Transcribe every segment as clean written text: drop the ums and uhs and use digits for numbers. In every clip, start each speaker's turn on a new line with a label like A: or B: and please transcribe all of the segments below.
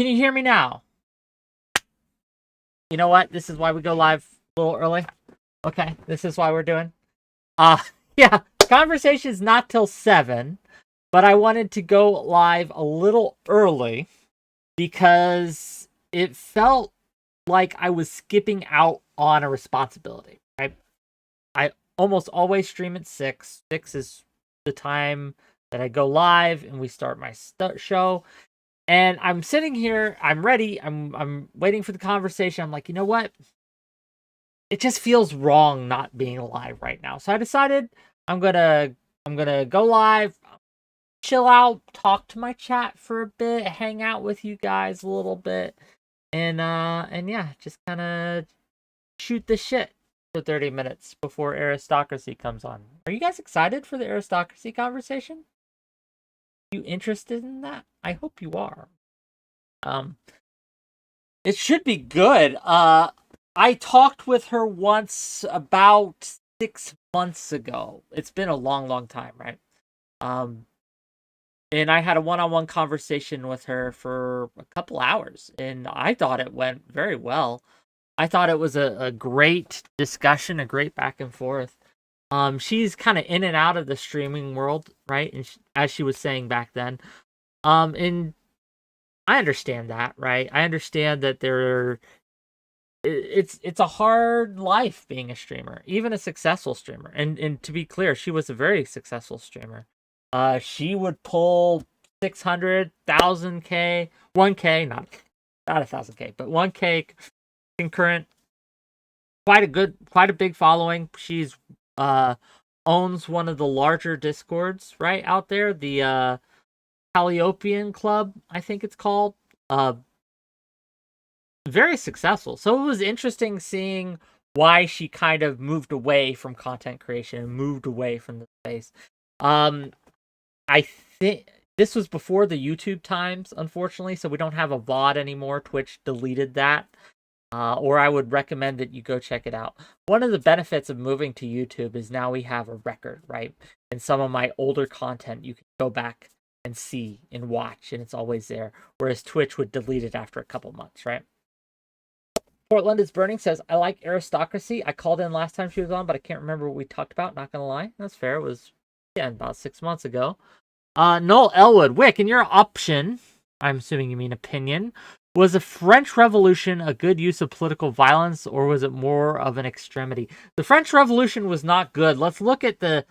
A: Can you hear me now? You know what? This is why we go live a little early. Okay, this is why we're doing. Yeah, conversation's not till 7, but I wanted to go live a little early because it felt like I was skipping out on a responsibility. I almost always stream at 6. 6 is the time that I go live and we start my show. And I'm sitting here, I'm ready, I'm waiting for the conversation. I'm like, you know what? It just feels wrong not being alive right now. So I decided I'm gonna go live, chill out, talk to my chat for a bit, hang out with you guys a little bit, and yeah, just kind of shoot the shit for 30 minutes before Aristocracy comes on. Are you guys excited for the Aristocracy conversation? You interested in that? I hope you are. It should be good. I talked with her once about 6 months ago. It's been a long time, right? And I had a one-on-one conversation with her for a couple hours, and I thought it went very well. I thought it was a great discussion, a great back and forth. She's kind of in and out of the streaming world, right? And as she was saying back then, and I understand that, right? I understand that it's a hard life being a streamer, even a successful streamer. And to be clear, she was a very successful streamer. She would pull 600,000K, 1K, not 1,000K, but 1K concurrent. Quite a big following. She's owns one of the larger discords right out there, the 𝕾𝖍𝖎𝖙 Club, I think it's called. Very successful. So it was interesting seeing why she kind of moved away from content creation and moved away from the space. I think this was before the YouTube times, unfortunately, so we don't have a VOD anymore. Twitch deleted that. Or I would recommend that you go check it out. One of the benefits of moving to YouTube is now we have a record, right? And some of my older content you can go back and see and watch, and it's always there. Whereas Twitch would delete it after a couple months, right? Portland is Burning says, I like Aristocracy. I called in last time she was on, but I can't remember what we talked about. Not gonna lie. That's fair. It was, yeah, about 6 months ago. Noel Elwood, Whick, in your option, I'm assuming you mean opinion, was the French Revolution a good use of political violence, or was it more of an extremity? The French Revolution was not good. Let's look at the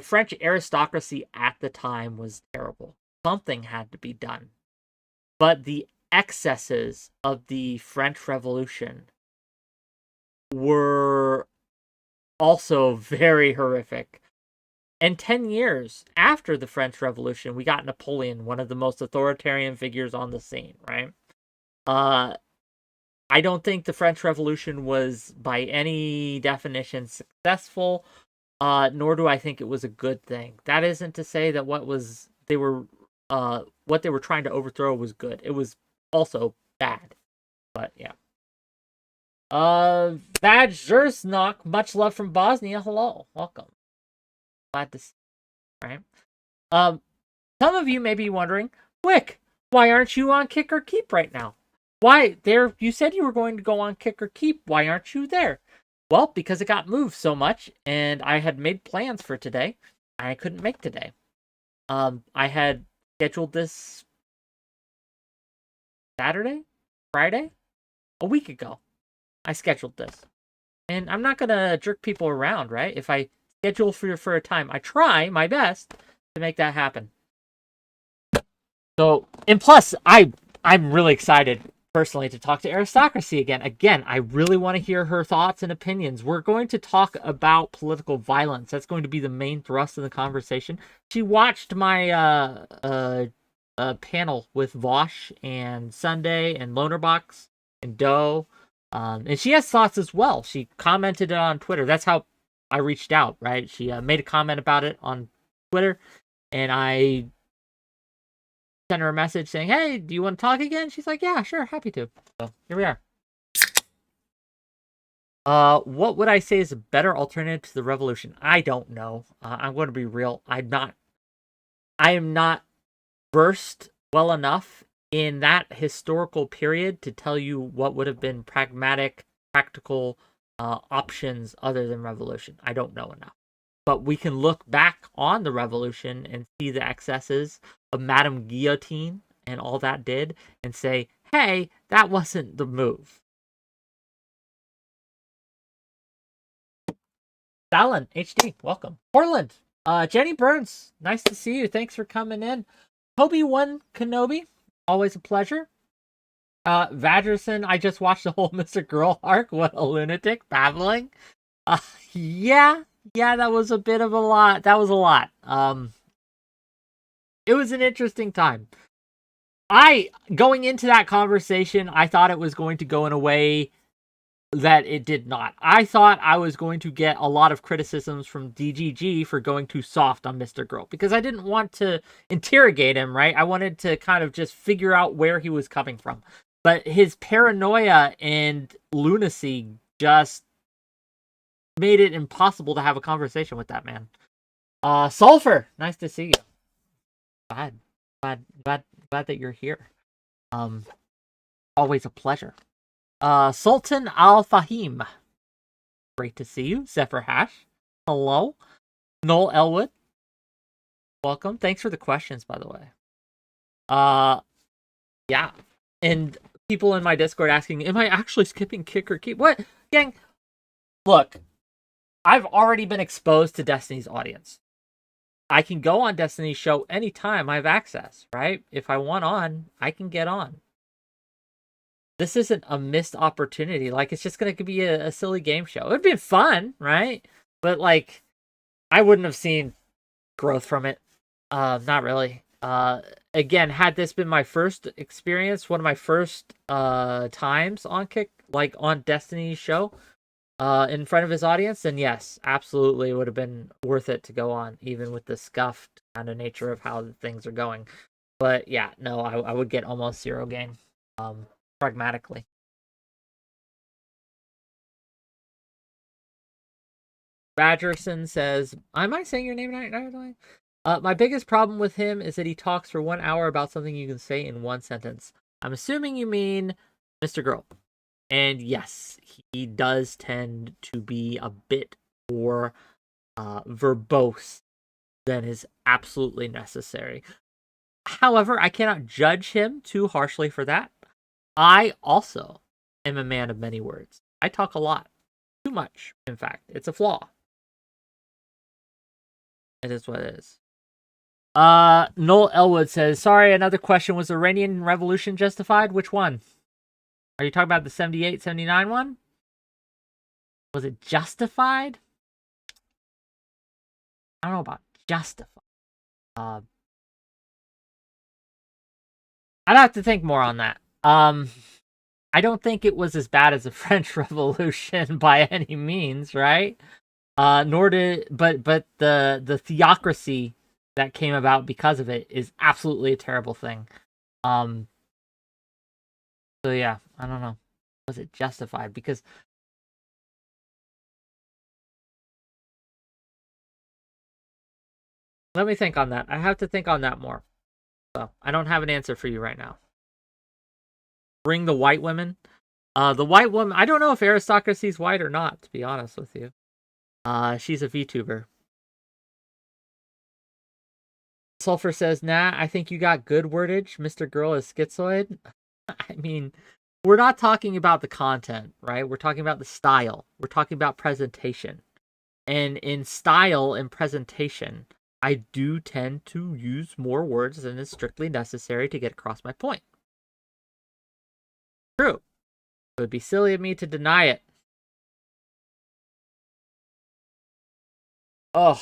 A: French aristocracy at the time was terrible. Something had to be done. But the excesses of the French Revolution were also very horrific. And 10 years after the French Revolution, we got Napoleon, one of the most authoritarian figures on the scene, right? I don't think the French Revolution was, by any definition, successful, nor do I think it was a good thing. That isn't to say that what they were trying to overthrow was good. It was also bad. But yeah. 𝕵𝖎𝖙𝖚, much love from Bosnia. Hello. Welcome. Glad to see you. Right? Some of you may be wondering, Whick, why aren't you on Kick or Keep right now? Why there you said you were going to go on Kick or Keep. Why aren't you there? Well, because it got moved so much, and I had made plans for today. I couldn't make today. I had scheduled this Friday, a week ago. I scheduled this. And I'm not going to jerk people around, right? If I schedule for a time, I try my best to make that happen. So, and plus, I'm really excited personally to talk to Aristocracy again. Again, I really want to hear her thoughts and opinions. We're going to talk about political violence. That's going to be the main thrust of the conversation. She watched my panel with Vosh and Sunday and Lonerbox and Doe. And she has thoughts as well. She commented it on Twitter. That's how I reached out, right? She made a comment about it on Twitter, and I sent her a message saying, hey, do you want to talk again? She's like, yeah, sure, happy to. So here we are. What would I say is a better alternative to the revolution? I don't know. I'm going to be real. I am not versed well enough in that historical period to tell you what would have been pragmatic, practical options other than revolution. I don't know enough. But we can look back on the revolution and see the excesses of Madame Guillotine and all that did and say, hey, that wasn't the move. Dallin, HD, welcome. Portland, Jenny Burns, nice to see you. Thanks for coming in. Obi-Wan Kenobi, always a pleasure. Vagerson, I just watched the whole Mr. Girl arc. What a lunatic, babbling. Yeah, that was a bit of a lot. That was a lot. It was an interesting time. Going into that conversation, I thought it was going to go in a way that it did not. I thought I was going to get a lot of criticisms from DGG for going too soft on Mr. Girl, because I didn't want to interrogate him, right? I wanted to kind of just figure out where he was coming from. But his paranoia and lunacy just made it impossible to have a conversation with that man. Sulfur, nice to see you. Glad that you're here. Always a pleasure. Sultan Al-Fahim, great to see you. Zephyr Hash, hello. 𝕾𝖍𝖎𝖙, welcome. Thanks for the questions, by the way. Yeah. And people in my Discord asking, am I actually skipping kick or keep? What? Gang, look, I've already been exposed to Destiny's audience. I can go on Destiny's show anytime I have access, right? If I want on, I can get on. This isn't a missed opportunity. Like, it's just going to be a silly game show. It would be fun, right? But, like, I wouldn't have seen growth from it. Not really. Again, had this been my first experience, one of my first times on on Destiny's show, in front of his audience, then yes, absolutely, it would have been worth it to go on, even with the scuffed kind of nature of how things are going. But yeah, no, I would get almost zero gain, pragmatically. Badgerson says, am I saying your name right? My biggest problem with him is that he talks for 1 hour about something you can say in one sentence. I'm assuming you mean Mr. Girl. And yes, he does tend to be a bit more verbose than is absolutely necessary. However, I cannot judge him too harshly for that. I also am a man of many words. I talk a lot. Too much, in fact. It's a flaw. It is what it is. 𝕾𝖍𝖎𝖙 says, sorry, another question. Was the Iranian Revolution justified? Which one? Are you talking about the 78, 79 one? Was it justified? I don't know about justified. I'd have to think more on that. I don't think it was as bad as the French Revolution by any means, right? But the theocracy that came about because of it is absolutely a terrible thing. So yeah, I don't know. Was it justified? Because let me think on that. I have to think on that more. So I don't have an answer for you right now. Bring the white women. The white woman, I don't know if Aristocracy is white or not, to be honest with you. She's a VTuber. Sulfur says, nah, I think you got good wordage. Mr. Girl is schizoid. I mean, we're not talking about the content, right? We're talking about the style. We're talking about presentation. And in style and presentation, I do tend to use more words than is strictly necessary to get across my point. True. It would be silly of me to deny it. Oh,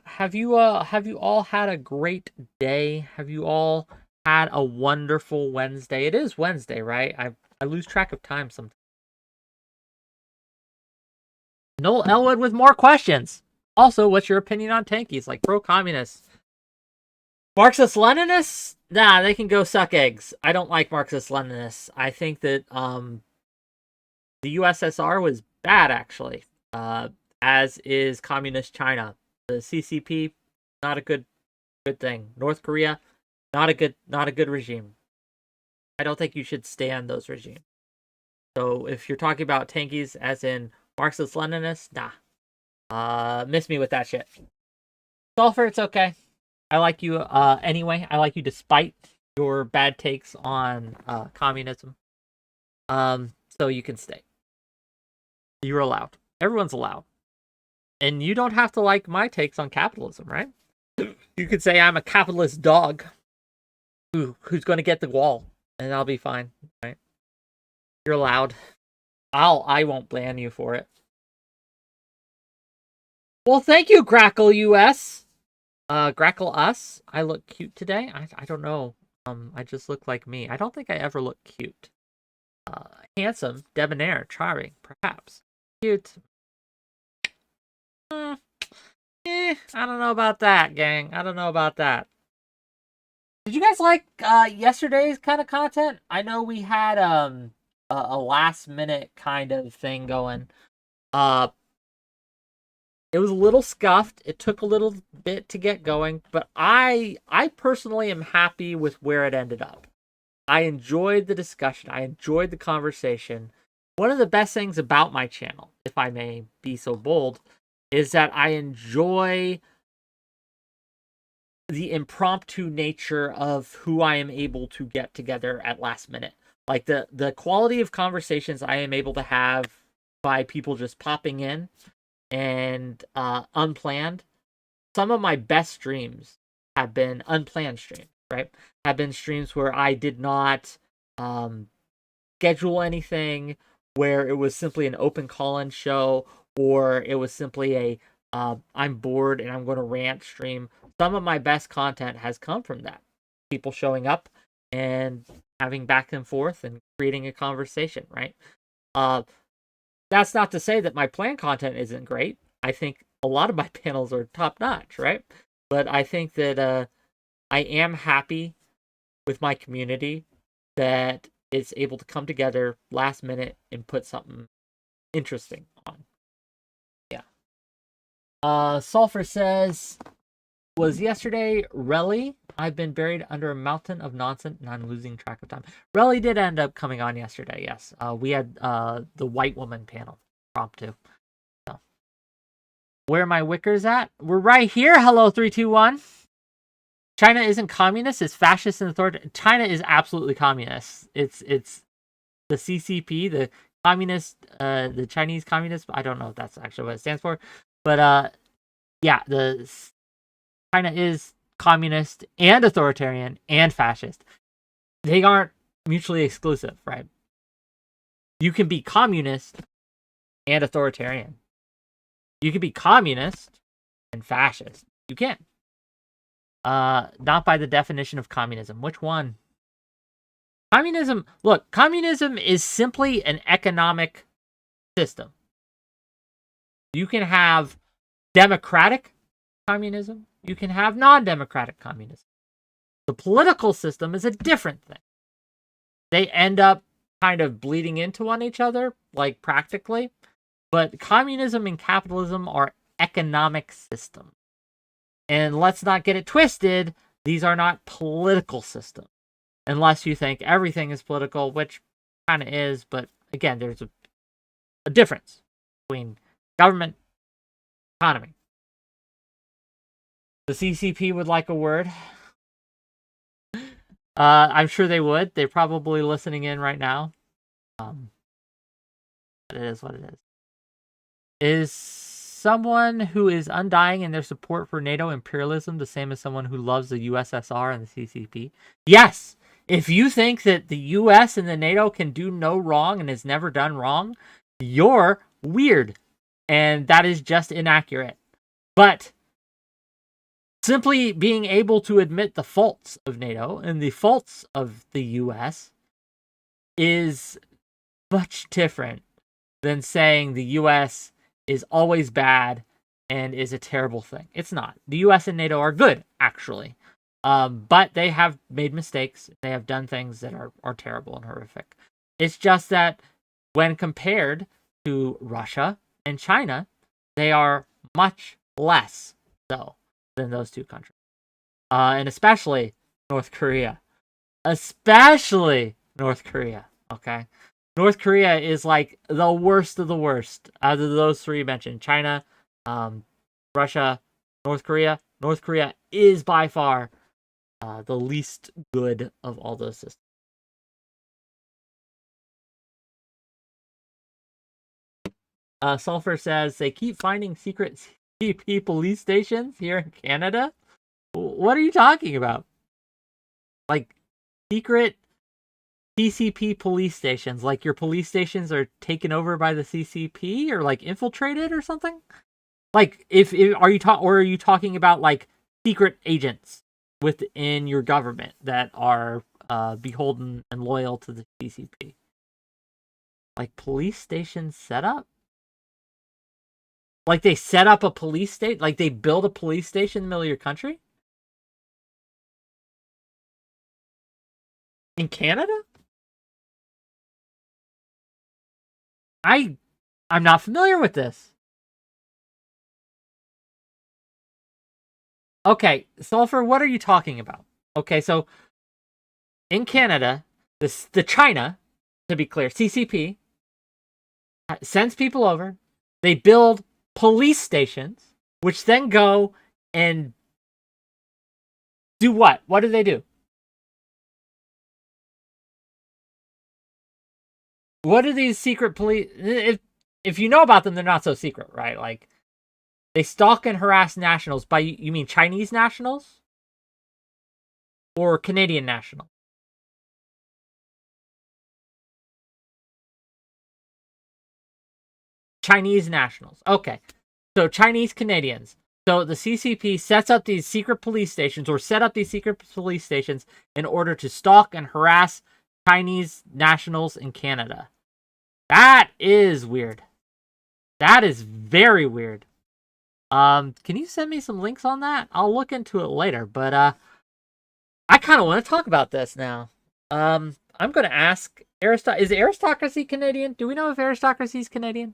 A: have you all had a great day? Have you all had a wonderful Wednesday? It is Wednesday, right? I lose track of time sometimes. 𝕾𝖍𝖎𝖙 with more questions. Also, what's your opinion on tankies? Like pro-communists. Marxist-Leninists? Nah, they can go suck eggs. I don't like Marxist-Leninists. I think that the USSR was bad, actually. As is Communist China. The CCP, not a good thing. North Korea, Not a good regime. I don't think you should stand those regimes. So if you're talking about tankies as in Marxist-Leninists, nah. Miss me with that shit. Sulfur, it's okay. I like you anyway. I like you despite your bad takes on communism. So you can stay. You're allowed. Everyone's allowed. And you don't have to like my takes on capitalism, right? You could say I'm a capitalist dog who's going to get the wall, and I'll be fine, right? You're allowed. I won't ban you for it. Well, thank you, Grackle US. Grackle Us. I look cute today. I don't know. I just look like me. I don't think I ever look cute. Handsome, debonair, charming, perhaps. Cute. I don't know about that, gang. I don't know about that. Did you guys like yesterday's kind of content? I know we had a last minute kind of thing going. It was a little scuffed. It took a little bit to get going, but I personally am happy with where it ended up. I enjoyed the discussion. I enjoyed the conversation. One of the best things about my channel, if I may be so bold, is that I enjoy the impromptu nature of who I am able to get together at last minute. Like the quality of conversations I am able to have by people just popping in and unplanned. Some of my best streams have been unplanned streams, right? Have been streams where I did not schedule anything, where it was simply an open call-in show, or it was simply a I'm bored and I'm going to rant stream. Some of my best content has come from that. People showing up and having back and forth and creating a conversation, right? That's not to say that my planned content isn't great. I think a lot of my panels are top-notch, right? But I think that I am happy with my community that is able to come together last minute and put something interesting on. Yeah. Sulfur says, was yesterday Relly? I've been buried under a mountain of nonsense and I'm losing track of time. Relly did end up coming on yesterday, yes. We had the white woman panel impromptu. So, where are my wickers at? We're right here. Hello, 321. China isn't communist, it's fascist and authoritarian. China is absolutely communist. It's the CCP, the communist, the Chinese communist. I don't know if that's actually what it stands for, but yeah, China is communist and authoritarian and fascist. They aren't mutually exclusive, right? You can be communist and authoritarian. You can be communist and fascist. You can. Not by the definition of communism. Which one? Communism, look, communism is simply an economic system. You can have democratic communism. You can have non-democratic communism. The political system is a different thing. They end up kind of bleeding into one each other, like practically. But communism and capitalism are economic systems. And let's not get it twisted. These are not political systems. Unless you think everything is political, which kind of is. But again, there's a difference between government and economy. The CCP would like a word. I'm sure they would. They're probably listening in right now. It is what it is. Is someone who is undying in their support for NATO imperialism the same as someone who loves the USSR and the CCP? Yes! If you think that the US and the NATO can do no wrong and has never done wrong, you're weird. And that is just inaccurate. But simply being able to admit the faults of NATO and the faults of the US is much different than saying the US is always bad and is a terrible thing. It's not. The US and NATO are good, actually. But they have made mistakes. They have done things that are terrible and horrific. It's just that when compared to Russia and China, they are much less so than those two countries. And especially North Korea. Especially North Korea. Okay. North Korea is like the worst of the worst out of those three mentioned. China, Russia, North Korea. North Korea is by far the least good of all those systems. Sulfur says they keep finding secret CCP police stations here in Canada. What are you talking about? Like secret CCP police stations? Like your police stations are taken over by the CCP or like infiltrated or something? Like if are you talking about like secret agents within your government that are beholden and loyal to the CCP? Like police station setup? Like they set up a police state? Like they build a police station in the middle of your country? In Canada? I'm not familiar with this. Okay, Sulfur, what are you talking about? Okay, so in Canada, the China, to be clear, CCP sends people over. They build police stations, which then go and do what? What do they do? What do these secret police? If you know about them, they're not so secret, right? Like they stalk and harass nationals. By you mean Chinese nationals or Canadian nationals? Chinese nationals. Okay, so Chinese Canadians. So the CCP sets up these secret police stations or set up these secret police stations in order to stalk and harass Chinese nationals in Canada. That is weird. That is very weird. Can you send me some links on that? I'll look into it later, but I kind of want to talk about this now. I'm going to ask is Aristocracy Canadian? Do we know if Aristocracy is Canadian?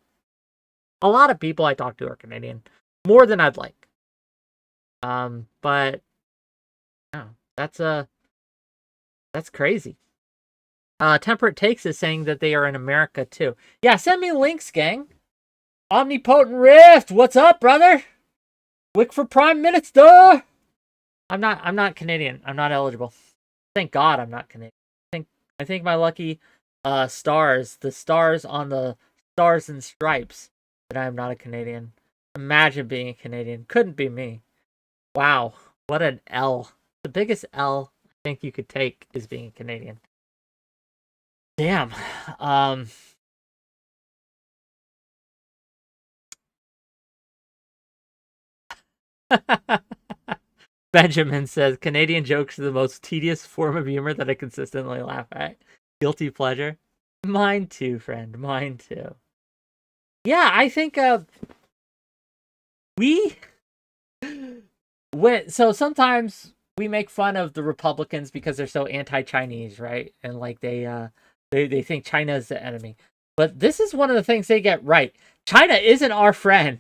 A: A lot of people I talk to are Canadian, more than I'd like. But no, that's crazy. Temperate Takes is saying that they are in America too. Yeah, send me links, gang. Omnipotent Rift, what's up, brother? Whick for Prime Minister. I'm not Canadian. I'm not eligible. Thank God I'm not Canadian. I think my lucky stars, the stars on the Stars and Stripes, that I'm not a Canadian. Imagine being a Canadian. Couldn't be me. Wow, what an L. The biggest L I think you could take is being a Canadian. Damn. Benjamin says Canadian jokes are the most tedious form of humor that I consistently laugh at. Guilty pleasure. Mine too, friend. Mine too. Yeah, I think we so sometimes we make fun of the Republicans because they're so anti-Chinese, right? And like they think China is the enemy. But this is one of the things they get right. China isn't our friend.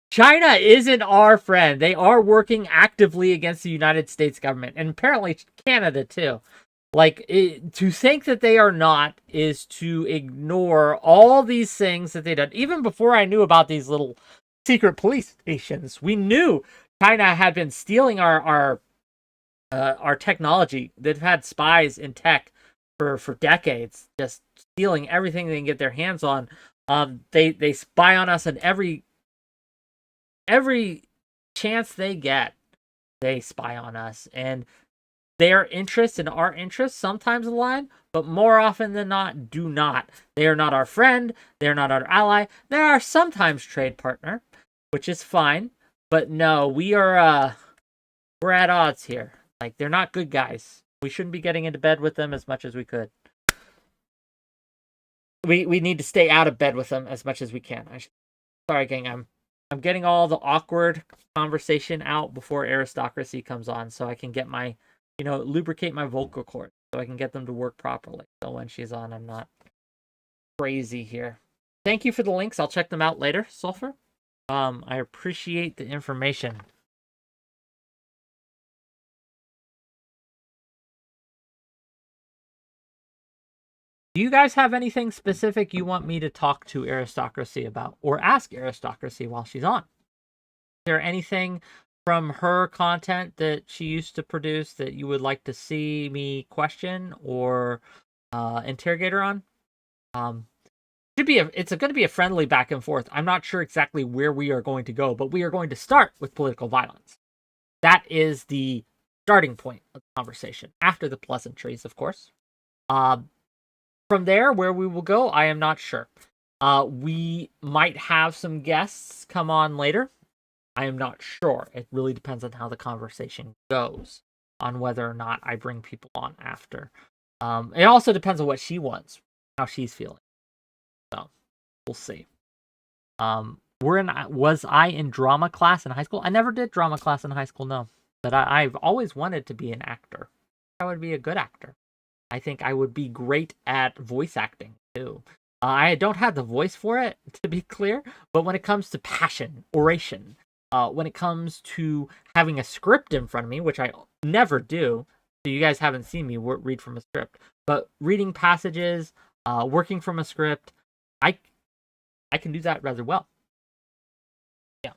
A: China isn't our friend. They are working actively against the United States government and apparently Canada too. Like to think that they are not is to ignore all these things that they done. Even before I knew about these little secret police stations, we knew China had been stealing our technology. They've had spies in tech for decades, just stealing everything they can get their hands on. They spy on us, and every chance they get, they spy on us, and their interests and our interests sometimes align, but more often than not, do not. They are not our friend. They are not our ally. They are sometimes trade partner, which is fine. But no, we're at odds here. Like, they're not good guys. We shouldn't be getting into bed with them as much as we could. We need to stay out of bed with them as much as we can. Sorry, gang. I'm getting all the awkward conversation out before Aristocracy comes on, so I can get my, lubricate my vocal cords so I can get them to work properly. So when she's on, I'm not crazy here. Thank you for the links. I'll check them out later, Sulfur. I appreciate the information. Do you guys have anything specific you want me to talk to Aristocracy about or ask Aristocracy while she's on? Is there anything from her content that she used to produce that you would like to see me question or interrogate her on? It's going to be a friendly back and forth. I'm not sure exactly where we are going to go, but we are going to start with political violence. That is the starting point of the conversation, after the pleasantries, of course. From there, where we will go, I am not sure. We might have some guests come on later. I am not sure. It really depends on how the conversation goes, on whether or not I bring people on after. It also depends on what she wants, how she's feeling. So, we'll see. Was I in drama class in high school? I never did drama class in high school, no. But I've always wanted to be an actor. I would be a good actor. I think I would be great at voice acting, too. I don't have the voice for it, to be clear, but when it comes to passion, oration, when it comes to having a script in front of me, which I never do, so you guys haven't seen me read from a script, but reading passages, working from a script, I can do that rather well. Yeah.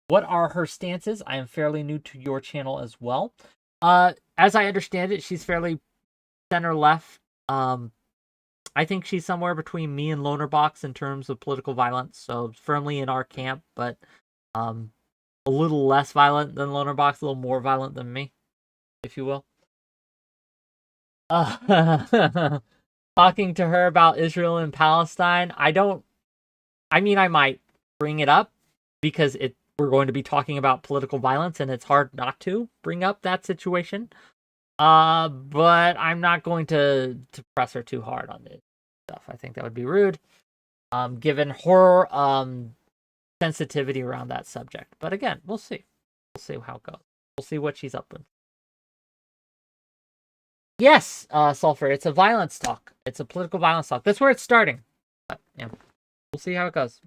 A: What are her stances? I am fairly new to your channel as well. As I understand it, she's fairly center left. I think she's somewhere between me and 𝕾𝖍𝖎𝖙𝖘𝖍𝖔𝖜 in terms of political violence, so firmly in our camp, but a little less violent than 𝕾𝖍𝖎𝖙𝖘𝖍𝖔, a little more violent than me, if you will. Talking to her about Israel and Palestine, I might bring it up because we're going to be talking about political violence, and it's hard not to bring up that situation. But I'm not going to press her too hard on this stuff. I think that would be rude, given her sensitivity around that subject. But again, we'll see. We'll see how it goes. We'll see what she's up with. Yes, Sulfur, it's a violence talk. It's a political violence talk. That's where it's starting. But, yeah, we'll see how it goes.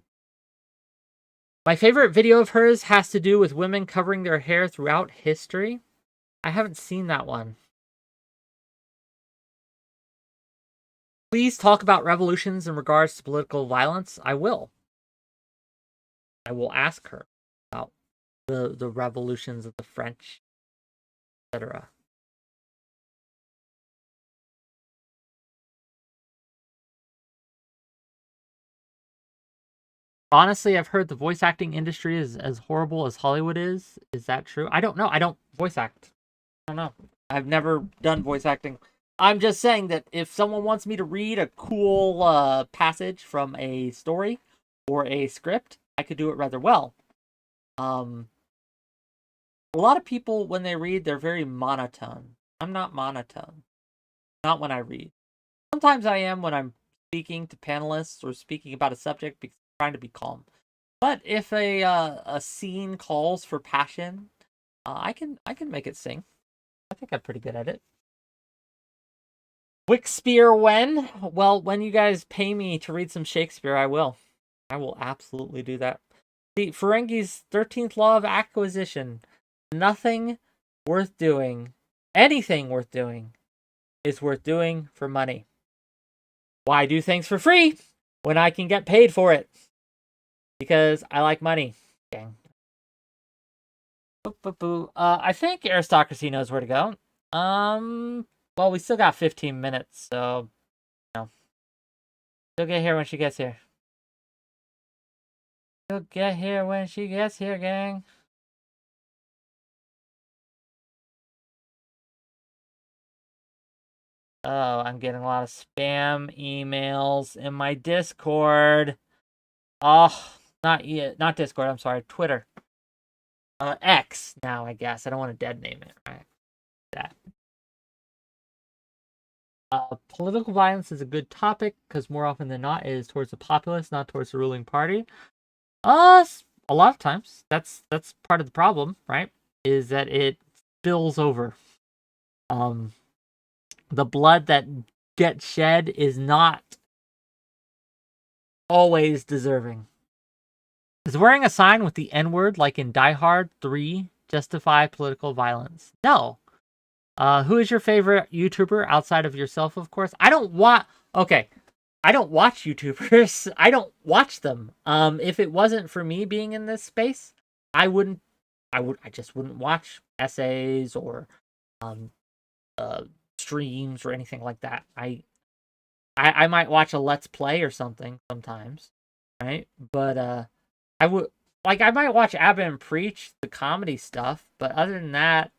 A: My favorite video of hers has to do with women covering their hair throughout history. I haven't seen that one. Please talk about revolutions in regards to political violence. I will. I will ask her about the revolutions of the French, etc. Honestly, I've heard the voice acting industry is as horrible as Hollywood is. Is that true? I don't know. I don't voice act. I don't know. I've never done voice acting. I'm just saying that if someone wants me to read a cool passage from a story or a script, I could do it rather well. A lot of people, when they read, they're very monotone. I'm not monotone. Not when I read. Sometimes I am when I'm speaking to panelists or speaking about a subject because I'm trying to be calm. But if a scene calls for passion, I can make it sing. I think I'm pretty good at it. 𝕾𝖍𝖎𝖙𝖘𝖍𝖔𝖜. Well, when you guys pay me to read some Shakespeare, I will. I will absolutely do that. See, Ferengi's 13th law of acquisition. Nothing worth doing, anything worth doing, is worth doing for money. Why do things for free when I can get paid for it? Because I like money. Dang. I think Aristocracy knows where to go. Well, we still got 15 minutes, so she'll get here when she gets here. She'll get here when she gets here, gang. Oh, I'm getting a lot of spam emails in my Discord. Oh, not yet. Not Discord, I'm sorry. Twitter. X now, I guess. I don't want to dead name it, right? That. Political violence is a good topic because more often than not it is towards the populace, not towards the ruling party. A lot of times that's part of the problem, right? Is that it spills over. The blood that gets shed is not always deserving. Is wearing a sign with the N-word like in Die Hard 3 justify political violence? No. Who is your favorite YouTuber outside of yourself, of course? I don't Okay, I don't watch YouTubers. I don't watch them. If it wasn't for me being in this space, I wouldn't. I just wouldn't watch essays or um uh streams or anything like that. I might watch a let's play or something sometimes, right? But I would like I might watch Abba and Preach the comedy stuff, but other than that,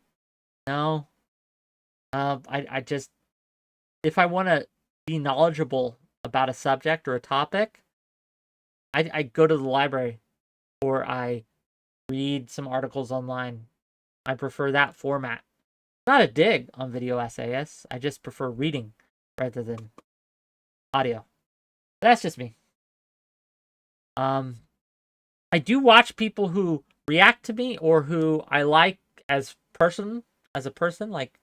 A: no. I just if I want to be knowledgeable about a subject or a topic, I go to the library or I read some articles online. I prefer that format. Not a dig on video essayists. I just prefer reading rather than audio. That's just me. I do watch people who react to me or who I like as a person, like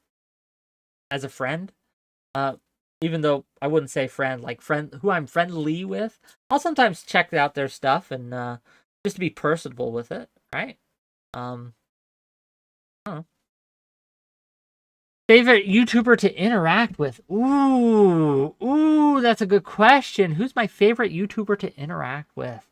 A: as a friend. Uh, Even though I wouldn't say friend, like friend who I'm friendly with. I'll sometimes check out their stuff and just to be personable with it, right? Um, I don't know. Favorite YouTuber to interact with? Ooh, that's a good question. Who's my favorite YouTuber to interact with?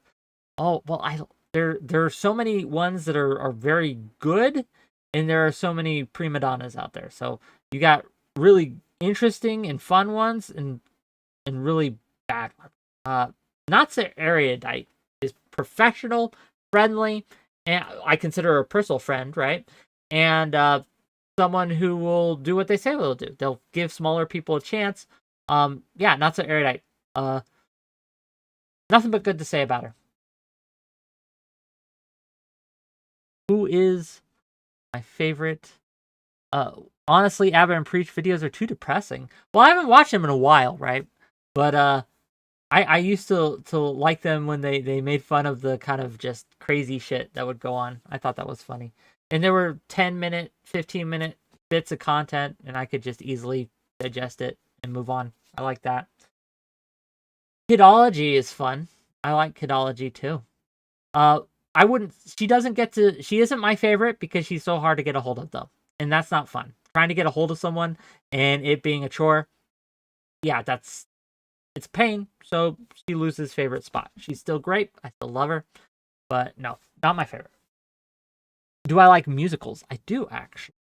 A: Oh, well, there are so many ones that are very good, and there are so many prima donnas out there. So you got really interesting and fun ones, and really bad ones. Not so erudite is professional, friendly, and I consider her a personal friend, right? And someone who will do what they say they'll do. They'll give smaller people a chance. Yeah, not so erudite. Nothing but good to say about her. Who is my favorite? Honestly, Abba and Preach videos are too depressing. Well, I haven't watched them in a while, right? But I used to like them when they made fun of the kind of just crazy shit that would go on. I thought that was funny. And there were 10-minute, 15-minute bits of content, and I could just easily digest it and move on. I like that. 𝕾𝖍𝖎 is fun. I like 𝕾𝖍𝖎 too. Uh, I wouldn't. She doesn't get to. She isn't my favorite because she's so hard to get a hold of, though, and that's not fun. Trying to get a hold of someone and it being a chore. Yeah, it's pain. So she loses favorite spot. She's still great. I still love her, but no, not my favorite. Do I like musicals? I do actually.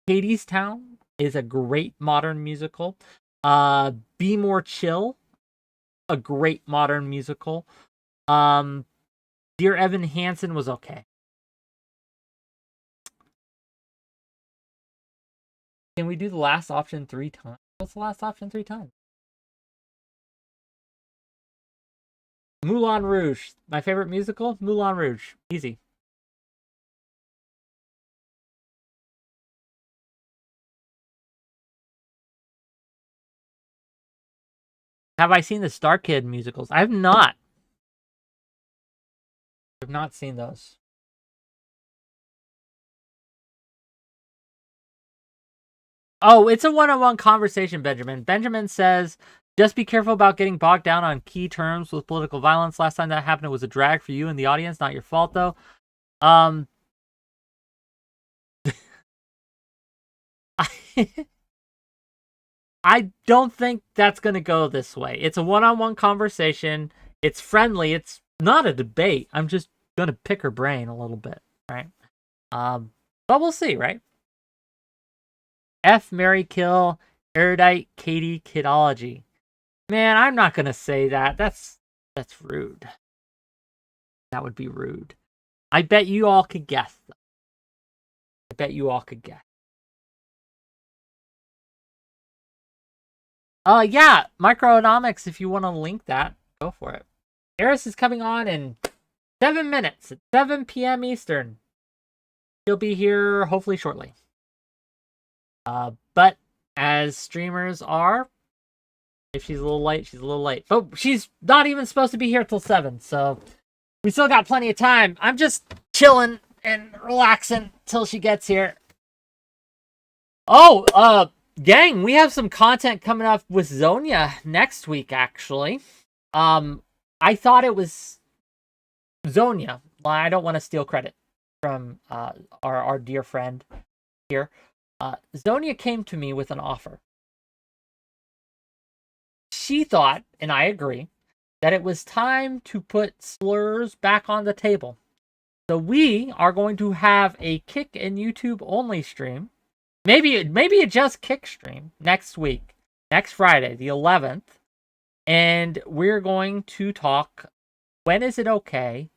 A: Hadestown is a great modern musical. Be More Chill, a great modern musical. Dear Evan Hansen was okay. Can we do the last option 3 times? What's the last option 3 times? Moulin Rouge. My favorite musical? Moulin Rouge. Easy. Have I seen the Star Kid musicals? I have not. I've not seen those. Oh, it's a one-on-one conversation, Benjamin. Benjamin says, just be careful about getting bogged down on key terms with political violence. Last time that happened, it was a drag for you and the audience. Not your fault, though. Um, I don't think that's going to go this way. It's a one-on-one conversation. It's friendly. It's not a debate. I'm just going to pick her brain a little bit, right? But we'll see, right? F, Mary, Kill, Erudite, Katie, Kidology. Man, I'm not going to say that. That's rude. That would be rude. I bet you all could guess, though. I bet you all could guess. Yeah, microeconomics, if you want to link that, go for it. Eris is coming on in 7 minutes at 7 p.m. Eastern. He'll be here hopefully shortly. But as streamers are, if she's a little late, she's a little late. But she's not even supposed to be here till 7, so we still got plenty of time. I'm just chilling and relaxing till she gets here. Oh, gang, we have some content coming up with 𝕾𝖎𝖎 next week, actually. I thought it was 𝕾𝖎𝖎. I don't want to steal credit from our dear friend here. 𝕾𝖎𝖎 came to me with an offer. she thought, and I agree, that it was time to put slurs back on the table. So we are going to have a Kick and YouTube only stream. Maybe a just Kick stream next week, next Friday, the 11th. And we're going to talk, when is it okay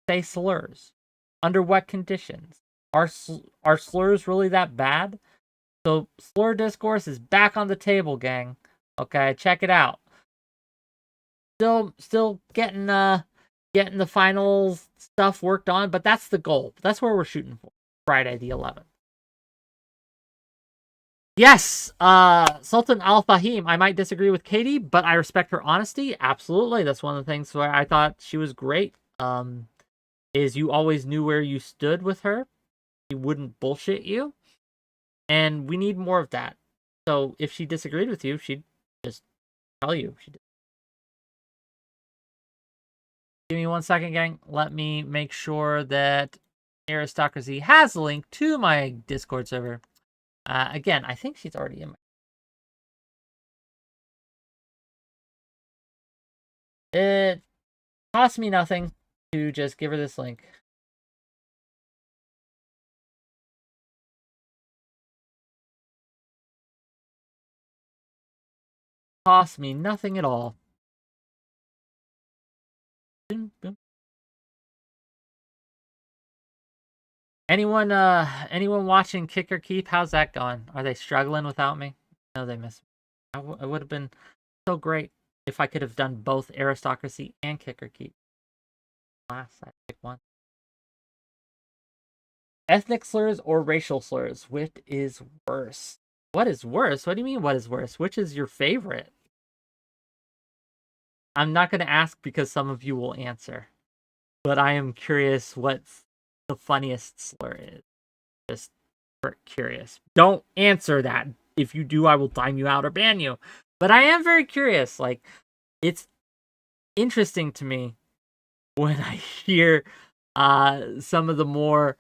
A: to say slurs? Under what conditions? Are slurs really that bad? So slur discourse is back on the table, gang. Okay, check it out. Still getting the final stuff worked on, but that's the goal. That's where we're shooting for. Friday the 11th. Yes, Sultan Al-Fahim. I might disagree with Katie, but I respect her honesty. Absolutely, that's one of the things where I thought she was great. Is you always knew where you stood with her. She wouldn't bullshit you, and we need more of that. So if she disagreed with you, she'd just tell you she did. Give me 1 second, gang. Let me make sure that Aristocracy has a link to my Discord server. Again, I think she's already in my... It costs me nothing to just give her this link. Costs me nothing at all. Boom, boom. Anyone watching Kick or Keep? How's that going? Are they struggling without me? No, they miss me. It would have been so great if I could have done both Aristocracy and Kick or Keep. Last, I pick one. Ethnic slurs or racial slurs? Which is worse? What is worse? What do you mean, what is worse? Which is your favorite? I'm not going to ask because some of you will answer. But I am curious what the funniest slur is. Just curious. Don't answer that. If you do, I will time you out or ban you. But I am very curious. Like, it's interesting to me when I hear some of the more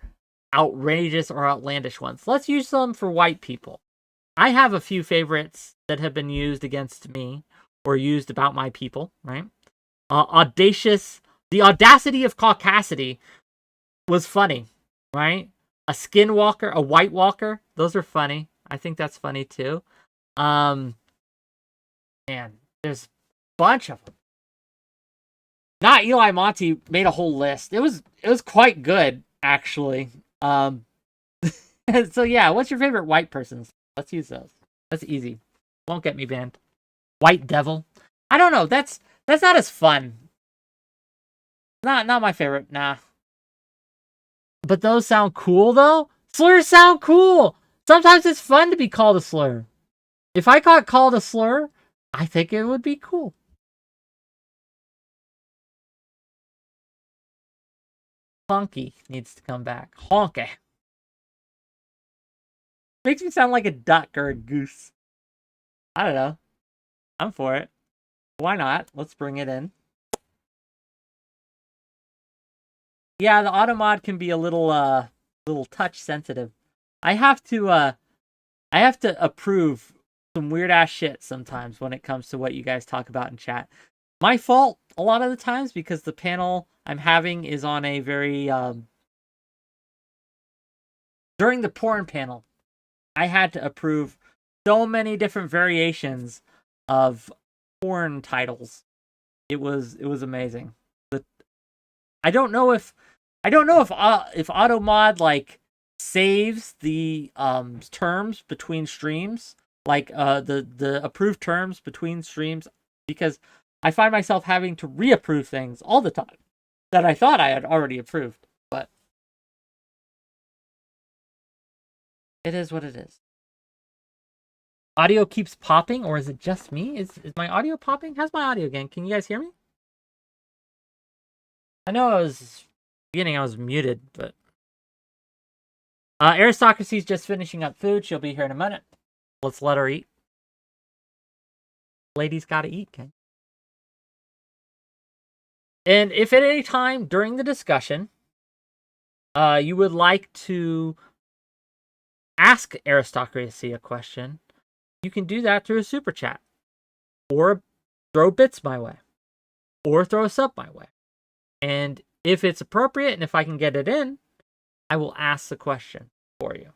A: outrageous or outlandish ones. Let's use them for white people. I have a few favorites that have been used against me or used about my people, right? Audacious. The audacity of caucasity was funny, right? A skinwalker, a white walker, those are funny. I think that's funny too. Man, there's a bunch of them. Not Eli Monty made a whole list. It was quite good, actually. So yeah, what's your favorite white person's? Let's use those. That's easy. Won't get me banned. White devil. I don't know. That's not as fun. Not my favorite. Nah. But those sound cool though. Slurs sound cool. Sometimes it's fun to be called a slur. If I got called a slur, I think it would be cool. Honky needs to come back. Honky. Makes me sound like a duck or a goose. I don't know. I'm for it. Why not? Let's bring it in. Yeah, the auto mod can be a little touch sensitive. I have to approve some weird ass shit sometimes when it comes to what you guys talk about in chat. My fault a lot of the times because the panel I'm having is on a very during the porn panel, I had to approve so many different variations of porn titles. It was amazing. I don't know if auto mod like saves the terms between streams, like the approved terms between streams, because I find myself having to reapprove things all the time that I thought I had already approved. But it is what it is. Audio keeps popping, or is it just me? Is my audio popping? How's my audio again? Can you guys hear me? I know I was muted, but Aristocracy's just finishing up food. She'll be here in a minute. Let's let her eat. Ladies gotta eat, okay? And if at any time during the discussion you would like to ask Aristocracy a question, you can do that through a super chat or throw bits my way or throw a sub my way. And if it's appropriate and if I can get it in, I will ask the question for you.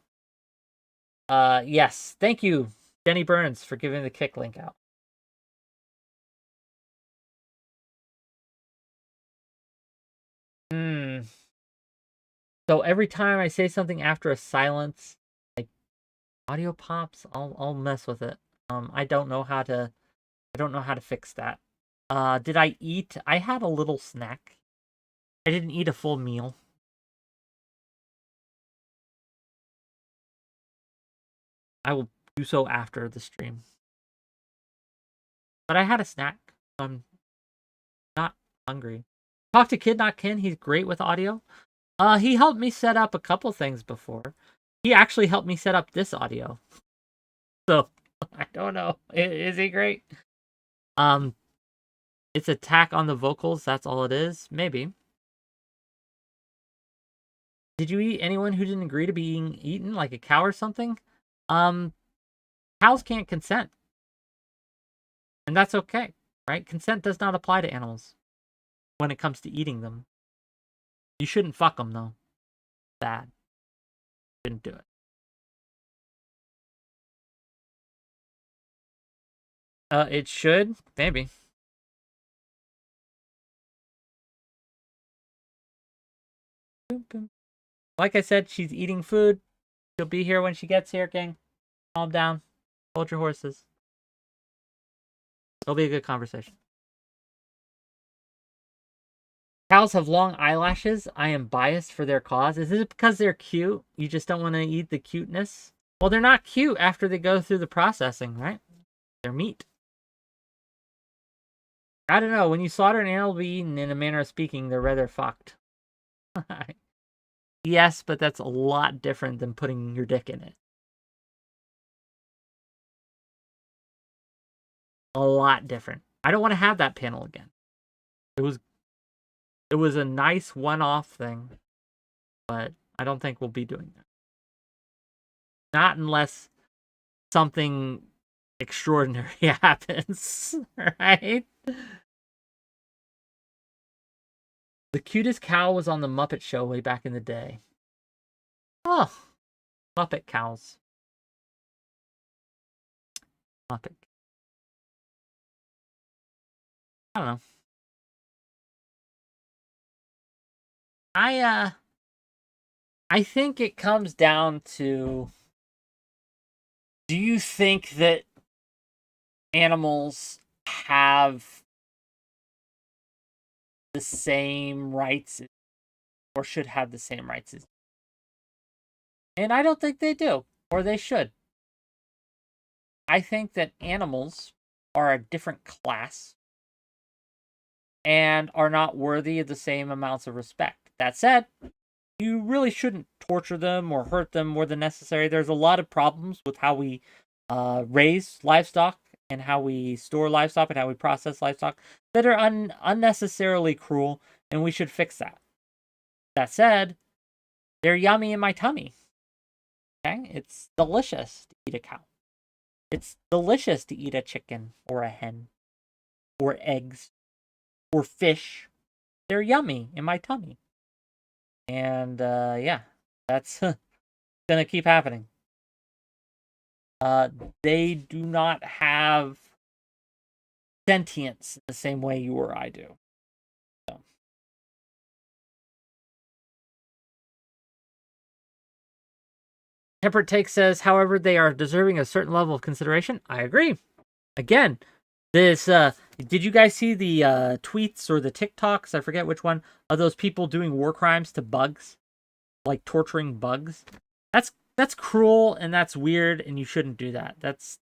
A: Yes, thank you, Jenny Burns, for giving the kick link out. So every time I say something after a silence, like audio pops, I'll mess with it. I don't know how to fix that. Did I eat? I had a little snack. I didn't eat a full meal. I will do so after the stream. But I had a snack. So I'm not hungry. Talk to Kid Not Kin. He's great with audio. He helped me set up a couple things before. He actually helped me set up this audio. So I don't know. Is he great? It's attack on the vocals. That's all it is. Maybe. Did you eat anyone who didn't agree to being eaten, like a cow or something? Cows can't consent. And that's okay, right? Consent does not apply to animals when it comes to eating them. You shouldn't fuck them, though. Bad. Shouldn't do it. It should. Maybe. Like I said, she's eating food. She'll be here when she gets here, gang. Calm down. Hold your horses. It'll be a good conversation. Cows have long eyelashes. I am biased for their cause. Is it because they're cute? You just don't want to eat the cuteness? Well, they're not cute after they go through the processing, right? They're meat. I don't know. When you slaughter an animal to be eaten, in a manner of speaking, they're rather fucked. Yes, but that's a lot different than putting your dick in it. A lot different. I don't want to have that panel again. It was a nice one-off thing, but I don't think we'll be doing that. Not unless something extraordinary happens, right? The cutest cow was on the Muppet Show way back in the day. Oh, Muppet cows. Muppet. I don't know. I think it comes down to, do you think that animals have the same rights or should have the same rights as? And I don't think they do, or they should. I think that animals are a different class and are not worthy of the same amounts of respect. That said, you really shouldn't torture them or hurt them more than necessary. There's a lot of problems with how we raise livestock and how we store livestock and how we process livestock that are unnecessarily cruel, and we should fix that. That said, they're yummy in my tummy. Okay? It's delicious to eat a cow. It's delicious to eat a chicken or a hen or eggs or fish. They're yummy in my tummy. And yeah, that's gonna keep happening. They do not have sentience the same way you or I do. So. Temperate Take says, however, they are deserving a certain level of consideration. I agree. Again, this did you guys see the tweets or the TikToks? I forget which one, of those people doing war crimes to bugs, like torturing bugs. That's cruel and that's weird, and you shouldn't do that. That's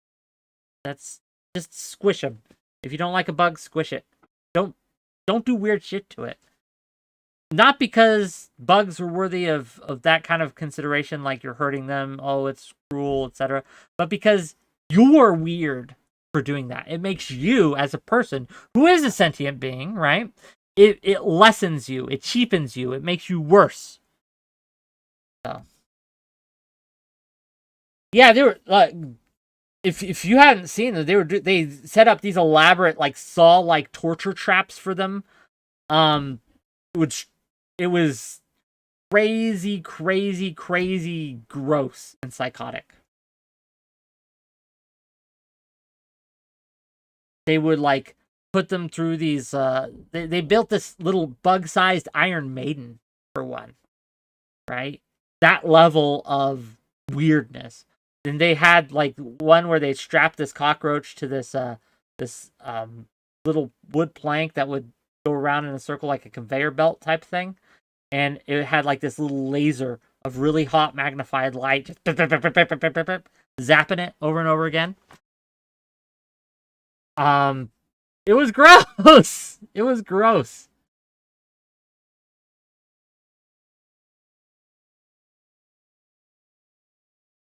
A: just squish them. If you don't like a bug, squish it. Don't do weird shit to it. Not because bugs are worthy of that kind of consideration, like you're hurting them, oh, it's cruel, etc. But because you're weird for doing that. It makes you, as a person who is a sentient being, right? It lessens you. It cheapens you. It makes you worse. So. Yeah, they were if you hadn't seen them, they set up these elaborate like saw like torture traps for them, which it was crazy, crazy, crazy, gross and psychotic. They would like put them through these. They built this little bug-sized Iron Maiden for one, right? That level of weirdness. And they had like one where they strapped this cockroach to this little wood plank that would go around in a circle like a conveyor belt type thing, and it had like this little laser of really hot magnified light, just zapping it over and over again. It was gross. It was gross.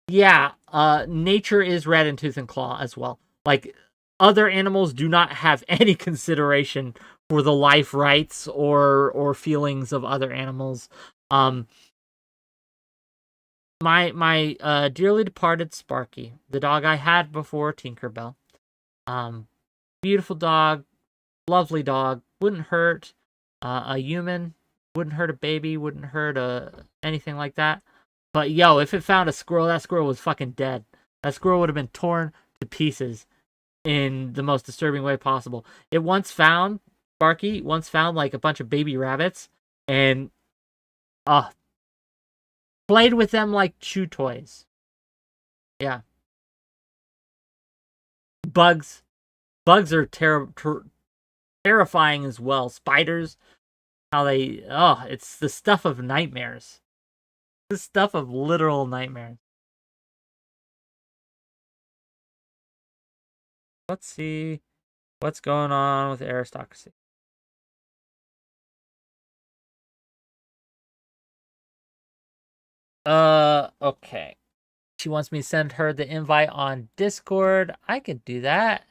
A: Yeah, nature is red in tooth and claw as well. Like, other animals do not have any consideration for the life rights or feelings of other animals. Um, my dearly departed Sparky, the dog I had before Tinkerbell, beautiful dog, lovely dog, wouldn't hurt a human, wouldn't hurt a baby, wouldn't hurt anything like that. But yo, if it found a squirrel, that squirrel was fucking dead. That squirrel would have been torn to pieces in the most disturbing way possible. It once found, Sparky once found like a bunch of baby rabbits and played with them like chew toys. Yeah. Bugs. Bugs are terrifying as well. Spiders, how they, it's the stuff of nightmares. The stuff of literal nightmares. Let's see what's going on with Aristocracy. Okay. She wants me to send her the invite on Discord. I could do that.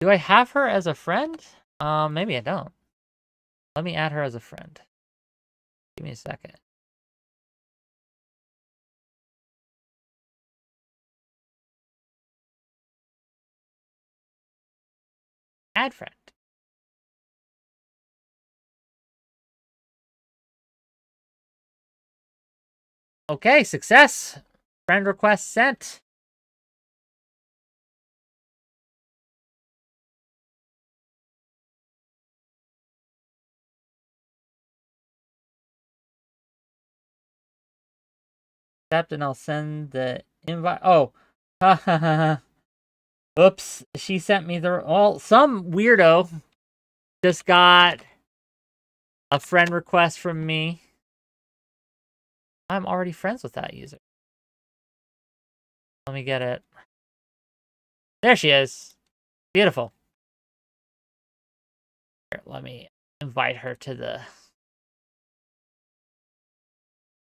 A: Do I have her as a friend? Maybe I don't. Let me add her as a friend. Give me a second. Add friend. Okay, success. Friend request sent. Accept and I'll send the invite. Oh. Oops. She sent me the... Well, some weirdo just got a friend request from me. I'm already friends with that user. Let me get it. There she is. Beautiful. Here, let me invite her to the...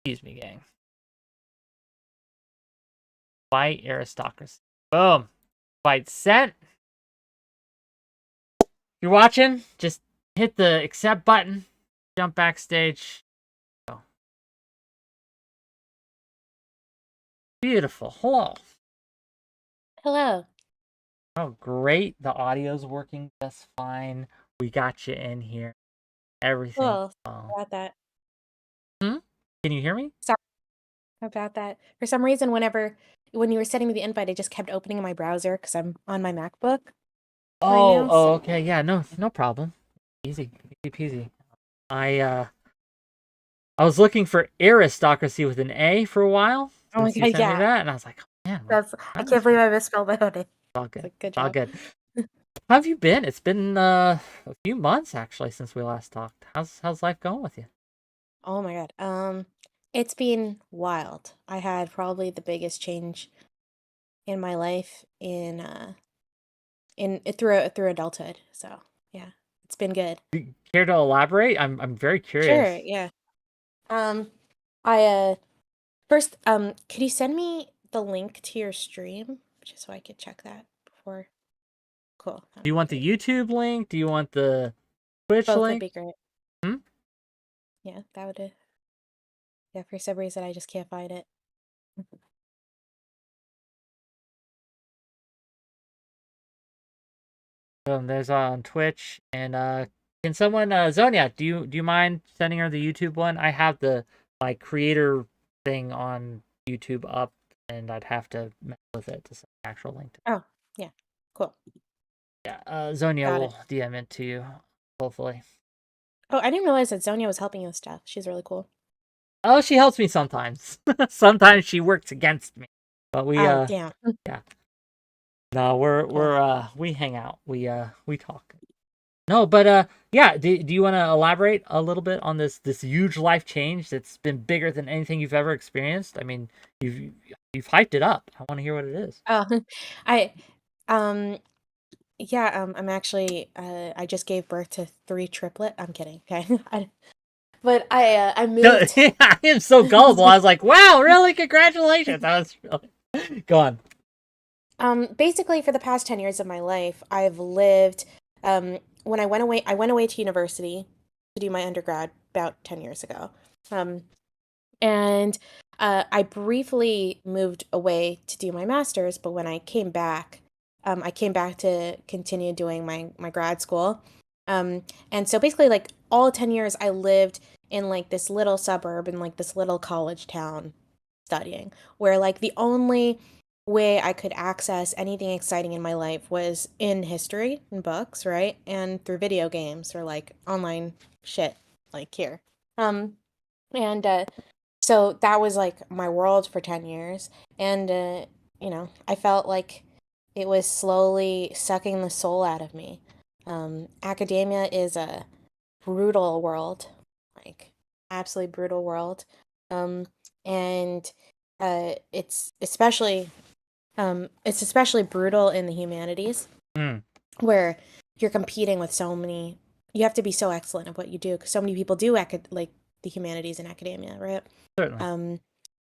A: Excuse me, gang. Fight Aristocracy. Boom. Fight sent. If you're watching, just hit the accept button. Jump backstage. Oh. Beautiful. Hello.
B: Hello.
A: Oh, great. The audio's working just fine. We got you in here. Everything.
B: Cool. Sorry about that.
A: Can you hear me?
B: Sorry about that. For some reason, when you were sending me the invite, I just kept opening in my browser because I'm on my MacBook. Now, so.
A: Okay. Yeah, no problem. Easy peasy. I was looking for Aristocracy with an A for a while.
B: Oh my
A: God,
B: god, yeah.
A: Me that, and I was like, oh, man,
B: I can't believe I misspelled my own name.
A: All good.
B: Good job.
A: All good. How have you been? It's been a few months actually since we last talked. How's life going with you?
B: Oh my god. It's been wild. I had probably the biggest change in my life through adulthood. So yeah, it's been good.
A: Care to elaborate? I'm very curious.
B: Sure. Yeah. I First, could you send me the link to your stream just so I could check that before? Cool.
A: Do you want the YouTube link? Do you want the Twitch
B: Both
A: link?
B: would be great. Yeah, that would. Yeah, for some reason I just can't find it.
A: There's on Twitch, and can someone Zonia, do you mind sending her the YouTube one? I have the like creator thing on YouTube up, and I'd have to mess with it to send the actual link to.
B: Oh, yeah. Cool.
A: Yeah, Zonia
B: Got
A: will
B: it.
A: DM it to you, hopefully.
B: Oh, I didn't realize that Zonia was helping you with stuff. She's really cool.
A: Oh, she helps me sometimes. Sometimes she works against me, but we
B: Oh, damn.
A: yeah. No,
B: Cool.
A: we hang out. We talk. No, but yeah, do you want to elaborate a little bit on this huge life change that's been bigger than anything you've ever experienced? I mean, you've hyped it up. I want to hear what it is.
B: Oh, I, um, yeah, I'm actually, I just gave birth to 3 triplet. I'm kidding. Okay. But I moved.
A: I am so gullible. I was like, wow, really? Congratulations. I was really... Go on.
B: Basically for the past 10 years of my life, I've lived, when I went away to university to do my undergrad about 10 years ago. And I briefly moved away to do my master's, but when I came back to continue doing my grad school. And so basically, like all 10 years, I lived in like this little suburb in like this little college town studying, where like the only way I could access anything exciting in my life was in history and books, right? And through video games or like online shit like here. And so that was like my world for 10 years. And, I felt like it was slowly sucking the soul out of me. Academia is a brutal world, like absolutely brutal world. And it's especially brutal in the humanities,
A: Mm,
B: where you're competing with so many. You have to be so excellent at what you do because so many people do like the humanities in academia, right?
A: certainly.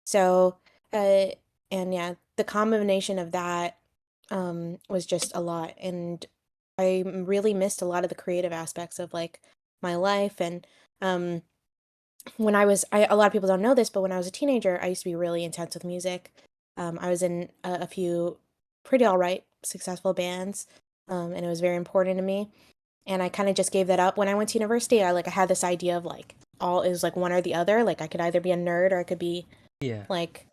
B: So, uh, and yeah, the combination of that was just a lot, and I really missed a lot of the creative aspects of like my life. And um, when a lot of people don't know this, but when I was a teenager, I used to be really intense with music. I was in a few pretty all right, successful bands, and it was very important to me. And I kind of just gave that up when I went to university. I had this idea of like all is like one or the other. Like I could either be a nerd or I could be
A: Yeah.
B: like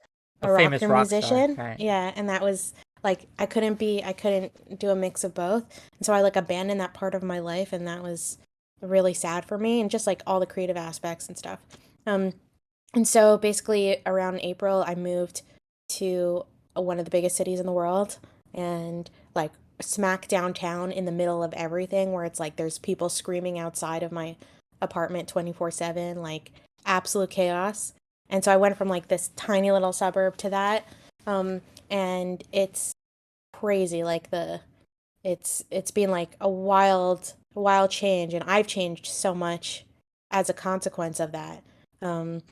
A: A
B: a
A: famous
B: rocker
A: rock star,
B: musician.
A: right?
B: Yeah, and that was like I couldn't do a mix of both. And so I like abandoned that part of my life, and that was really sad for me and just like all the creative aspects and stuff. Um and so basically around April I moved to one of the biggest cities in the world, and like smack downtown in the middle of everything, where it's like there's people screaming outside of my apartment 24/7, like absolute chaos. And so I went from like this tiny little suburb to that. And it's crazy. Like it's been like a wild change, and I've changed so much as a consequence of that. Um,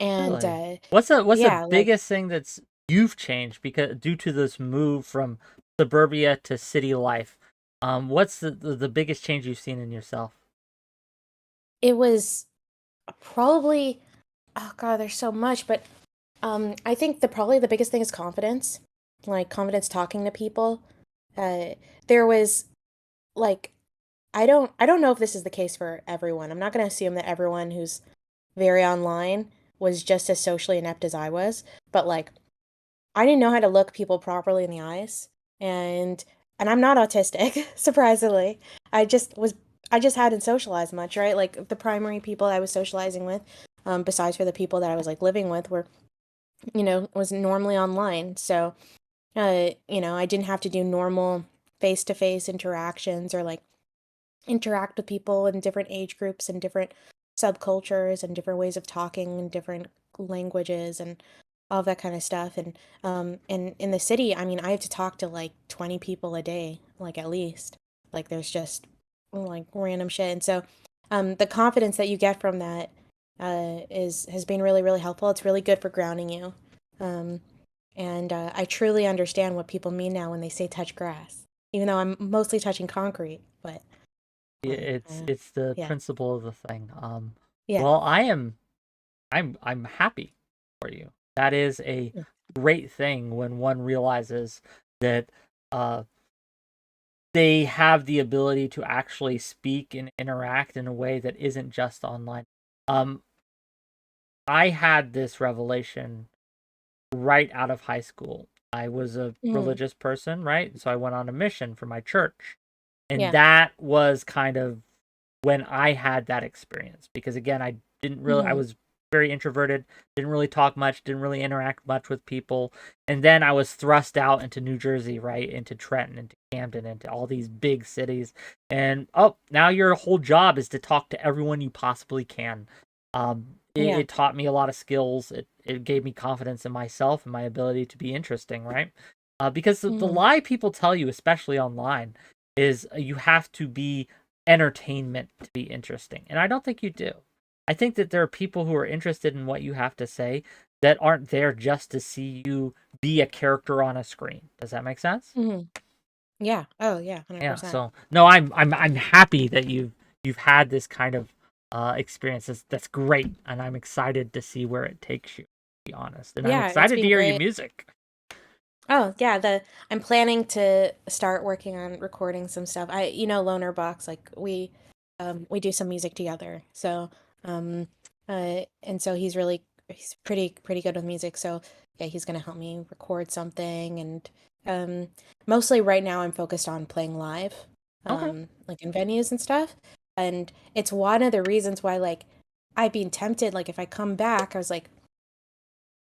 B: and
A: Really? What's the
B: yeah, like
A: biggest thing that's you've changed because due to this move from suburbia to city life? What's the biggest change you've seen in yourself?
B: it was probably, oh God, there's so much, but I think probably the biggest thing is confidence, like confidence talking to people. Uh, there was like I don't know if this is the case for everyone. I'm not going to assume that everyone who's very online was just as socially inept as I was, but like I didn't know how to look people properly in the eyes, and I'm not autistic, surprisingly. I just was I just hadn't socialized much, right? Like the primary people I was socializing with, besides for the people that I was like living with, were was normally online. So I didn't have to do normal face-to-face interactions or like interact with people in different age groups and different subcultures and different ways of talking and different languages and all of that kind of stuff. And in the city, I mean, I have to talk to like 20 people a day, like at least. Like there's just like random shit. And so the confidence that you get from that is has been really, really helpful. It's really good for grounding you. Um, and I truly understand what people mean now when they say touch grass, even though I'm mostly touching concrete, but like,
A: It's the
B: yeah,
A: principle of the thing.
B: yeah,
A: Well, I'm happy for you. That is a
B: yeah,
A: great thing when one realizes that uh they have the ability to actually speak and interact in a way that isn't just online. I had this revelation right out of high school. I was a religious person, right? So I went on a mission for my church. And that was kind of when I had that experience. Because again, I was very introverted, didn't really talk much, didn't really interact much with people. And then I was thrust out into New Jersey, right? Into Trenton, into Camden, into all these big cities. And now your whole job is to talk to everyone you possibly can. It taught me a lot of skills. It gave me confidence in myself and my ability to be interesting, right? Because the lie people tell you, especially online, is you have to be entertainment to be interesting. And I don't think you do. I think that there are people who are interested in what you have to say that aren't there just to see you be a character on a screen. Does that make sense?
B: Yeah. Oh yeah, 100%.
A: Yeah. So no, I'm happy that you've had this kind of experience. That's great, and I'm excited to see where it takes you. To be honest, and I'm excited to hear your music.
B: Oh yeah, I'm planning to start working on recording some stuff. Loner Box, like we do some music together. So and so he's pretty good with music. So yeah, he's gonna help me record something, and mostly right now I'm focused on playing live, like in venues and stuff. And it's one of the reasons why like I've been tempted, like if I come back, I was like,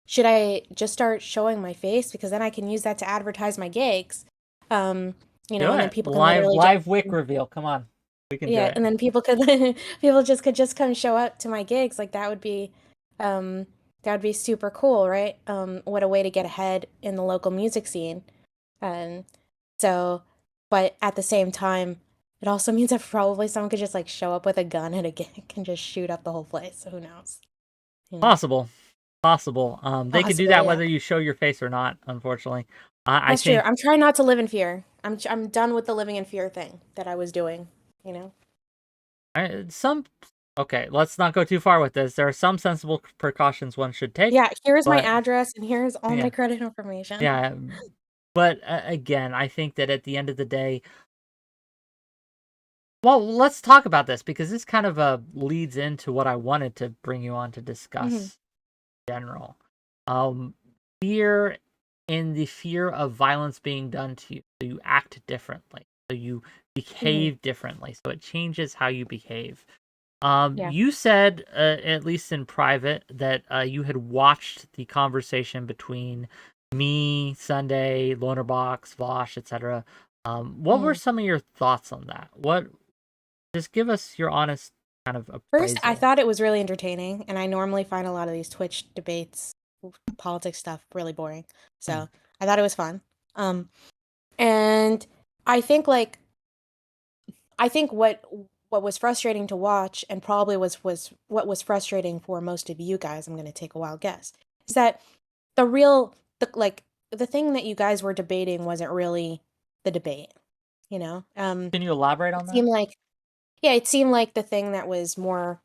B: should I just start showing my face, because then I can use that to advertise my gigs, and then people can
A: live Whick reveal. Come on, we can do it.
B: And then people could could just come show up to my gigs. Like that would be super cool, right? What a way to get ahead in the local music scene. So, but at the same time, it also means that probably someone could just like show up with a gun at a gig and just shoot up the whole place. So who knows?
A: Possible. They could do that whether you show your face or not, unfortunately.
B: That's true. I'm trying not to live in fear. I'm done with the living in fear thing that I was doing,
A: Okay, let's not go too far with this. There are some sensible precautions one should take.
B: Yeah, here's my address and here's all my credit information.
A: Yeah, but again, I think that at the end of the day, well, let's talk about this, because this kind of leads into what I wanted to bring you on to discuss in general. Fear, in the fear of violence being done to you, so you act differently, so you behave differently, so it changes how you behave. You said, at least in private, that you had watched the conversation between me, Sunday, Lonerbox, Vosh, etc. What were some of your thoughts on that? Just give us your honest kind of appraisal.
B: First, I thought it was really entertaining, and I normally find a lot of these Twitch debates, politics stuff, really boring. So I thought it was fun. And I think what was frustrating to watch, and probably was what was frustrating for most of you guys, I'm going to take a wild guess, is that the thing that you guys were debating wasn't really the debate, Can
A: you elaborate on that?
B: It seemed like the thing that was more,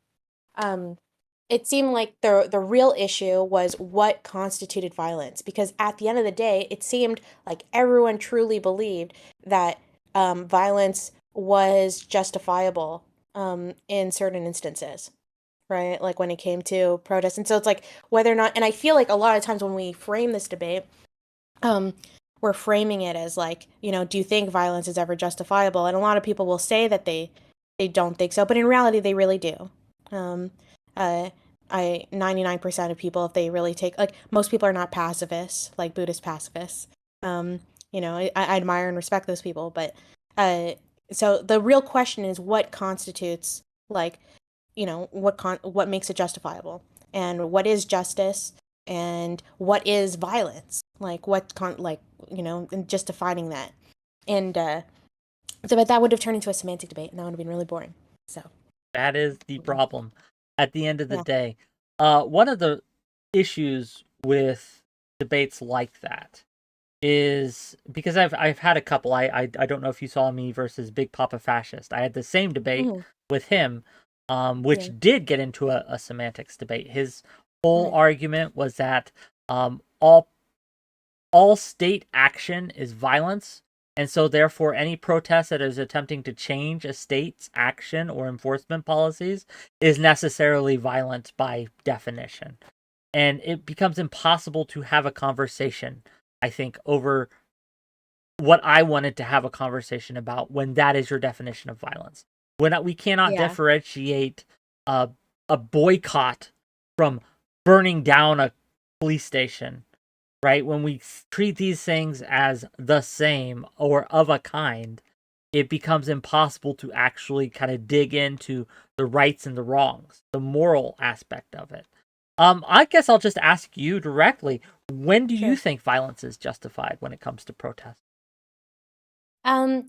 B: it seemed like the real issue was what constituted violence, because at the end of the day, it seemed like everyone truly believed that violence was justifiable in certain instances, right? Like when it came to protests. And so it's like whether or not, and I feel like a lot of times when we frame this debate, we're framing it as like, do you think violence is ever justifiable? And a lot of people will say that they don't think so, but in reality, they really do. 99% of people, if they really take, like, most people are not pacifists, like Buddhist pacifists. I admire and respect those people, but so the real question is what constitutes, like, what makes it justifiable, and what is justice, and what is violence, like and just defining that. And so, but that would have turned into a semantic debate, and that would have been really boring. So
A: that is the problem. At the end of the day, one of the issues with debates like that is, because I've had a couple. I don't know if you saw me versus Big Papa Fascist. I had the same debate with him, which did get into a semantics debate. His whole argument was that all state action is violence, And so therefore any protest that is attempting to change a state's action or enforcement policies is necessarily violent by definition. And it becomes impossible to have a conversation, I think, over what I wanted to have a conversation about when that is your definition of violence. When we cannot differentiate a boycott from burning down a police station, right? When we treat these things as the same or of a kind, it becomes impossible to actually kind of dig into the rights and the wrongs, the moral aspect of it. I guess I'll just ask you directly, when do you think violence is justified when it comes to protest?
B: To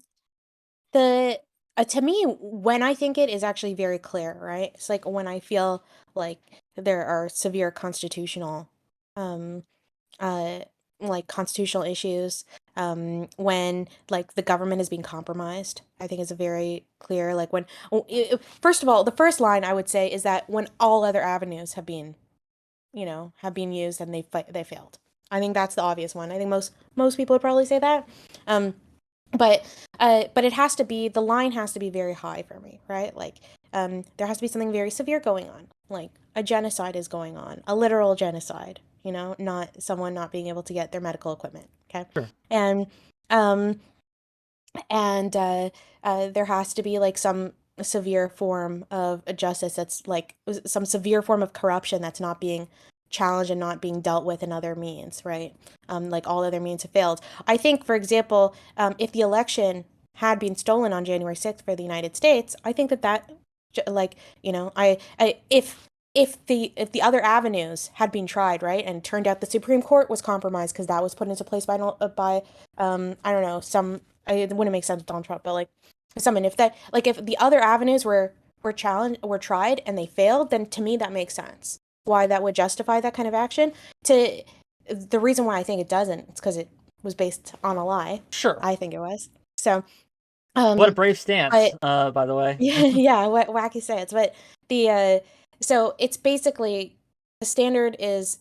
B: me, when I think it is actually very clear, right? It's like when I feel like there are severe constitutional um like constitutional issues, when like the government is being compromised. I think it's a very clear, like when first of all, the first line I would say is that when all other avenues have been used and they failed. I think that's the obvious one. I think most people would probably say that. But it has to be, the line has to be very high for me, right? Like, there has to be something very severe going on. Like a genocide is going on, a literal genocide, not someone not being able to get their medical equipment. Okay.
A: Sure.
B: And there has to be like some severe form of justice that's like some severe form of corruption that's not being challenged and not being dealt with in other means, right? Like all other means have failed. I think, for example, if the election had been stolen on January 6th for the United States, I think that like, if the other avenues had been tried, right, and turned out the Supreme Court was compromised because that was put into place by I don't know, it wouldn't make sense with Donald Trump, but like someone, if the other avenues were tried and they failed, then to me that makes sense. Why that would justify that kind of action. The reason why I think it doesn't, it's because it was based on a lie.
A: Sure.
B: I think it was. So
A: what a brave stance, by the way.
B: yeah, what wacky stance. But so it's basically, the standard is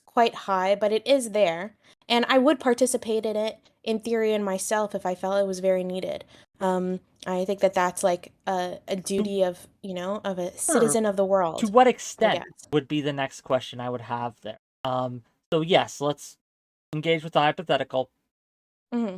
B: quite high, but it is there. And I would participate in it in theory and myself if I felt it was very needed. I think that's like a duty of a citizen of the world.
A: To what extent would be the next question I would have there. So yes, let's engage with the hypothetical.
B: Mm-hmm.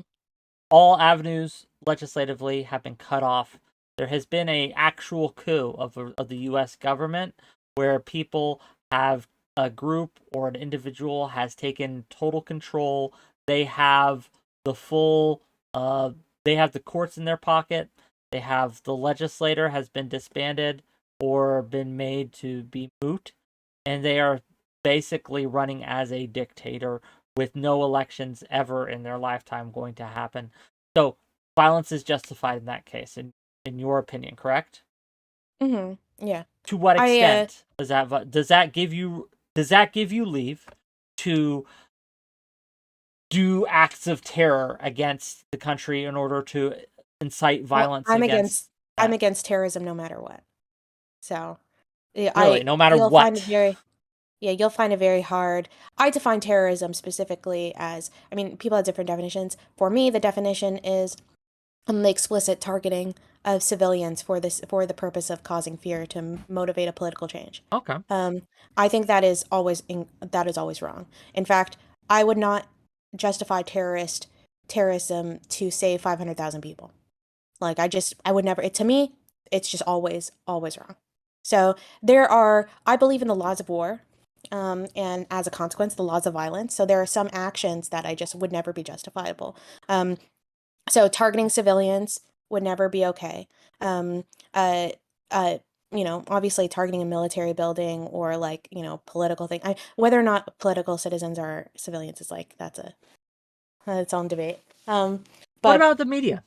A: All avenues legislatively have been cut off. There has been an actual coup of the U.S. government where people have, a group or an individual has taken total control. They have the full, they have the courts in their pocket. They have the legislator has been disbanded or been made to be moot. And they are basically running as a dictator with no elections ever in their lifetime going to happen. So violence is justified in that case, in your opinion, correct?
B: Mm-hmm. Yeah.
A: To what extent does that give you leave to do acts of terror against the country in order to incite violence?
B: Well, I'm against terrorism no matter what. So
A: really, no matter what.
B: You'll find it very hard. I define terrorism specifically as, I mean, people have different definitions. For me, the definition is the explicit targeting of civilians for the purpose of causing fear to motivate a political change.
A: Okay.
B: I think that is always wrong. In fact, I would not justify terrorism to save 500,000 people. Like I would never. To me, it's just always wrong. So I believe in the laws of war. And as a consequence, the laws of violence. So there are some actions that I just would never be justifiable. So targeting civilians would never be okay. Obviously targeting a military building or like, political thing. Whether or not political citizens are civilians is like, that's its own debate. But
A: what about the media?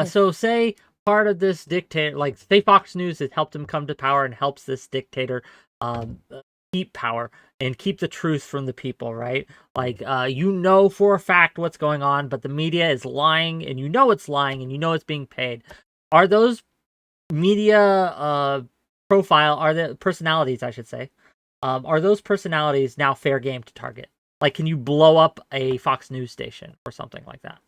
A: So say part of this dictator, like say Fox News has helped him come to power and helps this dictator, keep power and keep the truth from the people, right? Like, for a fact what's going on, but the media is lying, and it's lying, and it's being paid. Are those media are the personalities, I should say, are those personalities now fair game to target? Like, can you blow up a Fox News station or something like that?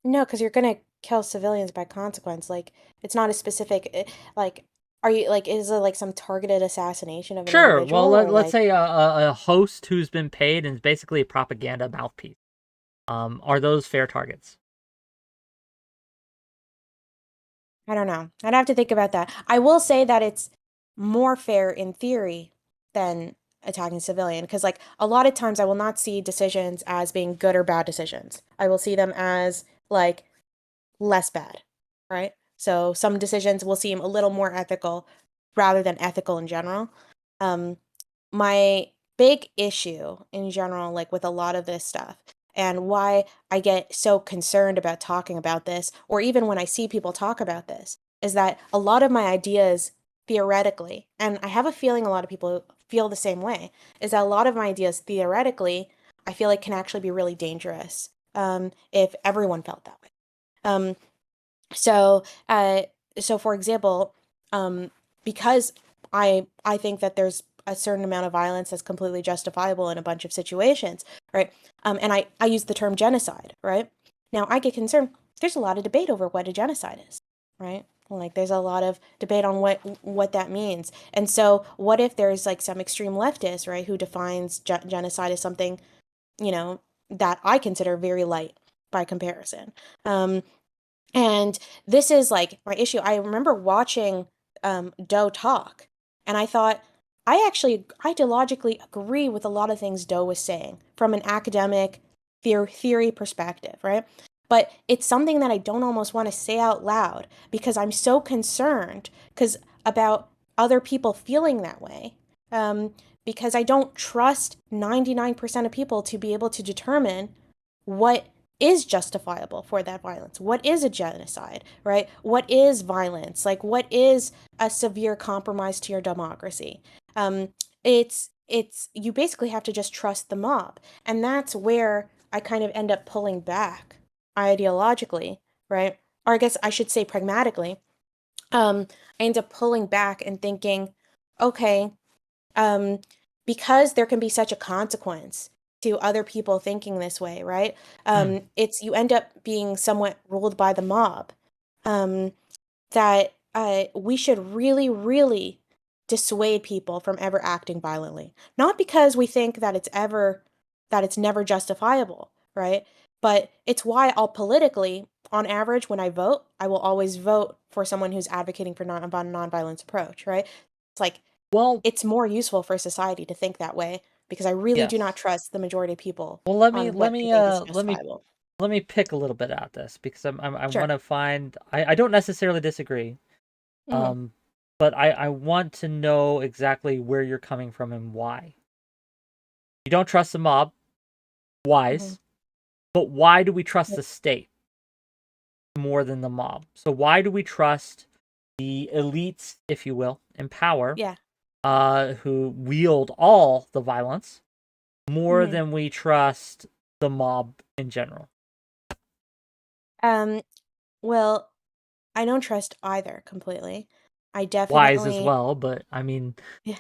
B: No, because you're gonna kill civilians by consequence. Like, it's not a specific, like, are you, like, is it like some targeted assassination of an
A: Sure. Well,
B: individual or
A: let's
B: like,
A: say a host who's been paid and is basically a propaganda mouthpiece. Are those fair targets?
B: I don't know. I'd have to think about that. I will say that it's more fair in theory than attacking a civilian because, like, a lot of times I will not see decisions as being good or bad decisions. I will see them as like less bad, right? So some decisions will seem a little more ethical rather than ethical in general. Um, my big issue in general, like with a lot of this stuff, and why I get so concerned about talking about this, or even when I see people talk about this, is that a lot of my ideas theoretically, and I have a feeling a lot of people feel the same way, is that a lot of my ideas theoretically, I feel like can actually be really dangerous if everyone felt that way. Um, so, uh, so for example, um, because I think that there's a certain amount of violence that's completely justifiable in a bunch of situations, right? And I use the term genocide, right? Now I get concerned. There's a lot of debate over what a genocide is, right? Like there's a lot of debate on what that means. And so, what if there's like some extreme leftist, right, who defines genocide as something, you know, that I consider very light by comparison. And this is like my issue. I remember watching Doe talk, and I thought, I actually ideologically agree with a lot of things Doe was saying from an academic theory perspective, right? But it's something that I don't almost want to say out loud because I'm so concerned because about other people feeling that way. Because I don't trust 99% of people to be able to determine what is justifiable for that violence. What is a genocide, right? What is violence? Like, what is a severe compromise to your democracy? It's you basically have to just trust the mob, and that's where I kind of end up pulling back ideologically, right? Or I guess I should say pragmatically. I end up pulling back and thinking, okay, um, because there can be such a consequence to other people thinking this way, right?
A: Hmm.
B: It's you end up being somewhat ruled by the mob. Um, that we should really, really dissuade people from ever acting violently. Not because we think that it's never justifiable, right? But it's why I'll politically, on average, when I vote, I will always vote for someone who's advocating for a nonviolence approach, right? It's like
A: Well,
B: it's more useful for society to think that way because I really do not
A: yes.
B: trust the majority of people
A: Well, let me
B: on
A: let
B: what they
A: me
B: think is
A: let me
B: justifiable.
A: let me pick a little bit at this because I want
B: Sure.
A: to find I don't necessarily disagree.
B: Hmm.
A: Um, but I want to know exactly where you're coming from and why. You don't trust the mob,
B: Hmm.
A: wise, but why do we trust the state more than the mob? So why do we trust the elites, if you will, in power,
B: Yeah.
A: who wield all the violence more
B: Hmm.
A: than we trust the mob in general?
B: Um, well, I don't trust either completely. I
A: Wise as
B: definitely,
A: well, but I mean,
B: yeah,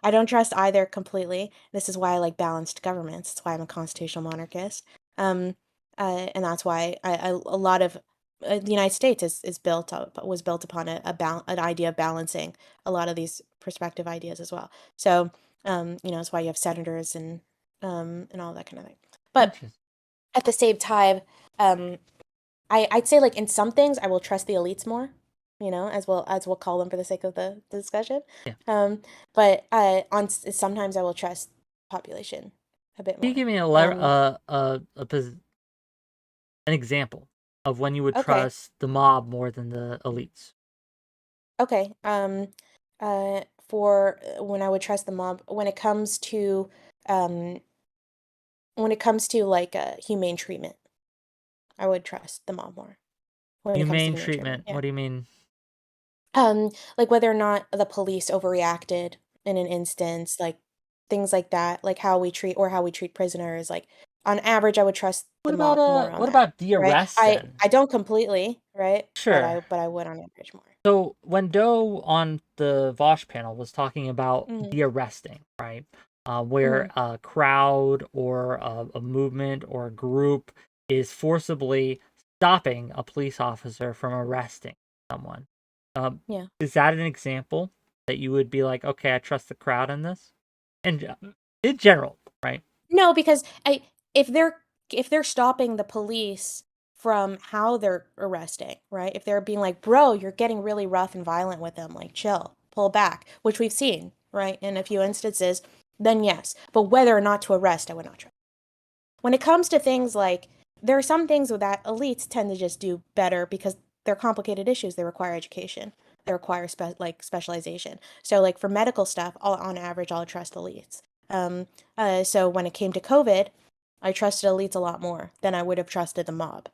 B: I don't trust either completely. This is why I like balanced governments. It's why I'm a constitutional monarchist. Um, and that's why a lot of the United States is built up was built upon an idea of balancing a lot of these perspective ideas as well. So, that's why you have senators and all that kind of thing. But
A: interesting.
B: at the same time, um, I'd say like in some things I will trust the elites more, as we'll call them for the sake of the discussion.
A: Yeah.
B: Um, but sometimes I will trust population a bit
A: Can you
B: more.
A: give me
B: Um,
A: an example of when you would
B: okay,
A: trust the mob more than the elites?
B: okay. For when I would trust the mob um when it comes to like humane treatment, I would trust the mob more when it comes to
A: Humane
B: humane treatment.
A: treatment.
B: Yeah.
A: What do you mean?
B: Like whether or not the police overreacted in an instance, like things like that, like how we treat prisoners. Like on average, I would trust the mob more on
A: What
B: that,
A: about the
B: right?
A: arrests
B: I
A: then?
B: I don't completely, right? But
A: Sure.
B: I would on average more.
A: So when Doe on the Vosh panel was talking about
B: Mm-hmm.
A: the arresting, right? Where
B: Mm-hmm.
A: a crowd or a movement or a group is forcibly stopping a police officer from arresting someone.
B: Yeah.
A: Is that an example that you would be like, okay, I trust the crowd in this? And in general, right?
B: No, because if they're stopping the police from how they're arresting, right? If they're being like, "Bro, you're getting really rough and violent with them, like chill, pull back," which we've seen, right, in a few instances, then yes. But whether or not to arrest, I would not try. When it comes to things like, there are some things that elites tend to just do better because they're complicated issues. They require education. They require specialization. So like for medical stuff, on average, I'll trust elites. So when it came to COVID, I trusted elites a lot more than I would have trusted the mob.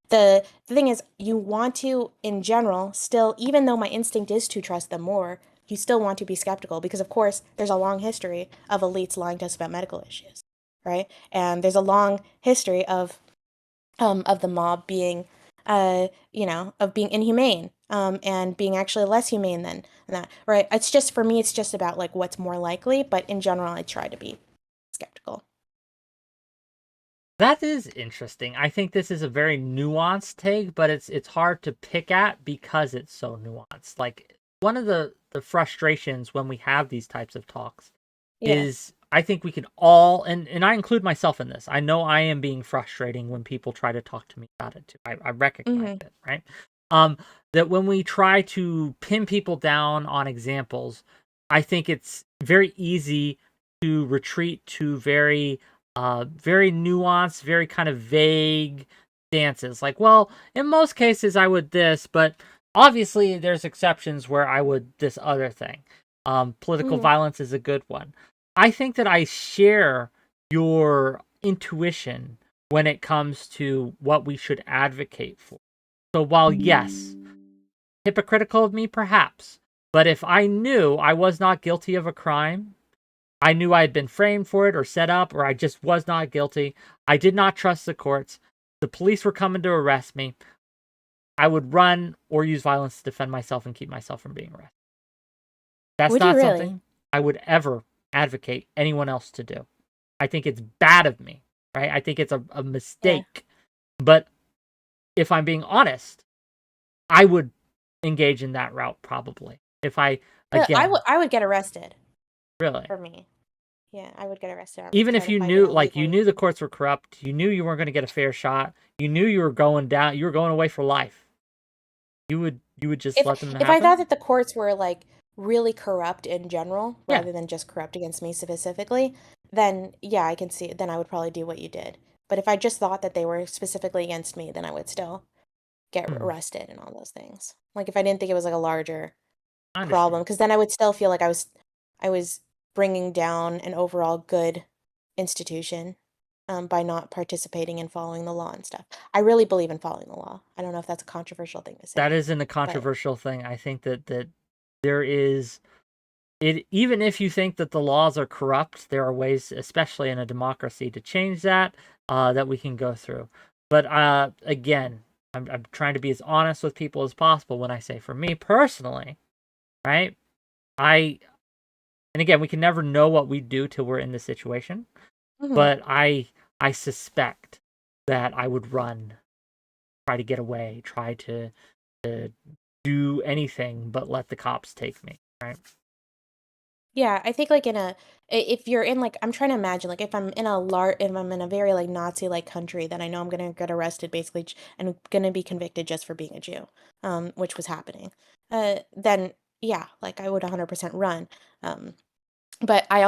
B: The thing is, you want to, in general, still, even though my instinct is to trust them more, you still want to be skeptical because, of course, there's a long history of elites lying to us about medical issues, right? And there's a long history of the mob being, of being inhumane, and being actually less humane than that, right? It's just, for me, it's just about like what's more likely, but in general, I try to be skeptical.
A: That is interesting. I think this is a very nuanced take, but it's hard to pick at because it's so nuanced. Like one of the frustrations when we have these types of talks
B: Yeah.
A: is I think we can all, and I include myself in this. I know I am being frustrating when people try to talk to me about it too. I recognize
B: Mm-hmm.
A: it, right? That when we try to pin people down on examples, I think it's very easy to retreat to very nuanced, very kind of vague stances. Like, well, in most cases I would this, but obviously there's exceptions where I would this other thing. Political
B: Mm-hmm.
A: violence is a good one. I think that I share your intuition when it comes to what we should advocate for. So while yes, hypocritical of me perhaps, but if I knew I was not guilty of a crime, I knew I had been framed for it or set up, or I just was not guilty, I did not trust the courts, the police were coming to arrest me, I would run or use violence to defend myself and keep myself from being arrested. That's
B: Would you
A: not
B: really?
A: something I would ever advocate anyone else to do. I think it's bad of me, right? I think it's a
B: Yeah.
A: mistake. But if I'm being honest, I would engage in that route probably. If I,
B: But
A: again,
B: I would get arrested
A: really,
B: for me. Yeah, I would get arrested on
A: even
B: trying
A: if
B: to
A: you
B: find an
A: knew, like, you
B: illegal.
A: knew the courts were corrupt, you knew you weren't going to get a fair shot, you knew you were going down, you were going away for life, you would just
B: If
A: let them
B: if I thought
A: happen?
B: that the courts were like really corrupt in general,
A: Yeah.
B: rather than just corrupt against me specifically, then yeah, I can see. Then I would probably do what you did. But if I just thought that they were specifically against me, then I would still get
A: Hmm.
B: arrested and all those things. Like if I didn't think it was like a larger
A: I
B: problem,
A: understand.
B: because then I would still feel like I was bringing down an overall good institution, by not participating in following the law and stuff. I really believe in following the law. I don't know if that's a controversial thing to
A: That
B: say,
A: isn't a
B: but
A: controversial thing. I think that there is it, even if you think that the laws are corrupt, there are ways, especially in a democracy, to change that, that we can go through. But again, I'm trying to be as honest with people as possible when I say, for me personally, right? I and again, we can never know what we do till we're in the situation.
B: mhm.
A: But I suspect that I would run, try to get away, try to do anything but let the cops take me. Right?
B: Yeah, I think like if you're in like, I'm trying to imagine like if I'm in a very like Nazi like country, then I know I'm gonna get arrested basically and gonna be convicted just for being a Jew, which was happening. Then yeah, like I would 100% run. Um, but I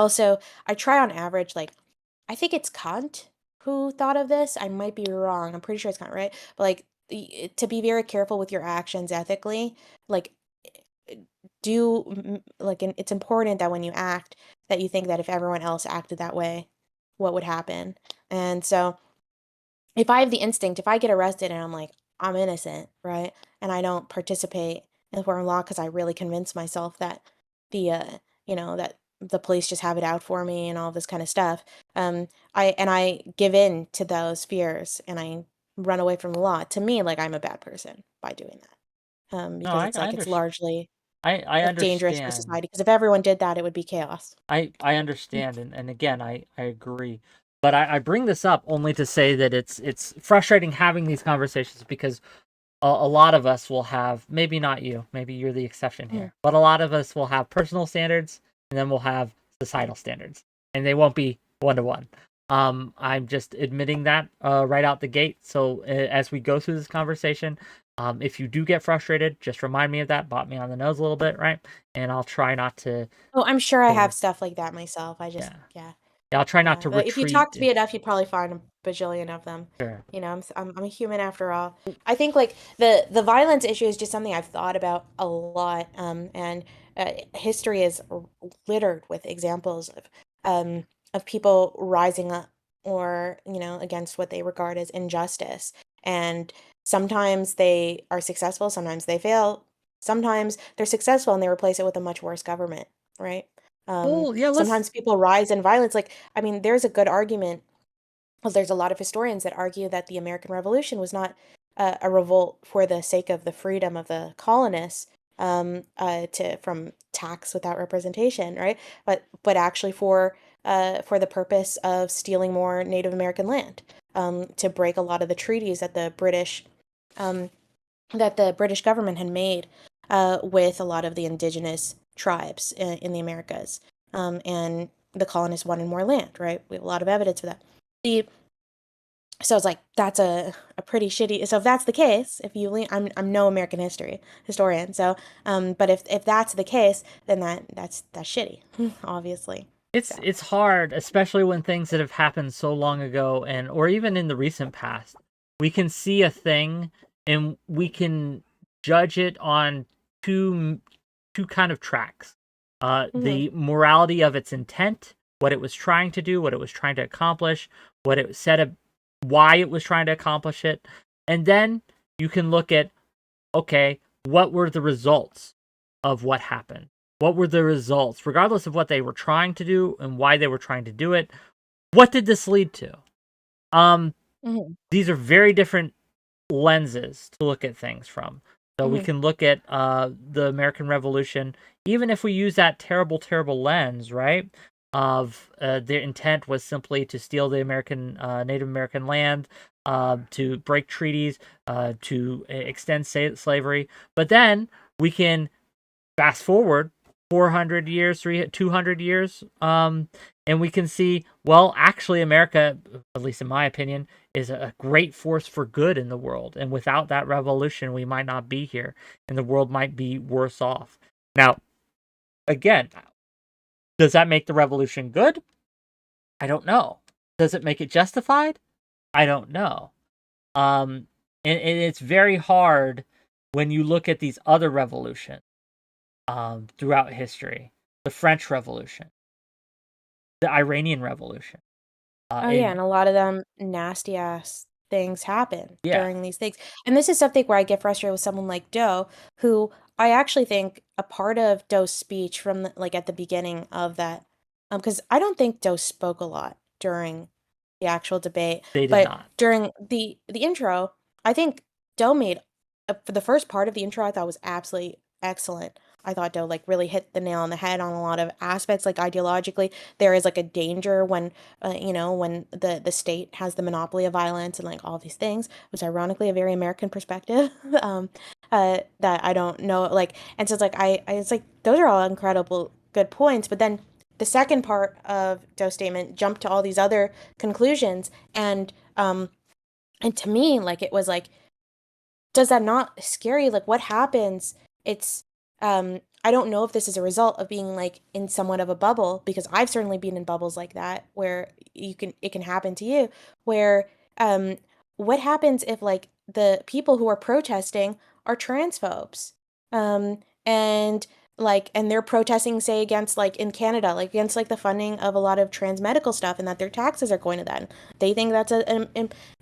B: try on average, like I think it's Kant who thought of this. I might be wrong. I'm pretty sure it's Kant, right? But like to be very careful with your actions ethically, like it's important that when you act, that you think that if everyone else acted that way, what would happen. And so if I have the instinct, if I get arrested and I'm like, I'm innocent, right? And I don't participate in the foreign law because I really convince myself that the that the police just have it out for me and all this kind of stuff. I give in to those fears and I run away from the law. To me, like I'm a bad person by doing that.
A: No,
B: Because it's
A: I
B: like it's
A: understand.
B: largely
A: I
B: dangerous for
A: understand.
B: society. Because if everyone did that, it would be chaos.
A: I understand, and again, I agree. But I bring this up only to say that it's frustrating having these conversations because a lot of us will have, maybe not you, maybe you're the exception here, but a lot of us will have personal standards and then we'll have societal standards, and they won't be one-to-one. I'm just admitting that right out the gate. So as we go through this conversation, if you do get frustrated, just remind me of that, bop me on the nose a little bit, right? And I'll try not to.
B: Oh, I'm sure I have stuff like that myself. I just, yeah.
A: I'll try not to
B: But if you
A: retreat.
B: talk to me enough, you'd probably find a bajillion of them.
A: Sure.
B: You know, I'm a human after all. I think like the violence issue is just something I've thought about a lot. And history is littered with examples of people rising up or, you know, against what they regard as injustice. And sometimes they are successful, sometimes they fail, sometimes they're successful and they replace it with a much worse government, right? Sometimes people rise in violence. Like, I mean, there's a good argument. Well, there's a lot of historians that argue that the American Revolution was not a revolt for the sake of the freedom of the colonists from tax without representation, right? But actually for the purpose of stealing more Native American land, to break a lot of the treaties that the British government had made with a lot of the indigenous tribes in the Americas, and the colonists wanted more land, right? We have a lot of evidence for that. So it's like that's a pretty shitty. So if that's the case, if you lean, I'm no American historian. So but if that's the case, then that's shitty, obviously.
A: It's hard, especially when things that have happened so long ago or even in the recent past, we can see a thing and we can judge it on two kind of tracks. The morality of its intent, what it was trying to do, what it was trying to accomplish, what it said, why it was trying to accomplish it. And then you can look at, okay, what were the results of what happened? What were the results, regardless of what they were trying to do and why they were trying to do it? What did this lead to? These are very different lenses to look at things from. So we can look at the American Revolution, even if we use that terrible, terrible lens, right? Of their intent was simply to steal the Native American land, to break treaties, to extend slavery. But then we can fast forward 400 years, 200 years, and we can see, well, actually America, at least in my opinion, is a great force for good in the world. And without that revolution, we might not be here and the world might be worse off. Now, again, does that make the revolution good? I don't know. Does it make it justified? I don't know. And it's very hard when you look at these other revolutions throughout history. The French Revolution, the Iranian Revolution.
B: And a lot of them nasty ass things happen during these things. And this is something where I get frustrated with someone like 𝕐, who I actually think a part of 𝕐's speech from at the beginning of that, because I don't think 𝕐 spoke a lot during the actual debate.
A: They did not.
B: During the intro, I think 𝕐 made for the first part of the intro, I thought was absolutely excellent. I thought 𝕐 really hit the nail on the head on a lot of aspects. Like ideologically, there is a danger when when the state has the monopoly of violence and all these things, which ironically a very American perspective. That I don't know, and so it's those are all incredible good points. But then the second part of 𝕐's statement jumped to all these other conclusions, and to me, it was does that not scare you? What happens? It's I don't know if this is a result of being in somewhat of a bubble, because I've certainly been in bubbles like that where it can happen to you, where what happens if the people who are protesting are transphobes, and they're protesting, say, against in Canada, against the funding of a lot of trans medical stuff, and that their taxes are going to that. They think that's an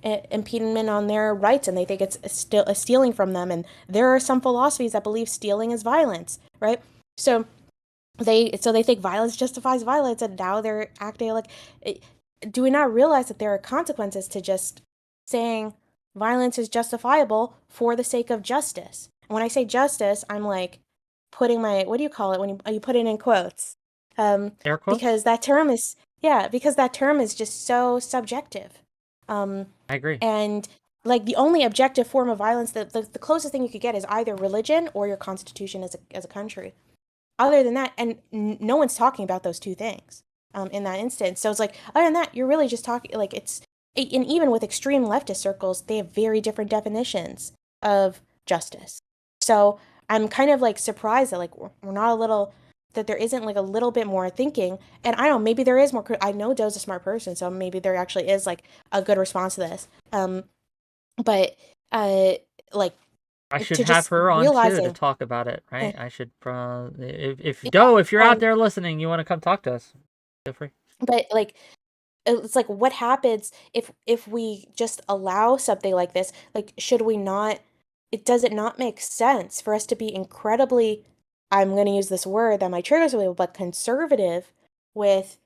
B: impediment on their rights, and they think it's still a stealing from them. And there are some philosophies that believe stealing is violence, right? So they think violence justifies violence, and now they're acting do we not realize that there are consequences to just saying violence is justifiable for the sake of justice? And when I say justice, I'm putting my, what do you call it when you put it in quotes?
A: Air quotes?
B: Because that term is, Yeah, because that term is just so subjective.
A: I agree.
B: And like the only objective form of violence, the closest thing you could get is either religion or your constitution as a country. Other than that, and no one's talking about those two things in that instance. So it's like, other than that, you're really just talking, like, and even with extreme leftist circles, they have very different definitions of justice. So I'm kind of like surprised that like we're not a little, that there isn't like a little bit more thinking. And I don't know, maybe there is more. I know Doe's a smart person, so maybe there actually is like a good response to this. But like
A: I should
B: to
A: have
B: just
A: her on too to
B: realizing,
A: talk about it,
B: eh,
A: right? I should, if
B: yeah,
A: Doe, if you're out
B: um,
A: there listening, you want to come talk to us, feel free.
B: but like it's like what happens if we just allow something like this? Like, should we not, it does it not make sense for us to be incredibly, I'm going to use this word that might trigger some people, but conservative with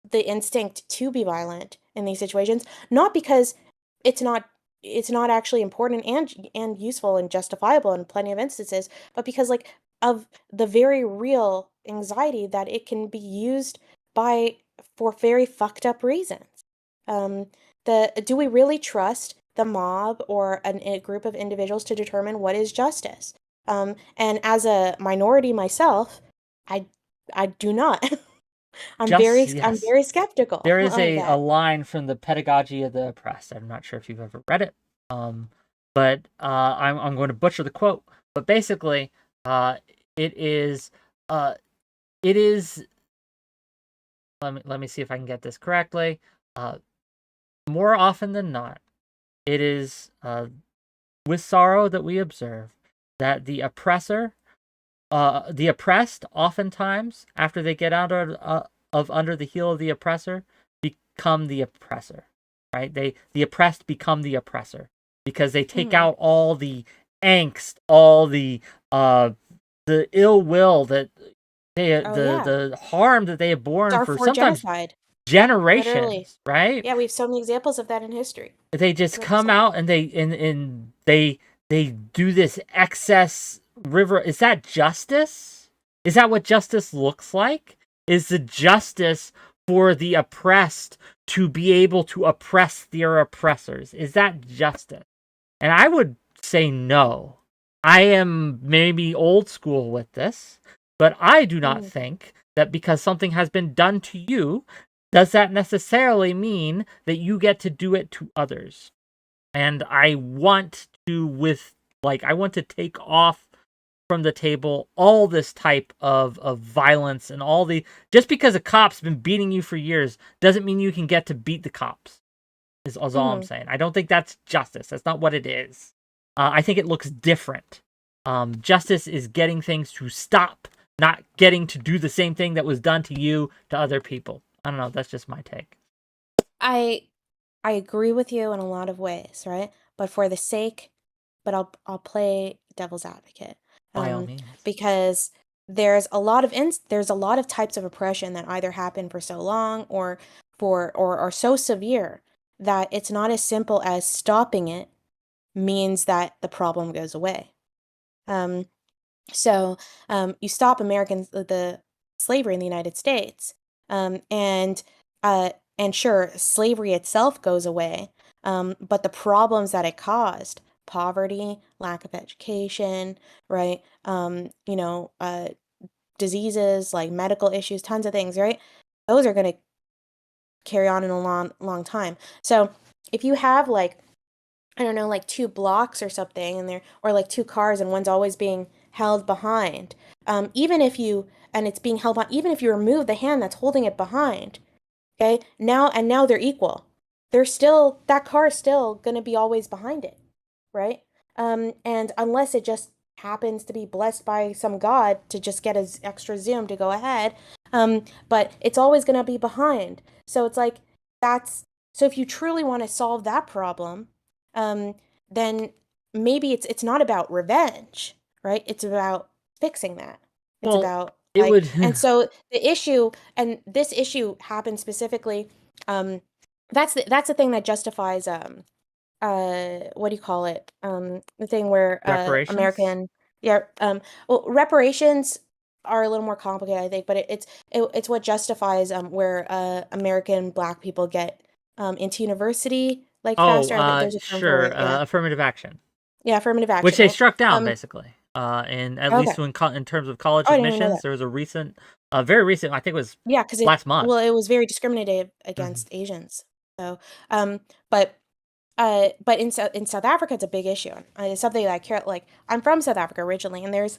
B: the instinct to be violent in these situations, not because it's not it's not actually important and useful and justifiable in plenty of instances, but because like of the very real anxiety that it can be used by for very fucked up reasons. Um, do we really trust the mob or a group of individuals to determine what is justice? And as a minority myself, I I do not. I'm
A: Yes.
B: very skeptical
A: There is
B: of
A: a
B: that.
A: line from the Pedagogy of the Oppressed. I'm not sure if you've ever read it, but I'm going to butcher the quote. But basically, it is uh, it is. Let me see if I can get this correctly. Uh, More often than not, it is with sorrow that we observe that the oppressed, oftentimes after they get out of under the heel of the oppressor, become the oppressor, right? The oppressed become the oppressor because they take
B: Mhm.
A: out all the angst, all the ill will that
B: Oh yeah,
A: the harm that they have
B: it's
A: borne
B: our
A: for
B: for
A: sometimes
B: genocide, literally.
A: generations, right?
B: Yeah, we have so many examples of that in history.
A: They just come
B: 100%.
A: out and they do this excess river. Is that justice? Is that what justice looks like? Is the justice for the oppressed to be able to oppress their oppressors? Is that justice? And I would say no. I am maybe old school with this, but I do not
B: Mhm.
A: think that because something has been done to you, does that necessarily mean that you get to do it to others? And I want to, I want to take off from the table all this type of violence and all the, just because a cop's been beating you for years doesn't mean you can get to beat the cops, is all I'm
B: Mhm.
A: saying. I don't think that's justice. That's not what it is. I think it looks different. Justice is getting things to stop, not getting to do the same thing that was done to you to other people. I don't know. That's just my take.
B: I I agree with you in a lot of ways, right? But for the sake, but I'll play devil's advocate,
A: By all
B: um,
A: means.
B: because there's a lot of types of oppression that either happen for so long or or are so severe that it's not as simple as stopping it means that the problem goes away. Um, so you stop the slavery in the United States, and uh, and sure, slavery itself goes away, but the problems that it caused, poverty, lack of education, right? Diseases like medical issues, tons of things, right? Those are going to carry on in a long time. So if you have like, I don't know, like two blocks or something, and or like two cars, and one's always being held behind. Even if you, and it's being held by, even if you remove the hand that's holding it behind, okay, now they're equal. They're still, that car is still gonna be always behind it, right? And unless it just happens to be blessed by some god to just get an extra zoom to go ahead, but it's always gonna be behind. So it's like that's so if you truly want to solve that problem, um, then maybe it's not about revenge, right? It's about fixing that. It's
A: Well,
B: about
A: it
B: like,
A: would.
B: and so the issue, and this issue happened specifically, um, that's the thing that justifies what do you call it? The thing where
A: Reparations?
B: American, yeah, well, reparations are a little more complicated, I think, but it's what justifies where American Black people get into university like faster. There's a term for
A: sure.
B: it. Yeah,
A: Affirmative action,
B: yeah, affirmative action,
A: which they
B: right?
A: struck down
B: Um,
A: basically. And at
B: okay.
A: least in terms of college
B: Oh, I didn't even know
A: admissions,
B: that.
A: there was a recent, very recent, I think it was
B: Yeah, because
A: last month.
B: it was very discriminative
A: Hmm.
B: against Asians. So, but in South Africa, it's a big issue. It's something that I care. Like, I'm from South Africa originally, and there's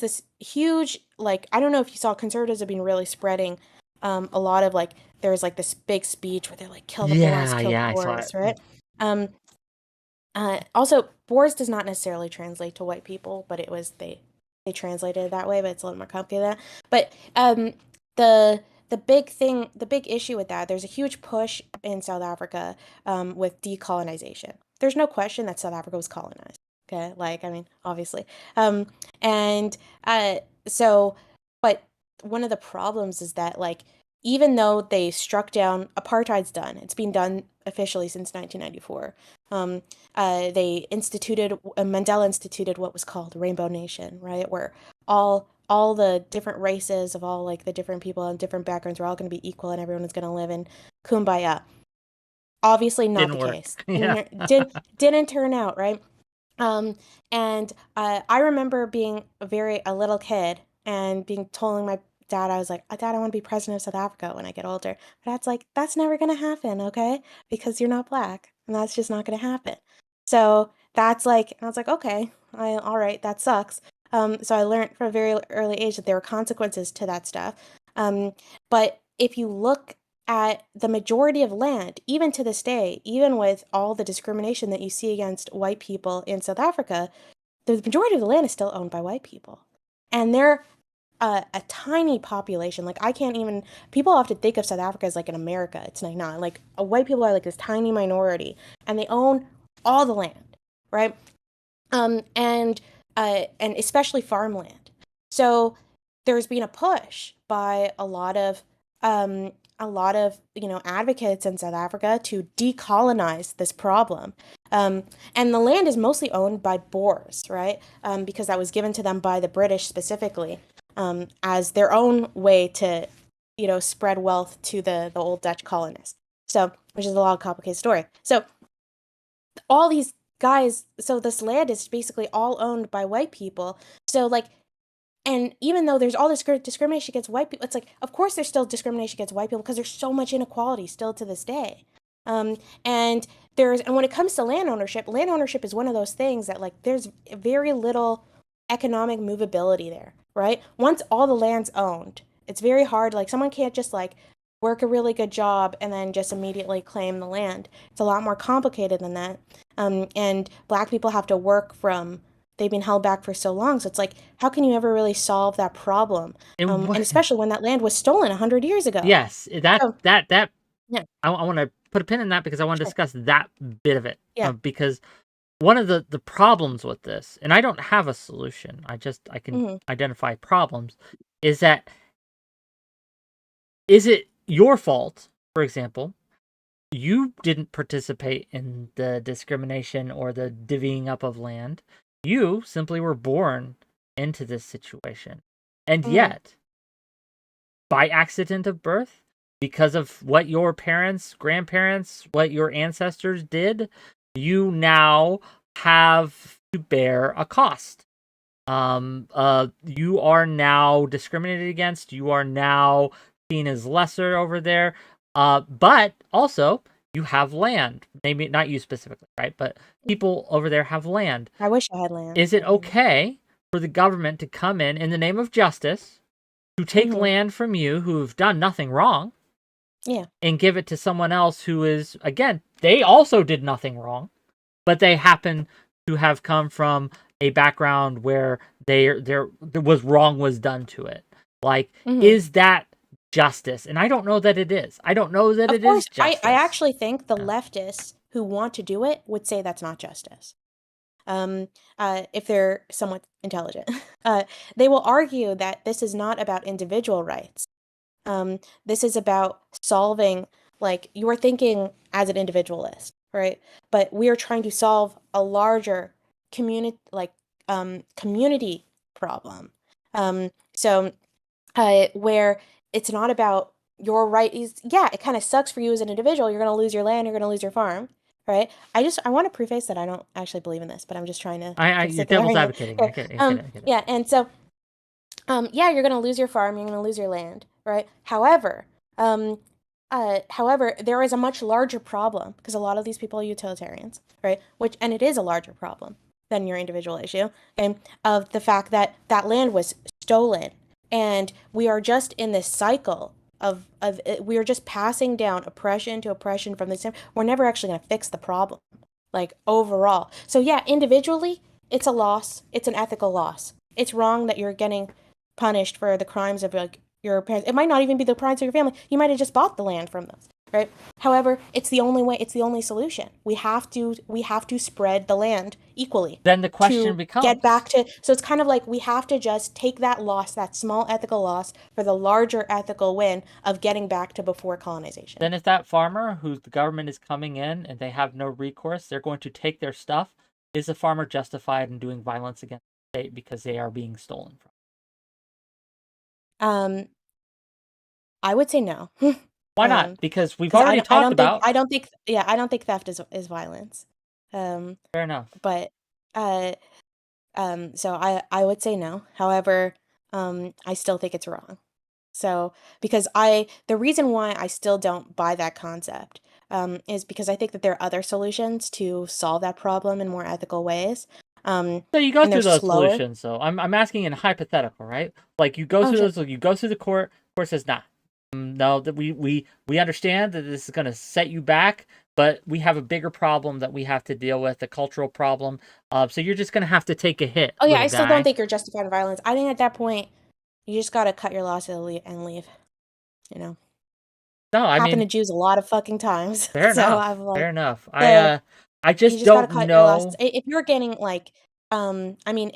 B: this huge, like, I don't know if you saw, conservatives have been really spreading a lot of, like, there's like this big speech where they're like,
A: Yeah,
B: kill the
A: yeah, I saw
B: Boers,
A: it.
B: right? Um, also, Boers does not necessarily translate to white people, but they translated it that way, but it's a little more complicated than that. But the the big issue with that, there's a huge push in South Africa with decolonization. There's no question that South Africa was colonized. Okay, like, I mean, obviously, um, and so, but one of the problems is that, like, even though they struck down apartheid's done, it's been done officially since 1994. They instituted Mandela instituted what was called Rainbow Nation, right, where all the different races of all, like, the different people and different backgrounds were all going to be equal and everyone is going to live in kumbaya. Obviously not
A: Didn't
B: the
A: work.
B: case.
A: Yeah.
B: Didn't turn out, right? And I remember being a little kid and being told my dad, I was like, Dad, I want to be president of South Africa when I get older. My dad's like, that's never going to happen, okay? Because you're not Black, and that's just not going to happen. So that's like, I was like, okay, all right, that sucks. So I learned from a very early age that there were consequences to that stuff. But if you look at the majority of land, even to this day, even with all the discrimination that you see against white people in South Africa, the majority of the land is still owned by white people. And they're a tiny population. Like, I can't even, people often think of South Africa as like an America. It's like not. Like, white people are like this tiny minority, and they own all the land, right? And especially farmland. So there's been a push by a lot of, advocates in South Africa to decolonize this problem. And the land is mostly owned by Boers, right? Because that was given to them by the British specifically, as their own way to, spread wealth to the old Dutch colonists. So, which is a lot of complicated story. So all these guys, so this land is basically all owned by white people. So, like, and even though there's all this discrimination against white people, it's like, of course there's still discrimination against white people because there's so much inequality still to this day. And when it comes to land ownership is one of those things that, like, there's very little economic movability there, right? Once all the land's owned, it's very hard. Like, someone can't just, like, work a really good job and then just immediately claim the land. It's a lot more complicated than that. And Black people have to work from, they've been held back for so long. So it's like, how can you ever really solve that problem?
A: And
B: And especially when that land was stolen 100 years ago.
A: yes,
B: So,
A: that
B: yeah,
A: I want to put a pin in that because I want to
B: sure.
A: discuss that bit of it.
B: Yeah.
A: Because one of the problems with this, and I don't have a solution, I can identify problems, is that, is it your fault, for example, you didn't participate in the discrimination or the divvying up of land. You simply were born into this situation. And yet, by accident of birth, because of what your parents, grandparents, what your ancestors did, you now have to bear a cost. You are now discriminated against. You are now seen as lesser over there. But also you have land. Maybe not you specifically, right? But people over there have land.
B: I wish I had land.
A: Is it okay for the government to come in the name of justice, to take land from you who've done nothing wrong, and give it to someone else who is, again, they also did nothing wrong, but they happen to have come from a background where there was done to it? Like, is that justice? And I don't know that it is. I don't know that
B: Of
A: it
B: course,
A: is justice.
B: I actually think the leftists who want to do it would say that's not justice. If they're somewhat intelligent, they will argue that this is not about individual rights. This is about solving, like, you are thinking as an individualist, right? But we are trying to solve a larger community, community problem. So where it's not about your right is, yeah, it kind of sucks for you as an individual. You're going to lose your land, you're going to lose your farm, right? I want to preface that I don't actually believe in this, but I'm just trying to
A: You're
B: stick the
A: devil's
B: argument
A: advocating.
B: here.
A: I get it. I get it. I get it.
B: Yeah, and so yeah, you're going to lose your farm, you're going to lose your land, right? However, there is a much larger problem because a lot of these people are utilitarians, right? And it is a larger problem than your individual issue, and of the fact that that land was stolen, and we are just in this cycle of we are just passing down oppression to oppression from this. We're never actually going to fix the problem, like overall. So yeah, individually, it's a loss. It's an ethical loss. It's wrong that you're getting punished for the crimes of like your parents. It might not even be the crimes of your family. You might have just bought the land from those, right? However, it's the only way. It's the only solution. We have to spread the land equally.
A: Then the question becomes,
B: get back to. So it's kind of like we have to just take that loss, that small ethical loss, for the larger ethical win of getting back to before colonization.
A: Then if that farmer who the government is coming in and they have no recourse, they're going to take their stuff. Is the farmer justified in doing violence against the state because they are being stolen from?
B: I would say no.
A: Why not? Because we've already talked about.
B: I don't think theft is violence.
A: Fair enough.
B: But so I would say no. However, I still think it's wrong. So because the reason why I still don't buy that concept is because I think that there are other solutions to solve that problem in more ethical ways.
A: So you go through those solutions. So I'm asking in hypothetical, right? Like you go through those. You go through the court. Court says, nah. No, that we understand that this is going to set you back, but we have a bigger problem that we have to deal with, a cultural problem. So you're just going to have to take a hit.
B: Oh yeah, I still don't think you're justified in violence. I think at that point, you just got to cut your losses and leave. You know.
A: No, I
B: happened to Jews a lot of fucking times.
A: Fair enough.
B: Like,
A: fair enough.
B: So
A: I just
B: you
A: don't
B: gotta cut
A: know.
B: Your losses. If you're getting like, I mean,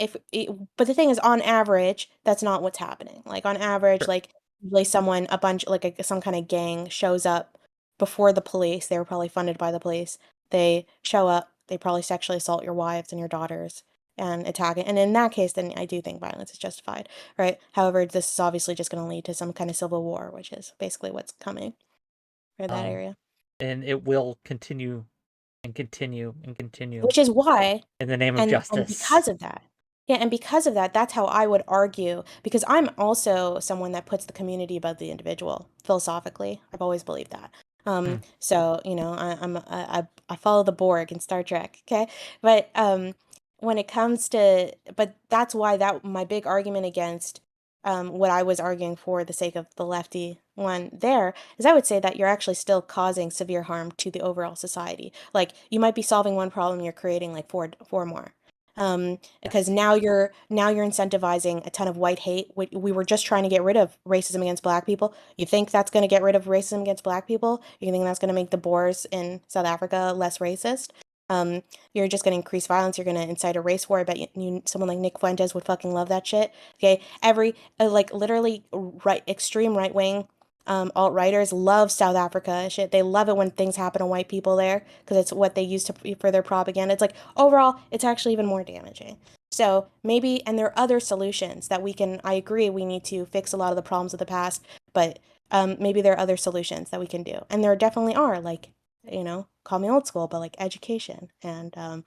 B: but the thing is, on average, that's not what's happening. Like on average, like usually someone, a bunch, like some kind of gang shows up before the police. They were probably funded by the police. They show up. They probably sexually assault your wives and your daughters and attack it. And in that case, then I do think violence is justified, right? However, this is obviously just going to lead to some kind of civil war, which is basically what's coming for that area.
A: And it will continue and continue and continue.
B: Which is why,
A: in the name of justice.
B: And because of that, and because of that, that's how I would argue, because I'm also someone that puts the community above the individual, philosophically. I've always believed that. So, you know, I follow the Borg in Star Trek, okay? But when it comes to, but that's why my big argument against what I was arguing for the sake of the lefty one there is I would say that you're actually still causing severe harm to the overall society. Like you might be solving one problem, you're creating like four more. Because now you're incentivizing a ton of white hate. We were just trying to get rid of racism against Black people. You think that's going to get rid of racism against Black people? You think that's going to make the Boers in South Africa less racist? You're just going to increase violence. You're going to incite a race war. I bet someone like Nick Fuentes would fucking love that shit. Okay, every like literally extreme right wing alt-righters love South Africa shit. They love it when things happen to white people there because it's what they use for their propaganda. It's like overall, it's actually even more damaging. So maybe, and there are other solutions that we can. I agree, we need to fix a lot of the problems of the past, but maybe there are other solutions that we can do, and there definitely are. Like, you know, call me old school, but like education and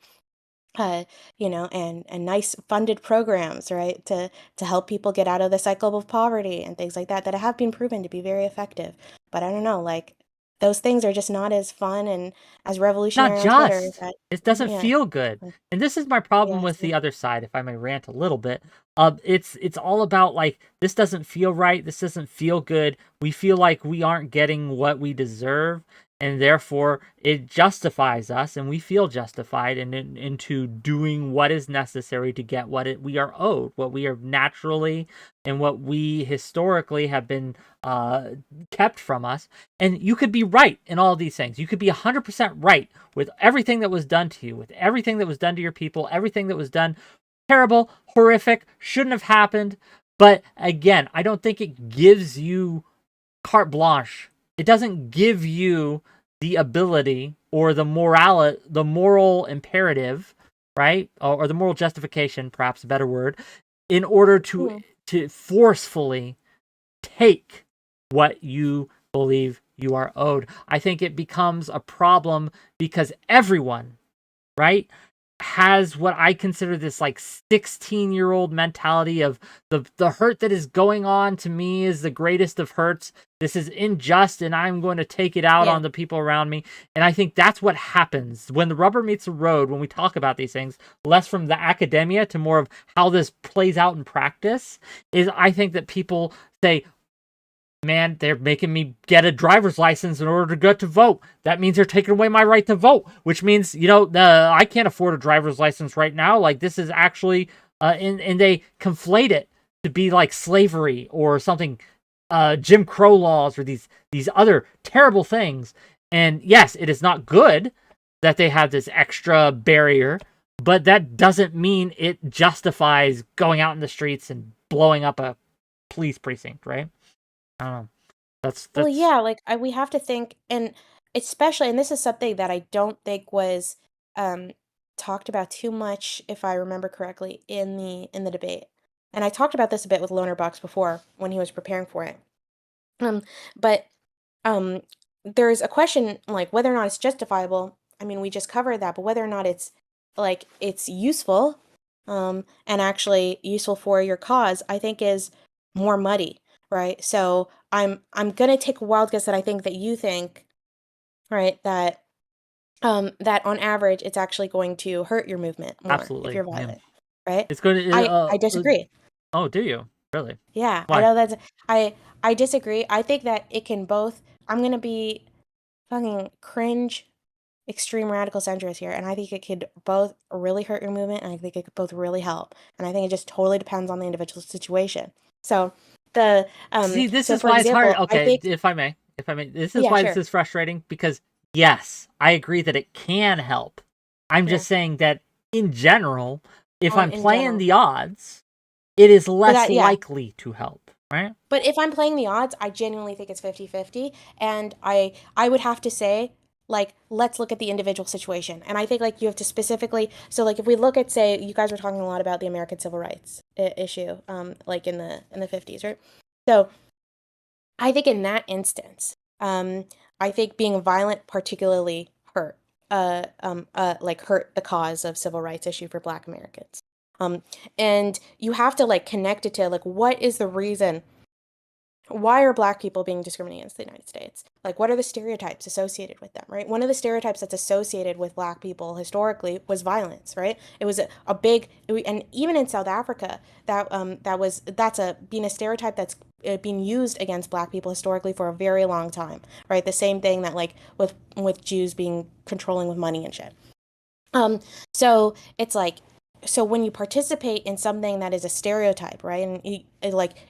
B: you know, and nice funded programs, right, to help people get out of the cycle of poverty and things like that have been proven to be very effective. But I don't know, like those things are just not as fun and as revolutionary
A: not
B: on Twitter.
A: just. It doesn't feel good. And this is my problem with the other side, if I may rant a little bit. It's all about like, this doesn't feel right, this doesn't feel good. We feel like we aren't getting what we deserve. And therefore, it justifies us, and we feel justified into doing what is necessary to get what we are owed, what we are naturally, and what we historically have been kept from us. And you could be right in all these things. You could be 100% right with everything that was done to you, with everything that was done to your people, everything that was done terrible, horrific, shouldn't have happened. But again, I don't think it gives you carte blanche. It doesn't give you the ability or the moral imperative, right? Or the moral justification, perhaps a better word, in order to to forcefully take what you believe you are owed. I think it becomes a problem because everyone, right, has what I consider this like 16-year-old mentality of the hurt that is going on to me is the greatest of hurts. This is unjust and I'm going to take it out on the people around me. And I think that's what happens when the rubber meets the road, when we talk about these things, less from the academia to more of how this plays out in practice, is I think that people say, man, they're making me get a driver's license in order to get to vote. That means they're taking away my right to vote, which means, I can't afford a driver's license right now. Like, this is actually, and they conflate it to be like slavery or something, Jim Crow laws or these other terrible things. And yes, it is not good that they have this extra barrier, but that doesn't mean it justifies going out in the streets and blowing up a police precinct, right? I don't know. That's
B: Well, yeah, like we have to think, and especially, and this is something that I don't think was talked about too much, if I remember correctly, in the debate. And I talked about this a bit with Loner Box before when he was preparing for it. But there's a question like whether or not it's justifiable. I mean, we just covered that, but whether or not it's useful, and actually useful for your cause, I think is more muddy. Right. So I'm gonna take a wild guess that I think that you think, right, that that on average it's actually going to hurt your movement more
A: absolutely
B: if you're violent. Right?
A: It's going to.
B: I disagree.
A: Oh, do you really?
B: Yeah,
A: Why?
B: I know that's I disagree. I think that it can both. I'm gonna be fucking cringe, extreme radical centrist here, and I think it could both really hurt your movement, and I think it could both really help. And I think it just totally depends on the individual situation. So the
A: See, this
B: so
A: is
B: for
A: why
B: example,
A: it's hard. Okay,
B: I think,
A: if I may, this is
B: yeah,
A: why
B: sure.
A: this is frustrating because yes, I agree that it can help. I'm just saying that in general, if I'm playing the odds, it is less likely to help, right?
B: But if I'm playing the odds, I genuinely think it's 50-50, and I would have to say, like, let's look at the individual situation. And I think, like, you have to specifically, so, like, if we look at, say, you guys were talking a lot about the American civil rights issue, like, in the 50s, right? So I think in that instance, I think being violent particularly hurt, hurt the cause of civil rights issue for Black Americans. And you have to, like, connect it to, like, what is the reason? Why are Black people being discriminated against in the United States? Like, what are the stereotypes associated with them, right? One of the stereotypes that's associated with Black people historically was violence, right? It was a big, and even in South Africa, that's being a stereotype that's being used against Black people historically for a very long time, right? The same thing that, like, with Jews being controlling with money and shit. So it's like, so when you participate in something that is a stereotype, right, and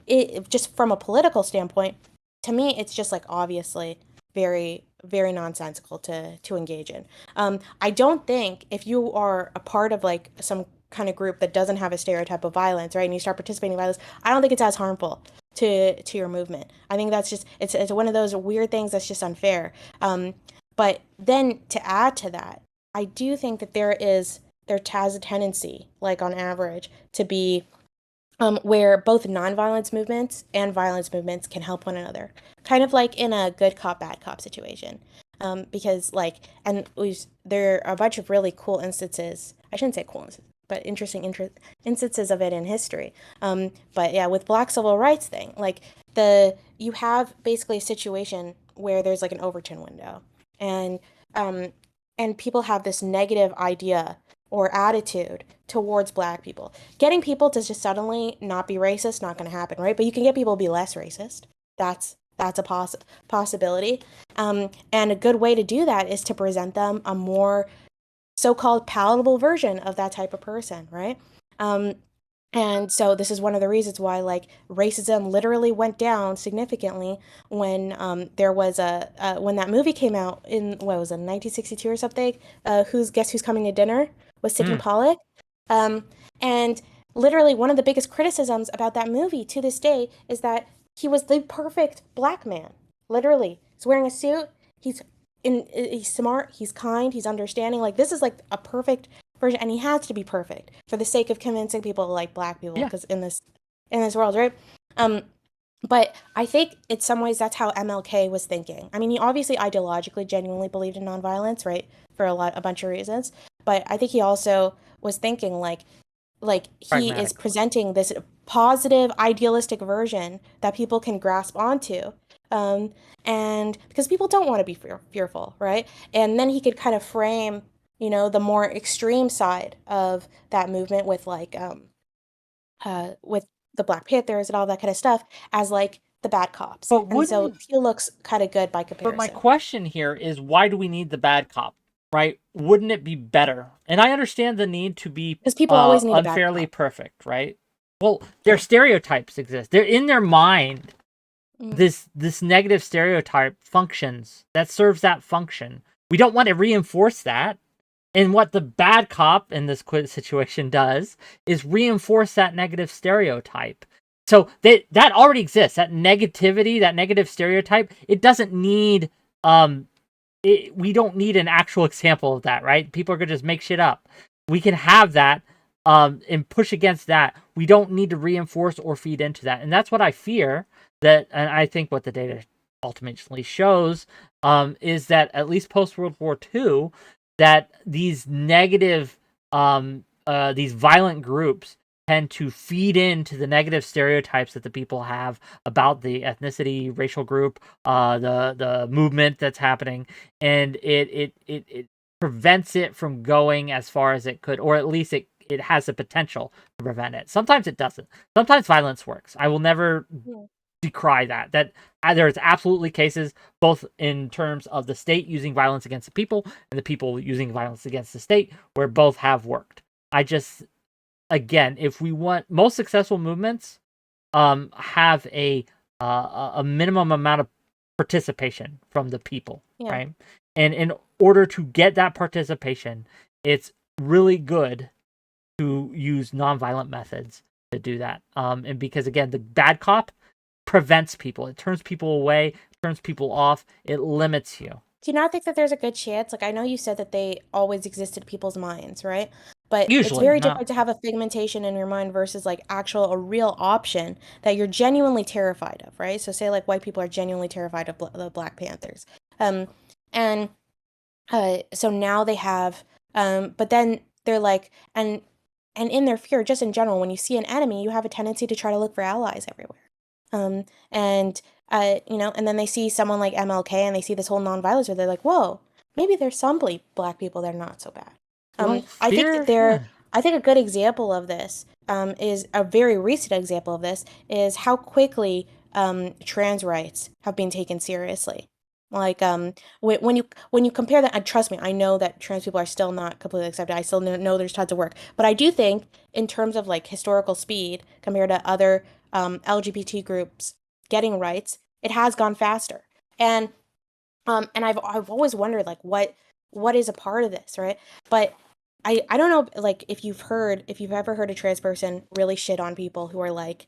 B: it just from a political standpoint, to me, it's just like obviously very, very nonsensical to engage in. I don't think if you are a part of like some kind of group that doesn't have a stereotype of violence, right, and you start participating in violence, I don't think it's as harmful to your movement. I think that's just it's one of those weird things that's just unfair. But then to add to that, I do think that there has a tendency, like on average, to be where both nonviolence movements and violence movements can help one another, kind of like in a good cop, bad cop situation. Because like, and there are a bunch of really cool instances. I shouldn't say cool instances, but interesting instances of it in history. But yeah, with Black civil rights thing, like you have basically a situation where there's like an Overton window, and people have this negative idea or attitude towards Black people. Getting people to just suddenly not be racist, not going to happen, right? But you can get people to be less racist. That's a possibility. And a good way to do that is to present them a more so-called palatable version of that type of person, right? And so this is one of the reasons why, like, racism literally went down significantly when there was when that movie came out in, what was it, 1962 or something? Guess Who's Coming to Dinner with Sidney Pollack. And literally one of the biggest criticisms about that movie to this day is that he was the perfect Black man. Literally, he's wearing a suit. He's smart. He's kind. He's understanding. Like, this is like a perfect version, and he has to be perfect for the sake of convincing people to like Black people, because in in this world, right? But I think in some ways that's how MLK was thinking. I mean, he obviously ideologically genuinely believed in nonviolence, right? For a bunch of reasons. But I think he also was thinking like he is
A: Pragmatic.
B: presenting this positive idealistic version that people can grasp onto. Um, and because people don't want to be fearful, right? And then he could kind of frame, the more extreme side of that movement with the Black Panthers and all that kind of stuff as like the bad cops.
A: But
B: And so
A: wouldn't
B: he looks kind of good by
A: But my
B: comparison.
A: question here is, why do we need the bad cop, right? Wouldn't it be better? And I understand the need to be
B: Because people always need a bad
A: unfairly
B: cop.
A: perfect, right? Well, their
B: Yeah.
A: stereotypes exist. They're in their mind.
B: Mm.
A: This negative stereotype functions. That serves that function. We don't want to reinforce that. And what the bad cop in this situation does is reinforce that negative stereotype. So that already exists. That negativity, that negative stereotype, it doesn't need we don't need an actual example of that, right? People are gonna just make shit up. We can have that and push against that. We don't need to reinforce or feed into that. And that's what I fear and I think what the data ultimately shows is that at least post World War II, that these negative these violent groups tend to feed into the negative stereotypes that the people have about the ethnicity, racial group, the movement that's happening, and it prevents it from going as far as it could, or at least it has the potential to prevent it. Sometimes it doesn't. Sometimes violence works. I will never decry that there's absolutely cases both in terms of the state using violence against the people and the people using violence against the state where both have worked. I just, again, if we want most successful movements have a minimum amount of participation from the people, right? And in order to get that participation, it's really good to use nonviolent methods to do that. And because again, the bad cop prevents people. It turns people away, turns people off. It limits you.
B: Do you not think that there's a good chance? Like, I know you said that they always exist in people's minds, right? But it's
A: Usually,
B: very
A: no.
B: different to have a figmentation in your mind versus like a real option that you're genuinely terrified of, right? So say like white people are genuinely terrified of the Black Panthers. And so now they have, but then they're like, and in their fear, just in general, when you see an enemy, you have a tendency to try to look for allies everywhere. And and then they see someone like MLK and they see this whole nonviolence where they're like, whoa, maybe there's some Black people that are not so bad.
A: Well,
B: I think
A: fear,
B: that I think a good example of this, is a very recent example of this, is how quickly trans rights have been taken seriously. Like when you compare that, and trust me, I know that trans people are still not completely accepted. I still know there's tons of work, but I do think in terms of like historical speed compared to other LGBT groups getting rights, it has gone faster. And I've always wondered like what is a part of this, right? But I don't know like if you've ever heard a trans person really shit on people who are like,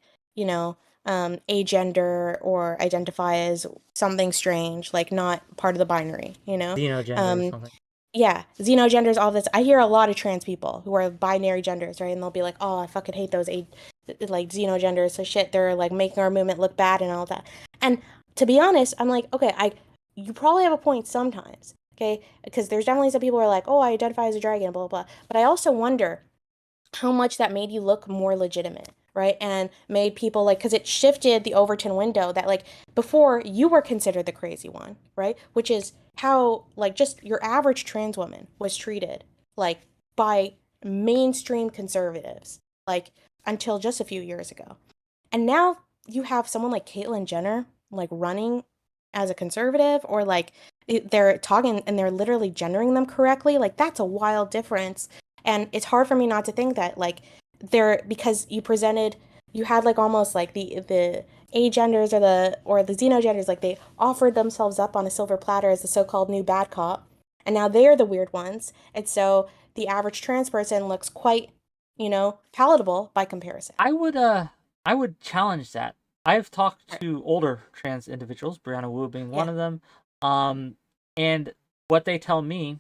B: agender or identify as something strange, like not part of the binary,
A: xenogender or something.
B: Yeah, xenogenders, all this. I hear a lot of trans people who are binary genders, right? And they'll be like, "Oh, I fucking hate those like xenogenders. So shit, they're like making our movement look bad and all that." And to be honest, I'm like, okay, you probably have a point sometimes, okay? Because there's definitely some people who are like, "Oh, I identify as a dragon," blah blah blah. But I also wonder how much that made you look more legitimate, right? And made people like, because it shifted the Overton window that like before you were considered the crazy one, right? Which is how like just your average trans woman was treated like by mainstream conservatives, like until just a few years ago. And now you have someone like Caitlyn Jenner like running as a conservative, or like they're talking and they're literally gendering them correctly. Like that's a wild difference. And it's hard for me not to think that like because you had like almost like the agenders or the xenogenders, like they offered themselves up on a silver platter as the so-called new bad cop, and now they're the weird ones. And so the average trans person looks quite, palatable by comparison.
A: I would challenge that. I've talked to older trans individuals, Brianna Wu being one of them, and what they tell me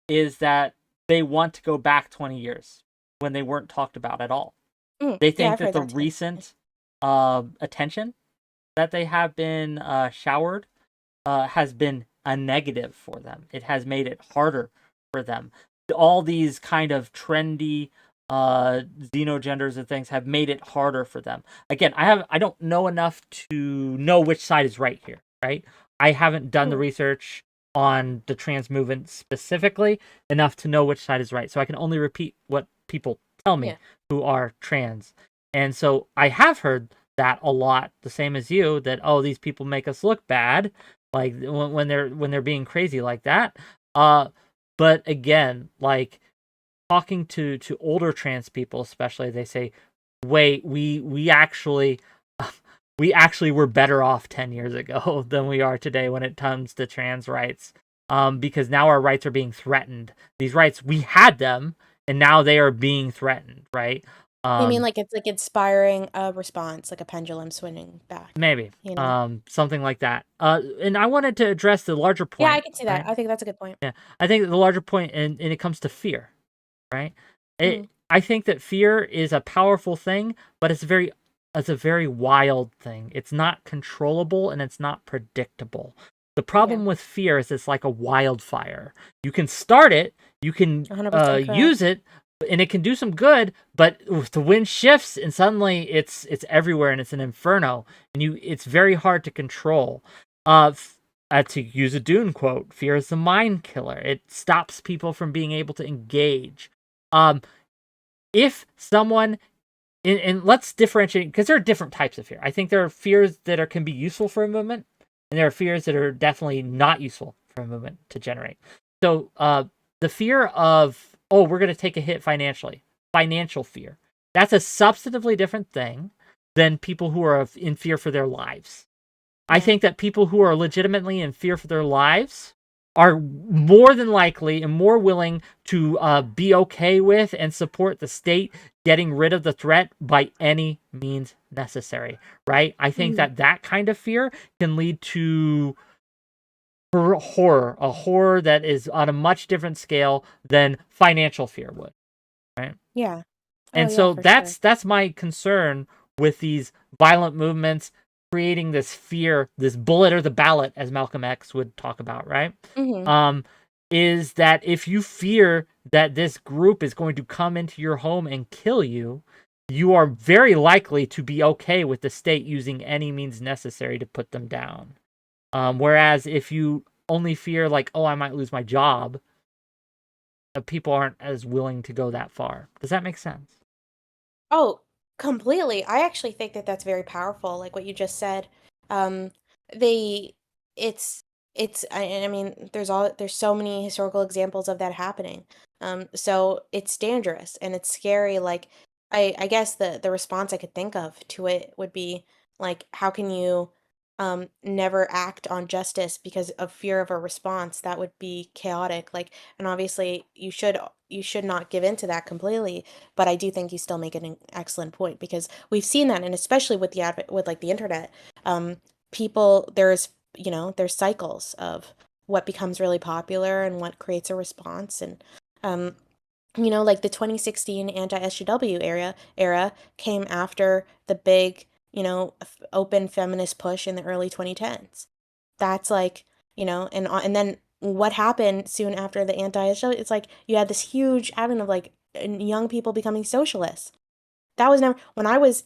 A: is that they want to go back 20 years when they weren't talked about at all. They think that the recent attention that they have been showered has been a negative for them. It has made it harder for them. All these kind of trendy xenogenders and things have made it harder for them. Again, I don't know enough to know which side is right here, right? I haven't done the research on the trans movement specifically enough to know which side is right. So I can only repeat what people tell me who are trans. And so I have heard that a lot, the same as you, that, oh, these people make us look bad, like when they're being crazy like that. But again, like talking to older trans people, especially, they say, wait, we actually were better off 10 years ago than we are today when it comes to trans rights. Because now our rights are being threatened. These rights, we had them, and now they are being threatened, right?
B: I mean, like, it's like inspiring a response, like a pendulum swinging back.
A: Maybe.
B: You know?
A: Something like that. And I wanted to address the larger point.
B: Yeah, I can see that.
A: Right?
B: I think that's a good point.
A: Yeah. I think the larger point, and it comes to fear, right? I think that fear is a powerful thing, but it's a very wild thing. It's not controllable and it's not predictable. The problem with fear is it's like a wildfire. You can start it, you can use it, and it can do some good, but the wind shifts and suddenly it's everywhere and it's an inferno, and it's very hard to control. To use a Dune quote, fear is the mind killer. It stops people from being able to engage. If someone, and let's differentiate, because there are different types of fear. I think there are fears that can be useful for a movement, and there are fears that are definitely not useful for a movement to generate. So the fear of, oh, we're going to take a hit financially, financial fear, that's a substantively different thing than people who are in fear for their lives. I think that people who are legitimately in fear for their lives are more than likely and more willing to be okay with and support the state getting rid of the threat by any means necessary, right? I think that kind of fear can lead to horror, a horror that is on a much different scale than financial fear would, right?
B: Yeah.
A: And so that's my concern with these violent movements creating this fear, this bullet or the ballot, as Malcolm X would talk about, right? Is that if you fear that this group is going to come into your home and kill you, you are very likely to be okay with the state using any means necessary to put them down. Whereas if you only fear, like, oh, I might lose my job, people aren't as willing to go that far. Does that make sense?
B: Oh, completely. I actually think that that's very powerful, like what you just said. Um, they, it's, I mean, there's so many historical examples of that happening. So it's dangerous and it's scary. Like, I guess the response I could think of to it would be like, how can you, never act on justice because of fear of a response? That would be chaotic. Like, and obviously you should not give in to that completely, but I do think you still make an excellent point because we've seen that, and especially with with like the internet, people there's cycles of what becomes really popular and what creates a response, and like the 2016 anti-SJW era came after the big open feminist push in the early 2010s. That's like, and then what happened soon after the anti-SJW, it's like you had this huge advent of like young people becoming socialists. That was never, when I was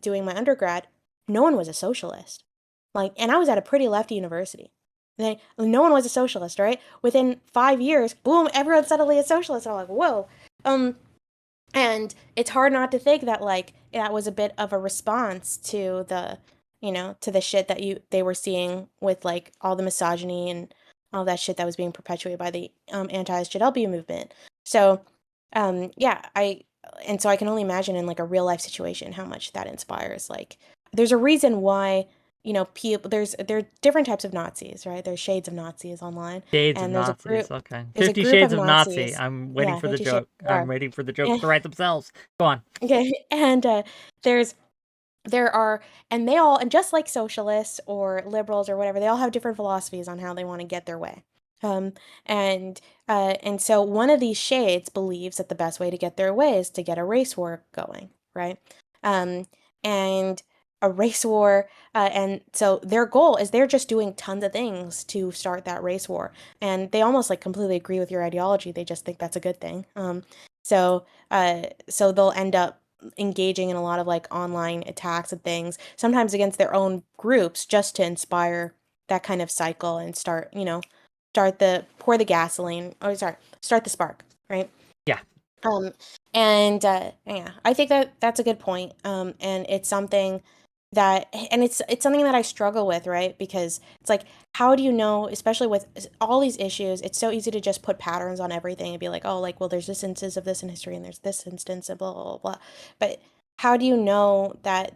B: doing my undergrad, no one was a socialist. Like, and I was at a pretty lefty university. No one was a socialist, right? Within 5 years, boom, everyone's suddenly a socialist. And I'm like, whoa. And it's hard not to think that like that was a bit of a response to the shit that they were seeing with like all the misogyny and all that shit that was being perpetuated by the anti-SJW movement. So so I can only imagine in like a real life situation how much that inspires. Like, there's a reason why people there are different types of Nazis, right? There's shades of Nazis online.
A: Shades
B: and
A: of
B: there's
A: Nazis,
B: a group,
A: okay.
B: there's a
A: 50
B: group
A: Shades
B: of
A: of
B: Nazis.
A: Nazi. I'm waiting for the
B: 50
A: joke.
B: Shades.
A: I'm waiting for the jokes
B: Yeah.
A: to write themselves. Go on.
B: Okay, and there are, and they all, and just like socialists or liberals or whatever, they all have different philosophies on how they want to get their way. And so one of these shades believes that the best way to get their way is to get a race war going, right? and a race war. And so their goal is they're just doing tons of things to start that race war. And they almost like completely agree with your ideology. They just think that's a good thing. So they'll end up engaging in a lot of like online attacks and things, sometimes against their own groups, just to inspire that kind of cycle and start, pour the gasoline, start the spark, right?
A: Yeah.
B: Um, yeah, I think that that's a good point. And it's something it's something that I struggle with, right? Because it's like, how do you know, especially with all these issues, it's so easy to just put patterns on everything and be like, oh, like, well, there's this instance of this in history and there's this instance of blah, blah, blah, blah. But how do you know that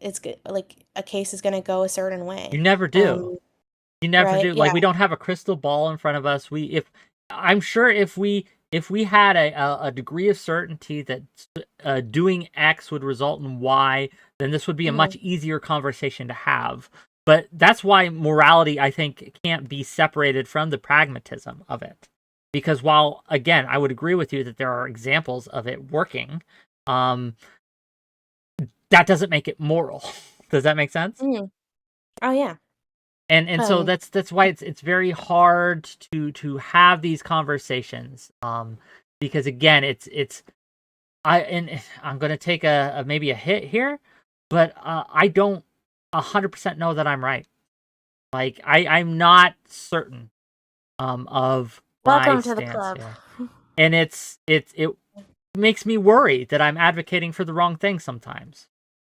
B: it's like a case is going to go a certain way?
A: You never do. You never
B: Right?
A: do. Like,
B: Yeah.
A: we don't have a crystal ball in front of us. I'm sure if we had a degree of certainty that doing X would result in Y, then this would be a
B: Mhm.
A: much easier conversation to have. But that's why morality, I think, can't be separated from the pragmatism of it. Because while, again, I would agree with you that there are examples of it working, that doesn't make it moral. Does that make sense?
B: Mhm. Oh, yeah.
A: And so
B: Um,
A: that's why it's very hard to have these conversations, because again, I'm gonna take a maybe a hit here, but I don't 100% know that I'm right. Like, I'm not certain of my
B: welcome to the
A: stance
B: club.
A: here, and it makes me worry that I'm advocating for the wrong thing sometimes,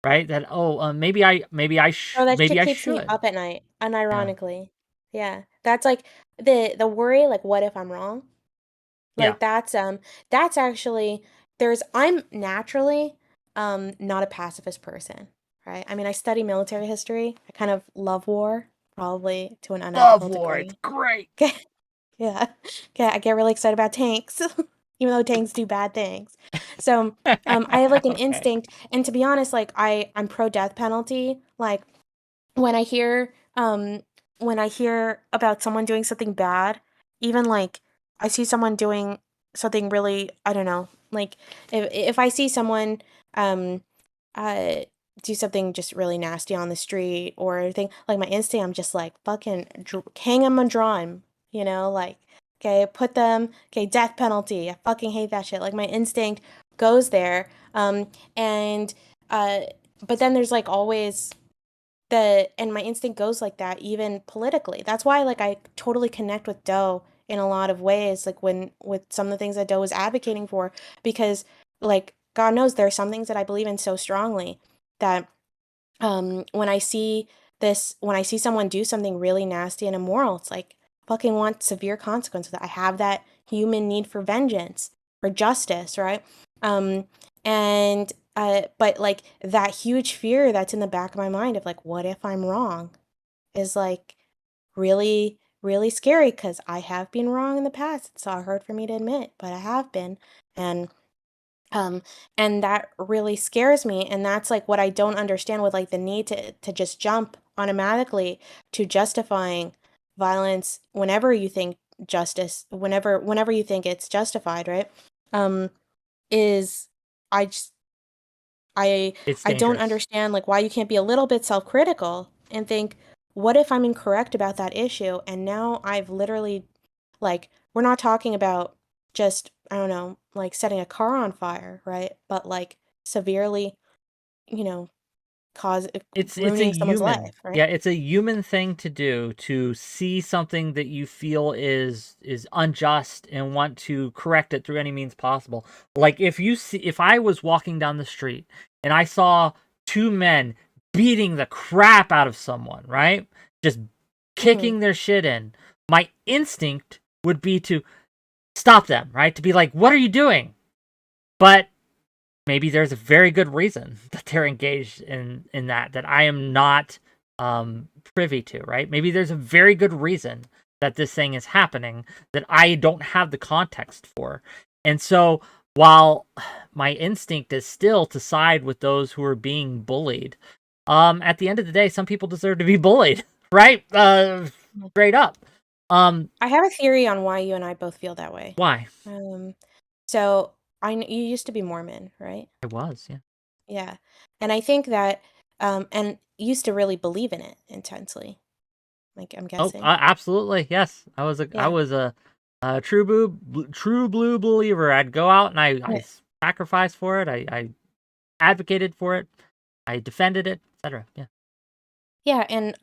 A: right? That,
B: Oh, that
A: maybe
B: shit
A: I
B: keeps me
A: should.
B: up at night,
A: Yeah,
B: unironically. Yeah. That's like the worry, like, what if I'm wrong?
A: yeah.
B: Like that's actually I'm naturally not a pacifist person, right? I mean, I study military history. I kind of love war, probably to an
A: Love
B: unethical
A: war. It's
B: degree.
A: great.
B: Okay. Yeah. Okay, I get really excited about tanks, even though tanks do bad things. So, I have like an
A: Okay.
B: instinct, and to be honest, like I'm pro death penalty. Like when I hear about someone doing something bad, even like I see someone doing something really, I don't know, like if I see someone um uh do something just really nasty on the street or anything, like my instinct, I'm just like fucking hang them and draw him, like, okay, put them, okay, death penalty. I fucking hate that shit. Like my instinct goes there. And uh but then there's like always and my instinct goes like that even politically. That's why like I totally connect with 𝕍 in a lot of ways, like when with some of the things that 𝕍 was advocating for, because like God knows there are some things that I believe in so strongly that when I see someone do something really nasty and immoral, it's like fucking want severe consequences. I have that human need for vengeance, for justice, right? Um and but like that huge fear that's in the back of my mind of like, what if I'm wrong, is like really, really scary because I have been wrong in the past. It's so hard for me to admit, but I have been. And um, and that really scares me, and that's, like, what I don't understand with, like, the need to just jump automatically to justifying violence whenever you think it's justified, right? Um, is I just I
A: It's
B: I don't
A: dangerous.
B: understand, like, why you can't be a little bit self-critical and think, "What if I'm incorrect about that issue?" And now I've literally like, we're not talking about just, I don't know, like setting a car on fire, right? But like severely, you know, cause
A: It's a
B: ruining someone's
A: human.
B: life, right?
A: Yeah, it's a human thing to do, to see something that you feel is unjust and want to correct it through any means possible. Like, if I was walking down the street and I saw two men beating the crap out of someone, right? Just
B: Mhm.
A: kicking their shit in, my instinct would be to stop them, right? To be like, "What are you doing?" But maybe there's a very good reason that they're engaged in that I am not privy to, right? Maybe there's a very good reason that this thing is happening that I don't have the context for. And so, while my instinct is still to side with those who are being bullied, at the end of the day, some people deserve to be bullied, right?
B: Mhm.
A: Straight up.
B: I have a theory on why you and I both feel that way.
A: Why?
B: Um, so you used to be Mormon, right?
A: I was, yeah.
B: Yeah. And I think that and used to really believe in it intensely. Like I'm
A: Oh,
B: guessing.
A: absolutely, yes. I
B: Yeah.
A: was a true blue believer. I'd go out and I sacrificed for it. I advocated for it. I defended it, etc. Yeah.
B: Yeah, and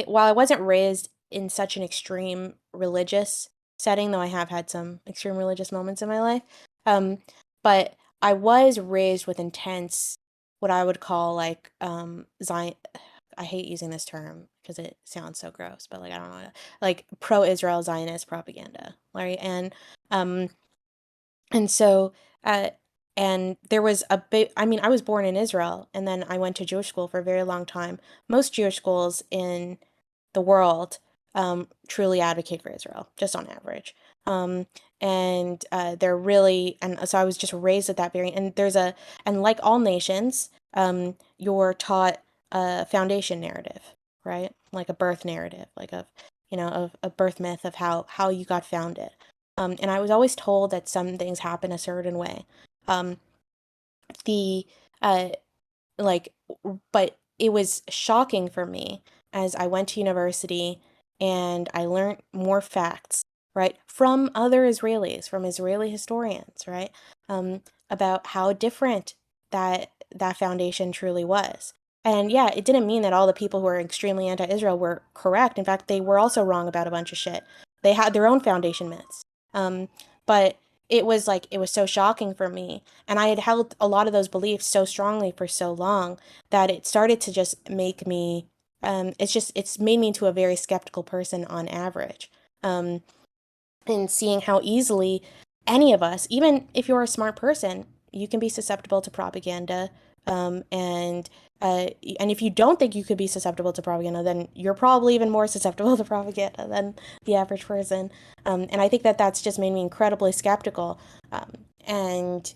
B: while I wasn't raised in such an extreme religious setting, though I have had some extreme religious moments in my life, um, but I was raised with intense, what I would call like Zion. I hate using this term because it sounds so gross, but like I don't know, like pro-Israel Zionist propaganda, right? Um, and so, uh, and there was a big, I mean, I was born in Israel and then I went to Jewish school for a very long time. Most Jewish schools in the world truly advocate for Israel, just on average. Um, and they're really, and so I was just raised at that very, and like all nations, you're taught a foundation narrative, right? Like a birth narrative, like of a birth myth of how you got founded. And I was always told that some things happen a certain way. Um, the uh, like, but it was shocking for me as I went to university and I learned more facts, right, from other Israelis, from Israeli historians, right, about how different that foundation truly was. And yeah, it didn't mean that all the people who were extremely anti-Israel were correct. In fact, they were also wrong about a bunch of shit. They had their own foundation myths. But it was so shocking for me, and I had held a lot of those beliefs so strongly for so long that it started to just make me it's made me into a very skeptical person on average. And seeing how easily any of us, even if you're a smart person, you can be susceptible to propaganda. And and if you don't think you could be susceptible to propaganda, then you're probably even more susceptible to propaganda than the average person. And I think that that's just made me incredibly skeptical. Um, and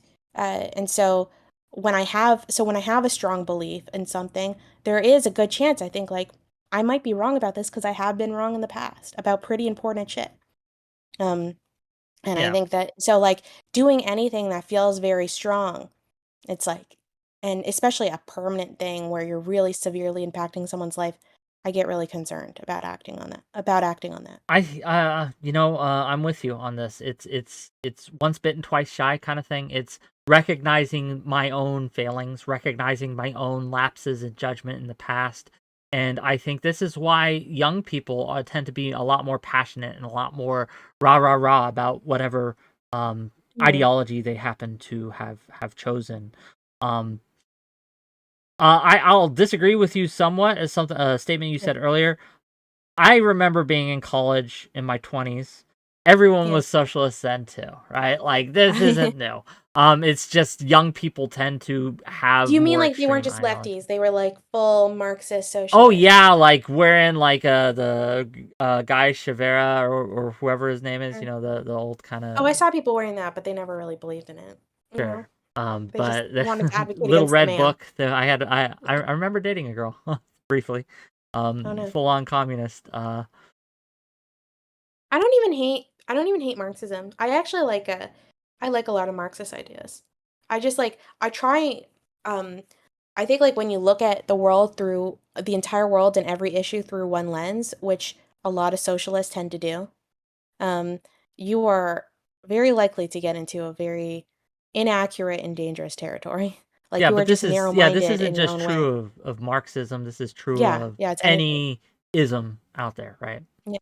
B: so when I have a strong belief in something, there is a good chance I think like I might be wrong about this because I have been wrong in the past about pretty important shit. Um, and I
A: Yeah.
B: think that so like doing anything that feels very strong, it's like, and especially a permanent thing where you're really severely impacting someone's life, I get really concerned about acting on that.
A: I'm with you on this. It's once bitten, twice shy kind of thing. It's recognizing my own failings, recognizing my own lapses in judgment in the past. And I think this is why young people tend to be a lot more passionate and a lot more rah rah rah about whatever
B: Yeah.
A: ideology they happen to have chosen. Um, I'll disagree with you somewhat as something a statement you
B: Yeah.
A: said earlier. I remember being in college in my 20s. Everyone
B: Yeah.
A: was socialist then too, right? Like this isn't new. It's just young people tend to
B: Do
A: have
B: you mean
A: more
B: like they weren't
A: extreme
B: just
A: ideology.
B: lefties? They were like full Marxist
A: Oh
B: socialists.
A: yeah, like wearing like the 𝕾𝖍𝖎𝖙 or whoever his name is,
B: Mm.
A: the old kind
B: Oh, I
A: of
B: saw people wearing that, but they never really believed in it. You know,
A: sure.
B: they just
A: But
B: wanted to
A: the
B: advocate
A: little
B: against the
A: red
B: man.
A: book that I remember dating a girl briefly,
B: Oh no.
A: full on communist.
B: I don't even hate Marxism. I like a lot of Marxist ideas. I just like I try um I think like when you look at the world through the entire world and every issue through one lens, which a lot of socialists tend to do, um, you are very likely to get into a very inaccurate and dangerous territory. Like
A: Yeah,
B: you are
A: but
B: just
A: this
B: narrow-minded
A: isn't
B: in your
A: just
B: own way.
A: true of Marxism. This is true
B: Yeah,
A: of
B: yeah, it's anything.
A: any ism out there, right?
B: Yeah.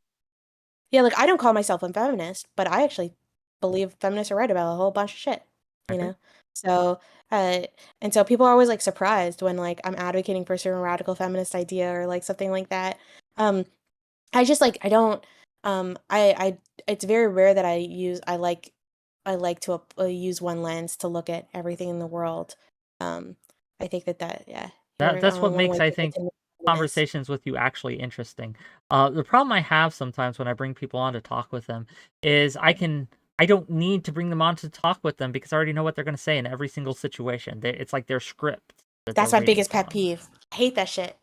B: Yeah, like I don't call myself a feminist, but I actually believe feminists are right about a whole bunch of shit,
A: I
B: you
A: agree.
B: know? So, and so people are always like surprised when like I'm advocating for a certain radical feminist idea or like something like that. Um, I just like I don't I it's very rare that I like to use one lens to look at everything in the world. Um, I think that yeah, you're
A: That's what
B: one
A: makes,
B: way
A: I
B: to get
A: think,
B: to know feminists.
A: conversations with you actually interesting. The problem I have sometimes when I bring people on to talk with them is I don't need to bring them on to talk with them because I already know what they're going to say in every single situation. It's like their script that they're
B: That's my
A: reading
B: biggest pet
A: from.
B: peeve. I hate that shit.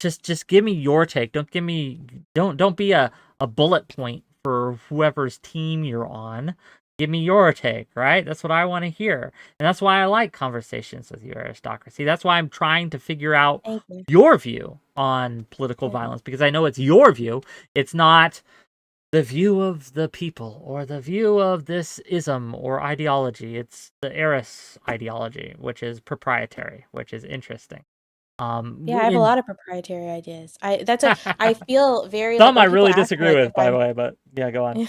A: Just give me your take. Don't give me don't be a bullet point for whoever's team you're on. Give me your take, right? That's what I want to hear. And that's why I like conversations with you, Aristocracy. That's why I'm trying to figure out
B: Thank you.
A: your view on political violence, because I know it's your view. It's not the view of the people or the view of this ism or ideology. It's the Eris ideology, which is proprietary, which is interesting.
B: Yeah, I have a lot of proprietary ideas. That's what I feel very like
A: Some I
B: when people
A: really
B: ask me
A: disagree
B: like
A: with,
B: if
A: by the
B: I'm
A: way, but yeah, go on.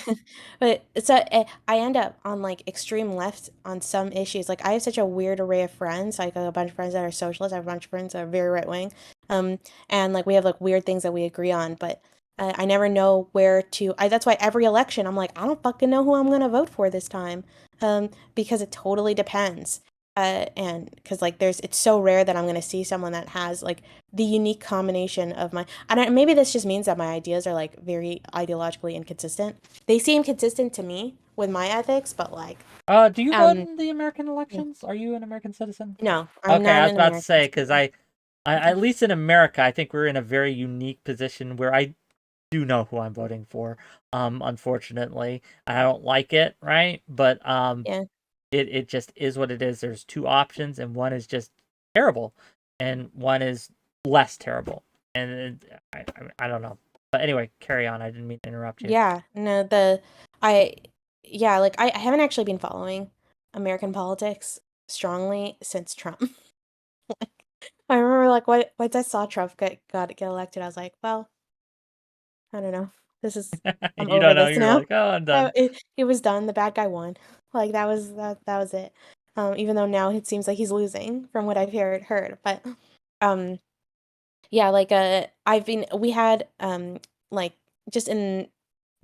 B: but so I end up on like extreme left on some issues. Like I have such a weird array of friends. Like a bunch of friends that are socialists. I have a bunch of friends that are very right wing. And like we have like weird things that we agree on, but I never know where to. That's why every election I'm like I don't fucking know who I'm gonna vote for this time. Because it totally depends. And because like it's so rare that I'm gonna see someone that has like the unique combination of my. I don't. Maybe this just means that my ideas are like very ideologically inconsistent. They seem consistent to me with my ethics, but like,
A: Do you vote in the American
B: yeah.
A: elections? Are you an American citizen?
B: No, I'm
A: Okay, I
B: not
A: was
B: an
A: about to
B: American
A: say, because
B: citizen.
A: at least in America, I think we're in a very unique position where I do know who I'm voting for. Unfortunately, I don't like it, right? But
B: Yeah,
A: it just is what it is. There's two options, and one is just terrible, and one is less terrible. And I don't know. But anyway, carry on. I didn't mean to interrupt you.
B: yeah. No, I, yeah, like I haven't actually been following American politics strongly since Trump. I remember like once I saw Trump get elected, I was like, well, I don't know. This is I'm
A: You
B: over
A: don't know.
B: this
A: You're
B: now.
A: like, oh, I'm done.
B: It was done. The bad guy won. Like that was it. Even though now it seems like he's losing from what I've heard. But um yeah, like we had like just in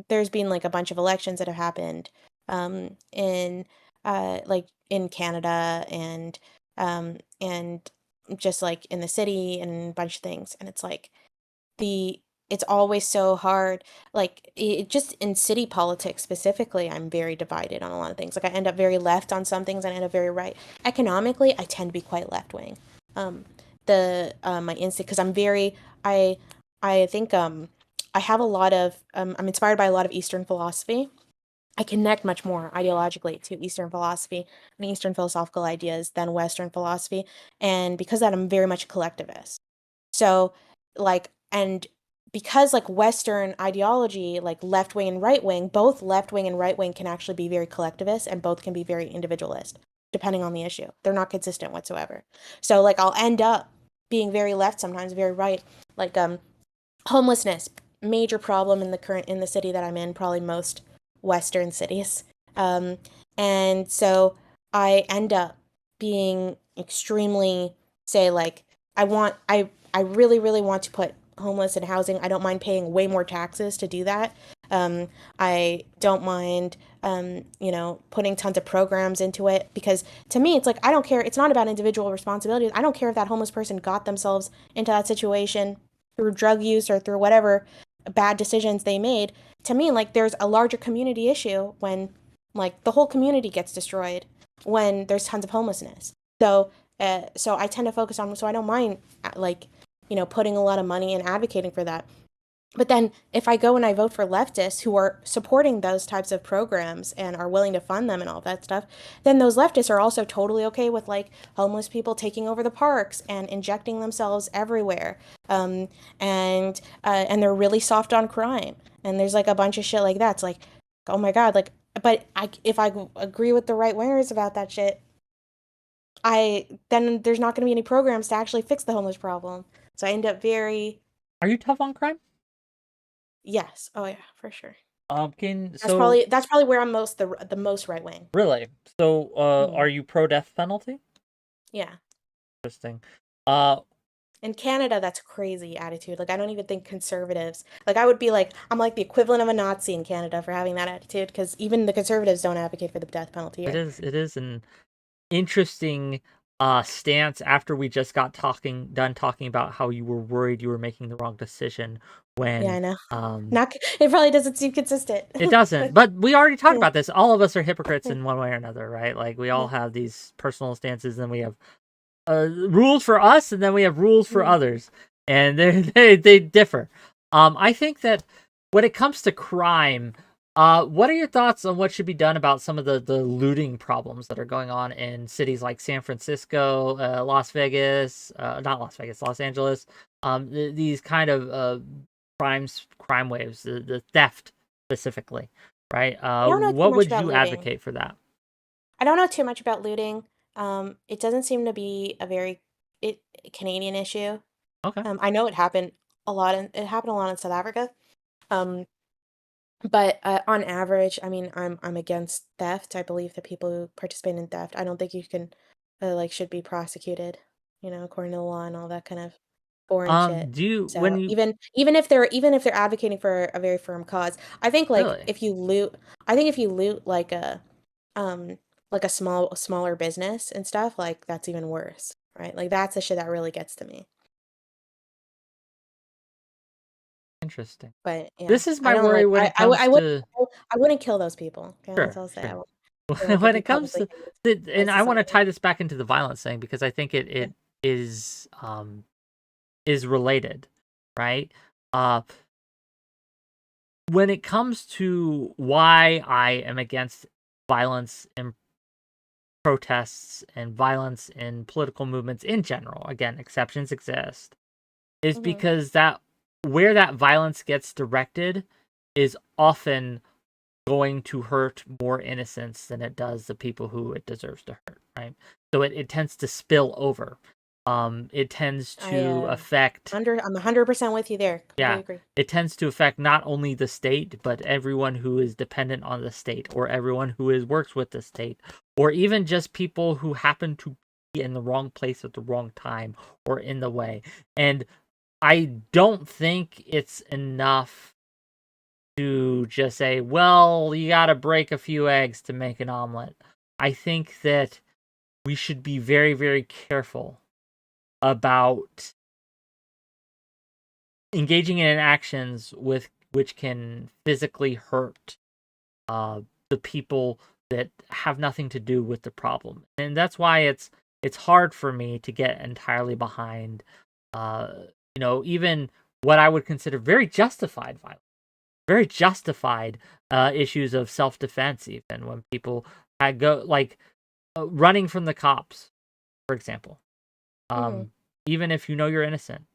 B: there's been like a bunch of elections that have happened in like in Canada and just like in the city and a bunch of things, and it's like the it's always so hard, like just in city politics specifically. I'm very divided on a lot of things. Like I end up very left on some things and I end up very right. Economically I tend to be quite left wing. The My instinct, because I think I have a lot of I'm inspired by a lot of Eastern philosophy. I connect much more ideologically to Eastern philosophy and Eastern philosophical ideas than Western philosophy, and because of that I'm very much a collectivist. So, like, and because like Western ideology, like left wing and right wing, both left wing and right wing can actually be very collectivist and both can be very individualist, depending on the issue. They're not consistent whatsoever. So, like, I'll end up being very left sometimes, very right. Like, homelessness, major problem in the city that I'm in, probably most Western cities. Um, and so I end up being extremely, say, like, I really, really want to put homeless in housing. I don't mind paying way more taxes to do that. I don't mind, putting tons of programs into it, because to me, it's like, I don't care. It's not about individual responsibility. I don't care if that homeless person got themselves into that situation through drug use or through whatever bad decisions they made. To me, like, there's a larger community issue when like the whole community gets destroyed when there's tons of homelessness. So I tend to focus on, so I don't mind like, putting a lot of money and advocating for that. But then if I go and I vote for leftists who are supporting those types of programs and are willing to fund them and all that stuff, then those leftists are also totally okay with like homeless people taking over the parks and injecting themselves everywhere. And they're really soft on crime. And there's like a bunch of shit like that. It's like, oh my God, like, but if I agree with the right wingers about that shit, then there's not going to be any programs to actually fix the homeless problem. So I end up very.
A: Are you tough on crime?
B: Yes. Oh yeah, for sure.
A: So
B: That's probably where I'm the most right wing.
A: really, so
B: Mhm.
A: are you pro death penalty?
B: Yeah.
A: Interesting. Uh,
B: In Canada, that's a crazy attitude. Like I don't even think conservatives. Like I would be like I'm like the equivalent of a Nazi in Canada for having that attitude, because even the conservatives don't advocate for the death penalty here.
A: it is an interesting stance after we just got done talking about how you were worried you were making the wrong decision
B: Yeah,
A: when
B: I know. Not. It probably doesn't seem consistent.
A: it doesn't. But we already talked
B: Yeah.
A: about this. All of us are hypocrites in one way or another, right? Like we all
B: Yeah.
A: have these personal stances, and we have rules for us, and then we have rules for
B: Mhm.
A: others, and they differ. I think that when it comes to crime, What are your thoughts on what should be done about some of the looting problems that are going on in cities like San Francisco, Las Vegas, not Las Vegas, Los Angeles? These kind of crime waves, the theft specifically, right?
B: I don't know too
A: What
B: much
A: would
B: about
A: you
B: looting.
A: advocate for that?
B: I don't know too much about looting. It doesn't seem to be a very Canadian issue.
A: Okay.
B: I know it happened a lot in South Africa. Um, but on average, I mean, I'm against theft. I believe that people who participate in theft, I don't think you can like should be prosecuted, according to the law and all that kind of boring shit.
A: Do you when
B: So
A: you
B: even if they're advocating for a very firm cause, I think
A: really?
B: if you loot um like a smaller business and stuff, like that's even worse, right? Like that's the shit that really gets to me.
A: Interesting.
B: But yeah,
A: This is
B: I
A: my
B: don't
A: worry
B: like
A: when it comes to
B: I wouldn't kill those people. Okay, that's
A: sure,
B: all I'll say. I
A: sure.
B: won't feel like it'd
A: When
B: be
A: it comes
B: publicly
A: to
B: hated by
A: and I want to
B: society.
A: tie this back into the violence thing because I think
B: Yeah.
A: it is related, right? Uh when it comes to why I am against violence in protests and violence in political movements in general, again, exceptions exist, is
B: Mhm.
A: because that where that violence gets directed is often going to hurt more innocents than it does the people who it deserves to hurt, right? So it tends to spill over. It tends
B: I
A: to affect
B: I'm 100% with you there. Completely
A: yeah,
B: agree.
A: it tends to affect not only the state, but everyone who is dependent on the state, or everyone who works with the state, or even just people who happen to be in the wrong place at the wrong time or in the way. And I don't think it's enough to just say, well, you got to break a few eggs to make an omelet. I think that we should be very, very careful about engaging in actions with which can physically hurt the people that have nothing to do with the problem, and that's why it's hard for me to get entirely behind, uh, even what I would consider very justified violence, very justified issues of self-defense, even when people had go like running from the cops, for example.
B: Mhm.
A: Even if you know you're innocent.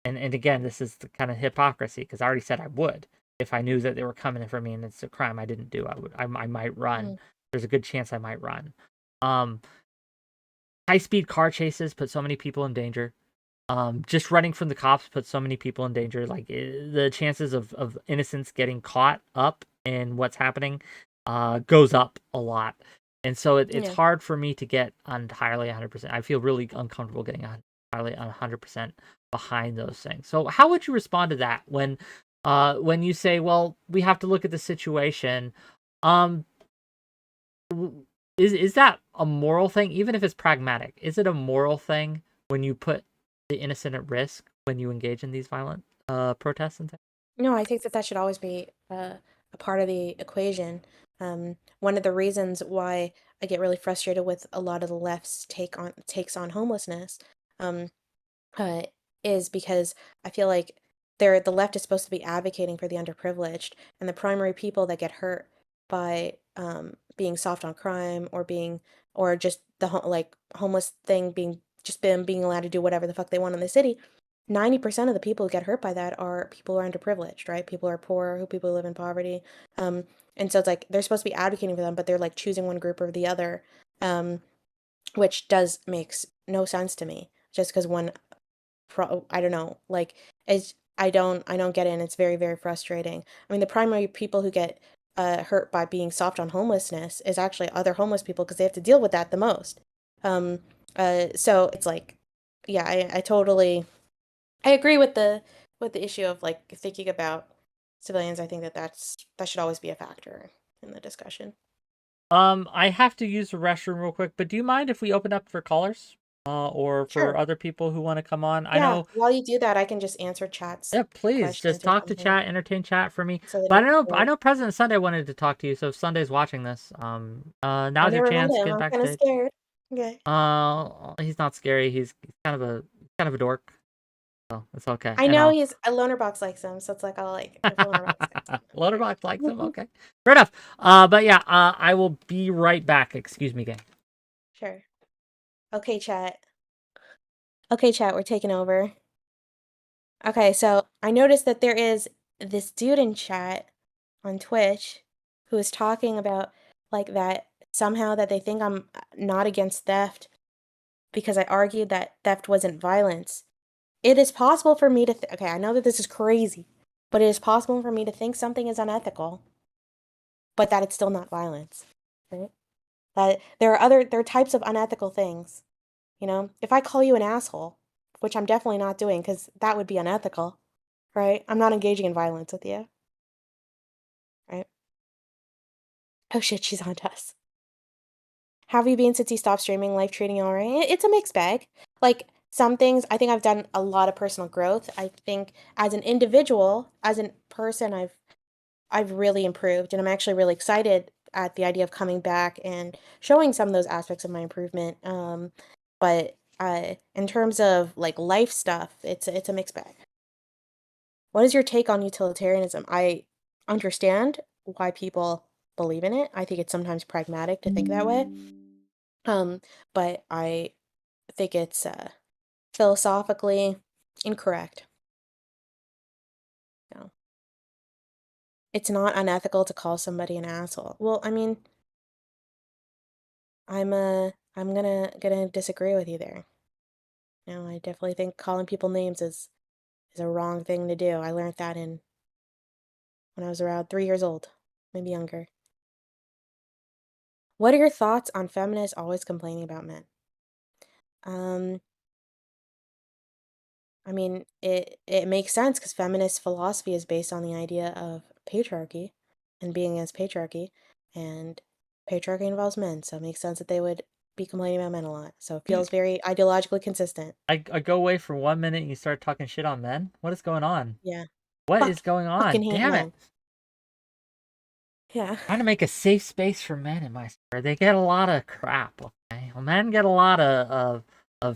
A: And again, this is the kind of hypocrisy because I already said I would if I knew that they were coming for me and it's a crime I didn't do. I might run.
B: Mhm.
A: There's a good chance I might run. Um, high speed car chases put so many people in danger. Just running from the cops put so many people in danger. Like the chances of innocents getting caught up in what's happening goes up a lot. And so it's
B: Yeah.
A: hard for me to get entirely 100%. I feel really uncomfortable getting entirely 100% behind those things. So how would you respond to that when you say, well, we have to look at the situation? Um, is that a moral thing, even if it's pragmatic? Is it a moral thing when you put the innocent at risk when you engage in these violent protests and things?
B: No, I think that that should always be a part of the equation. One of the reasons why I get really frustrated with a lot of the left's takes on homelessness, um, uh, is because I feel like the left is supposed to be advocating for the underprivileged, and the primary people that get hurt by being soft on crime or just like homeless thing being just them being allowed to do whatever the fuck they want in the city. 90% of the people who get hurt by that are people who are underprivileged, right? People who are poor, people who live in poverty. Um, and so it's like they're supposed to be advocating for them, but they're like choosing one group or the other, um, which does makes no sense to me. Just because I don't know, like I don't get it, and it's very very frustrating. I mean, the primary people who get hurt by being soft on homelessness is actually other homeless people because they have to deal with that the most. Um, so it's like, yeah, I agree with the issue of like thinking about civilians. I think that that should always be a factor in the discussion.
A: I have to use the restroom real quick, but do you mind if we open up for callers? Or for
B: Sure.
A: other people who want to come on? I
B: Yeah.
A: know.
B: While you do that, I can just answer chats
A: Yeah, please just
B: questions or
A: talk to
B: something
A: chat, entertain chat for me.
B: so they
A: But
B: don't
A: I
B: feel.
A: know President Sunday wanted to talk to you, so if Sunday's watching this,
B: I
A: now's your
B: never met
A: chance.
B: him.
A: Get
B: I'm kind of
A: backstage.
B: scared. Okay.
A: He's not scary. He's kind of a dork, so it's okay.
B: I
A: And
B: know
A: I'll
B: he's a loner box likes him, so it's like I'll like if a loner box.
A: Loaderbox likes him. Okay, fair enough. But yeah, I will be right back. Excuse me, gang.
B: Sure. Okay, chat. Okay, chat, we're taking over. Okay, so I noticed that there is this dude in chat on Twitch who is talking about like that somehow that they think I'm not against theft because I argued that theft wasn't violence. It is possible for me to okay, I know that this is crazy, but it is possible for me to think something is unethical, but that it's still not violence. Right? That there are types of unethical things. You know, if I call you an asshole, which I'm definitely not doing because that would be unethical, right? I'm not engaging in violence with you, right? Oh shit, she's on to us. How have you been since you stopped streaming? Life treating you all right? It's a mixed bag. Like some things, I think I've done a lot of personal growth. I think as an individual, as a person, I've really improved, and I'm actually really excited at the idea of coming back and showing some of those aspects of my improvement. But in terms of like life stuff, it's a mixed bag. What is your take on utilitarianism? I understand why people believe in it. I think it's sometimes pragmatic to think that way. But I think it's philosophically incorrect. No. It's not unethical to call somebody an asshole. Well, I mean, I'm gonna disagree with you there. No, I definitely think calling people names is a wrong thing to do. I learned that when I was around 3 years old, maybe younger. What are your thoughts on feminists always complaining about men? Um, I mean, it makes sense because feminist philosophy is based on the idea of patriarchy and being against patriarchy, and patriarchy involves men, so it makes sense that they would be complaining about men a lot. So it feels very ideologically consistent.
A: I go away for 1 minute and you start talking shit on men. What is going on?
B: Yeah.
A: What is going on?
B: Fucking hate
A: Damn it!
B: men. Yeah.
A: Trying to make a safe space for men in my sphere. They get a lot of crap. Okay, well, men get a lot of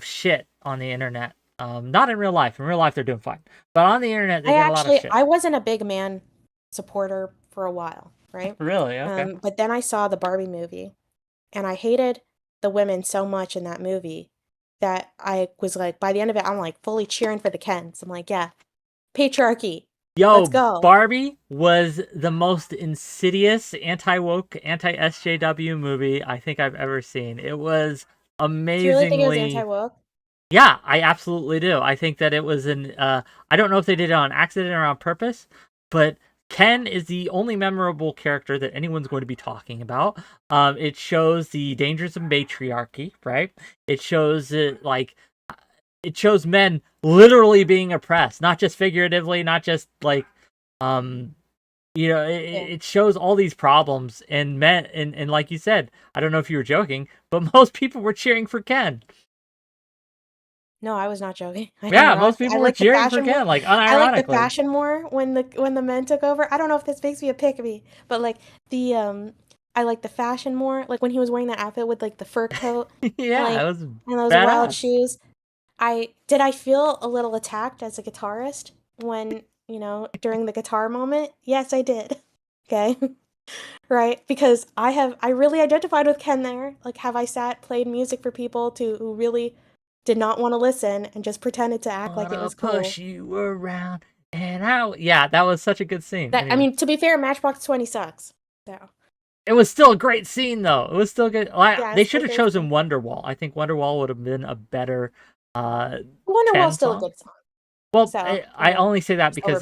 A: shit on the internet. Not in real life. In real life, they're doing fine. But on the internet, they get a lot of shit.
B: I wasn't a big man supporter for a while, right?
A: Really? Okay.
B: But then I saw the Barbie movie, and I hated the women so much in that movie that I was like, by the end of it, I'm like fully cheering for the Kens. I'm like, yeah, patriarchy.
A: Yo,
B: Let's go.
A: Barbie was the most insidious, anti-woke, anti-SJW movie I think I've ever seen. It was amazingly...
B: Do you really think it was anti-woke?
A: Yeah, I absolutely do. I think that it was I don't know if they did it on accident or on purpose, but Ken is the only memorable character that anyone's going to be talking about. It shows the dangers of matriarchy, right? It shows it shows men literally being oppressed, not just figuratively, not just like, it shows all these problems and men, and like you said, I don't know if you were joking, but most people were cheering for Ken.
B: No, I was not joking.
A: Most people were cheering for Ken, like unironically.
B: I like the fashion more when the men took over. I don't know if this makes me a pick-me, but like I like the fashion more. Like when he was wearing that outfit with like the fur coat,
A: yeah, it was
B: and those
A: badass.
B: wild shoes. I feel a little attacked as a guitarist when during the guitar moment. Yes, I did. Okay. Right, because I really identified with Ken there. Like, have I played music for people who really did not want to listen and just pretended to act like it was cool.
A: Push you around and yeah, that was such a good scene.
B: I mean, to be fair, Matchbox 20 sucks. So
A: it was still a great scene, though. It was still good. They should have chosen
B: scene.
A: Wonderwall. I think Wonderwall would have been a better
B: Wonderwall's still a good song.
A: Well, so, I only say that because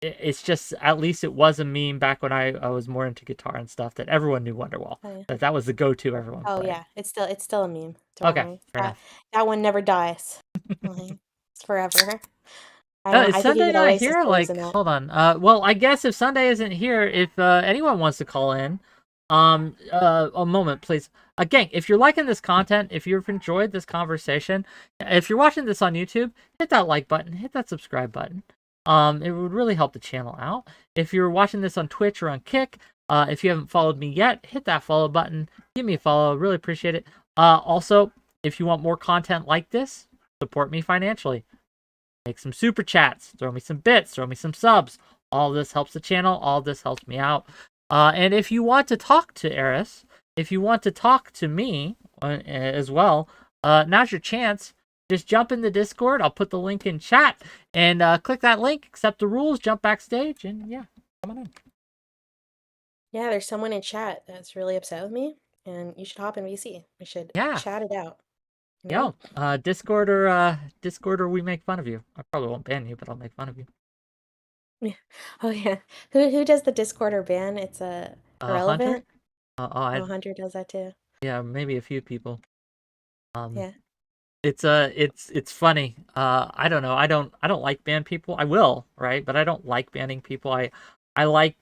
A: it's just, at least it was a meme back when I was more into guitar and stuff, that everyone knew Wonderwall. Oh, yeah. That was the go-to everyone played.
B: Yeah, it's still a meme.
A: Okay,
B: that one never dies. It's forever.
A: Is Sunday not here? Like, hold on. Well, I guess if Sunday isn't here, if anyone wants to call in, a moment, please. Again, if you're liking this content, if you've enjoyed this conversation, if you're watching this on YouTube, hit that like button, hit that subscribe button. It would really help the channel out. If you're watching this on Twitch or on Kick, if you haven't followed me yet, hit that follow button. Give me a follow. Really appreciate it. Also, if you want more content like this, support me financially. Make some super chats. Throw me some bits. Throw me some subs. All this helps the channel. All this helps me out. And if you want to talk to Eris, if you want to talk to me as well, now's your chance. Just jump in the Discord. I'll put the link in chat and click that link, accept the rules, jump backstage, and yeah, come on in.
B: Yeah, there's someone in chat that's really upset with me, and you should hop in VC. We should chat it out.
A: You know? Discord or we make fun of you. I probably won't ban you, but I'll make fun of you.
B: Yeah. Oh yeah. Who does the Discord or ban? It's a Irrelevant.
A: Hunter?
B: Hunter does that too.
A: Yeah, maybe a few people.
B: Yeah.
A: It's funny. I don't know. I don't like ban people. I will, right? But I don't like banning people. I like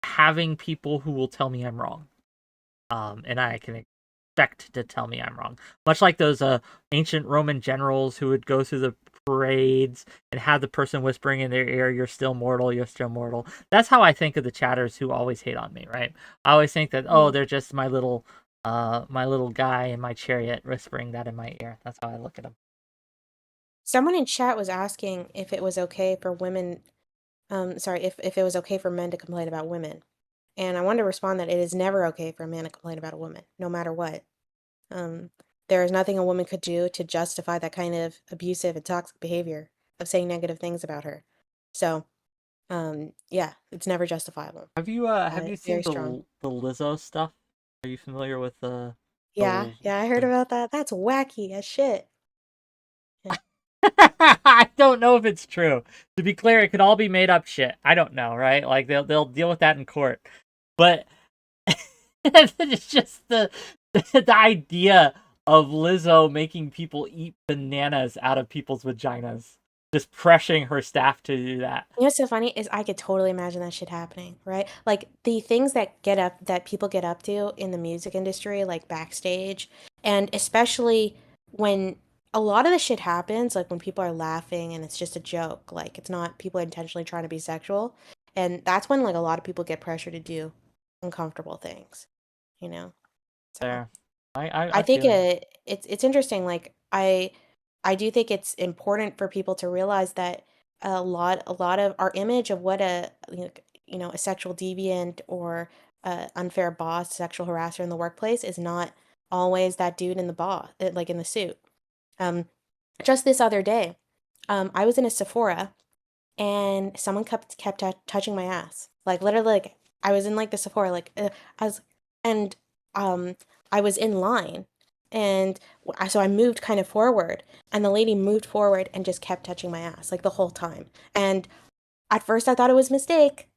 A: having people who will tell me I'm wrong. And I can expect to tell me I'm wrong. Much like those ancient Roman generals who would go through the parades and have the person whispering in their ear, "You're still mortal, you're still mortal." That's how I think of the chatters who always hate on me, right? I always think that, oh, they're just my little guy in my chariot whispering that in my ear. That's how I look at them.
B: Someone in chat was asking if it was okay for women, if it was okay for men to complain about women. And I wanted to respond that it is never okay for a man to complain about a woman, no matter what. There is nothing a woman could do to justify that kind of abusive and toxic behavior of saying negative things about her. So, yeah, it's never justifiable.
A: Have you seen the Lizzo stuff? Are you familiar with the
B: Yeah, I heard about that. That's wacky as shit.
A: I don't know if it's true. To be clear, it could all be made up shit. I don't know, right? Like they'll deal with that in court. But it's just the idea of Lizzo making people eat bananas out of people's vaginas. Just pressuring her staff to do that.
B: You know what's so funny is I could totally imagine that shit happening, right? Like the things that people get up to in the music industry, like backstage, and especially when a lot of the shit happens, like when people are laughing and it's just a joke, like it's not people intentionally trying to be sexual, and that's when like a lot of people get pressure to do uncomfortable things, you know? So
A: There.
B: I think it's interesting. Like I do think it's important for people to realize that a lot of our image of what a a sexual deviant or unfair boss, sexual harasser in the workplace is not always that dude in the like in the suit. Just this other day, I was in a Sephora and someone kept touching my ass. Like literally, like I was in like the Sephora, like I was, and I was in line, and so I moved kind of forward, and the lady moved forward and just kept touching my ass like the whole time. And at first I thought it was a mistake,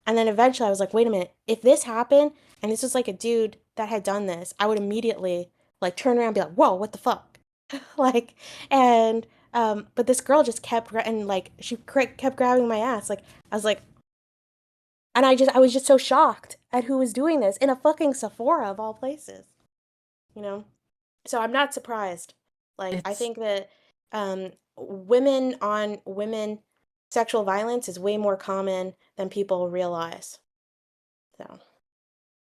B: and then eventually I was like, wait a minute, if this happened and this was like a dude that had done this, I would immediately like turn around and be like, whoa, what the fuck? Like, and but this girl just kept and like she kept grabbing my ass. Like I was like, and I was just so shocked at who was doing this in a fucking Sephora of all places, you know. So I'm not surprised. Like I think that women on women sexual violence is way more common than people realize. So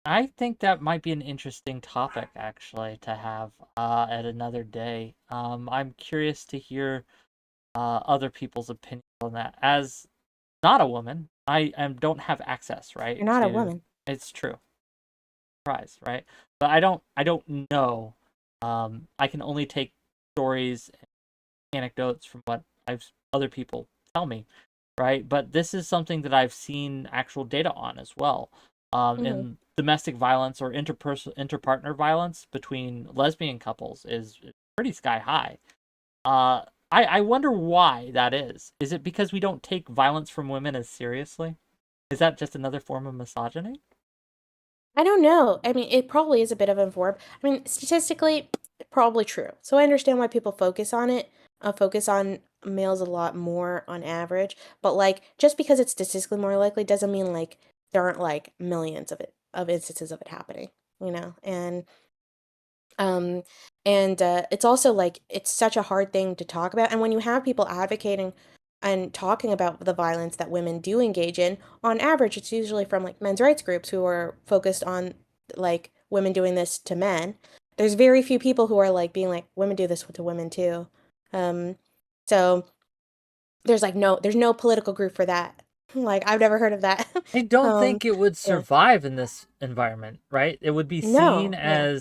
A: I think that might be an interesting topic actually to have at another day. I'm curious to hear other people's opinions on that. As not a woman, I don't have access, right?
B: you're not a woman.
A: It's true. Surprise, right? But I don't know. I can only take stories and anecdotes from what other people tell me, right? But this is something that I've seen actual data on as well. In domestic violence or interpartner violence between lesbian couples is pretty sky high. I wonder why that is. Is it because we don't take violence from women as seriously? Is that just another form of misogyny?
B: I don't know. I mean, it probably is a bit of a verb. I mean, statistically, probably true. So I understand why people focus on it. Focus on males a lot more on average. But like, just because it's statistically more likely doesn't mean like there aren't like millions of instances of it happening. You know, um, it's also like it's such a hard thing to talk about. And when you have people advocating and talking about the violence that women do engage in, on average, it's usually from like men's rights groups who are focused on like women doing this to men. There's very few people who are like being like women do this to women too. So there's no political group for that. Like, I've never heard of that.
A: I don't
B: um
A: think it would
B: yeah.
A: survive in this environment, right? It would be seen
B: No, yeah,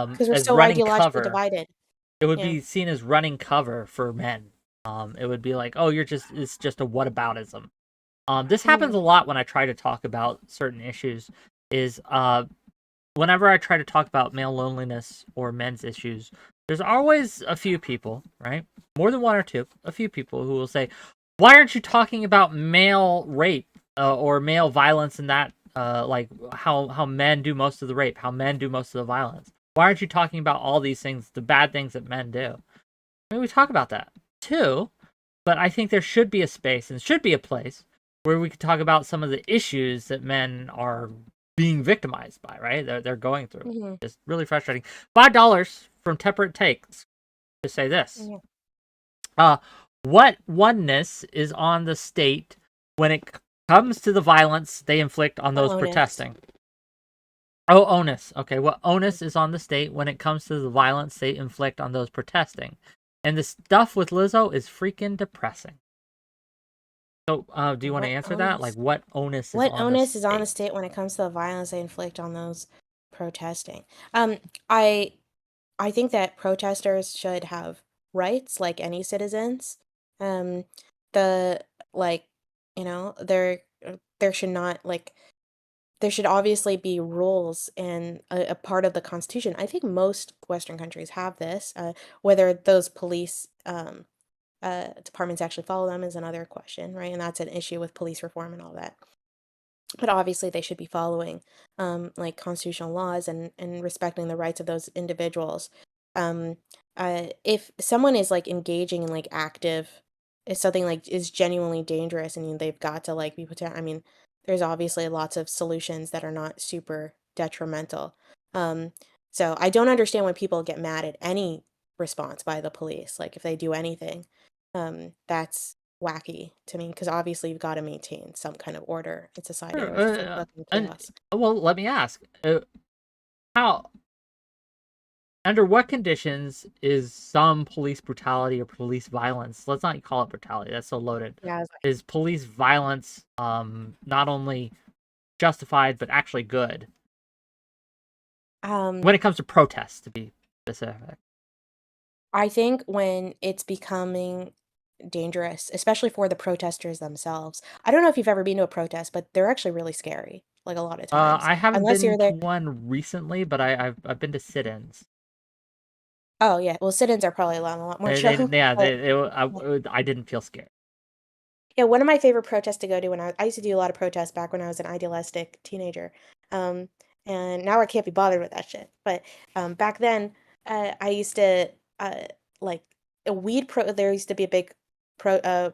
B: because we're
A: as
B: so
A: running
B: ideologically
A: cover.
B: divided.
A: It would
B: Yeah.
A: be seen as running cover for men. It would be like, oh, it's just a whataboutism. This happens
B: Mhm.
A: a lot when I try to talk about certain issues. Is whenever I try to talk about male loneliness or men's issues, there's always a few people, right? More than one or two, a few people who will say, "Why aren't you talking about male rape or male violence and that, like how men do most of the rape, how men do most of the violence? Why aren't you talking about all these things, the bad things that men do?" I mean, we talk about that too, but I think there should be a space and should be a place where we could talk about some of the issues that men are being victimized by, right? They're going through.
B: Mhm.
A: It's really frustrating. $5 from Temperate Takes to say this.
B: Yeah.
A: Uh, what oneness is on the state when it comes to the violence they inflict on those
B: Onus.
A: protesting? Oh, onus. Okay, what onus is on the state when it comes to the violence they inflict on those protesting? And the stuff with Lizzo is freaking depressing. So, do you want to
B: What
A: answer that? Like,
B: onus?
A: what onus is
B: What
A: on the
B: onus is on the
A: state?
B: state when it comes to the violence they inflict on those protesting? Um, I I think that protesters should have rights like any citizens. Um, the like, there should not like there should obviously be rules and a part of the Constitution. I think most Western countries have this. Whether those police departments actually follow them is another question, right? And that's an issue with police reform and all that. But obviously, they should be following like constitutional laws and respecting the rights of those individuals. Um, if someone is like engaging in like active, if something like is genuinely dangerous and they've got to like be protected, I mean, there's obviously lots of solutions that are not super detrimental. Um, so I don't understand why people get mad at any response by the police. Like if they do anything, that's wacky to me because obviously you've got to maintain some kind of order in society,
A: Sure,
B: otherwise it's like fucking
A: and
B: chaos.
A: well, let me ask: how, under what conditions is some police brutality or police violence? Let's not call it brutality. That's so loaded.
B: Yeah, I was like,
A: Is police violence not only justified but actually good when
B: um,
A: it comes to protests, to be specific?
B: I think when it's becoming dangerous, especially for the protesters themselves. I don't know if you've ever been to a protest, but they're actually really scary, like a lot of times.
A: I haven't
B: Unless
A: been
B: you're
A: to
B: there.
A: one recently, but I've been to sit-ins.
B: Oh yeah, well sit-ins are probably a lot more
A: They
B: chill.
A: didn't, yeah,
B: But
A: I didn't feel scared.
B: yeah, one of my favorite protests to go to when I used to do a lot of protests back when I was an idealistic teenager. Um, and now I can't be bothered with that shit. But back then, I used to like a weed pro. There used to be a big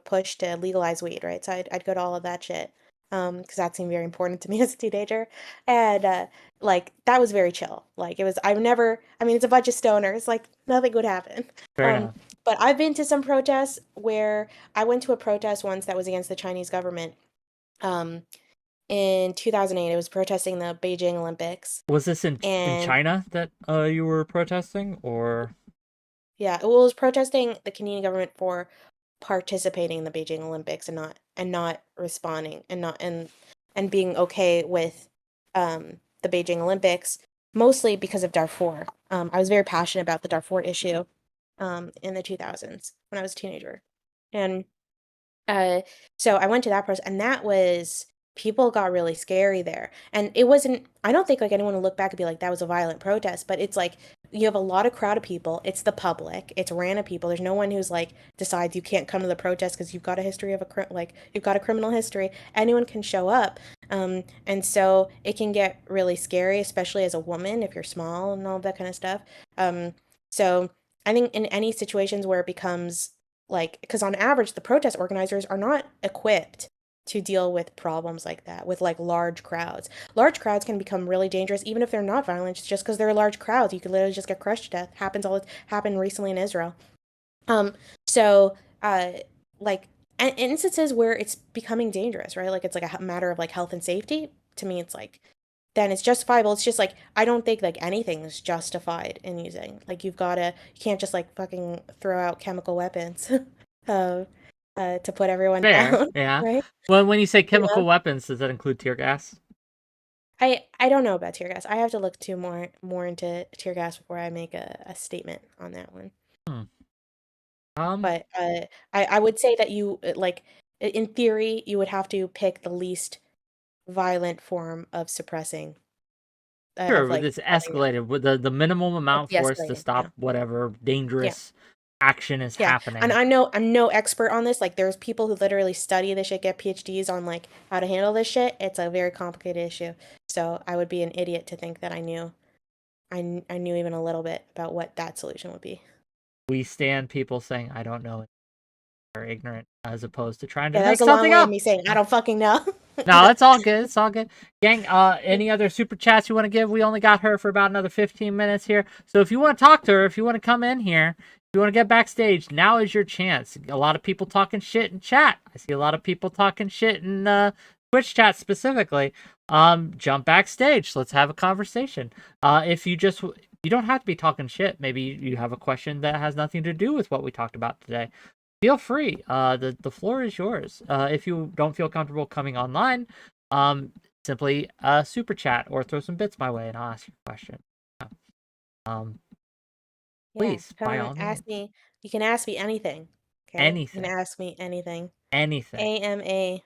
B: push to legalize weed, right? So I'd go to all of that shit because that seemed very important to me as a teenager, and like that was very chill. Like it was. I've never. I mean, it's a bunch of stoners. Like nothing would happen.
A: Fair
B: Um,
A: enough.
B: but I've been to some protests where I went to a protest once that was against the Chinese government. Um, in 2008, it was protesting the Beijing Olympics,
A: Was this in
B: and
A: China that you were protesting, or
B: yeah, it was protesting the Canadian government for participating in the Beijing Olympics and not responding and not and being okay with the Beijing Olympics, mostly because of Darfur. I was very passionate about the Darfur issue in the 2000s when I was a teenager, and Uh, so I went to that person, and that was people got really scary there. And it wasn't, I don't think like anyone would look back and be like, that was a violent protest, but it's like you have a lot of crowd of people. It's the public, it's random people. There's no one who's like decides you can't come to the protest because you've got a history of like you've got a criminal history. Anyone can show up. And so it can get really scary, especially as a woman if you're small and all that kind of stuff. So I think in any situations where it becomes like because on average the protest organizers are not equipped to deal with problems like that with like large crowds can become really dangerous even if they're not violent just because they're large crowds you could literally just get crushed to death happened recently in Israel. So like instances where it's becoming dangerous, right? Like it's like a matter of like health and safety. To me it's like then it's justifiable. It's just like I don't think like anything's justified in using. Like you can't just like fucking throw out chemical weapons. uh, to put everyone
A: Fair,
B: down,
A: yeah.
B: right?
A: Well, when you say
B: You know?
A: chemical weapons, does that include tear gas?
B: I don't know about tear gas. I have to look more into tear gas before I make a statement on that one.
A: Hmm. Um,
B: But I would say that you like in theory you would have to pick the least violent form of suppressing
A: sure,
B: of
A: with
B: like
A: this
B: telling them
A: escalated with the minimum
B: of
A: amount force to
B: de-escalating.
A: stop
B: Yeah.
A: whatever
B: Yeah.
A: dangerous action is
B: Yeah. And
A: happening.
B: I'm no expert on this. Like there's people who literally study this shit, get PhDs on like how to handle this shit. It's a very complicated issue. So I would be an idiot to think that I knew even a little bit about what that solution would be.
A: We stand people saying, "I don't know," are ignorant, as opposed to trying to
B: Yeah, that was
A: make
B: a long
A: something
B: way of
A: up.
B: me saying I don't fucking know.
A: No, it's all good. It's all good. Gang, any other super chats you want to give? We only got her for about another 15 minutes here. So if you want to talk to her, if you want to come in here, if you want to get backstage, now is your chance. A lot of people talking shit in chat. I see a lot of people talking shit in Twitch chat specifically. Jump backstage. Let's have a conversation. If you just you don't have to be talking shit. Maybe you have a question that has nothing to do with what we talked about today. Feel free. The floor is yours. If you don't feel comfortable coming online, simply super chat or throw some bits my way and I'll ask you a question. Um,
B: Yeah,
A: please, by
B: come
A: all means,
B: ask me. You can ask me anything. Okay? You can
A: anything,
B: ask me anything.
A: anything.
B: AMA, right?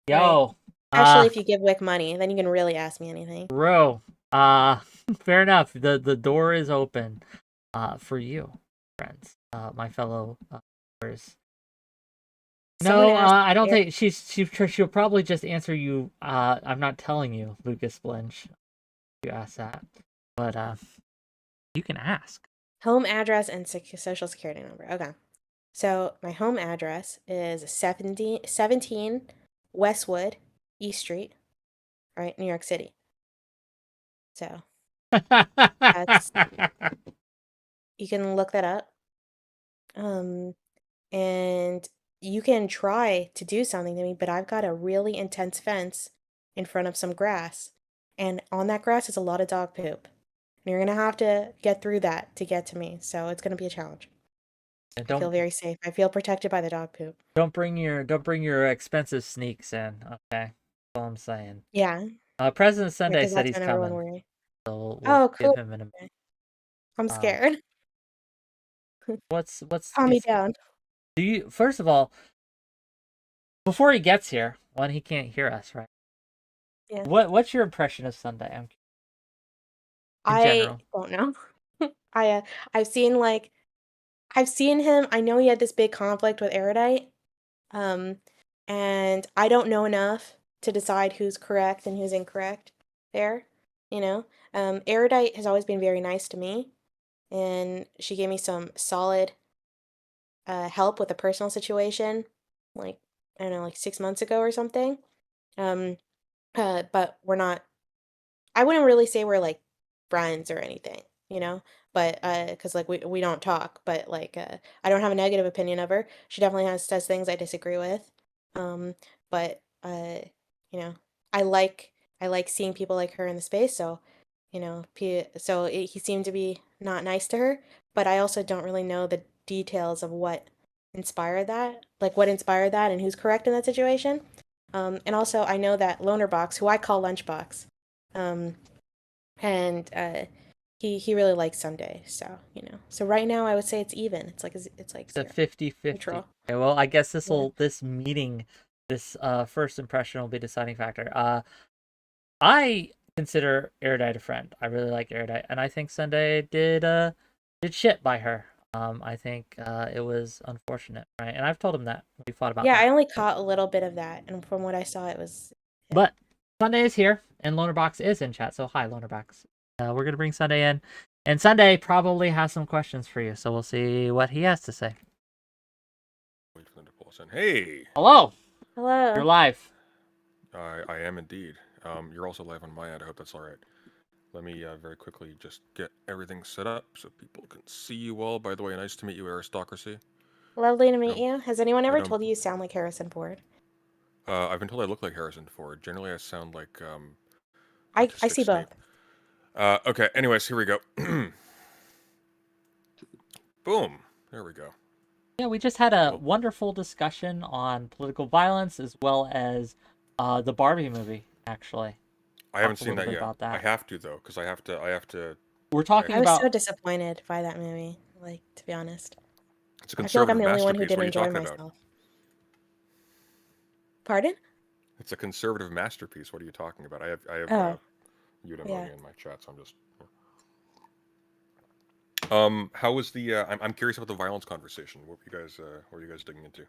A: Yo,
B: Especially if you give Wick money, then you can really ask me anything.
A: bro, fair enough. The door is open, for you, friends, my fellow viewers.
B: Someone
A: No,
B: asked
A: I don't
B: Eric
A: think she'll probably just answer you. I'm not telling you, Lucas Blinch. You ask that, but you can ask.
B: home address and social security number. Okay. So my home address is 17 Westwood, East Street, right? New York City. So that's, you can look that up. And you can try to do something to me, but I've got a really intense fence in front of some grass. And on that grass is a lot of dog poop. And you're gonna have to get through that to get to me. So it's gonna be a challenge.
A: And
B: I feel very safe. I feel protected by the dog poop.
A: don't bring your expensive sneaks in. Okay, that's all I'm saying.
B: Yeah.
A: President
B: Yeah,
A: Sunday
B: because
A: said
B: that's
A: he's
B: my number one
A: coming,
B: worry.
A: so we'll
B: Oh,
A: give
B: cool.
A: him an.
B: Okay. I'm
A: Uh,
B: scared.
A: what's to
B: Calm
A: be
B: me
A: scared?
B: down.
A: Do you first of all, before he gets here, one, he can't hear us, right?
B: Yeah.
A: What's your impression of Sunday? In
B: I
A: general.
B: don't know. I I've seen like I've seen him. I know he had this big conflict with Erudite. Um, and I don't know enough to decide who's correct and who's incorrect there, you know? Erudite has always been very nice to me, and she gave me some solid help with a personal situation, like, I don't know, like 6 months ago or something. Um, but we're not, I wouldn't really say we're like friends or anything, you know? But because like we don't talk, but like I don't have a negative opinion of her. She definitely says things I disagree with. Um, but you know, I like I like seeing people like her in the space. So, you know, he seemed to be not nice to her. But I also don't really know the details of what inspired that, like what inspired that, and who's correct in that situation. And also I know that Loner Box, who I call Lunchbox, um, and he really likes Sunday, so you know. So right now I would say it's even. It's like
A: The
B: zero
A: 50-50.
B: neutral.
A: Okay, well, I guess
B: Yeah.
A: this meeting, this first impression will be deciding factor. I consider Erudite a friend. I really like Erudite, and I think Sunday did shit by her. I think it was unfortunate, right? And I've told him that we fought about
B: Yeah,
A: that.
B: I only caught a little bit of that, and from what I saw, it was yeah.
A: But Sunday is here, and Lonerbox is in chat. So hi, Lonerbox. We're gonna bring Sunday in, and Sunday probably has some questions for you. So we'll see what he has to say.
C: Wait for them to pull us in. Hey!
A: Hello,
B: Hello.
A: you're live.
C: I am indeed. You're also live on my end. I hope that's all right. Let me very quickly just get everything set up so people can see you all. By the way, nice to meet you, Aristocracy.
B: Lovely to
C: I
B: meet
C: don't,
B: you. Has anyone
C: I
B: ever
C: don't.
B: told you you sound like Harrison Ford?
C: I've been told I look like Harrison Ford. Generally, I sound like
B: I
C: autistic
B: see both.
C: Snape. Okay. Anyways, here we go. Boom. There we go.
A: Yeah, we just had a
C: Well,
A: wonderful discussion on political violence as well as the Barbie movie, actually.
C: I haven't
A: Talked a
C: seen
A: little
C: that
A: bit
C: yet.
A: about
C: I
A: that.
C: have to though, because
A: We're
C: I have
A: talking
B: I
C: to.
B: was so
A: about
B: disappointed by that movie, like, to be honest.
C: It's a
B: I feel like I'm
C: conservative
B: the only one who
C: masterpiece. What
B: didn't
C: are you
B: enjoy
C: talking about?
B: myself. Pardon?
C: It's a conservative masterpiece. What are you talking about? I have
B: Oh, yeah.
C: eudaimonia in my chat, so I'm just. How was the? I'm curious about the violence conversation. What were you guys digging into?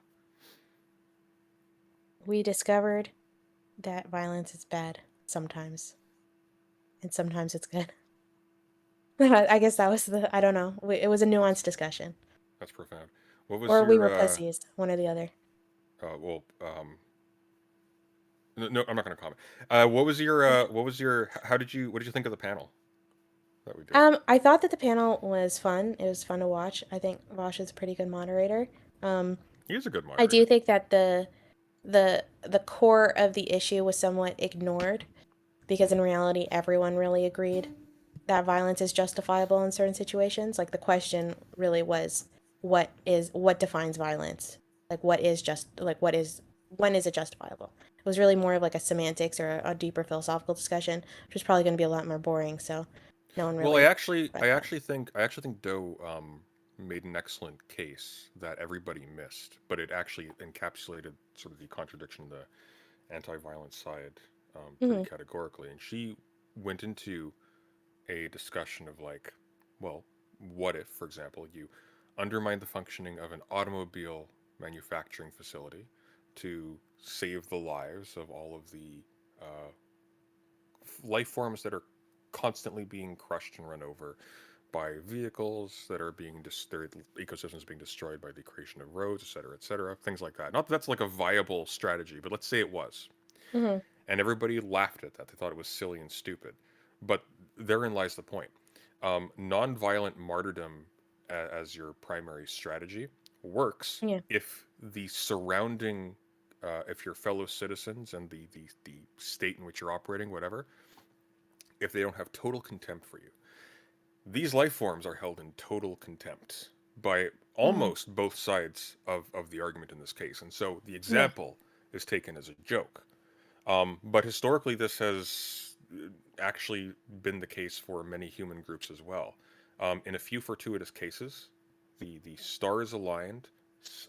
B: We discovered that violence is bad sometimes, and sometimes it's good. I guess that was I don't know. It was a nuanced discussion.
C: That's profound. What was
B: Or we
C: your?
B: were pussies, one or the other.
C: Well, no, I'm not going to comment. What was your? What was your? How did you? What did you think of the panel that we did?
B: I thought that the panel was fun. It was fun to watch. I think Vosh is a pretty good moderator. Um,
C: He is a good
B: I do
C: moderator.
B: think that the core of the issue was somewhat ignored because in reality everyone really agreed that violence is justifiable in certain situations. Like the question really was what defines violence? Like what is when is it justifiable? It was really more of like a semantics or a deeper philosophical discussion, which was probably going to be a lot more boring. So no one
C: Well,
B: really read
C: I
B: that.
C: actually think, Doe made an excellent case that everybody missed, but it actually encapsulated sort of the contradiction in the anti-violence side pretty
B: Hmm.
C: categorically, and she went into a discussion of like, well, what if, for example, you undermine the functioning of an automobile manufacturing facility to save the lives of all of the uh, life forms that are constantly being crushed and run over by vehicles that are being their ecosystems being destroyed by the creation of roads, et cetera, things like that. Not that that's like a viable strategy, but let's say it was,
B: Hmm.
C: and everybody laughed at that. They thought it was silly and stupid. But therein lies the point. Nonviolent martyrdom as your primary strategy works
B: Yeah.
C: if the surrounding, if your fellow citizens and the state in which you're operating, whatever, if they don't have total contempt for you. These life forms are held in total contempt by
B: Hmm.
C: almost both sides of the argument in this case. And so the
B: Yeah.
C: example is taken as a joke. But historically, this has actually been the case for many human groups as well. In a few fortuitous cases, the stars aligned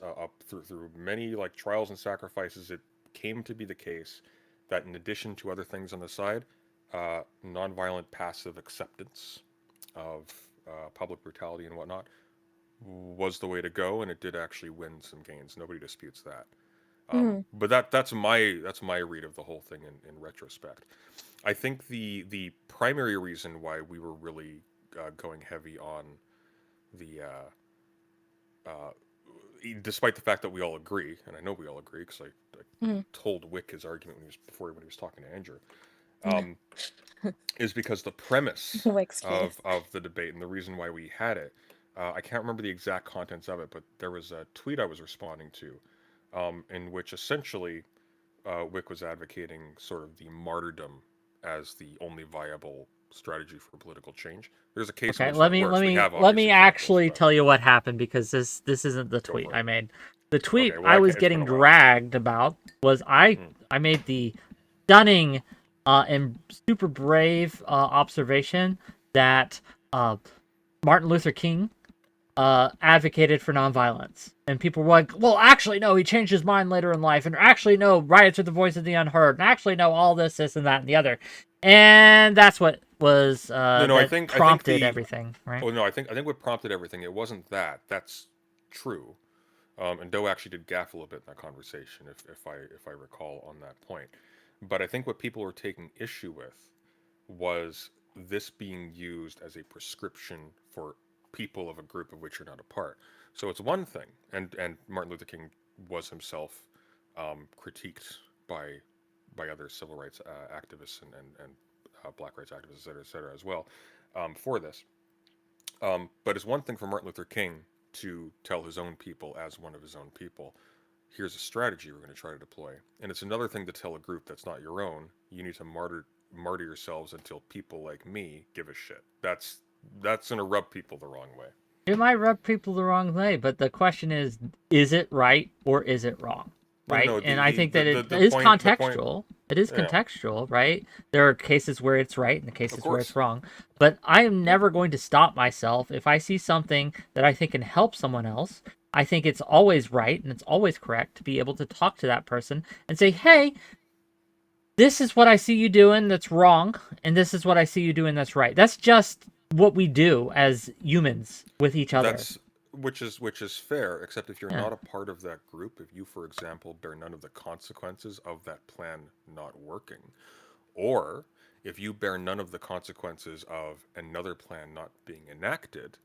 C: up through many like trials and sacrifices. It came to be the case that in addition to other things on the side, nonviolent passive acceptance of public brutality and whatnot was the way to go, and it did actually win some gains. Nobody disputes that.
B: Hmm.
C: But that's my read of the whole thing in retrospect. I think the primary reason why we were really going heavy on the despite the fact that we all agree, and I know we all agree because I
B: Hmm.
C: told Whick his argument when he was talking to Andrew,
B: Yeah.
C: is because the premise
B: Wick's case.
C: of the debate and the reason why we had it, I can't remember the exact contents of it, but there was a tweet I was responding to, in which essentially Whick was advocating sort of the martyrdom as the only viable strategy for political change. There's a case in
A: okay.
C: which that works. We have
A: Let
C: obvious
A: me
C: examples,
A: actually
C: but
A: tell you what happened because this isn't the
C: go
A: tweet
C: for
A: I
C: it.
A: made. The tweet
C: Okay, well,
A: I
C: I
A: was
C: can't. It's been
A: getting
C: a while.
A: dragged about was
C: Mm.
A: I made the stunning and super brave observation that Martin Luther King advocated for nonviolence. And people were like, well, actually, no, he changed his mind later in life. And actually, no, riots are the voice of the unheard. And actually, no, all this, and that, and the other. And that's what was,
C: No,
A: that
C: I think
A: prompted
C: the.
A: everything, right?
C: Oh no, I think what prompted everything. It wasn't that. That's true. And Doe actually did gaff a little bit in that conversation, if I recall on that point. But I think what people were taking issue with was this being used as a prescription for people of a group of which you're not a part. So it's one thing, and Martin Luther King was himself critiqued by other civil rights activists and black rights activists, et cetera, as well, for this. But it's one thing for Martin Luther King to tell his own people, as one of his own people, here's a strategy we're going to try to deploy. And it's another thing to tell a group that's not your own, you need to martyr yourselves until people like me give a shit. That's going to rub people the wrong way.
A: It might rub people the wrong way, but the question is it right or is it wrong? Right?
C: No,
A: and I think that it
C: the
A: is
C: point,
A: contextual. It is
C: yeah,
A: contextual, right? There are cases where it's right and the
C: of
A: cases where it's
C: course.
A: wrong. But I am never going to stop myself if I see something that I think can help someone else. I think it's always right and it's always correct to be able to talk to that person and say, hey, this is what I see you doing that's wrong, and this is what I see you doing that's right. That's just what we do as humans with each other.
C: That's which is fair, except if you're
A: Yeah.
C: not a part of that group, if you, for example, bear none of the consequences of that plan not working, or if you bear none of the consequences of another plan not being enacted,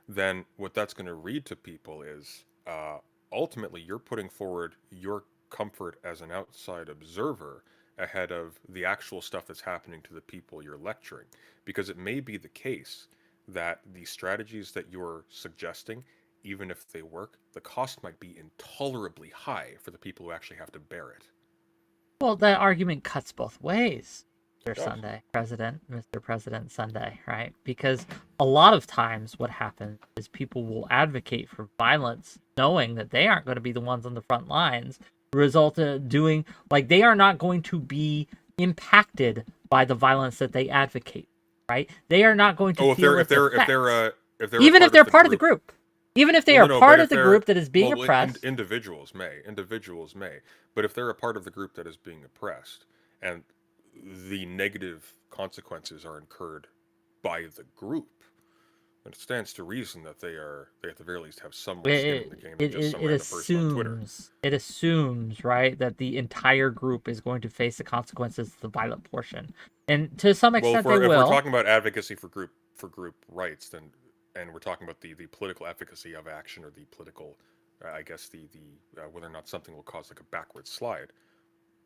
C: then what that's going to read to people is ultimately you're putting forward your comfort as an outside observer ahead of the actual stuff that's happening to the people you're lecturing. Because it may be the case that the strategies that you're suggesting, even if they work, the cost might be intolerably high for the people who actually have to bear it.
A: Well, that argument cuts both ways,
C: It
A: Mr.
C: does.
A: Sunday, Mr. President Sunday, right? Because a lot of times what happens is people will advocate for violence knowing that they aren't going to be the ones on the front lines, result of doing, like, they are not going to be impacted by the violence that they advocate, right? They are not going to
C: Oh,
A: feel its effects,
C: if they're a
A: even if
C: part
A: they're
C: of the
A: part of the
C: group.
A: group. Even if they
C: Well,
A: are
C: no,
A: part
C: but
A: of
C: if
A: the
C: they're
A: group that is being
C: well,
A: oppressed,
C: individuals may, but if they're a part of the group that is being oppressed, and the negative consequences are incurred by the group, then it stands to reason that they at the very least have some more skin in the game than just some
A: it
C: random person on Twitter.
A: assumes, right, that the entire group is going to face the consequences of the violent portion, and to some
C: Well,
A: extent they
C: if we're
A: will.
C: talking about advocacy for group rights, then and we're talking about the political efficacy of action or the political, I guess the whether or not something will cause like a backward slide,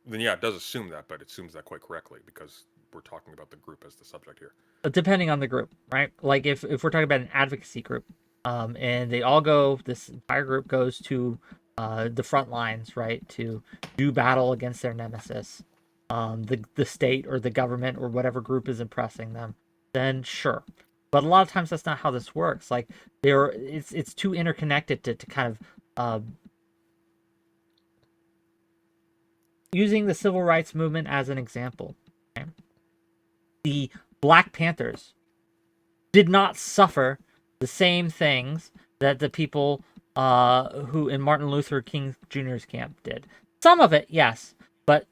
C: then yeah, it does assume that, but it assumes that quite correctly because we're talking about the group as the subject here.
A: Depending on the group, right? Like if we're talking about an advocacy group, and they all go, this entire group goes to the front lines, right, to do battle against their nemesis, the state or the government or whatever group is oppressing them, then sure. But a lot of times that's not how this works. Like it's too interconnected to kind of using the civil rights movement as an example. Okay? The Black Panthers did not suffer the same things that the people who in Martin Luther King Jr.'s camp did. Some of it, yes, but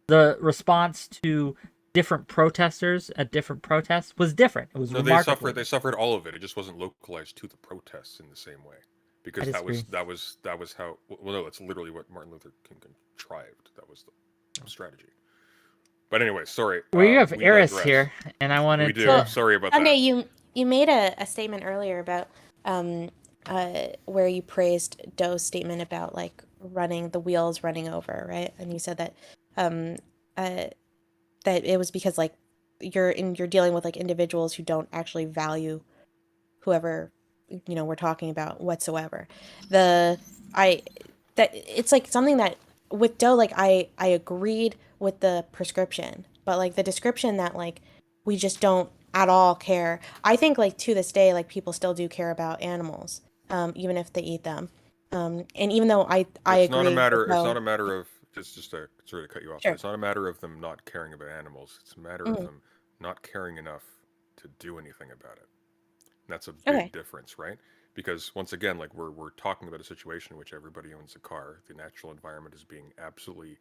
A: the response to different protesters at different protests was different. It was
C: No,
A: remarkably
C: they suffered all of it. It just wasn't localized to the protests in the same way,
A: I
C: because
A: disagree.
C: that was how. Well, no, that's literally what Martin Luther King contrived. That was the strategy. But anyway, sorry.
A: We have
C: We
A: Eris
C: digress.
A: here, and I
C: We
A: wanted
C: do.
B: Well,
A: to.
C: Sorry about
B: Sunday,
C: that.
B: you made a statement earlier about where you praised Doe's statement about like running the wheels running over, right? And you said that um that it was because like you're dealing with like individuals who don't actually value whoever we're talking about whatsoever. The I that it's like something that with Doe, like I agreed with the prescription, but like the description that like we just don't at all care. I think like to this day, like people still do care about animals, even if they eat them. And even though I
C: It's not a
B: agree with
C: matter. It's not
B: Doe.
C: a matter of just to sort of cut you off. But
B: Sure.
C: it's not a matter of them not caring about animals. It's a matter of
B: Mhm.
C: them not caring enough to do anything about it. That's a big
B: Okay.
C: difference, right? Because once again, like we're talking about a situation in which everybody owns a car. The natural environment is being absolutely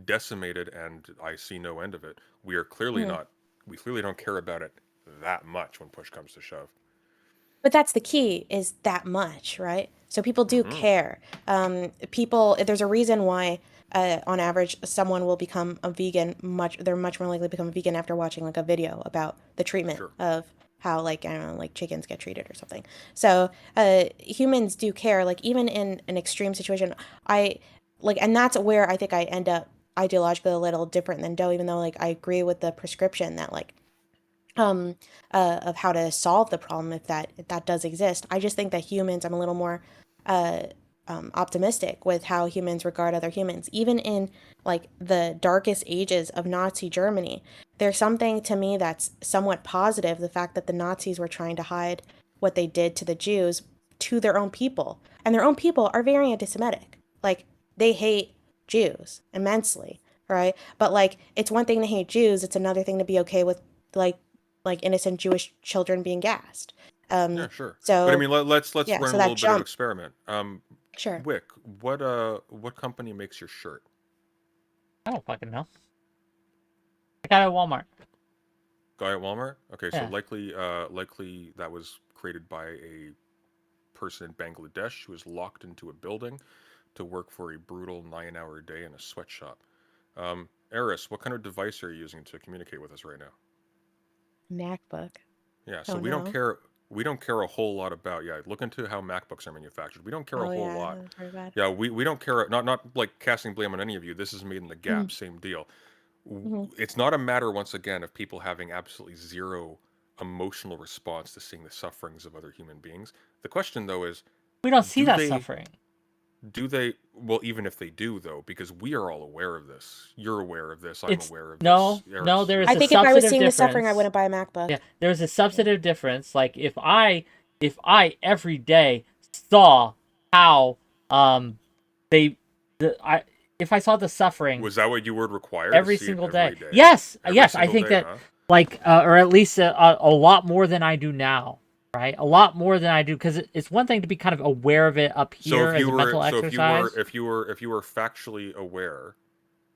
C: decimated, and I see no end of it. We are clearly
B: Mhm.
C: not. We clearly don't care about it that much when push comes to shove.
B: But that's the key, is that much, right? So people do
C: Mm-hmm.
B: care. There's a reason why, on average, someone will become a vegan they're much more likely to become a vegan after watching like a video about the treatment
C: Sure.
B: of how like, I don't know, like chickens get treated or something. So, humans do care, like even in an extreme situation, I and that's where I think I end up ideologically a little different than Doe, even though like I agree with the prescription that like um of how to solve the problem if that does exist. I just think that humans, I'm a little more uh optimistic with how humans regard other humans. Even in like the darkest ages of Nazi Germany, there's something to me that's somewhat positive. The fact that the Nazis were trying to hide what they did to the Jews to their own people, and their own people are very anti-Semitic. Like, they hate Jews immensely, right? But like, it's one thing to hate Jews; it's another thing to be okay with like innocent Jewish children being gassed.
C: Yeah, sure.
B: So,
C: But I mean, let's
B: yeah,
C: run
B: so
C: a
B: that
C: little bit of
B: jump,
C: experiment.
B: sure.
C: Wick, what company makes your shirt?
A: I don't fucking know. I got it at Walmart.
C: Guy at Walmart? Okay, so
A: Yeah.
C: likely that was created by a person in Bangladesh who was locked into a building to work for a brutal 9-hour day in a sweatshop. Eris, what kind of device are you using to communicate with us right now?
B: MacBook.
C: Yeah, so
B: Oh,
C: we don't
B: no.
C: care. We don't care a whole lot about. Yeah, look into how MacBooks are manufactured. We don't care a
B: Oh,
C: whole
B: yeah,
C: lot.
B: that's very bad.
C: Yeah, we don't care. Not like casting blame on any of you. This is made in the Gap. Same deal. It's not a matter, once again, of people having absolutely zero emotional response to seeing the sufferings of other human beings. The question, though, is
A: We don't see
C: do
A: that
C: they
A: suffering.
C: do they well, even if they do, though, because we are all aware of this. You're aware of this. I'm
A: It's
C: aware of
A: no,
C: this.
A: no.
C: Eris,
A: There
C: you're
A: is
B: I
A: a
C: aware
B: think
C: of
B: if I was
A: substantive
B: seeing the suffering, I
A: difference.
B: wouldn't buy a MacBook.
A: Yeah, there's a substantive difference. Like if I every day saw how they I if I saw the suffering
C: Was that what you would require
A: every
C: to see it
A: single
C: every
A: day.
C: day?
A: Yes,
C: Every
A: yes, I
C: single
A: think
C: day,
A: that
C: huh?
A: like or at least a lot more than I do now, right? A lot more than I do because it's one thing to be kind of aware of it up
C: So
A: here
C: if
A: as
C: you
A: a
C: were,
A: mental
C: so
A: exercise.
C: if you were factually aware,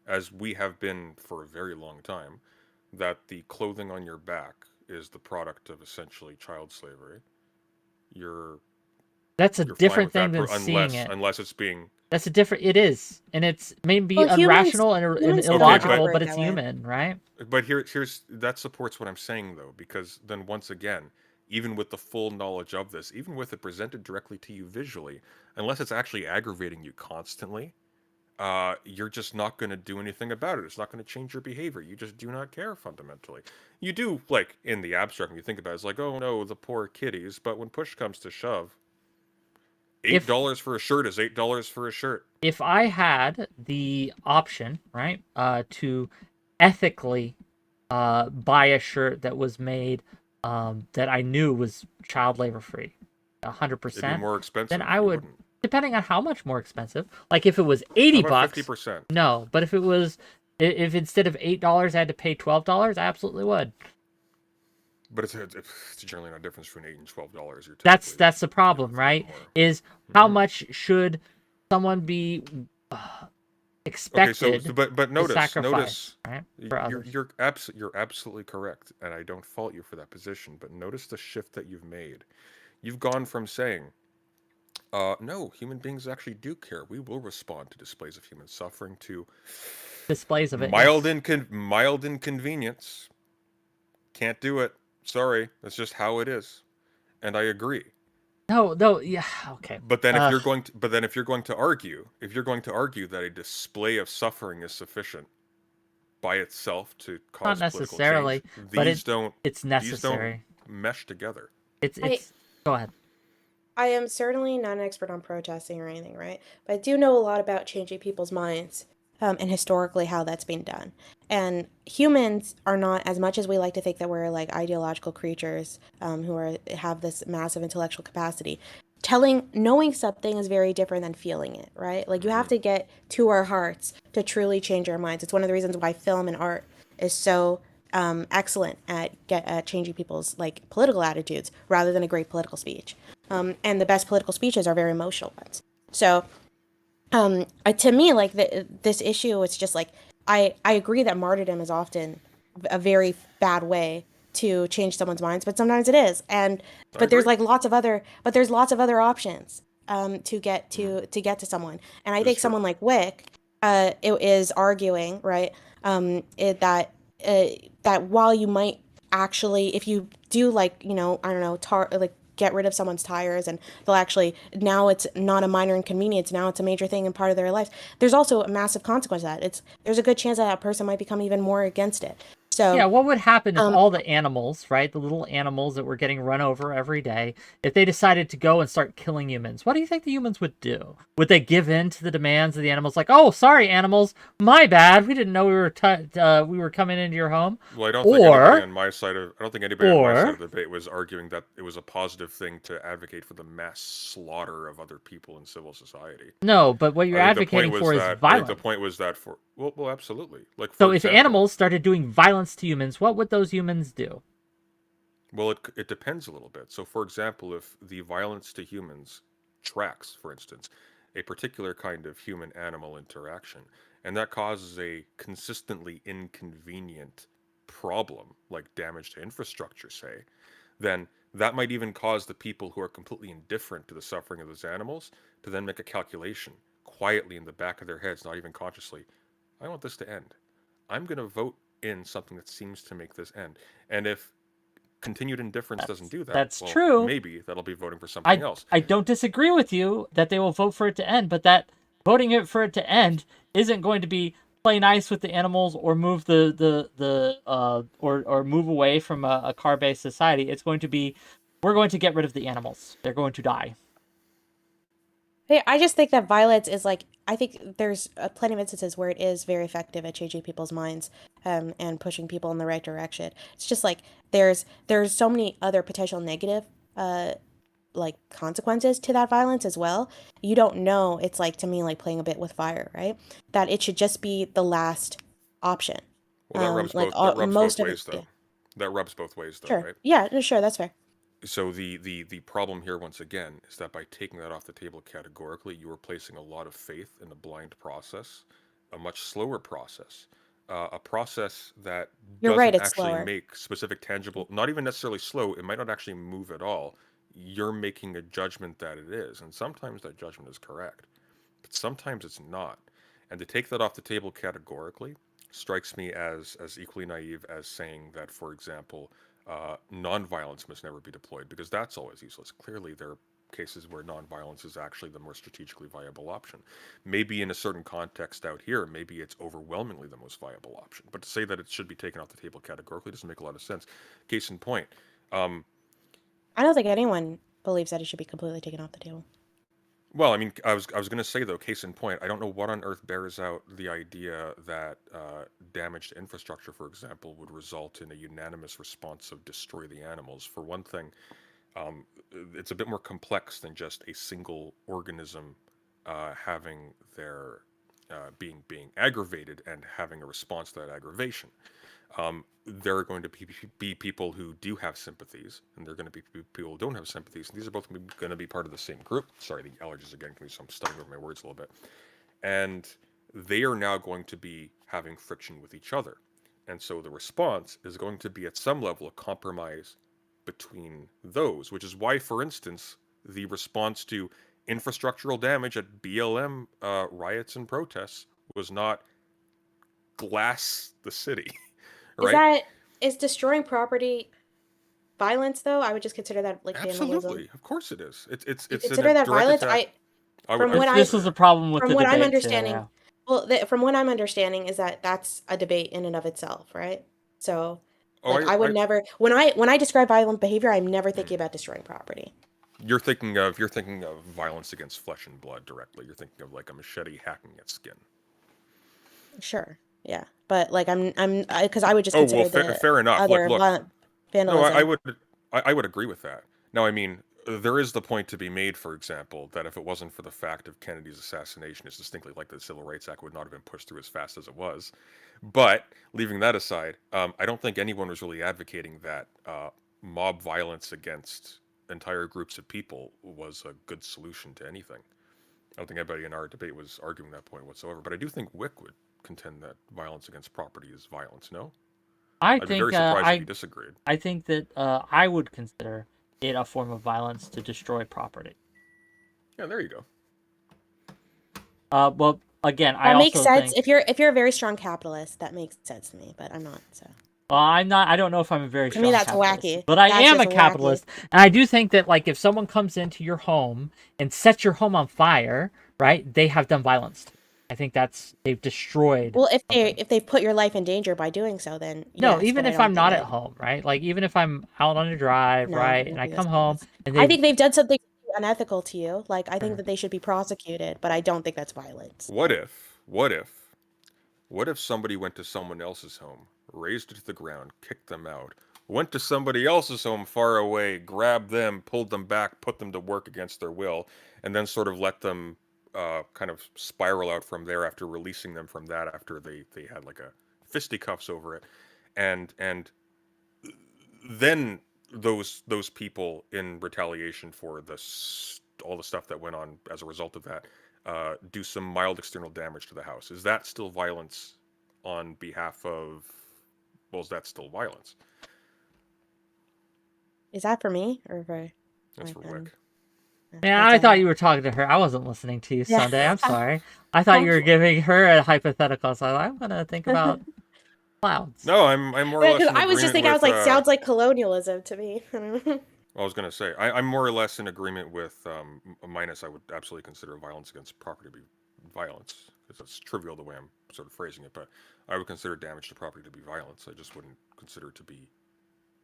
C: as we have been for a very long time, that the clothing on your back is the product of essentially child slavery, you're
A: That's a
C: you're fine
A: different
C: with that,
A: thing than seeing it.
C: unless it's being
A: That's a different. It is, and it's maybe
B: Well, humans
A: irrational and
B: humans tend to
C: Okay, but
A: illogical, but
B: operate
A: it's
B: that way.
A: human, right?
C: but here's that supports what I'm saying, though, because then once again, even with the full knowledge of this, even with it presented directly to you visually, unless it's actually aggravating you constantly, you're just not going to do anything about it. It's not going to change your behavior. You just do not care fundamentally. You do, like, in the abstract, when you think about it, it's like, oh no, the poor kitties. But when push comes to shove,
A: If
C: $8 for a shirt is $8 for a shirt.
A: if I had the option, right, to ethically buy a shirt that was made that I knew was child labor free,
C: It'd be
A: 100%,
C: more
A: then
C: expensive.
A: I
C: You
A: would,
C: wouldn't.
A: depending on how much more expensive. Like if it was
C: How
A: 80
C: about
A: bucks,
C: 50%?
A: no. But if instead of $8 I had to pay $12, I absolutely would.
C: But it's generally not a difference between $8 and $12. You're
A: That's
C: typically
A: the
C: dealing
A: problem,
C: with
A: right?
C: more.
A: Is how much should someone be
C: Okay,
A: expected
C: but
A: to
C: notice,
A: sacrifice, right, for others?
C: you're absolutely correct, and I don't fault you for that position. But notice the shift that you've made. You've gone from saying, no, human beings actually do care. We will respond to displays of human suffering, to
A: Displays of it, yes.
C: mild inconvenience. Can't do it. Sorry, that's just how it is, and I agree.
A: No, yeah, okay.
C: But then if you're going to argue, that a display of suffering is sufficient by itself to
A: Not
C: cause political
A: necessarily,
C: change,
A: but
C: these don't
A: it's
C: these don't
A: necessary.
C: mesh together.
A: It's go ahead.
B: I am certainly not an expert on protesting or anything, right? But I do know a lot about changing people's minds, and historically how that's been done. And humans are not, as much as we like to think that we're like ideological creatures, have this massive intellectual capacity. Knowing something is very different than feeling it, right? Like you have to get to our hearts to truly change our minds. It's one of the reasons why film and art is so excellent at changing people's like political attitudes rather than a great political speech. And the best political speeches are very emotional ones. So, to me, like this issue, it's just like I agree that martyrdom is often a very bad way to change someone's minds, but sometimes it is. But there's like lots of other options to get to someone. And I think someone like Wick it is arguing, right, that while you might actually, if you do like, I don't know, get rid of someone's tires and they'll actually, now it's not a minor inconvenience, now it's a major thing and part of their life. There's also a massive consequence to that. There's a good chance that person might become even more against it. So
A: Yeah, what would happen if
B: um,
A: all the animals, right, the little animals that were getting run over every day, if they decided to go and start killing humans? What do you think the humans would do? Would they give in to the demands of the animals, like, "Oh, sorry, animals, my bad. We didn't know we were coming into your home,"
C: Well, I don't think anybody
A: or
C: on my side of the
A: or
C: debate was arguing that it was a positive thing to advocate for the mass slaughter of other people in civil society.
A: no? But what you're
C: I think the point
A: advocating
C: was
A: for is
C: that I think the
A: violence.
C: point was that for well, absolutely. Like
A: So
C: for
A: if
C: example,
A: animals started doing violence to humans, what would those humans do?
C: well, it depends a little bit. So, for example, if the violence to humans tracks, for instance, a particular kind of human-animal interaction, and that causes a consistently inconvenient problem, like damage to infrastructure, say, then that might even cause the people who are completely indifferent to the suffering of those animals to then make a calculation quietly in the back of their heads, not even consciously. I want this to end. I'm going to vote in something that seems to make this end. And if continued indifference doesn't do that,
A: That's
C: well,
A: true.
C: maybe that'll be voting for something else.
A: I don't disagree with you that they will vote for it to end, but that voting it for it to end isn't going to be play nice with the animals or move or move away from a car-based society. It's going to be, we're going to get rid of the animals. They're going to die.
B: hey, I just think that violence is like, I think there's plenty of instances where it is very effective at changing people's minds, and pushing people in the right direction. It's just like there's so many other potential negative like consequences to that violence as well. You don't know. It's like, to me, like playing a bit with fire, right? That it should just be the last option.
C: Well,
B: Like
C: that rubs
B: most
C: both
B: of it,
C: ways, though.
B: yeah,
C: That rubs both ways, though,
B: sure,
C: right?
B: yeah, no, sure, that's fair.
C: So the problem here, once again, is that by taking that off the table categorically, you are placing a lot of faith in a blind process, a much slower process, a process that
B: You're right,
C: doesn't
B: it's
C: actually
B: slower.
C: make specific tangible, not even necessarily slow. It might not actually move at all. You're making a judgment that it is, and sometimes that judgment is correct, but sometimes it's not. And to take that off the table categorically strikes me as equally naive as saying that, for example, nonviolence must never be deployed, because that's always useless. Clearly, there are cases where nonviolence is actually the more strategically viable option. Maybe in a certain context out here, maybe it's overwhelmingly the most viable option. But to say that it should be taken off the table categorically doesn't make a lot of sense. Case in point,
B: I don't think anyone believes that it should be completely taken off the table.
C: well, I mean, I was going to say, though, case in point, I don't know what on earth bears out the idea that damage to infrastructure, for example, would result in a unanimous response of destroy the animals. For one thing, it's a bit more complex than just a single organism having their being aggravated and having a response to that aggravation. There are going to be people who do have sympathies, and there are going to be people who don't have sympathies, and these are both going to be part of the same group. Sorry, the allergies are getting to me, so I'm stumbling over my words a little bit. And they are now going to be having friction with each other. And so the response is going to be at some level a compromise between those, which is why, for instance, the response to infrastructural damage at BLM riots and protests was not glass the city. Right?
B: Is destroying property violence though? I would just consider that like vandalism.
C: Absolutely, of course it is. It's
B: You
C: a
B: consider that
C: direct
B: violence?
C: attack.
A: This is a problem with
B: from
A: the
B: what I'm
A: debate,
B: understanding,
A: yeah.
B: well, from what I'm understanding is that that's a debate in and of itself, right? So, like, I would never, when I describe violent behavior, I'm never thinking about destroying property.
C: You're thinking of violence against flesh and blood directly. You're thinking of like a machete hacking at skin.
B: Sure, yeah, but like because I would just
C: Oh
B: consider
C: well, fair enough.
B: other
C: Look,
B: violent
C: no,
B: vandalism.
C: I would agree with that. Now, I mean, there is the point to be made, for example, that if it wasn't for the fact of Kennedy's assassination, it's distinctly likely the Civil Rights Act would not have been pushed through as fast as it was. But leaving that aside, I don't think anyone was really advocating that mob violence against entire groups of people was a good solution to anything. I don't think anybody in our debate was arguing that point whatsoever. But I do think Whick would contend that violence against property is violence. No, I'd be very surprised if you disagreed.
A: I think that I would consider it a form of violence to destroy property.
C: Yeah, there you go.
A: Well, again,
B: that makes sense. If you're a very strong capitalist, that makes sense to me. But I'm not. So.
A: Well, I'm not. I don't know if I'm a very strong
B: capitalist. To me, that's
A: capitalist,
B: wacky.
A: but I am a capitalist, and I do think that like if someone comes into your home and sets your home on fire, right? They have done violence. I think they've destroyed.
B: Well,
A: something.
B: if they put your life in danger by doing so, then
A: No,
B: yes,
A: even
B: but I
A: if
B: don't
A: I'm
B: think
A: not at home, right? Like even if I'm out on a drive,
B: no, I
A: right,
B: don't
A: and I
B: think that's
A: come
B: the
A: home
B: case.
A: and
B: I
A: they
B: think they've done something unethical to you. Like I think
A: Sure.
B: that they should be prosecuted, but I don't think that's violence.
C: What if somebody went to someone else's home, razed it to the ground, kicked them out, went to somebody else's home far away, grabbed them, pulled them back, put them to work against their will, and then sort of let them kind of spiral out from there after releasing them from that after they had like a fisticuffs over it, and then those people in retaliation for all the stuff that went on as a result of that do some mild external damage to the house. Is that still violence on behalf of? Well, is that still violence?
B: Is that for me or for
C: That's for Whick.
A: Yeah, I thought you were talking to her. I wasn't listening to you,
B: Yeah.
A: Sunday. I'm sorry. I thought you were giving her a hypothetical. So I'm gonna think about clouds.
C: No, I'm more or less in
B: I was just
C: agreement
B: thinking, I was like,
C: with,
B: sounds like colonialism to me.
C: I was going to say, I'm more or less in agreement with minus. I would absolutely consider violence against property to be violence, because that's trivial the way I'm sort of phrasing it. But I would consider damage to property to be violence. I just wouldn't consider it to be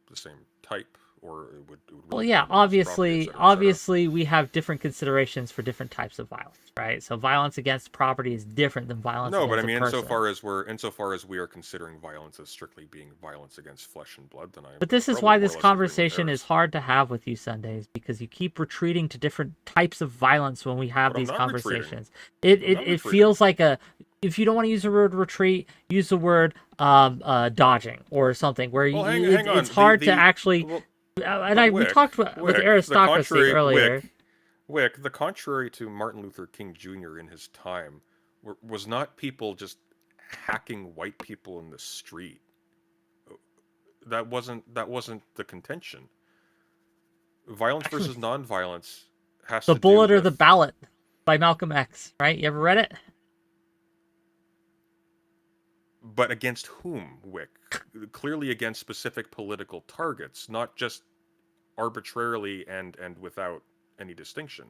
C: the same type, or it would really
A: Well, yeah,
C: depend on whose property, et cetera, et cetera.
A: obviously we have different considerations for different types of violence, right? So violence against property is different than violence
C: No,
A: against
C: but I mean,
A: a person.
C: insofar as we are considering violence as strictly being violence against flesh and blood, then
A: But this is why this conversation is hard to have with you Sundays, because you keep retreating to different types of violence when we have these conversations. It feels like if you don't want to use the word retreat, use the word dodging or something, where
C: hang on.
A: It's hard to actually. We talked with aristocracy earlier.
C: Whick, the contrary to Martin Luther King Jr. in his time, was not people just hacking white people in the street. That wasn't the contention. Violence versus nonviolence has to do with...
A: The Bullet or the Ballot by Malcolm X, right? You ever read it?
C: But against whom, Whick? Clearly against specific political targets, not just arbitrarily and without any distinction.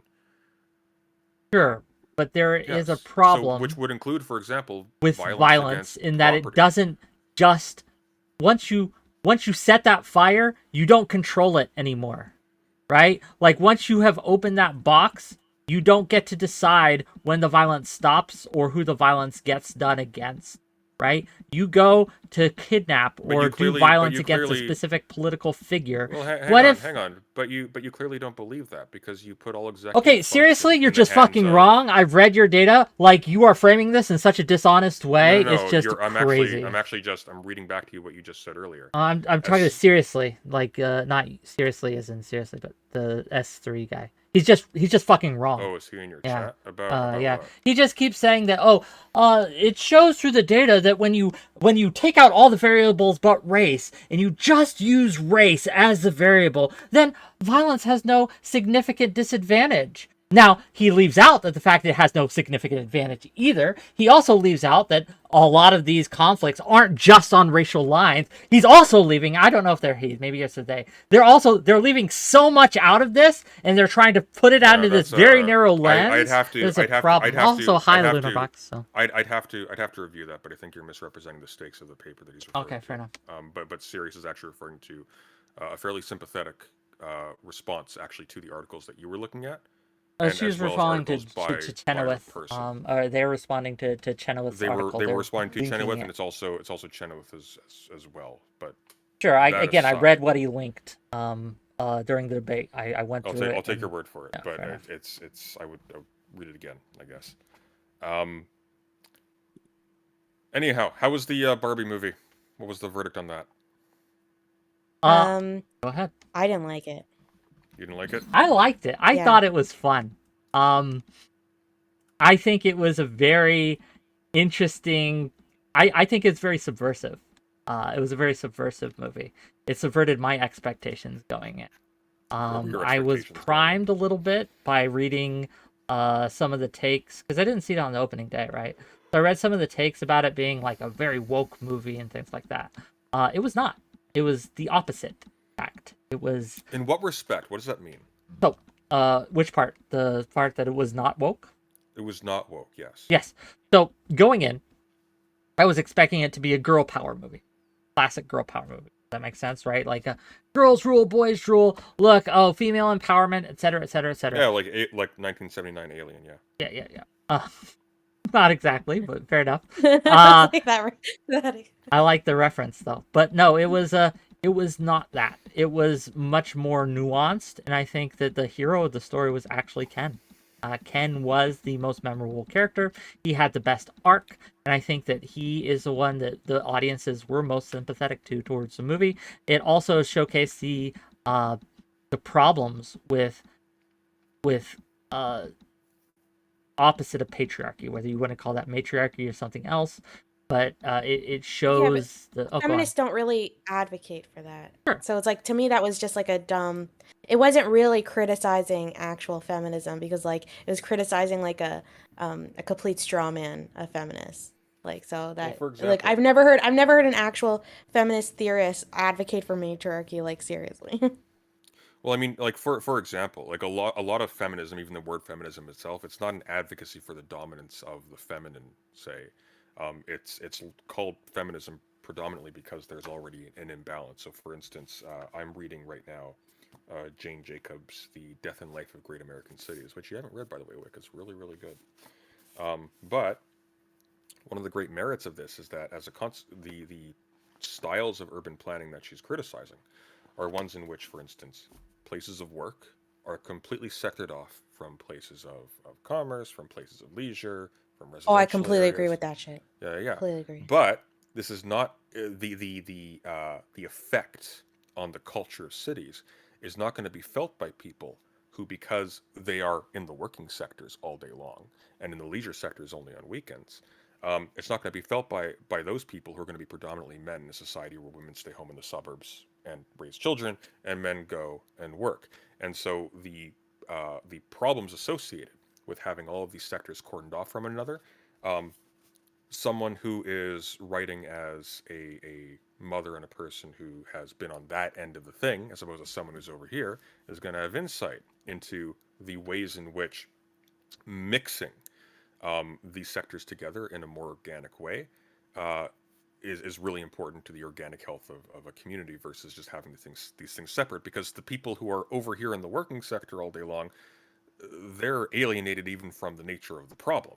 A: Sure, but there is a problem,
C: which would include, for example,
A: with violence in that it doesn't just once you set that fire, you don't control it anymore, right? Like once you have opened that box, you don't get to decide when the violence stops or who the violence gets done against. Right? You go to kidnap or do violence against a specific political figure.
C: Well, hang on. But you clearly don't believe that, because you put all executive...
A: Okay, seriously? You're just fucking wrong? I've read your data. Like, you are framing this in such a dishonest way.
C: No,
A: it's just crazy.
C: I'm reading back to you what you just said earlier.
A: I'm talking to seriously. Like, not seriously as in seriously, but the S3 guy. He's just fucking wrong.
C: Oh, is he in your chat? About
A: yeah.
C: what?
A: He just keeps saying that, it shows through the data that when you take out all the variables but race, and you just use race as the variable, then violence has no significant disadvantage. Now, he leaves out that the fact that it has no significant advantage either. He also leaves out that a lot of these conflicts aren't just on racial lines. He's also leaving, I don't know if they're he, maybe it's a they. They're leaving so much out of this, and they're trying to put it out into this very narrow lens.
C: I'd have to.
A: There's a problem. Also, hi, Lunar Box. So.
C: I'd have to review that, but I think you're misrepresenting the stakes of the paper that he's referring to.
A: Okay, fair enough.
C: But Sirius is actually referring to a fairly sympathetic response, actually, to the articles that you were looking at.
A: She was responding to Chenoweth. Or they're responding to Chenoweth's article.
C: They were responding to Chenoweth, and it's also Chenoweth as well. But
A: sure, I read what he linked during the debate. I went through it.
C: I'll take your word for it, but I would read it again, I guess. Anyhow, how was the Barbie movie? What was the verdict on that?
A: Go ahead.
B: I didn't like it.
C: You didn't like it?
A: I liked it. I thought it was fun. I think it was a very interesting... I think it's very subversive. It was a very subversive movie. It subverted my expectations going in. I was primed a little bit by reading some of the takes, because I didn't see it on the opening day, right? So I read some of the takes about it being like a very woke movie and things like that. It was not. It was the opposite. It was...
C: In what respect? What does that mean?
A: So, which part? The part that it was not woke?
C: It was not woke, yes.
A: Yes. So going in, I was expecting it to be a girl power movie, classic girl power movie. Does that make sense, right? Like girls rule, boys rule. Look, oh, female empowerment, etc., etc., etc.
C: Yeah, like 1979 Alien, yeah.
A: Yeah. Not exactly, but fair enough.
B: Like that.
A: I like the reference though, but no, it was not that. It was much more nuanced, and I think that the hero of the story was actually Ken. Ken was the most memorable character. He had the best arc, and I think that he is the one that the audiences were most sympathetic to towards the movie. It also showcased the problems with opposite of patriarchy, whether you want to call that matriarchy or something else. But it shows
B: feminists don't really advocate for that.
A: Sure.
B: So it's like, to me, that was just like a dumb. It wasn't really criticizing actual feminism, because like it was criticizing like a complete straw man of feminists. Like, so that,
C: for example,
B: like I've never heard an actual feminist theorist advocate for matriarchy, like, seriously.
C: Well, I mean, like for example, like a lot of feminism, even the word feminism itself, it's not an advocacy for the dominance of the feminine, say. It's called feminism predominantly because there's already an imbalance. So, for instance, I'm reading right now Jane Jacobs' The Death and Life of Great American Cities, which you haven't read, by the way, Whick. It's really, really good. But one of the great merits of this is that as the styles of urban planning that she's criticizing are ones in which, for instance, places of work are completely sectored off from places of commerce, from places of leisure, from residential
B: I completely
C: areas.
B: agree with that shit.
C: Yeah.
B: Completely agree.
C: But this is not the effect on the culture of cities is not going to be felt by people who, because they are in the working sectors all day long and in the leisure sectors only on weekends, it's not going to be felt by those people who are going to be predominantly men in a society where women stay home in the suburbs and raise children, and men go and work. And so the problems associated with having all of these sectors cordoned off from one another, someone who is writing as a mother and a person who has been on that end of the thing, as opposed to someone who's over here, is going to have insight into the ways in which mixing these sectors together in a more organic way is really important to the organic health of a community versus just having these things separate. Because the people who are over here in the working sector all day long, they're alienated even from the nature of the problem.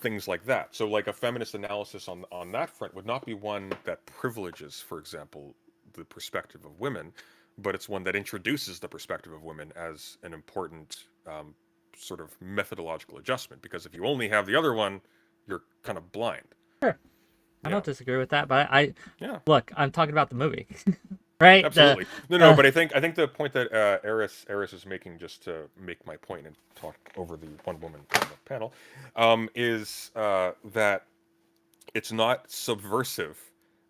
C: Things like that. So like a feminist analysis on that front would not be one that privileges, for example, the perspective of women, but it's one that introduces the perspective of women as an important sort of methodological adjustment. Because if you only have the other one, you're kind of blind.
A: Sure. I don't disagree with that, but
C: yeah.
A: Look, I'm talking about the movie. Right?
C: Absolutely. No, but I think the point that Eris is making, just to make my point and talk over the one woman on the panel, is that it's not subversive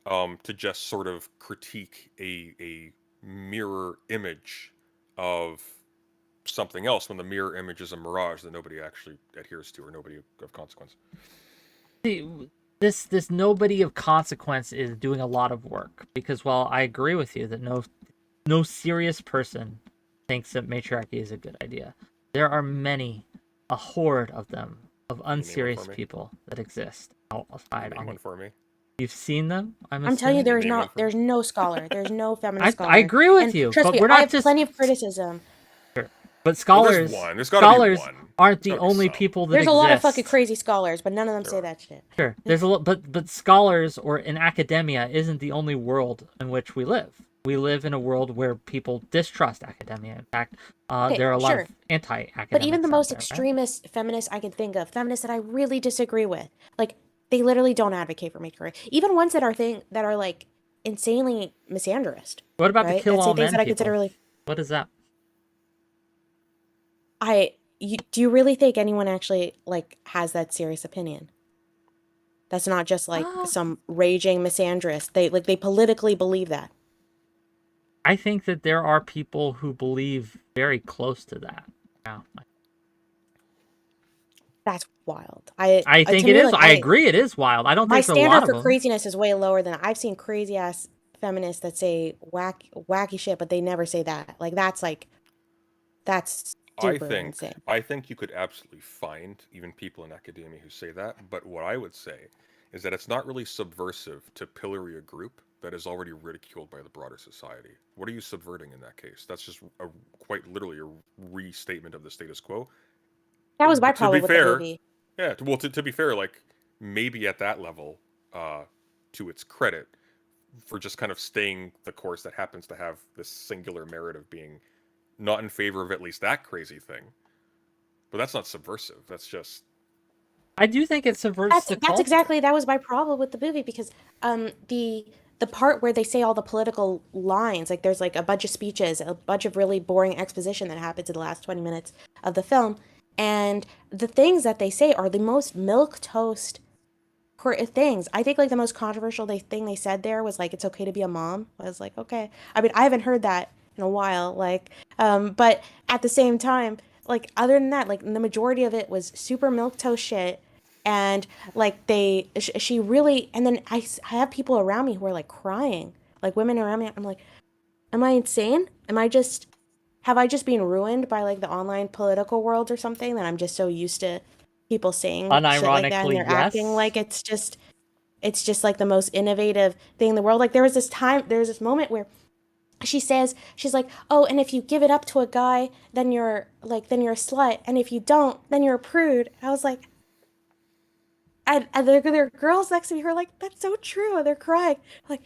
C: to just sort of critique a mirror image of something else when the mirror image is a mirage that nobody actually adheres to or nobody of consequence.
A: See, this nobody of consequence is doing a lot of work, because while I agree with you that no serious person thinks that matriarchy is a good idea, there are a horde of them, of unserious people that exist outside on
C: one for me.
A: You've seen them?
B: I'm telling you, there's no scholar, there's no feminist scholar.
A: I agree with you,
B: trust
A: but
B: me,
A: we're not
B: I have
A: just
B: plenty of criticism.
A: Sure. But scholars, aren't the only people that
B: There's
A: exist.
B: a lot of fucking crazy scholars, but none of them say that shit.
A: Sure. There's a lot, but scholars or in academia isn't the only world in which we live. We live in a world where people distrust academia. In fact, there are a lot of anti-academics.
B: But even the most extremist feminists I can think of, feminists that I really disagree with, like, they literally don't advocate for matriarchy. Even ones that are like insanely misandrist.
A: What about the kill all men
B: that I consider really...
A: What is that?
B: Do you really think anyone actually like has that serious opinion? That's not just like some raging misandrist. They politically believe that.
A: I think that there are people who believe very close to that. Yeah.
B: That's wild. I
A: think it is. Like, I agree. It is wild. I don't think
B: my standard for craziness is way lower than I've seen crazy ass feminists that say wacky shit, but they never say that. Like that's super insane.
C: I think you could absolutely find even people in academia who say that, but what I would say is that it's not really subversive to pillory a group that is already ridiculed by the broader society. What are you subverting in that case? That's just quite literally a restatement of the status quo.
B: That was my
C: To be
B: problem with the
C: fair,
B: movie.
C: yeah, to be fair, like maybe at that level, to its credit, for just kind of staying the course that happens to have this singular merit of being not in favor of at least that crazy thing. But that's not subversive. That's just
A: I do think it subverts the culture.
B: That was my problem with the movie, because the part where they say all the political lines, like there's like a bunch of speeches, a bunch of really boring exposition that happens in the last 20 minutes of the film, and the things that they say are the most milquetoast things. I think like the most controversial thing they said there was like, it's okay to be a mom. I was like, okay. I mean, I haven't heard that in a while, like, but at the same time, like, other than that, like, the majority of it was super milquetoast shit. And like she really, and then I have people around me who are like crying, like women around me. I'm like, am I insane? Have I just been ruined by like the online political world or something, that I'm just so used to people saying shit like that, and
A: Unironically,
B: they're
A: yes.
B: acting like it's just like the most innovative thing in the world. Like there was this moment where she's like, oh, and if you give it up to a guy, then you're a slut, and if you don't, then you're a prude. I was like, and there are girls next to me who are like, that's so true, and they're crying. Like,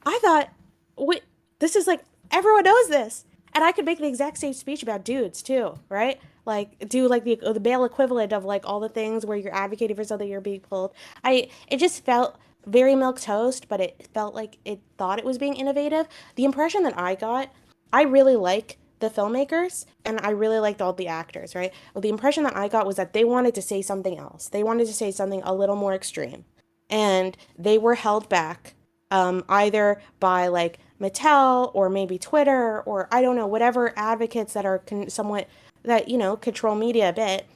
B: I thought, wait, this is like, everyone knows this. And I could make the exact same speech about dudes too, right? Like, do like the male equivalent of like all the things where you're advocating for something, you're being pulled. It just felt very milquetoast, but it felt like it thought it was being innovative. The impression that I got, I really like the filmmakers and I really liked all the actors, right? Well, the impression that I got was that they wanted to say something else. They wanted to say something a little more extreme. And they were held back, either by like Mattel or maybe Twitter, or I don't know, whatever advocates that are somewhat, that, control media a bit.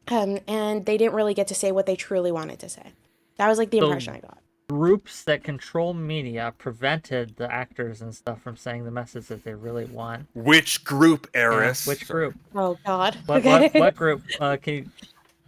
B: And they didn't really get to say what they truly wanted to say. That was like the impression I got.
A: Groups that control media prevented the actors and stuff from saying the message that they really want.
C: Which group, Eris?
A: Yeah, which group?
B: Oh God.
A: What group? Can you,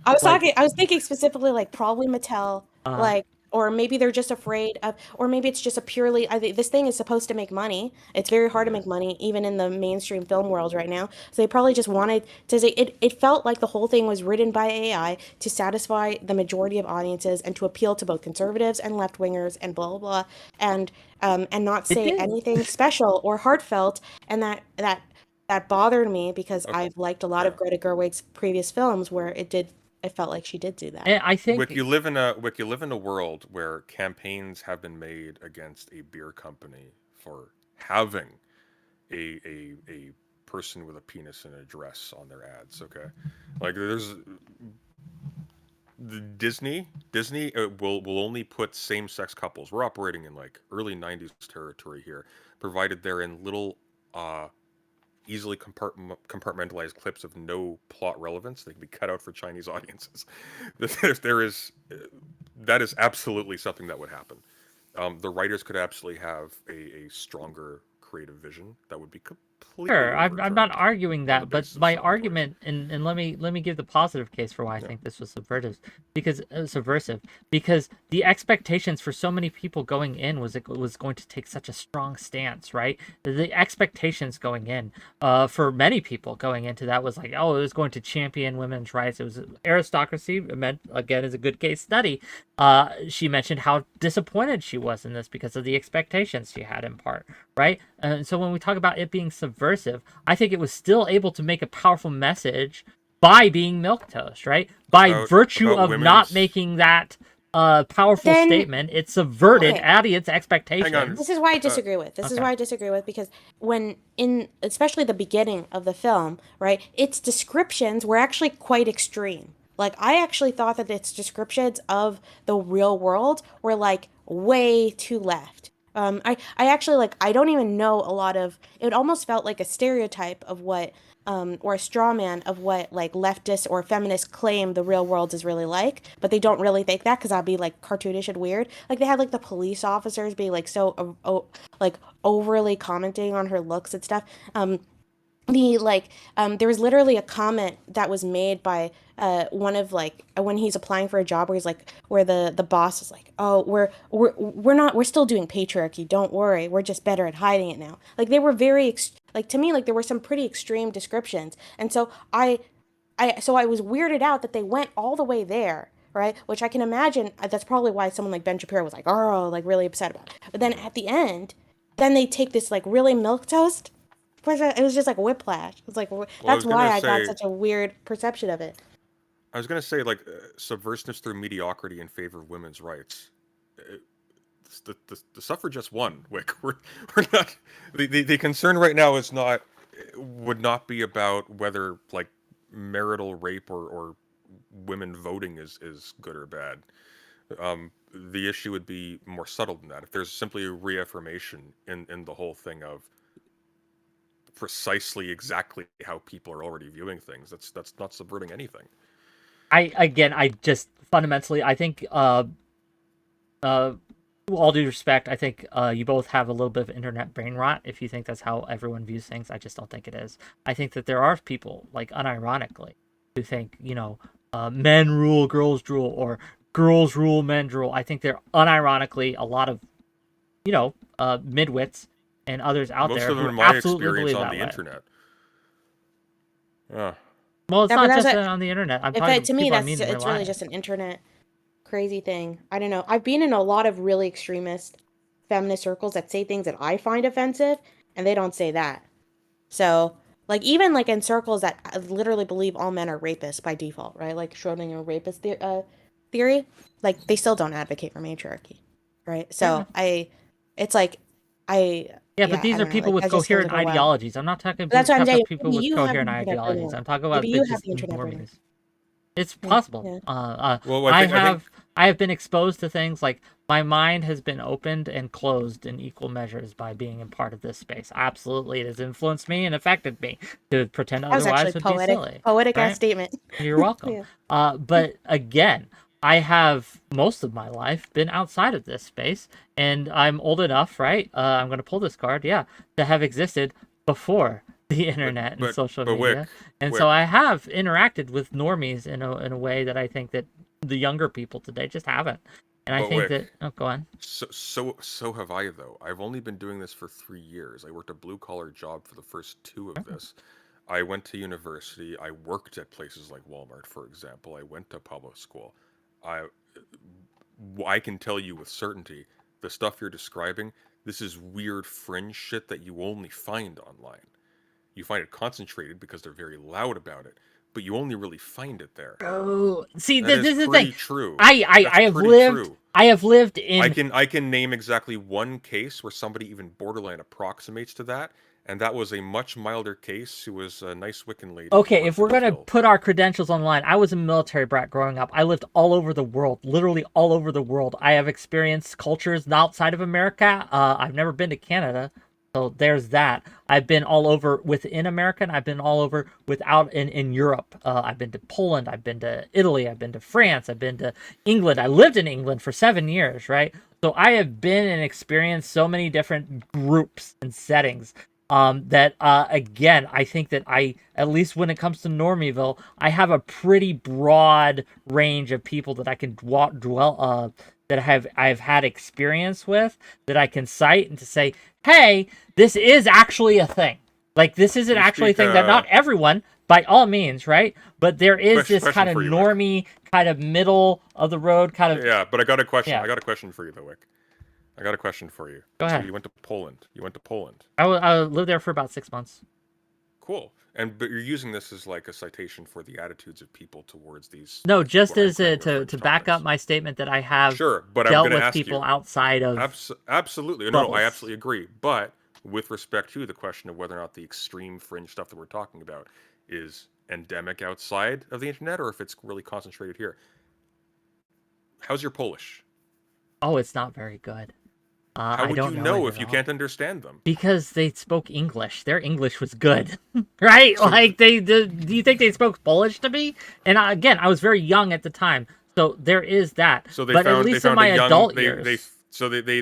B: I was thinking specifically like probably Mattel, like, or maybe they're just afraid of, or maybe it's just a purely, I think this thing is supposed to make money. It's very hard to make money, even in the mainstream film world right now. So they probably just wanted to say, it felt like the whole thing was written by AI to satisfy the majority of audiences and to appeal to both conservatives and left-wingers and blah, blah, blah, and not say anything special or heartfelt. And that bothered me, because I've liked a lot of Greta Gerwig's previous films where it felt like she did do that.
A: And I think
C: you live in a world where campaigns have been made against a beer company for having a person with a penis in a dress on their ads. Okay, like there's Disney will only put same-sex couples. We're operating in like early 90s territory here, provided they're in little easily compartmentalized clips of no plot relevance. They can be cut out for Chinese audiences. That is absolutely something that would happen. The writers could absolutely have a stronger creative vision that would be completely.
A: Sure, I'm not arguing that, but my argument, and let me give the positive case for why I think this was subversive, because the expectations for so many people going in was it was going to take such a strong stance, right? The expectations going in, for many people going into that was like, oh, it was going to champion women's rights. It was Aristocracy, meant again is a good case study. She mentioned how disappointed she was in this because of the expectations she had in part, right? And so when we talk about it being subversive, I think it was still able to make a powerful message by being milquetoast, right? By virtue of not making that powerful statement, it subverted audience expectations.
B: This is why I disagree with. Because when especially the beginning of the film, right, its descriptions were actually quite extreme. Like, I actually thought that its descriptions of the real world were like way too left. I actually, like, I don't even know a lot of, it almost felt like a stereotype of what, or a straw man of what, like, leftists or feminists claim the real world is really like, but they don't really think that, because that'd be, like, cartoonish and weird. Like, they had, like, the police officers being, like, so, like, overly commenting on her looks and stuff. there was literally a comment that was made by one of when he's applying for a job where he's like where the boss is like, oh, we're still doing patriarchy, don't worry, we're just better at hiding it now. Like they were to me, like there were some pretty extreme descriptions, and so I was weirded out that they went all the way there, right? Which I can imagine that's probably why someone like Ben Shapiro was like, oh, like really upset about it. But then at the end, then they take this like really milquetoast. It was just like whiplash. It was like that's why I got such a weird perception of it.
C: I was gonna say like subversiveness through mediocrity in favor of women's rights. The suffragettes won. Whick. We're not the concern right now would not be about whether like marital rape or women voting is good or bad. The issue would be more subtle than that. If there's simply a reaffirmation in the whole thing of precisely exactly how people are already viewing things, that's not subverting anything.
A: I just fundamentally, I think, all due respect, I think you both have a little bit of internet brain rot if you think that's how everyone views things. I just don't think it is. I think that there are people, like unironically, who think, men rule, girls drool, or girls rule, men drool. I think there unironically a lot of, midwits and others out
C: Most
A: there
C: of them,
A: who
C: in my
A: absolutely
C: experience,
A: believe
C: on
A: that
C: the
A: way.
C: internet.
A: Well, it's
B: Yeah,
A: not
B: but
A: just on the internet. I'm talking
B: to me,
A: people I mean in real
B: it's really
A: life.
B: just an internet crazy thing. I don't know. I've been in a lot of really extremist feminist circles that say things that I find offensive, and they don't say that. So, like, even like in circles that literally believe all men are rapists by default, right? Like Schrodinger rapist theory, like they still don't advocate for matriarchy, right? So it's like
A: Yeah, but these
B: I
A: are
B: don't know.
A: people
B: Like
A: with
B: that just feels
A: coherent
B: like a wild.
A: ideologies. I'm not talking
B: But that's what I'm saying.
A: people
B: Maybe
A: with
B: you have the
A: coherent
B: internet brain
A: ideologies.
B: rot.
A: I'm talking about
B: Maybe you have
A: just
B: the internet brain rot.
A: normies. It's
B: Yeah,
A: possible.
B: yeah.
C: Well,
A: I
C: think
A: have been exposed to things like my mind has been opened and closed in equal measures by being a part of this space. Absolutely, it has influenced me and affected me. To pretend
B: That was
A: otherwise
B: actually
A: would be silly.
B: poetic ass
A: Right?
B: statement.
A: You're welcome.
B: Yeah.
A: But again, I have most of my life been outside of this space, and I'm old enough, right? I'm going to pull this card, yeah, to have existed before the internet and social
C: but
A: media. And so I have interacted with normies in a way that I think that the younger people today just haven't. And I think that, go on.
C: So have I, though. I've only been doing this for 3 years. I worked a blue collar job for the first 2 of this. I went to university. I worked at places like Walmart, for example. I went to public school. I can tell you with certainty, the stuff you're describing, this is weird fringe shit that you only find online. You find it concentrated because they're very loud about it, but you only really find it there.
A: Oh, see,
C: this
A: is the thing.
C: True.
A: I have lived in.
C: I can name exactly one case where somebody even borderline approximates to that, and that was a much milder case who was a nice Wiccan lady.
A: Okay, if we're going to put our credentials online, I was a military brat growing up. I lived all over the world, literally all over the world. I have experienced cultures outside of America. I've never been to Canada, so there's that. I've been all over within America, and I've been all over in Europe. I've been to Poland, I've been to Italy, I've been to France, I've been to England. I lived in England for 7 years, right? So I have been and experienced so many different groups and settings. That again, I think that at least when it comes to Normieville, I have a pretty broad range of people that I can that I've had experience with, that I can cite and to say, hey, this is actually a thing. Like, this isn't actually a thing that not everyone, by all means, right? But there is this kind of normie, kind of middle of the road kind of.
C: Yeah, but I got a question.
A: Yeah.
C: I got a question for you, though, Wick. I got a question for you.
A: Go ahead.
C: So you went to Poland.
A: I lived there for about 6 months.
C: Cool. But you're using this as like a citation for the attitudes of people towards these.
A: No, just as to back up my statement that I have dealt with people outside of.
C: Absolutely. No, I absolutely agree. But with respect to the question of whether or not the extreme fringe stuff that we're talking about is endemic outside of the internet, or if it's really concentrated here. How's your Polish?
A: Oh, it's not very good.
C: How would you know if you can't understand them?
A: Because they spoke English. Their English was good, right? So, like do you think they spoke Polish to me? And again, I was very young at the time, so there is that.
C: So they
A: but
C: found,
A: at least
C: they found
A: in my
C: a young,
A: adult
C: they,
A: years,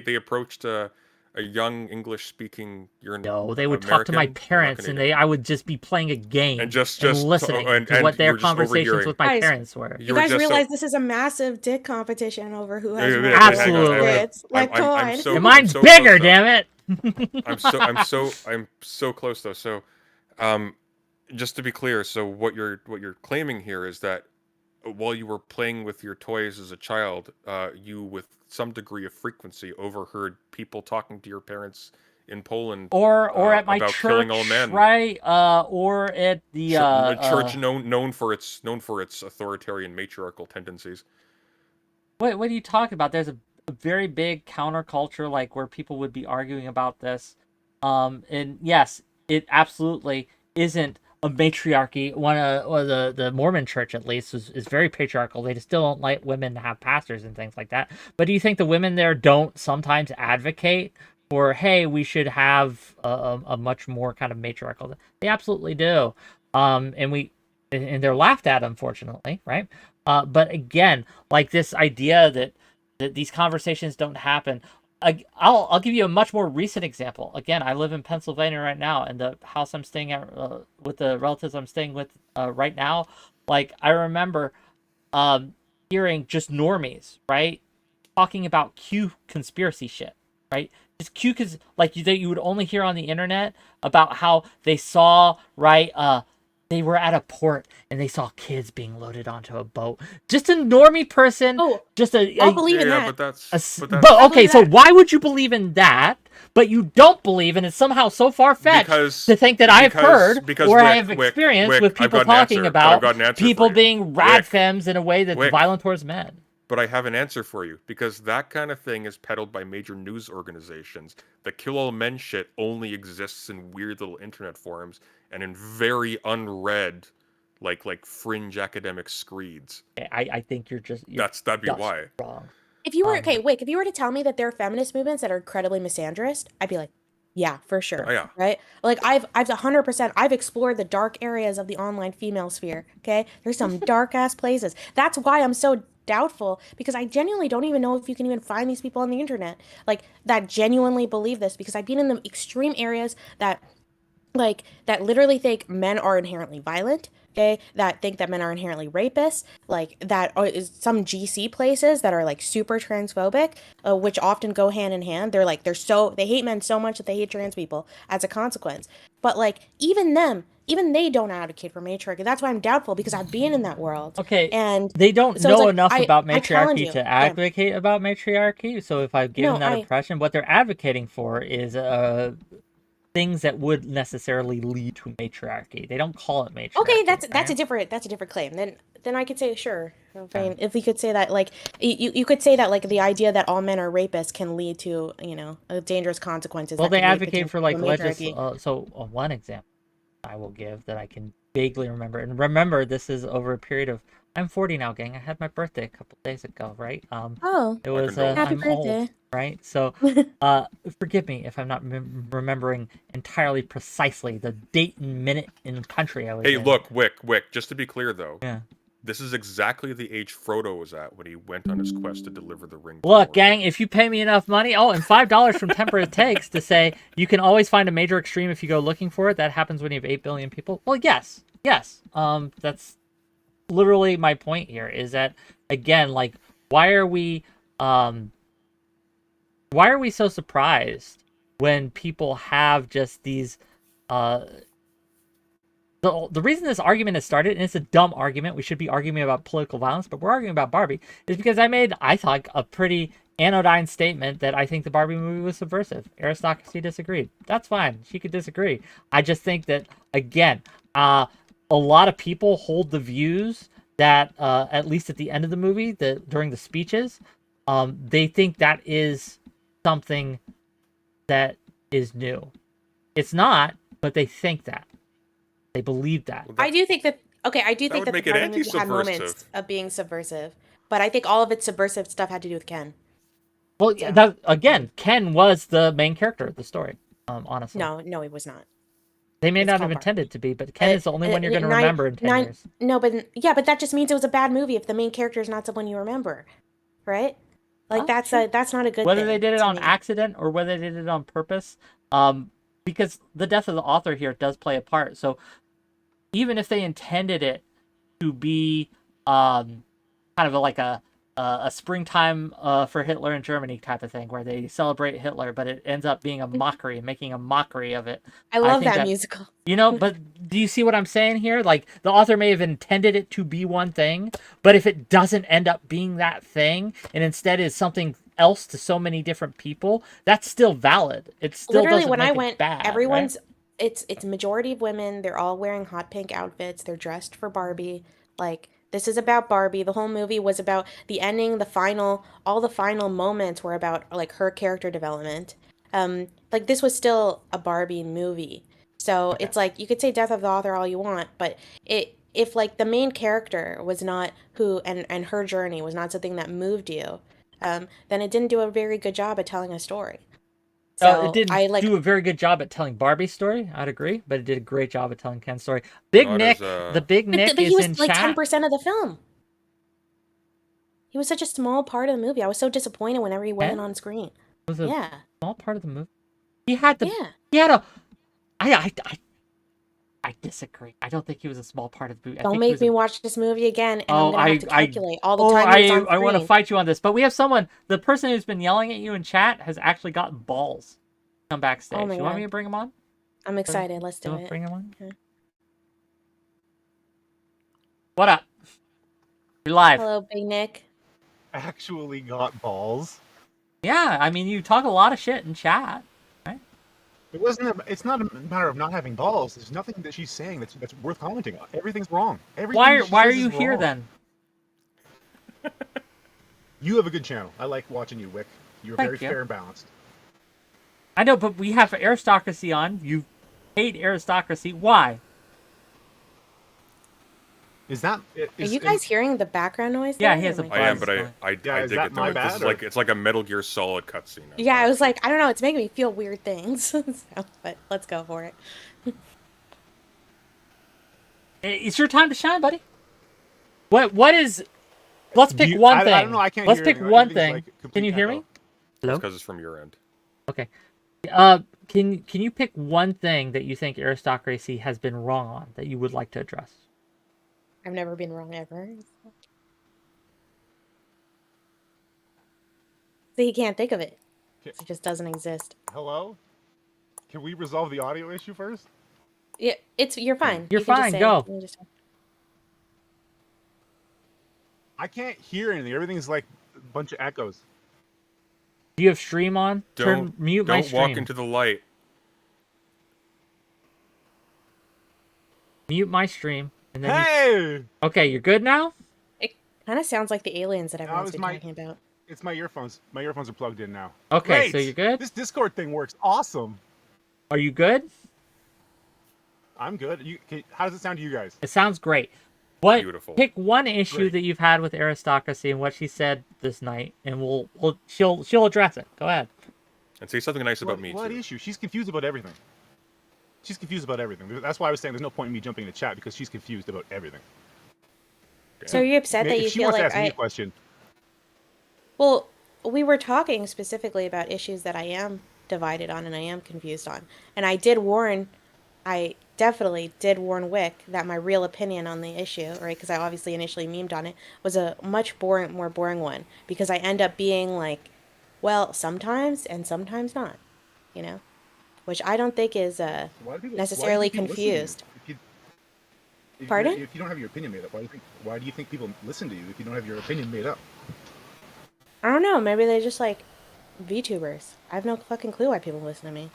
C: they approached a a young English speaking, you're
A: No, they would talk to my parents, and I would just be playing a game
C: and just
A: listening to what their conversations with my parents were.
B: You guys realize this is a massive dick competition over who has more
A: absolutely
B: tits. Like, come on.
A: And mine's bigger, damn it.
C: I'm so close though. So, just to be clear, so what you're claiming here is that while you were playing with your toys as a child, you with some degree of frequency overheard people talking to your parents in Poland,
A: or at my
C: about
A: church,
C: killing all men,
A: right? Or at the
C: church known for its authoritarian matriarchal tendencies.
A: What are you talking about? There's a very big counterculture, like where people would be arguing about this, and yes, it absolutely isn't a matriarchy. The Mormon church, at least, is very patriarchal. They just still don't like women to have pastors and things like that. But do you think the women there don't sometimes advocate for, hey, we should have a much more kind of matriarchal? They absolutely do. And they're laughed at, unfortunately, right? But again, like this idea that these conversations don't happen. I'll give you a much more recent example. Again, I live in Pennsylvania right now, and the house I'm staying at with the relatives I'm staying with right now, like I remember hearing just normies, right, talking about Q conspiracy shit, right? Just Q, like you would only hear on the internet about how they saw, right, they were at a port and they saw kids being loaded onto a boat. Just a normie person.
B: Oh, I'll believe in that.
A: But okay, so why would you believe in that, but you don't believe in it somehow so far-fetched to think that I've heard or I have experience with people talking about people being rad femmes in a way that's violent towards men?
C: But I have an answer for you, because that kind of thing is peddled by major news organizations. The kill all men shit only exists in weird little internet forums and in very unread, like fringe academic screeds.
A: I think
C: that'd be why.
A: Wrong.
B: If you were Wick, if you were to tell me that there are feminist movements that are incredibly misandrist, I'd be like, yeah, for sure.
C: Oh, yeah.
B: Right? Like I've 100%. I've explored the dark areas of the online female sphere. Okay, there's some dark ass places. That's why I'm so doubtful, because I genuinely don't even know if you can even find these people on the internet like that genuinely believe this, because I've been in the extreme areas that literally think men are inherently violent, okay, that think that men are inherently rapists, like that is some GC places that are like super transphobic, which often go hand in hand. They hate men so much that they hate trans people as a consequence. But like even they don't advocate for matriarchy. That's why I'm doubtful, because I've been in that world.
A: Okay,
B: and
A: they don't know enough about matriarchy to advocate about matriarchy. So if I've given that impression, what they're advocating for is things that would necessarily lead to matriarchy. They don't call it matriarchy.
B: Okay, that's a different claim. Then I could say sure. Fine. If we could say that, like you could say that, like the idea that all men are rapists can lead to dangerous consequences.
A: Well, they advocate for like one example I will give that I can vaguely remember, and remember this is over a period of. I'm 40 now, gang. I had my birthday a couple days ago, right? It was
B: happy birthday,
A: old, right? So, forgive me if I'm not remembering entirely precisely the date and minute and country I was in.
C: Hey, look, Whick. Just to be clear, though,
A: yeah,
C: this is exactly the age Frodo was at when he went on his quest to deliver the ring.
A: Look, gang, if you pay me enough money, and $5 from Temperate Takes to say you can always find a major extreme if you go looking for it. That happens when you have 8 billion people. Well, yes. That's literally my point here, is that, again, like, why are we so surprised when people have just these the reason this argument has started, and it's a dumb argument, we should be arguing about political violence, but we're arguing about Barbie, is because I thought a pretty anodyne statement that I think the Barbie movie was subversive. Aristocracy disagreed. That's fine. She could disagree. I just think that, again, a lot of people hold the views that, at least at the end of the movie, during the speeches, they think that is something that is new. It's not, but they think that. They believe that.
B: I do think that. Okay, I do think that the Barbie movie had moments of being subversive, but I think all of its subversive stuff had to do with Ken.
A: Well, so. Again, Ken was the main character of the story. Honestly,
B: no, he was not.
A: They may not have intended to be, but Ken is the only one you're going to remember in 10 years.
B: No, but that just means it was a bad movie if the main character is not someone you remember, right? Like that's not a good
A: whether
B: thing
A: they did it
B: to
A: on
B: me.
A: accident or whether they did it on purpose, because the death of the author here does play a part. So even if they intended it to be kind of like a springtime for Hitler in Germany type of thing, where they celebrate Hitler, but it ends up being a mockery, making a mockery of it.
B: I love
A: think
B: that musical.
A: but do you see what I'm saying here? Like, the author may have intended it to be one thing, but if it doesn't end up being that thing, and instead is something else to so many different people, that's still valid. It still
B: Literally,
A: doesn't
B: when
A: make
B: I
A: it
B: went,
A: bad,
B: everyone's
A: right?
B: it's a majority of women. They're all wearing hot pink outfits. They're dressed for Barbie. Like, this is about Barbie. The whole movie was about the ending, all the final moments were about like her character development. Like, this was still a Barbie movie. So
A: Okay.
B: it's like, you could say death of the author all you want, but if like the main character was not and her journey was not something that moved you, then it didn't do a very good job at telling a story.
A: It
B: So
A: didn't
B: I like
A: do a very good job at telling Barbie's story. I'd agree, but it did a great job at telling Ken's story.
C: Not as
A: The Big Nick
B: But he
A: is
B: was
A: in
B: like
A: chat.
B: 10% of the film. He was such a small part of the movie. I was so disappointed whenever he wasn't
A: Ken
B: on screen.
A: was a
B: Yeah.
A: small part of the movie. He had
B: Yeah.
A: a. I disagree. I don't think he was a small part of the movie. I
B: Don't
A: think he
B: make
A: was
B: me
A: a.
B: watch this movie again, and I'm
A: Oh,
B: gonna have to calculate all the time he was on
A: I want to
B: screen.
A: fight you on this, but we have someone. The person who's been yelling at you in chat has actually gotten balls. Come
B: Oh
A: backstage.
B: my
A: You want me
B: god.
A: to bring him on?
B: I'm excited. Let's
A: You
B: do
A: want to
B: it.
A: bring him on?
B: Okay.
A: What up? You're live.
B: Hello, Big Nick.
D: Actually got balls.
A: Yeah, I mean, you talk a lot of shit in chat, right?
D: It's not a matter of not having balls. There's nothing that she's saying that's worth commenting on. Everything's wrong. Everything
A: Why are
D: says
A: you
D: is
A: here
D: wrong.
A: then?
D: You have a good channel. I like watching you, Whick. You're
A: Thank
D: very
A: you.
D: fair and balanced.
A: I know, but we have Aristocracy on. You hate Aristocracy. Why?
B: Are you guys hearing the background noise?
A: Yeah,
B: there?
A: he has
B: Oh
A: a
B: my
C: I
B: god.
C: am,
A: buzz.
C: but I
D: Yeah, is
C: dig
D: that
C: it
D: my
C: though. This is
D: bad, or-
C: like it's like a Metal Gear Solid cutscene.
B: Yeah, I was like, I don't know. It's making me feel weird things. So, but let's go for it.
A: It's your time to shine, buddy. What is? Let's pick
D: You-
A: one
D: I
A: thing.
D: don't know. I can't
A: Let's
D: hear
A: pick
D: anything.
A: one
D: Everything's
A: thing.
D: like
A: Can
D: complete
A: you hear
D: echo.
A: me? Hello.
C: because it's from your end.
A: Okay. Can you pick one thing that you think Aristocracy has been wrong on that you would like to address?
B: I've never been wrong ever. So he can't think of it. It just doesn't exist.
D: Hello? Can we resolve the audio issue first?
B: Yeah, you're fine.
A: You're
B: You can just
A: fine,
B: say-
A: go.
B: you can just-
D: I can't hear anything. Everything's like a bunch of echoes.
A: Do you have stream on? Mute my
C: Don't
A: stream.
C: walk into the light.
A: Mute my stream. And then
D: Hey!
A: Okay, you're good now?
B: It kind of sounds like the aliens that everyone's
D: was
B: been
D: my-
B: talking about.
D: It's my earphones. My earphones are plugged in now.
A: Okay,
D: Great!
A: so you're good?
D: This Discord thing works awesome.
A: Are you good?
D: I'm good. How does it sound to you guys?
A: It sounds great. What?
C: Beautiful.
A: Pick one issue
D: Great.
A: that you've had with Aristocracy and what she said this night, and she'll address it. Go ahead.
C: And say something nice about me
D: What
C: too.
D: issue? She's confused about everything. She's confused about everything. That's why I was saying there's no point in me jumping in the chat because she's confused about everything.
B: So are you upset that
D: If
B: you
D: she
B: feel
D: wants to
B: like
D: ask me a question,
B: Well, we were talking specifically about issues that I am divided on and I am confused on. And I definitely did warn Whick that my real opinion on the issue, right, because I obviously initially memed on it, was a much more boring one. Because I end up being like, well, sometimes and sometimes not, you know? Which I don't think is
D: why do people-
B: necessarily
D: why do people listen to you?
B: confused.
D: If
B: Pardon?
D: If you don't have your opinion made up, why do you think people listen to you if you don't have your opinion made up?
B: I don't know, maybe they're just like VTubers. I have no fucking clue why people listen to me.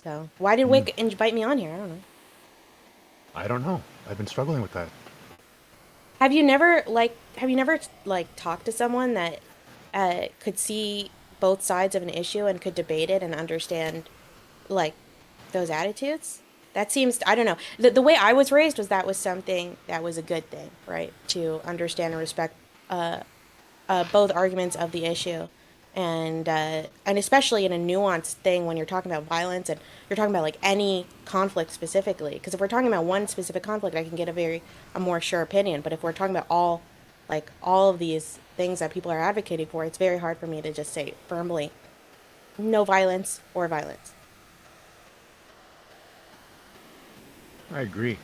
B: So, why did Whick invite me on here? I don't know.
D: I don't know. I've been struggling with that.
B: Have you never talked to someone that could see both sides of an issue and could debate it and understand like those attitudes? That seems, I don't know. The way I was raised was something that was a good thing, right? To understand and respect both arguments of the issue. And especially in a nuanced thing when you're talking about violence and you're talking about like any conflict specifically. Because if we're talking about one specific conflict, I can get a more sure opinion. But if we're talking about all of these things that people are advocating for, it's very hard for me to just say firmly, no violence or violence.
D: I agree.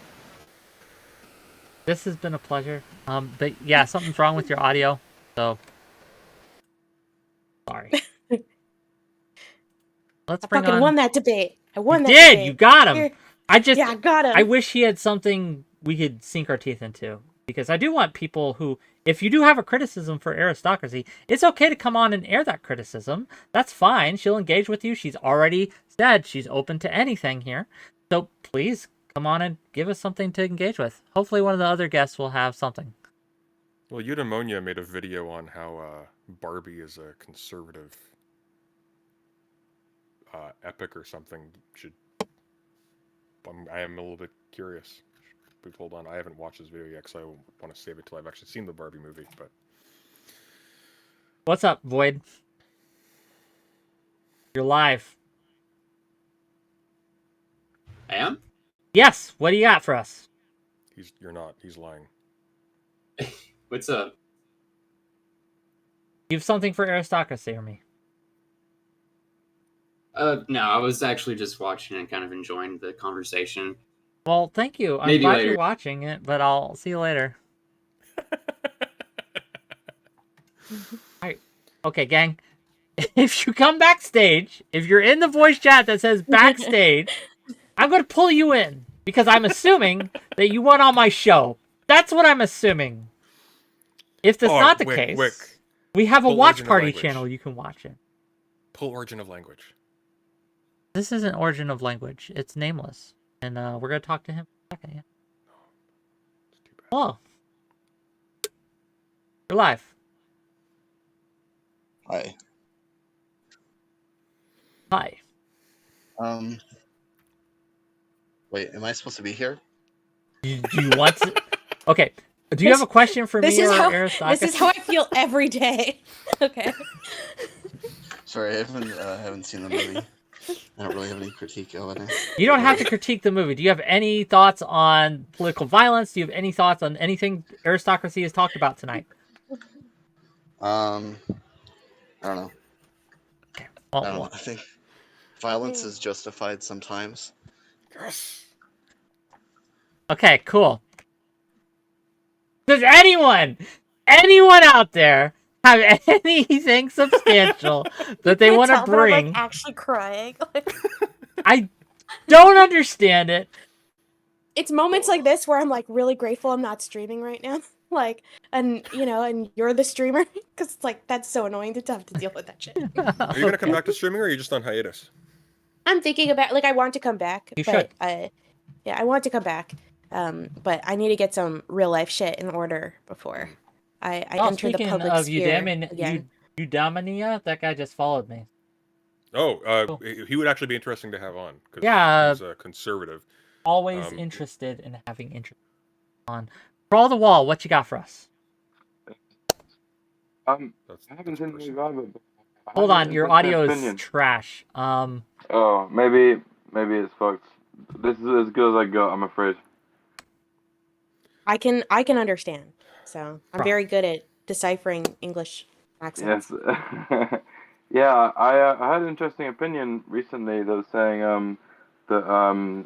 A: This has been a pleasure. But yeah, something's wrong with your audio, so sorry. Let's
B: I
A: bring
B: fucking
A: on.
B: won that debate. I won
A: You
B: that
A: did.
B: debate.
A: You got him.
B: Here.
A: I
B: got him.
A: I wish he had something we could sink our teeth into, because I do want people who, if you do have a criticism for Aristocracy, it's okay to come on and air that criticism. That's fine. She'll engage with you. She's already said she's open to anything here. So please come on and give us something to engage with. Hopefully one of the other guests will have something.
C: Well, Eudaimonia made a video on how Barbie is a conservative epic or something. I am a little bit curious. But hold on, I haven't watched this video yet because I want to save it till I've actually seen the Barbie movie. But
A: What's up, Void? You're live.
E: I am?
A: Yes. What do you got for us?
C: you're not. He's lying.
E: What's up?
A: You have something for Aristocracy or me?
E: No, I was actually just watching and kind of enjoying the conversation.
A: Well, thank you. I'm
E: Maybe
A: glad
E: later.
A: you're watching it, but I'll see you later. Alright. Okay, gang. If you come backstage, if you're in the voice chat that says backstage, I'm going to pull you in because I'm assuming that you went on my show. That's what I'm assuming. If that's not the case,
C: Whick.
A: we have a
C: Full
A: watch
C: origin of
A: party
C: language.
A: channel you can watch it.
C: Pull origin of language.
A: This isn't origin of language. It's nameless. And we're going to talk to him in a second. Yeah.
C: It's too bad.
A: Hello. You're live.
F: Hi.
A: Hi.
F: Wait, am I supposed to be here?
A: Do you want to... Okay. Do you have a question for me or Aristocracy?
B: This is how I feel every day. Okay.
F: Sorry, I haven't seen the movie. I don't really have any critique of it.
A: You don't have to critique the movie. Do you have any thoughts on political violence? Do you have any thoughts on anything Aristocracy has talked about tonight?
F: I don't know.
A: Okay.
F: I don't know. I think violence is justified sometimes.
C: Yes.
A: Okay, cool. Does anyone out there have anything substantial that they want to bring?
B: I'm like actually crying.
A: I don't understand it.
B: It's moments like this where I'm like really grateful I'm not streaming right now. Like, and you're the streamer, because it's like that's so annoying to have to deal with that shit.
C: Are you gonna come back to streaming, or are you just on hiatus?
B: I'm thinking about, like, I want to come back.
A: You
B: but
A: should.
B: Yeah, I want to come back. But I need to get some real life shit in order before I enter the public sphere again.
A: Eudaimonia, that guy just followed me.
C: Oh,
A: Cool.
C: he would actually be interesting to have on. 'Cause
A: Yeah.
C: he's a conservative.
A: Always interested in having interest on. Crawl the Wall, what you got for us?
C: That's
G: I haven't seen the
C: person.
G: movie either. But I
A: Hold
G: have
A: on,
G: an
A: your
G: interesting
A: audio
G: opinion.
A: is trash.
G: Oh, maybe it's fucked. This is as good as I got, I'm afraid.
B: I can understand. So I'm very good at deciphering English accents.
G: Yes. Yeah, I had an interesting opinion recently that was saying that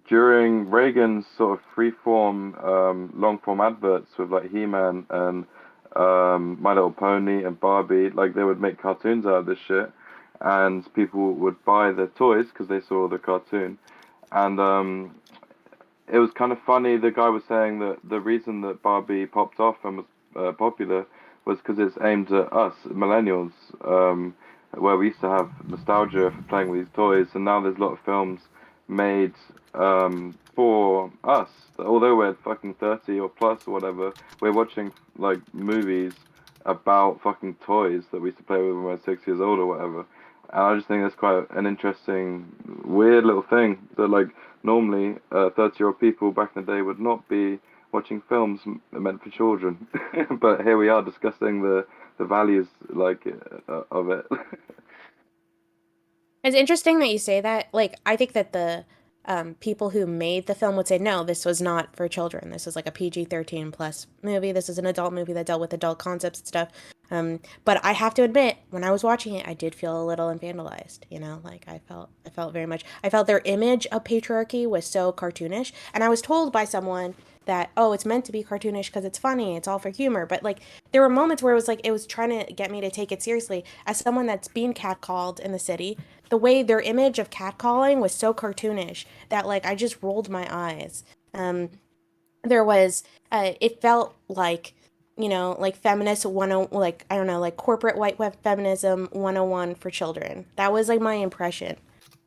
G: during Reagan's sort of free-form, long-form adverts with like He-Man and My Little Pony and Barbie, like they would make cartoons out of this shit, and people would buy their toys because they saw the cartoon, and it was kind of funny. The guy was saying that the reason that Barbie popped off and was popular was because it's aimed at us millennials, where we used to have nostalgia for playing with these toys, and now there's a lot of films made for us. Although we're fucking 30 or plus or whatever, we're watching like movies about fucking toys that we used to play with when we were 6 years old or whatever. And I just think that's quite an interesting, weird little thing that like normally 30-year-old people back in the day would not be watching films meant for children. But here we are discussing the values like of it.
B: It's interesting that you say that. Like, I think that the people who made the film would say, no, this was not for children. This was like a PG-13 plus movie. This is an adult movie that dealt with adult concepts and stuff. But I have to admit, when I was watching it, I did feel a little infantilized, you know, like I felt very much, I felt their image of patriarchy was so cartoonish. And I was told by someone that, oh, it's meant to be cartoonish because it's funny, it's all for humor. But like, there were moments where it was like, it was trying to get me to take it seriously. As someone that's been catcalled in the city, the way their image of catcalling was so cartoonish that like I just rolled my eyes. There was, it felt like, you know, like feminist 10, like, I don't know, like corporate white feminism 101 for children. That was like my impression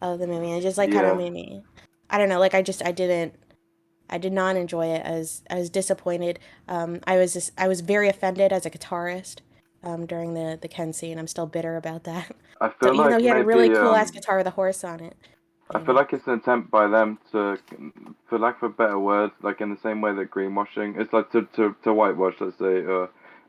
B: of the movie. And it just like kind of made me, I don't know, like I did not enjoy it. I was disappointed. I was very offended as a guitarist during the Ken scene. I'm still bitter about that.
G: I
B: So
G: feel
B: even
G: like
B: though he had a really
G: maybe
B: cool ass guitar with a horse on it.
G: I feel like it's an attempt by them to, for lack of a better word, like in the same way that greenwashing, it's like to whitewash, let's say,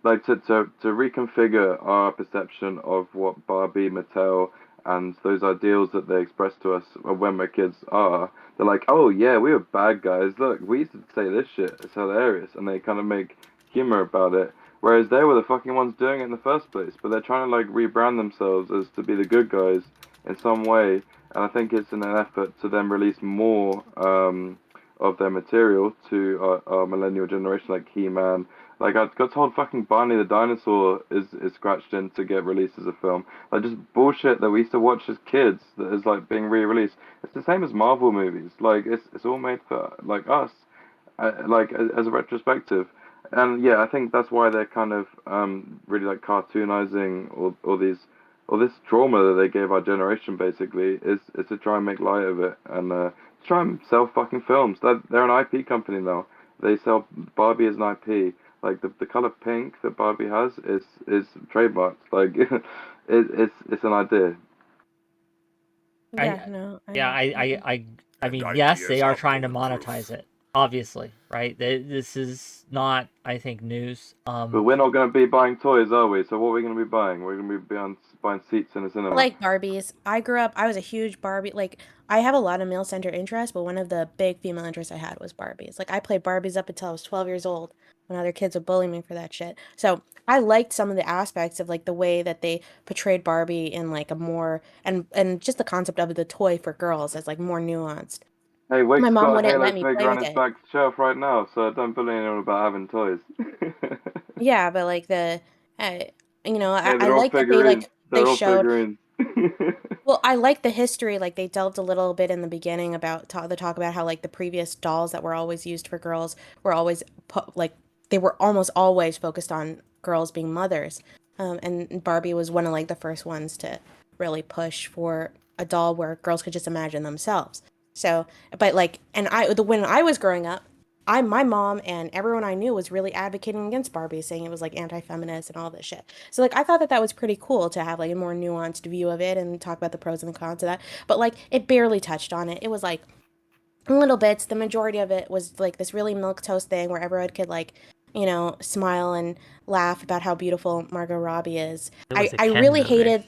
G: like to reconfigure our perception of what Barbie, Mattel, and those ideals that they express to us when we're kids are. They're like, oh yeah, we were bad guys. Look, we used to say this shit. It's hilarious, and they kind of make humor about it. Whereas they were the fucking ones doing it in the first place. But they're trying to like rebrand themselves as to be the good guys in some way. And I think it's in an effort to then release more of their material to our millennial generation, like He-Man. Like I got told, fucking Barney the dinosaur is scratched in to get released as a film. Like just bullshit that we used to watch as kids that is like being re-released. It's the same as Marvel movies. Like it's all made for like us, like as a retrospective. And yeah, I think that's why they're kind of really like cartoonizing all these, or this trauma that they gave our generation basically is to try and make light of it and try and sell fucking films. They're an IP company now. They sell Barbie as an IP. Like the color pink that Barbie has is trademarked. Like it's an idea.
B: Yeah, no.
A: I mean,
C: And
A: yes, they
C: ideas
A: are
C: are
A: trying to monetize
C: bulletproof.
A: it. Obviously, right? This is not, I think, news.
G: But we're not going to be buying toys, are we? So what are we going to be buying? We're going to be buying seats in a
B: I
G: cinema.
B: like Barbies. I grew up, I was a huge Barbie, like, I have a lot of male-centered interests, but one of the big female interests I had was Barbies. Like, I played Barbies up until I was 12 years old when other kids would bully me for that shit. So, I liked some of the aspects of, like, the way that they portrayed Barbie in, like, a more, and just the concept of the toy for girls as, like, more nuanced.
G: Hey,
B: My
G: Wick's
B: mom
G: got a
B: wouldn't
G: Halo
B: let me
G: figure
B: play
G: on
B: with
G: his
B: it.
G: back shelf right now, so don't bully anyone about having toys.
B: Yeah, but, like, you know,
G: Hey,
B: I
G: they're all
B: like that they,
G: figurines.
B: like, they
G: They're all
B: showed.
G: figurines.
B: Well, I like the history. Like they delved a little bit in the beginning about the talk about how like the previous dolls that were always used for girls were always like they were almost always focused on girls being mothers. And Barbie was one of like the first ones to really push for a doll where girls could just imagine themselves. So, but like, and when I was growing up, my mom and everyone I knew was really advocating against Barbie, saying it was like anti-feminist and all this shit. So like I thought that was pretty cool to have like a more nuanced view of it and talk about the pros and the cons of that. But like it barely touched on it. It was like little bits. The majority of it was like this really milquetoast thing where everyone could like, you know, smile and laugh about how beautiful Margot Robbie is.
A: It was a
B: I
A: Ken
B: really
A: movie.
B: hated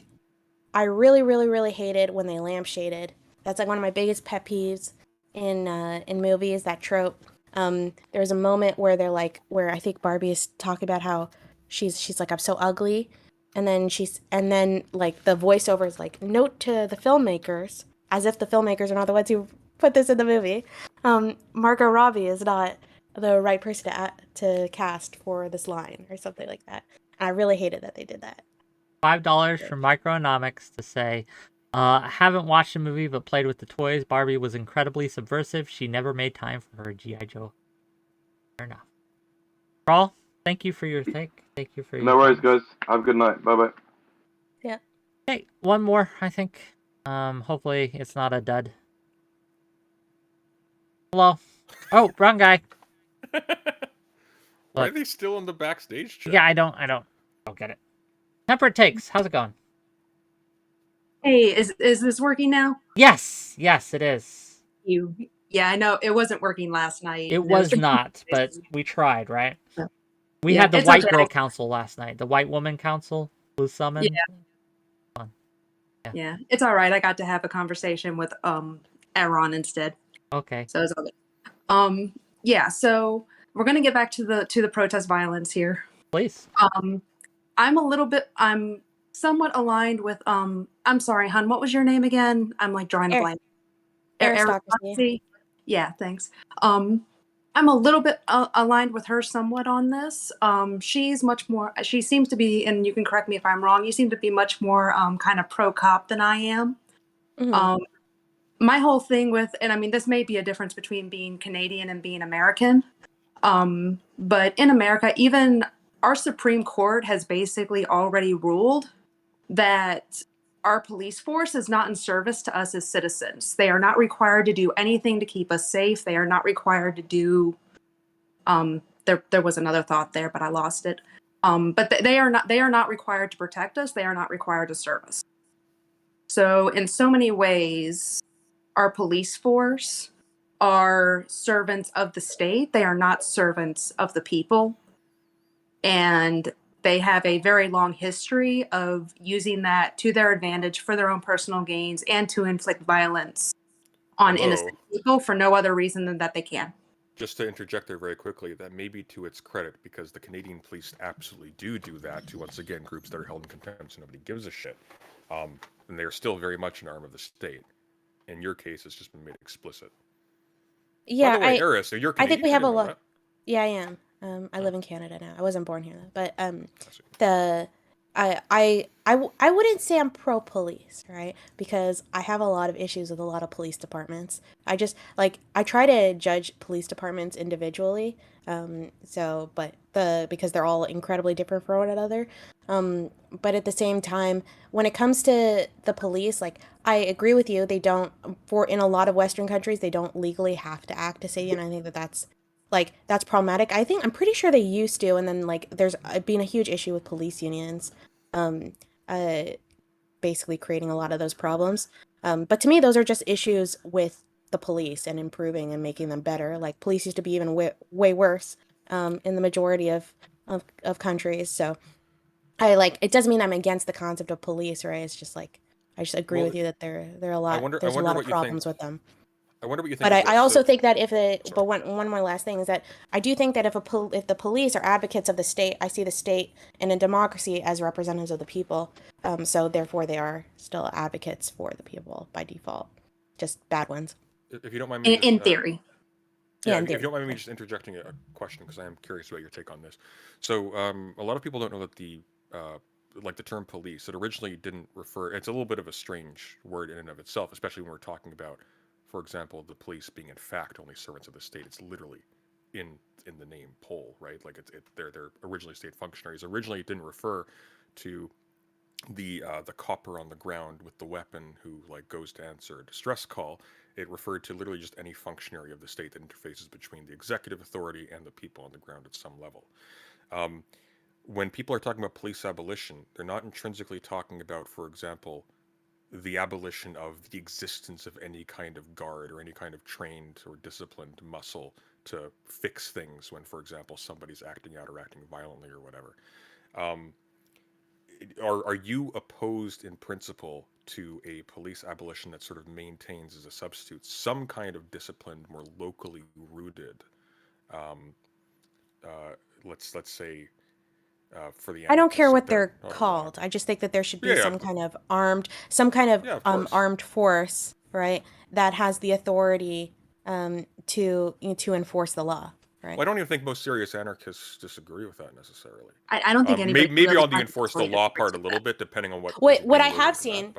B: I really hated when they lampshaded. That's like one of my biggest pet peeves in movies, that trope. There's a moment where they're like where I think Barbie is talking about how she's like I'm so ugly, and then like the voiceover is like note to the filmmakers, as if the filmmakers are not the ones who put this in the movie. Margot Robbie is not the right person to cast for this line or something like that. And I really hated that they did that.
A: $5 from Microeconomics to say, haven't watched the movie but played with the toys. Barbie was incredibly subversive. She never made time for her G.I. Joe. Fair enough. Raul, thank you for your Thank you for your
G: No worries,
A: comments.
G: guys. Have a good night. Bye bye.
B: Yeah.
A: Okay, one more, I think. Hopefully it's not a dud. Hello. Oh, wrong guy.
C: Why are
A: Look.
C: they still in the backstage chat?
A: Yeah, I don't get it. Temperate Takes, how's it going?
H: Hey, is this working now?
A: Yes, it is.
H: Yeah, I know it wasn't working last night.
A: It was not, but we tried, right?
H: Yeah.
A: We
H: Yeah,
A: had the
H: it's
A: White
H: okay.
A: Girl Council last night. The White Woman Council was summoned.
H: Yeah, it's all right. I got to have a conversation with Aaron instead.
A: Okay.
H: So it's all good. Yeah. So we're gonna get back to the protest violence here.
A: Please.
H: I'm somewhat aligned with I'm sorry, hun, what was your name again? I'm like drawing a blank.
B: Aristocracy.
H: Yeah, thanks. I'm a little bit aligned with her somewhat on this. She's much more, she seems to be, and you can correct me if I'm wrong, you seem to be much more kind of pro-cop than I am.
B: Mhm.
H: My whole thing with, and I mean, this may be a difference between being Canadian and being American, but in America, even our Supreme Court has basically already ruled that our police force is not in service to us as citizens. They are not required to do anything to keep us safe. They are not required to do, there was another thought there, but I lost it. But they are not required to protect us. They are not required to serve us. So in so many ways, our police force are servants of the state. They are not servants of the people. And they have a very long history of using that to their advantage for their own personal gains and to inflict violence on innocent people for no other reason than that they can.
C: Just to interject there very quickly, that may be to its credit because the Canadian police absolutely do that to, once again, groups that are held in contempt so nobody gives a shit. And they're still very much an arm of the state. In your case, it's just been made explicit.
B: Yeah,
C: By the way, Eris, so you're
B: I
C: Canadian.
B: think we have a lot.
C: That.
B: Yeah, I am. I live in Canada now. I wasn't born here though. But
C: I
B: I wouldn't say I'm pro police, right? Because I have a lot of issues with a lot of police departments. I just I try to judge police departments individually. Because they're all incredibly different from one another. But at the same time, when it comes to the police, I agree with you. They don't, in a lot of Western countries, they don't legally have to act as safety, and I think that's problematic. I'm pretty sure they used to, and then there's been a huge issue with police unions, um, uh, basically creating a lot of those problems. But to me, those are just issues with the police and improving and making them better. Like police used to be even way worse, in the majority of countries. So it doesn't mean I'm against the concept of police, right? It's just I just agree with you that there's a lot of problems with them.
C: I wonder what you think.
B: But I also think that but one more last thing is that I do think that if the police are advocates of the state, I see the state in a democracy as representatives of the people. So therefore, they are still advocates for the people by default, just bad ones.
C: If you don't mind me,
H: in theory.
C: Yeah, if you don't mind me just interjecting a question, because I am curious about your take on this. So a lot of people don't know that the term police, it originally didn't refer, it's a little bit of a strange word in and of itself, especially when we're talking about, for example, the police being in fact only servants of the state. It's literally in the name pol, right? They're originally state functionaries. Originally it didn't refer to the copper on the ground with the weapon who goes to answer a distress call. It referred to literally just any functionary of the state that interfaces between the executive authority and the people on the ground at some level. When people are talking about police abolition, they're not intrinsically talking about, for example, the abolition of the existence of any kind of guard or any kind of trained or disciplined muscle to fix things when, for example, somebody's acting out or acting violently or whatever. Are you opposed in principle to a police abolition that sort of maintains as a substitute some kind of disciplined, more locally rooted, let's say, for the
B: I don't care what
C: they're
B: called. I just think that there should be some kind of armed force, right, that has the authority to enforce the law. Right.
C: Well, I don't even think most serious anarchists disagree with that necessarily.
H: I don't think anybody
C: maybe
H: really
C: on the enforce the law part a little bit, depending on what
B: I have seen.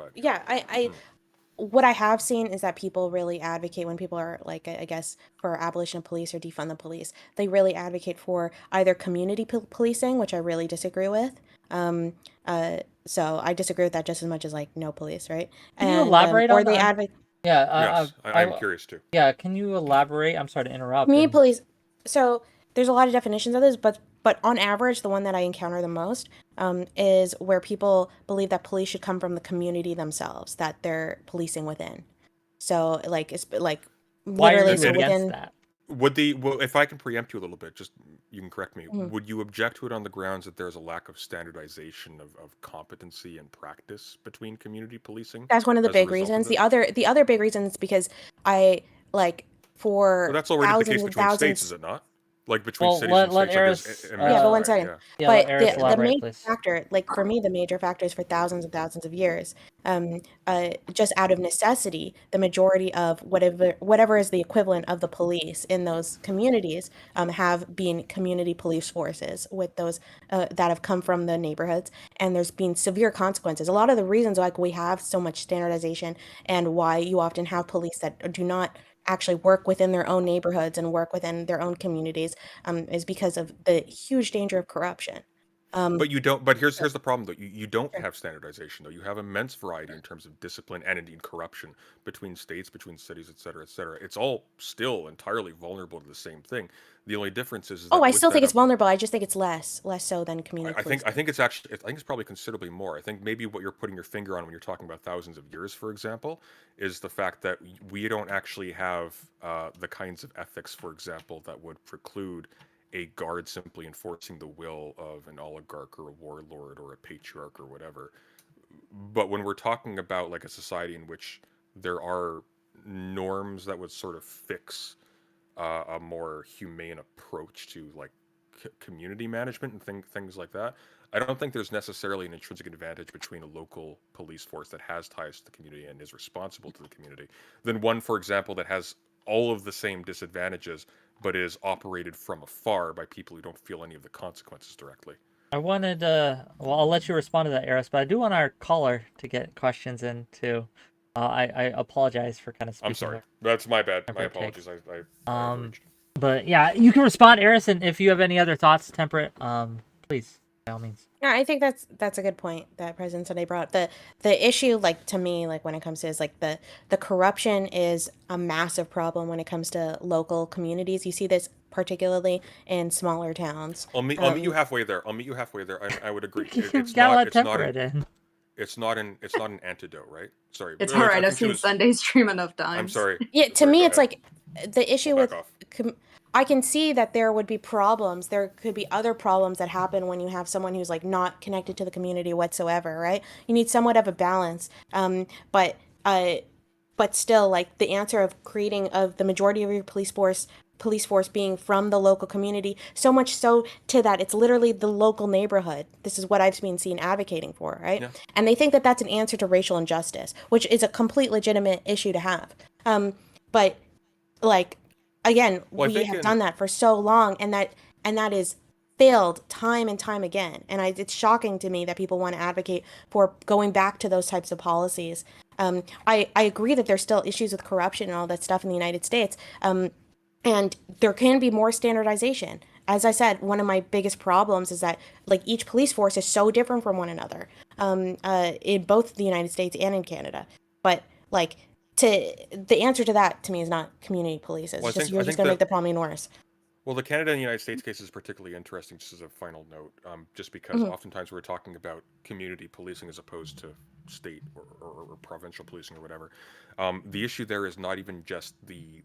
B: What I have seen is that people really advocate when people are I guess for abolition of police or defund the police. They really advocate for either community policing, which I really disagree with. So I disagree with that just as much as no police, right?
A: Can you elaborate on
B: they
A: that?
B: advocate.
A: Yeah,
C: yes, I'm curious too.
A: Yeah, can you elaborate? I'm sorry to interrupt.
B: Community police. So there's a lot of definitions of this, but on average, the one that I encounter the most is where people believe that police should come from the community themselves, that they're policing within. So it's
A: why are you
B: so
A: against that?
C: If I can preempt you a little bit, just you can correct me. Would you object to it on the grounds that there's a lack of standardization of competency and practice between community policing?
B: That's one of the big reasons. The other big reason is because for
C: But that's already the
B: thousands
C: case
B: and
C: between states,
B: thousands.
C: is it not? Like between
A: Well,
C: cities and
A: let
C: states, like
A: Eris,
C: there's
B: Yeah,
C: immense
B: but one
C: variety.
B: second.
C: Yeah.
A: yeah, let
B: But
A: Eris
B: the
A: elaborate,
B: major
A: please.
B: factor, like for me, the major factors for thousands and thousands of years, just out of necessity, the majority of whatever is the equivalent of the police in those communities, have been community police forces with those that have come from the neighborhoods, and there's been severe consequences. A lot of the reasons like we have so much standardization and why you often have police that do not actually work within their own neighborhoods and work within their own communities, is because of the huge danger of corruption.
C: But you don't. But here's the problem though. You don't
B: Sure.
C: have standardization though. You have immense variety in terms of discipline and indeed corruption between states, between cities, et cetera, et cetera. It's all still entirely vulnerable to the same thing. The only difference is
B: Oh,
C: that
B: I
C: with
B: still think
C: that,
B: it's vulnerable. I just think it's less so than community
C: I think
B: policing.
C: it's actually I think it's probably considerably more. I think maybe what you're putting your finger on when you're talking about thousands of years, for example, is the fact that we don't actually have the kinds of ethics, for example, that would preclude a guard simply enforcing the will of an oligarch or a warlord or a patriarch or whatever. But when we're talking about like a society in which there are norms that would sort of fix a more humane approach to like community management and things like that, I don't think there's necessarily an intrinsic advantage between a local police force that has ties to the community and is responsible to the community than one, for example, that has all of the same disadvantages but is operated from afar by people who don't feel any of the consequences directly.
A: I wanted well, I'll let you respond to that, Eris, but I do want our caller to get questions in too. I apologize for kind of speaking.
C: I'm sorry. That's my bad. My
A: Temperate
C: apologies.
A: take.
C: I overreached.
A: But yeah, you can respond, Eris, and if you have any other thoughts, temperate, please, by all means.
B: Yeah, I think that's a good point that President Sunday brought up. The issue, like to me, like when it comes to is like the corruption is a massive problem when it comes to local communities. You see this particularly in smaller towns.
C: I'll meet you halfway there. I would agree.
A: You've got to let temperate in.
C: It's not an antidote, right? Sorry.
H: It's
C: I
H: all right.
C: think
H: I've
C: she
H: seen
C: was-
H: Sunday stream enough times.
C: I'm sorry.
B: Yeah, to
C: Sorry,
B: me,
C: go
B: it's
C: ahead.
B: like the issue
C: I'll
B: with
C: back off.
B: I can see that there would be problems. There could be other problems that happen when you have someone who's like not connected to the community whatsoever, right? You need somewhat of a balance. But still, like the answer of creating of the majority of your police force being from the local community, so much so to that it's literally the local neighborhood. This is what I've been seen advocating for, right?
C: Yeah.
B: And they think that that's an answer to racial injustice, which is a complete legitimate issue to have. But like again,
C: Well, I
B: we
C: think
B: have
C: in-
B: done that for so long, and that is failed time and time again. And it's shocking to me that people want to advocate for going back to those types of policies. I agree that there's still issues with corruption and all that stuff in the United States. And there can be more standardization. As I said, one of my biggest problems is that like each police force is so different from one another, in both the United States and in Canada. But like the answer to that to me is not community police. It's
C: Well,
B: you're just going to make the problem even worse.
C: Well, the Canada and the United States case is particularly interesting, just as a final note, just because oftentimes we're talking about community policing as opposed to state or provincial policing or whatever. The issue there is not even just the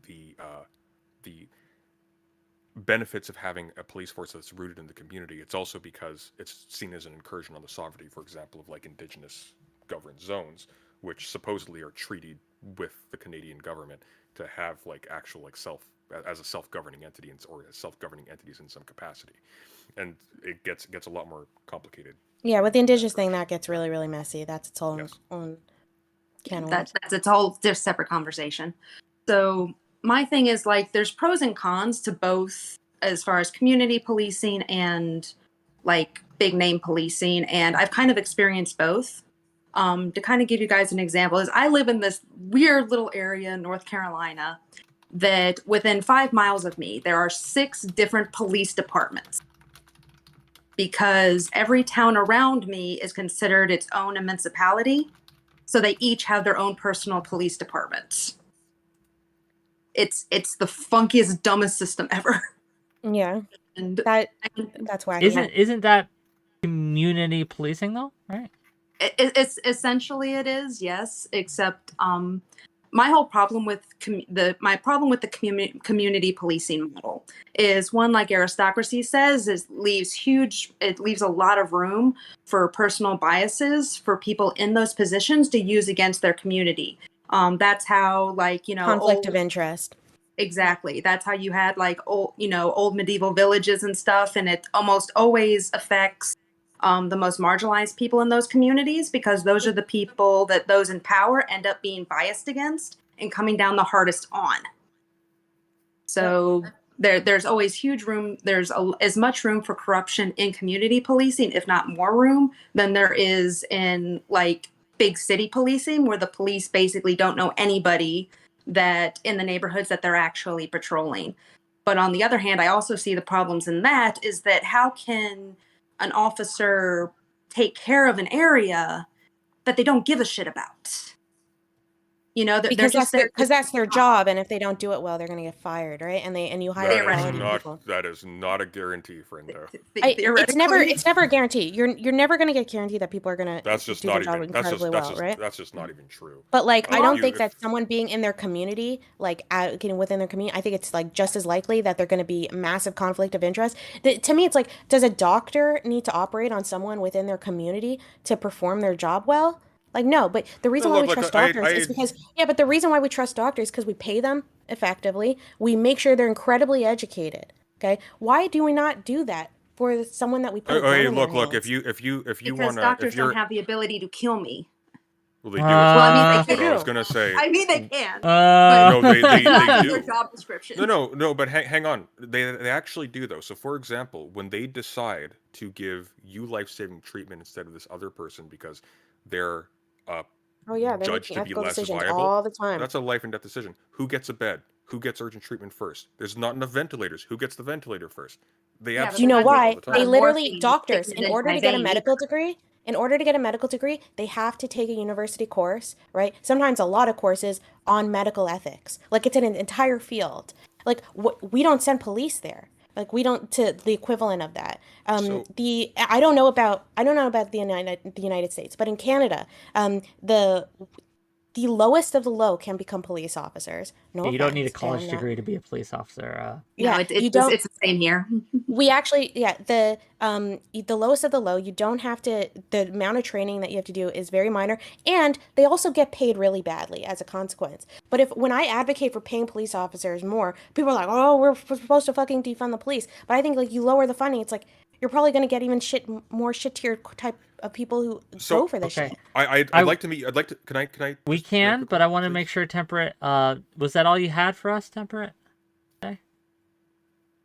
C: benefits of having a police force that's rooted in the community. It's also because it's seen as an incursion on the sovereignty, for example, of like Indigenous governed zones, which supposedly are treated with the Canadian government to have like actual like as a self-governing entity or as self-governing entities in some capacity, and it gets a lot more complicated.
B: Yeah, with the Indigenous thing, that gets really, really messy. That's its own
C: Yes.
B: own can of
H: That's
B: worms.
H: its whole separate conversation. So my thing is like there's pros and cons to both as far as community policing and like big name policing, and I've kind of experienced both. To kind of give you guys an example is I live in this weird little area in North Carolina that within 5 miles of me there are 6 different police departments because every town around me is considered its own municipality, so they each have their own personal police departments. It's the funkiest, dumbest system ever.
B: Yeah,
H: And
B: that's why.
A: Isn't that community policing though? Right.
H: it's essentially it is, yes, except my whole problem with the community policing model is one, like Aristocracy says, it leaves a lot of room for personal biases for people in those positions to use against their community. That's how, like,
B: conflict of interest.
H: Exactly. That's how you had like old medieval villages and stuff, and it almost always affects the most marginalized people in those communities, because those are the people that those in power end up being biased against and coming down the hardest on. So there's always huge room. There's as much room for corruption in community policing, if not more room, than there is in like big city policing, where the police basically don't know anybody that in the neighborhoods that they're actually patrolling. But on the other hand, I also see the problems in that is that how can an officer take care of an area that they don't give a shit about? You know, that they're
B: Because
H: just there
B: that's their job, and if they don't do it well, they're going to get fired, right? And you hire quality people.
C: That is not a guarantee, friendo.
B: It's never a guarantee. You're never going to get guaranteed that people are going to do their job incredibly well, right?
C: That's just not even true.
B: But like, I don't think that someone being in their community, like getting within their community, I think it's like just as likely that they're going to be massive conflict of interest. To me, it's like, does a doctor need to operate on someone within their community to perform their job well? Like, no, but the reason why we trust doctors is because, but the reason why we trust doctors is because we pay them effectively. We make sure they're incredibly educated. Okay. Why do we not do that for someone that we put?
C: Look, if you want to,
H: doctors don't have the ability to kill me.
C: Well, they do.
H: Well, I mean, they can.
C: I was gonna say.
H: I mean, they can.
C: No, they do.
H: Their job description.
C: No. But hang on. They actually do though. So, for example, when they decide to give you life-saving treatment instead of this other person because they're judged to be less viable
B: all the time.
C: That's a life and death decision. Who gets a bed? Who gets urgent treatment first? There's not enough ventilators. Who gets the ventilator first? They
B: do you know why? They literally, doctors, in order to get a medical degree, they have to take a university course, right? Sometimes a lot of courses on medical ethics. Like, it's an entire field. Like, we don't send police there. Like, we don't, to the equivalent of that. I don't know about the United States, but in Canada, the lowest of the low can become police officers.
A: You don't need a college degree to be a police officer.
H: It's the same here.
B: We actually, the lowest of the low, you don't have to, the amount of training that you have to do is very minor, and they also get paid really badly as a consequence. But when I advocate for paying police officers more, people are like, oh, we're supposed to fucking defund the police. But I think, like, you lower the funding, it's like, you're probably going to get even more shit-tier type of people who go for this shit.
C: I'd like to, can I?
A: We can, but I want to make sure Temperate, was that all you had for us, Temperate? Okay.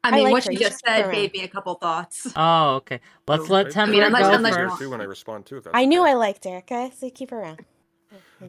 H: I mean, what you just said gave me a couple thoughts.
A: Oh, okay. Let's let Temperate go first.
C: When I respond to it.
B: I knew I liked her, okay? So keep her around.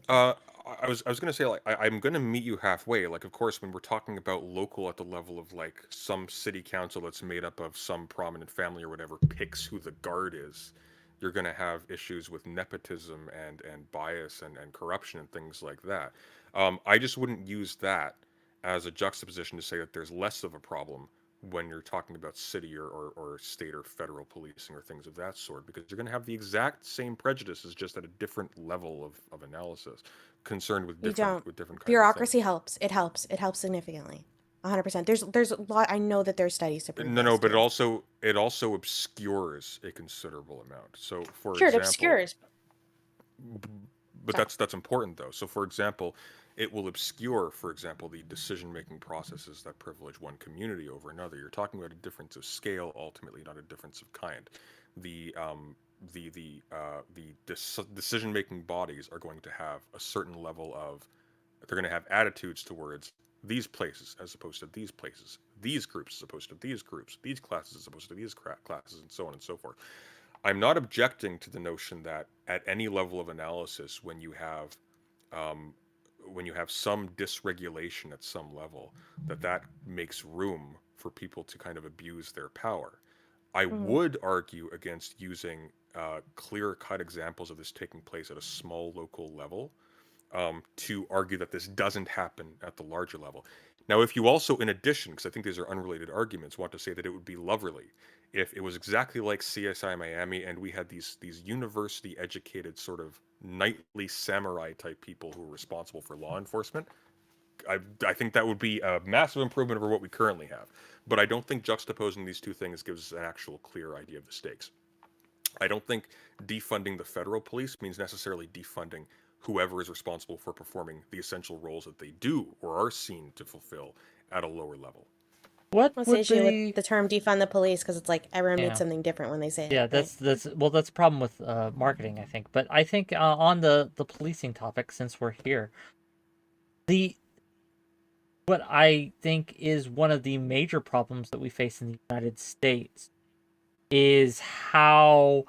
C: I was going to say, like, I'm going to meet you halfway. Like, of course, when we're talking about local at the level of, like, some city council that's made up of some prominent family or whatever picks who the guard is, you're going to have issues with nepotism and bias and corruption and things like that. I just wouldn't use that as a juxtaposition to say that there's less of a problem when you're talking about city or state or federal policing or things of that sort, because you're going to have the exact same prejudices, just at a different level of analysis, concerned with different kinds
B: bureaucracy
C: of
B: helps. It helps significantly. 100%. There's a lot. I know that there's studies to prove
C: No, but it also obscures a considerable amount. So, for example,
B: it obscures.
C: But that's important though. So, for example, it will obscure, for example, the decision-making processes that privilege one community over another. You're talking about a difference of scale, ultimately, not a difference of kind. The decision-making bodies are going to have a certain level of, they're going to have attitudes towards these places as opposed to these places, these groups as opposed to these groups, these classes as opposed to these classes, and so on and so forth. I'm not objecting to the notion that at any level of analysis, when you have some dysregulation at some level, that makes room for people to kind of abuse their power. I would argue against using clear-cut examples of this taking place at a small local level to argue that this doesn't happen at the larger level. Now, if you also, in addition, because I think these are unrelated arguments, want to say that it would be lovely if it was exactly like CSI Miami and we had these university-educated sort of knightly samurai-type people who are responsible for law enforcement, I think that would be a massive improvement over what we currently have. But I don't think juxtaposing these two things gives us an actual clear idea of the stakes. I don't think defunding the federal police means necessarily defunding whoever is responsible for performing the essential roles that they do or are seen to fulfill at a lower level.
A: What
B: What's the
A: would
B: issue
A: be?
B: with the term defund the police? Because it's like everyone
A: Yeah.
B: means something different when they say
A: Yeah,
B: it.
A: that's the problem with marketing, I think. But I think on the policing topic, since we're here, what I think is one of the major problems that we face in the United States is how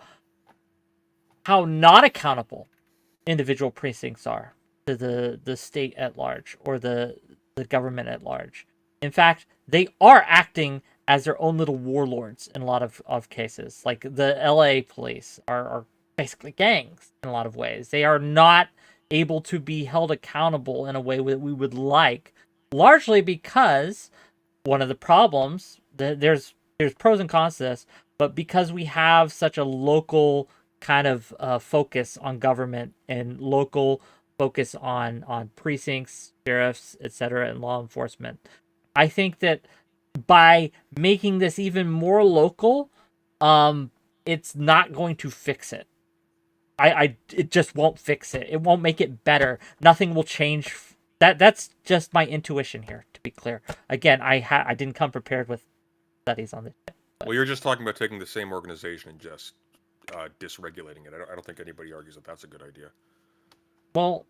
A: not accountable individual precincts are to the state at large or the government at large. In fact, they are acting as their own little warlords in a lot of cases. Like the LA police are basically gangs in a lot of ways. They are not able to be held accountable in a way that we would like, largely because one of the problems, there's pros and cons to this, but because we have such a local kind of focus on government and local focus on precincts, sheriffs, etc., and law enforcement, I think that by making this even more local, it's not going to fix it. It just won't fix it. It won't make it better. Nothing will change. That's just my intuition here, to be clear. Again, I didn't come prepared with studies on this.
C: Well, you're just talking about taking the same organization and just dysregulating it. I don't think anybody argues that that's a good idea.
A: Well,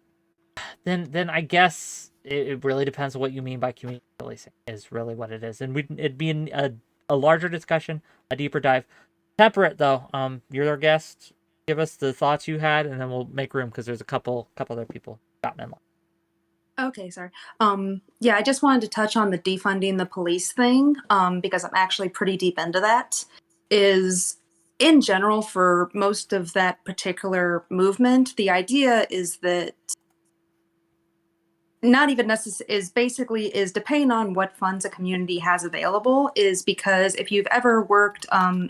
A: then I guess it really depends on what you mean by community policing. Is really what it is, and it'd be a larger discussion, a deeper dive. Temperate though, you're our guest. Give us the thoughts you had, and then we'll make room because there's a couple other people gotten in line.
H: Okay, sorry. Yeah, I just wanted to touch on the defunding the police thing, because I'm actually pretty deep into that. Is in general for most of that particular movement, the idea is that not even necessary is basically is depending on what funds a community has available, is because if you've ever worked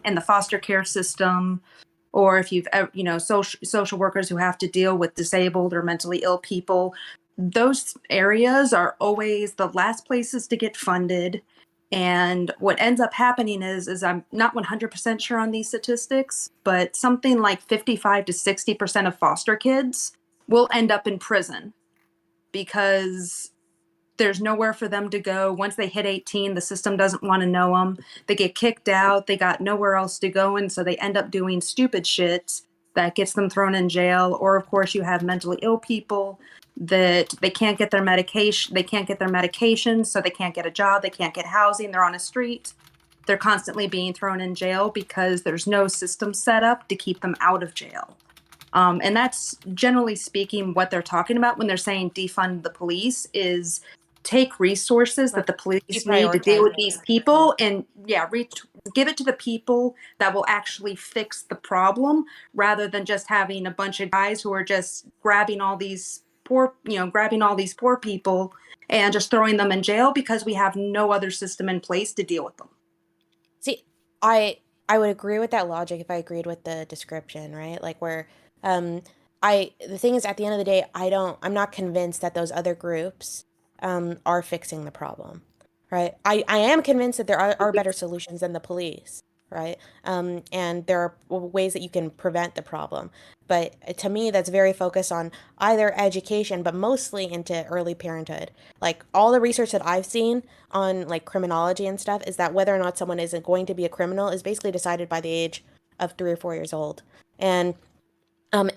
H: in the foster care system, or if you've ever, social workers who have to deal with disabled or mentally ill people, those areas are always the last places to get funded. And what ends up happening is I'm not 100% sure on these statistics, but something like 55 to 60% of foster kids will end up in prison because there's nowhere for them to go. Once they hit 18, the system doesn't want to know them. They get kicked out. They got nowhere else to go, and so they end up doing stupid shit that gets them thrown in jail. Or, of course, you have mentally ill people that they can't get their medication. They can't get their medications, so they can't get a job. They can't get housing. They're on a street. They're constantly being thrown in jail because there's no system set up to keep them out of jail. And that's generally speaking what they're talking about when they're saying defund the police is take resources that the police need to deal with these people and give it to the people that will actually fix the problem, rather than just having a bunch of guys who are just grabbing all these poor people and just throwing them in jail because we have no other system in place to deal with them.
B: See, I would agree with that logic if I agreed with the description, right? Like where the thing is, at the end of the day, I'm not convinced that those other groups are fixing the problem, right? I am convinced that there are better solutions than the police, right? And there are ways that you can prevent the problem. But to me, that's very focused on either education, but mostly into early parenthood. Like all the research that I've seen on like criminology and stuff is that whether or not someone isn't going to be a criminal is basically decided by the age of 3 or 4 years old. And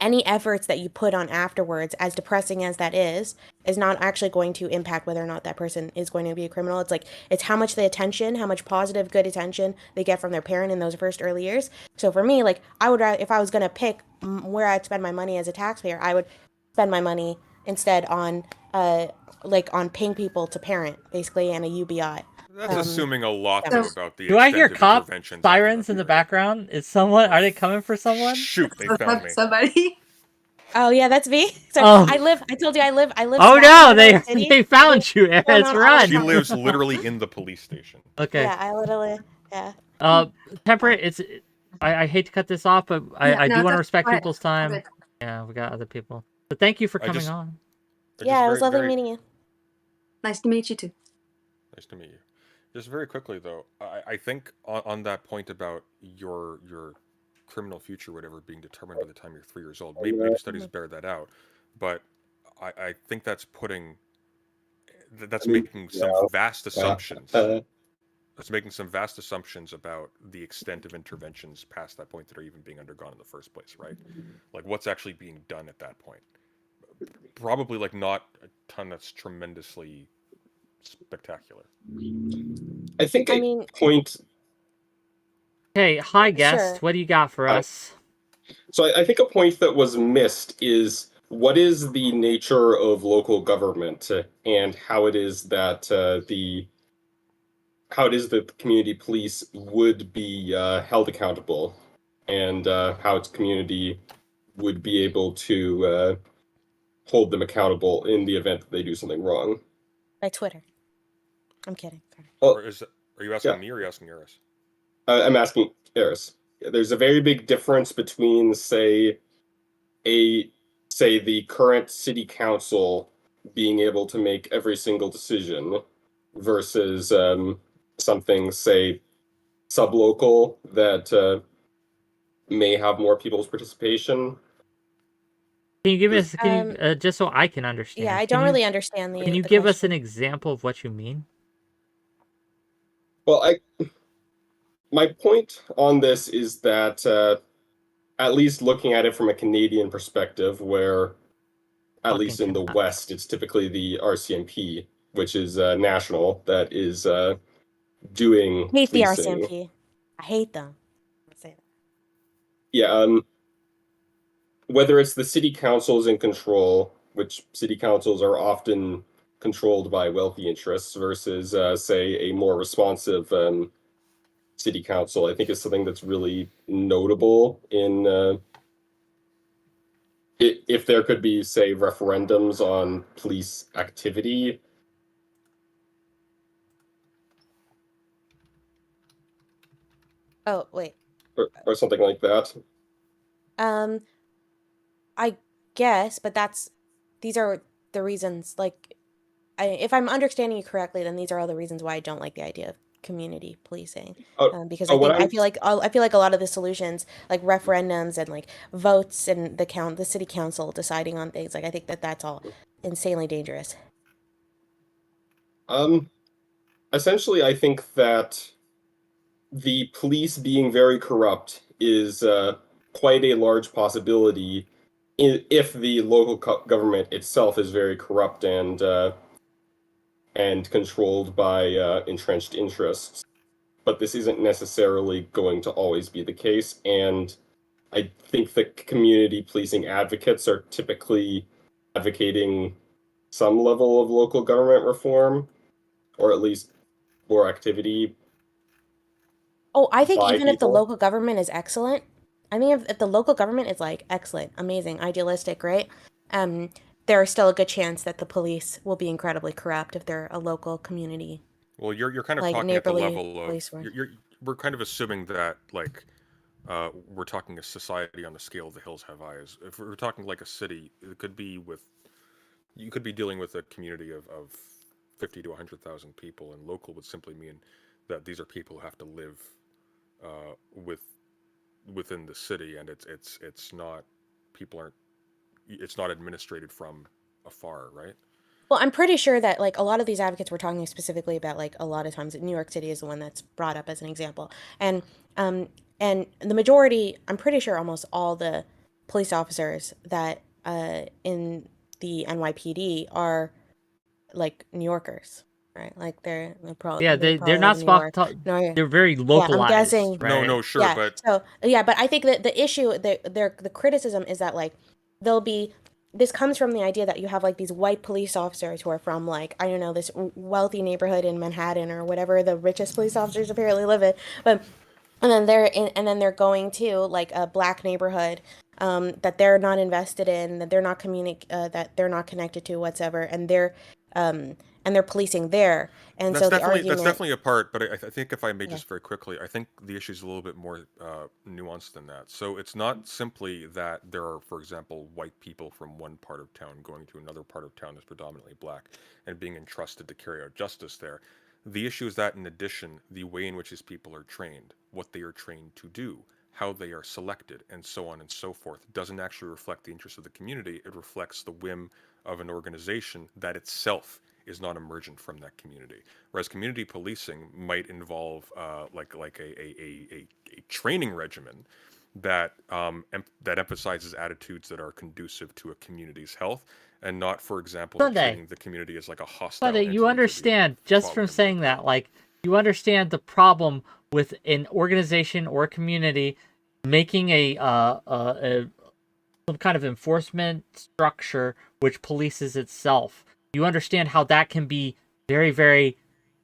B: any efforts that you put on afterwards, as depressing as that is not actually going to impact whether or not that person is going to be a criminal. It's how much how much positive, good attention they get from their parent in those first early years. So for me, like I would, if I was going to pick where I'd spend my money as a taxpayer, I would spend my money instead on paying people to parent, basically, and a UBI.
C: That's assuming a lot about the.
A: Do I hear
C: extent of
A: cop
C: interventions
A: sirens
C: after
A: in the
C: that period.
A: background? Are they coming for someone?
C: Shoot, they found me.
H: Somebody.
B: Oh yeah, that's me. So
A: Oh.
B: I told you I live.
A: Oh
B: smack
A: no,
B: in the city.
A: they found you, Eris.
B: no,
A: Run.
C: She lives literally in the police station.
A: Okay.
B: Yeah, I literally. Yeah.
A: Temperate. I hate to cut this off, but I do want to respect people's time.
H: Okay.
A: Yeah, we got other people. But thank you for coming on.
B: Yeah, it was lovely meeting you.
H: Nice to meet you too.
C: Nice to meet you. Just very quickly though, I think on that point about your criminal future, whatever, being determined by the time you're 3 years old, maybe studies bear that out, but I think that's putting that's
I: I mean,
C: making some
I: no.
C: vast assumptions. That's making some vast assumptions about the extent of interventions past that point that are even being undergone in the first place, right? Like what's actually being done at that point. Probably like not a ton that's tremendously spectacular.
I: I think
B: I
I: a
B: mean,
I: point.
A: Hey, hi guest.
B: sure.
A: What do you got for
I: Hi.
A: us?
I: So I think a point that was missed is what is the nature of local government and how it is that how it is that the community police would be held accountable, and how its community would be able to hold them accountable in the event that they do something wrong.
B: By Twitter. I'm kidding.
I: Well,
C: Or are you asking
I: yeah.
C: me or are you asking Eris?
I: I'm asking Eris. There's a very big difference between, say, the current city council being able to make every single decision versus something, say, sublocal that may have more people's participation.
A: Can you give
I: Does-
A: us? Can you just so I can understand?
B: Yeah, I
A: Can
B: don't
A: you,
B: really understand
A: Can you
B: the
A: give us an
B: question.
A: example of what you mean?
I: Well, my point on this is that at least looking at it from a Canadian perspective, where at
A: Fucking
I: least in the
A: Canucks.
I: West, it's typically the RCMP, which is national, that is doing
B: I hate the
I: policing.
B: RCMP. I hate them. I'll say that.
I: Yeah, whether it's the city councils in control, which city councils are often controlled by wealthy interests, versus, say, a more responsive city council, I think is something that's really notable in if there could be, say, referendums on police activity.
B: Oh, wait.
I: Or something like that.
B: I guess, but these are the reasons, like, if I'm understanding you correctly, then these are all the reasons why I don't like the idea of community policing. Because
I: so what
B: I feel like a lot of the solutions, like referendums and like votes and the city council deciding on things, like I think that's all insanely dangerous.
I: Essentially, I think that the police being very corrupt is quite a large possibility if the local government itself is very corrupt and controlled by entrenched interests. But this isn't necessarily going to always be the case, and I think that community policing advocates are typically advocating some level of local government reform, or at least more activity
B: Oh, I think
I: by
B: even if the
I: people.
B: local government is excellent, I mean, if the local government is like excellent, amazing, idealistic, right? There is still a good chance that the police will be incredibly corrupt if they're a local community,
C: Well, you're kind of
B: like
C: talking at the
B: neighborly
C: level
B: police
C: of
B: force.
C: we're kind of assuming that like we're talking a society on the scale of the hills have eyes. If we're talking like a city, it could be with you could be dealing with a community of 50 to 100,000 people, and local would simply mean that these are people who have to live within the city, and it's not people aren't it's not administrated from afar, right?
B: Well, I'm pretty sure that like a lot of these advocates we're talking specifically about, like a lot of times New York City is the one that's brought up as an example. Um and the majority, I'm pretty sure almost all the police officers that in the NYPD are like New Yorkers, right? Like
A: Yeah,
B: they
A: they're
B: probably live
A: not
B: in New York.
A: supposed. They're very
B: Yeah, I'm
A: localized,
B: guessing.
A: right?
C: No, sure,
B: Yeah.
C: but
B: So yeah, but I think that the issue, the criticism is that like there'll be this comes from the idea that you have like these white police officers who are from like I don't know this wealthy neighborhood in Manhattan or whatever the richest police officers apparently live in, but and then they're going to like a black neighborhood that they're not invested in, that they're not that they're not connected to whatsoever, um, and they're policing there, and
C: That's
B: so the
C: that's
B: argument,
C: definitely a part, but I think if I may
B: yeah.
C: just very quickly, I think the issue is a little bit more nuanced than that. So it's not simply that there are, for example, white people from one part of town going to another part of town that's predominantly black and being entrusted to carry out justice there. The issue is that in addition, the way in which these people are trained, what they are trained to do, how they are selected, and so on and so forth, doesn't actually reflect the interests of the community. It reflects the whim of an organization that itself is not emergent from that community. Whereas community policing might involve like a training regimen that that emphasizes attitudes that are conducive to a community's health, and not, for example, treating the community as like a hostile
A: Sunday,
C: entity
A: you understand, just from saying that, like, you understand the problem with an organization or community making some kind of enforcement structure which polices itself. You understand how that can be very, very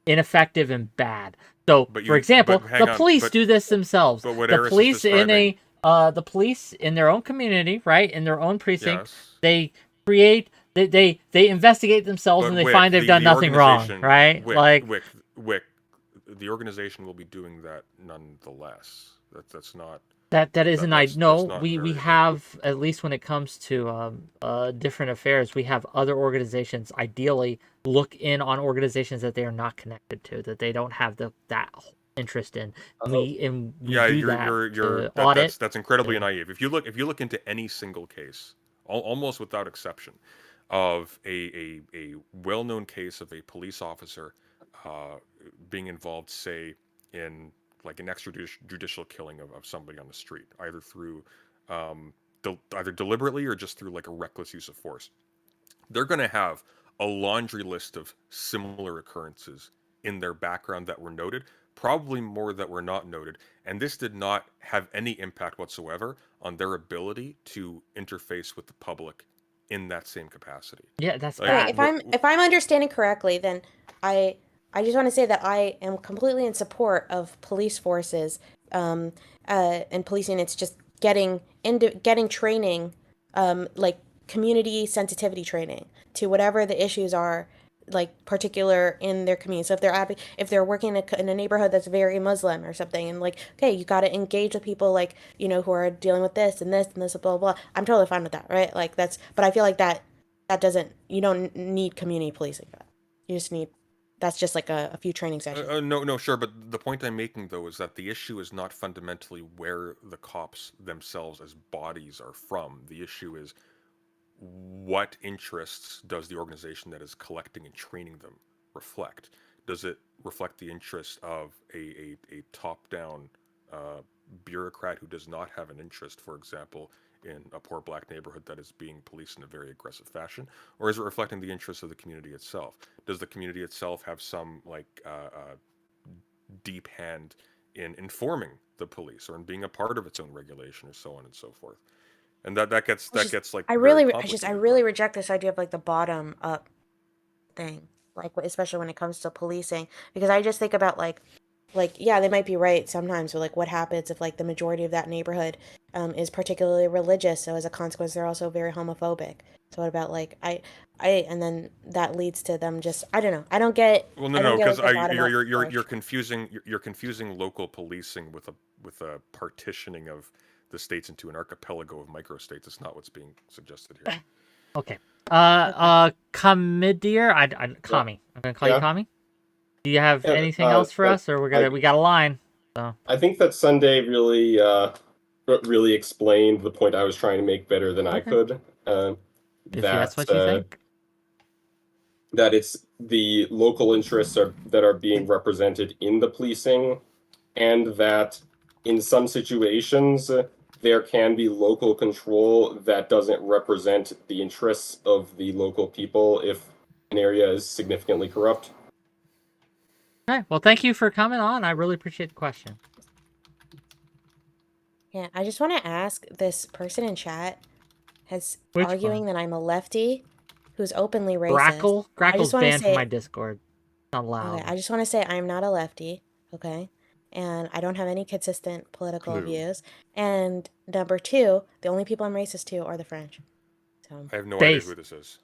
A: ineffective and bad. So, for example, the police do this themselves. The police the police in their own community, right, in their own precinct, they create, they investigate themselves, and they find they've done nothing wrong, right?
C: Whick, the organization will be doing that nonetheless. That's not.
A: That isn't. We have, at least when it comes to different affairs, we have other organizations ideally look in on organizations that they are not connected to, that they don't have that interest in.
C: That's incredibly naive. If you look into any single case, almost without exception, of a well-known case of a police officer being involved, say, in like an extrajudicial killing of somebody on the street, either through either deliberately or just through like a reckless use of force, they're going to have a laundry list of similar occurrences in their background that were noted, probably more that were not noted, and this did not have any impact whatsoever on their ability to interface with the public in that same capacity.
A: Yeah, that's
B: bad. If I'm understanding correctly, then I just want to say that I am completely in support of police forces and policing. It's just getting training, like community sensitivity training to whatever the issues are, like particular in their community. So if they're working in a neighborhood that's very Muslim or something, and like, okay, you got to engage with people like, you know, who are dealing with this and this and this, blah, blah, blah. I'm totally fine with that, right? Like but I feel like that you don't need community policing for that. You just need. That's just like a few training sessions.
C: No, sure. But the point I'm making, though, is that the issue is not fundamentally where the cops themselves as bodies are from. The issue is what interests does the organization that is collecting and training them reflect? Does it reflect the interest of a top-down bureaucrat who does not have an interest, for example, in a poor black neighborhood that is being policed in a very aggressive fashion? Or is it reflecting the interests of the community itself? Does the community itself have some deep hand in informing the police or in being a part of its own regulation, or so on and so forth? And that gets like
B: I really reject this idea of like the bottom up thing, like especially when it comes to policing, because I just think about like yeah, they might be right sometimes, but like what happens if like the majority of that neighborhood is particularly religious, so as a consequence they're also very homophobic. So what about like and then that leads to them just, I don't know, I don't get.
C: Well, no, because you're confusing local policing with a partitioning of the states into an archipelago of microstates. It's not what's being suggested here.
A: Okay. 𝕾𝖍𝖎𝖙, Kami. I'm gonna call you Kami. Do you have anything else for us, or we got a line? So
I: I think that Sunday really explained the point I was trying to make better than I could.
A: That's what you think.
I: That it's the local interests that are being represented in the policing, and that in some situations there can be local control that doesn't represent the interests of the local people if an area is significantly corrupt.
A: Okay, well, thank you for coming on. I really appreciate the question.
B: Yeah, I just want to ask, this person in chat
A: Which
B: arguing
A: one?
B: that I'm a lefty who's openly racist.
A: Grackle's banned from my Discord. Not allowed.
B: Okay, I just want to say I'm not a lefty, okay? And I don't have any consistent political views. And number two, the only people I'm racist to are the French. So
C: I have no idea who this is.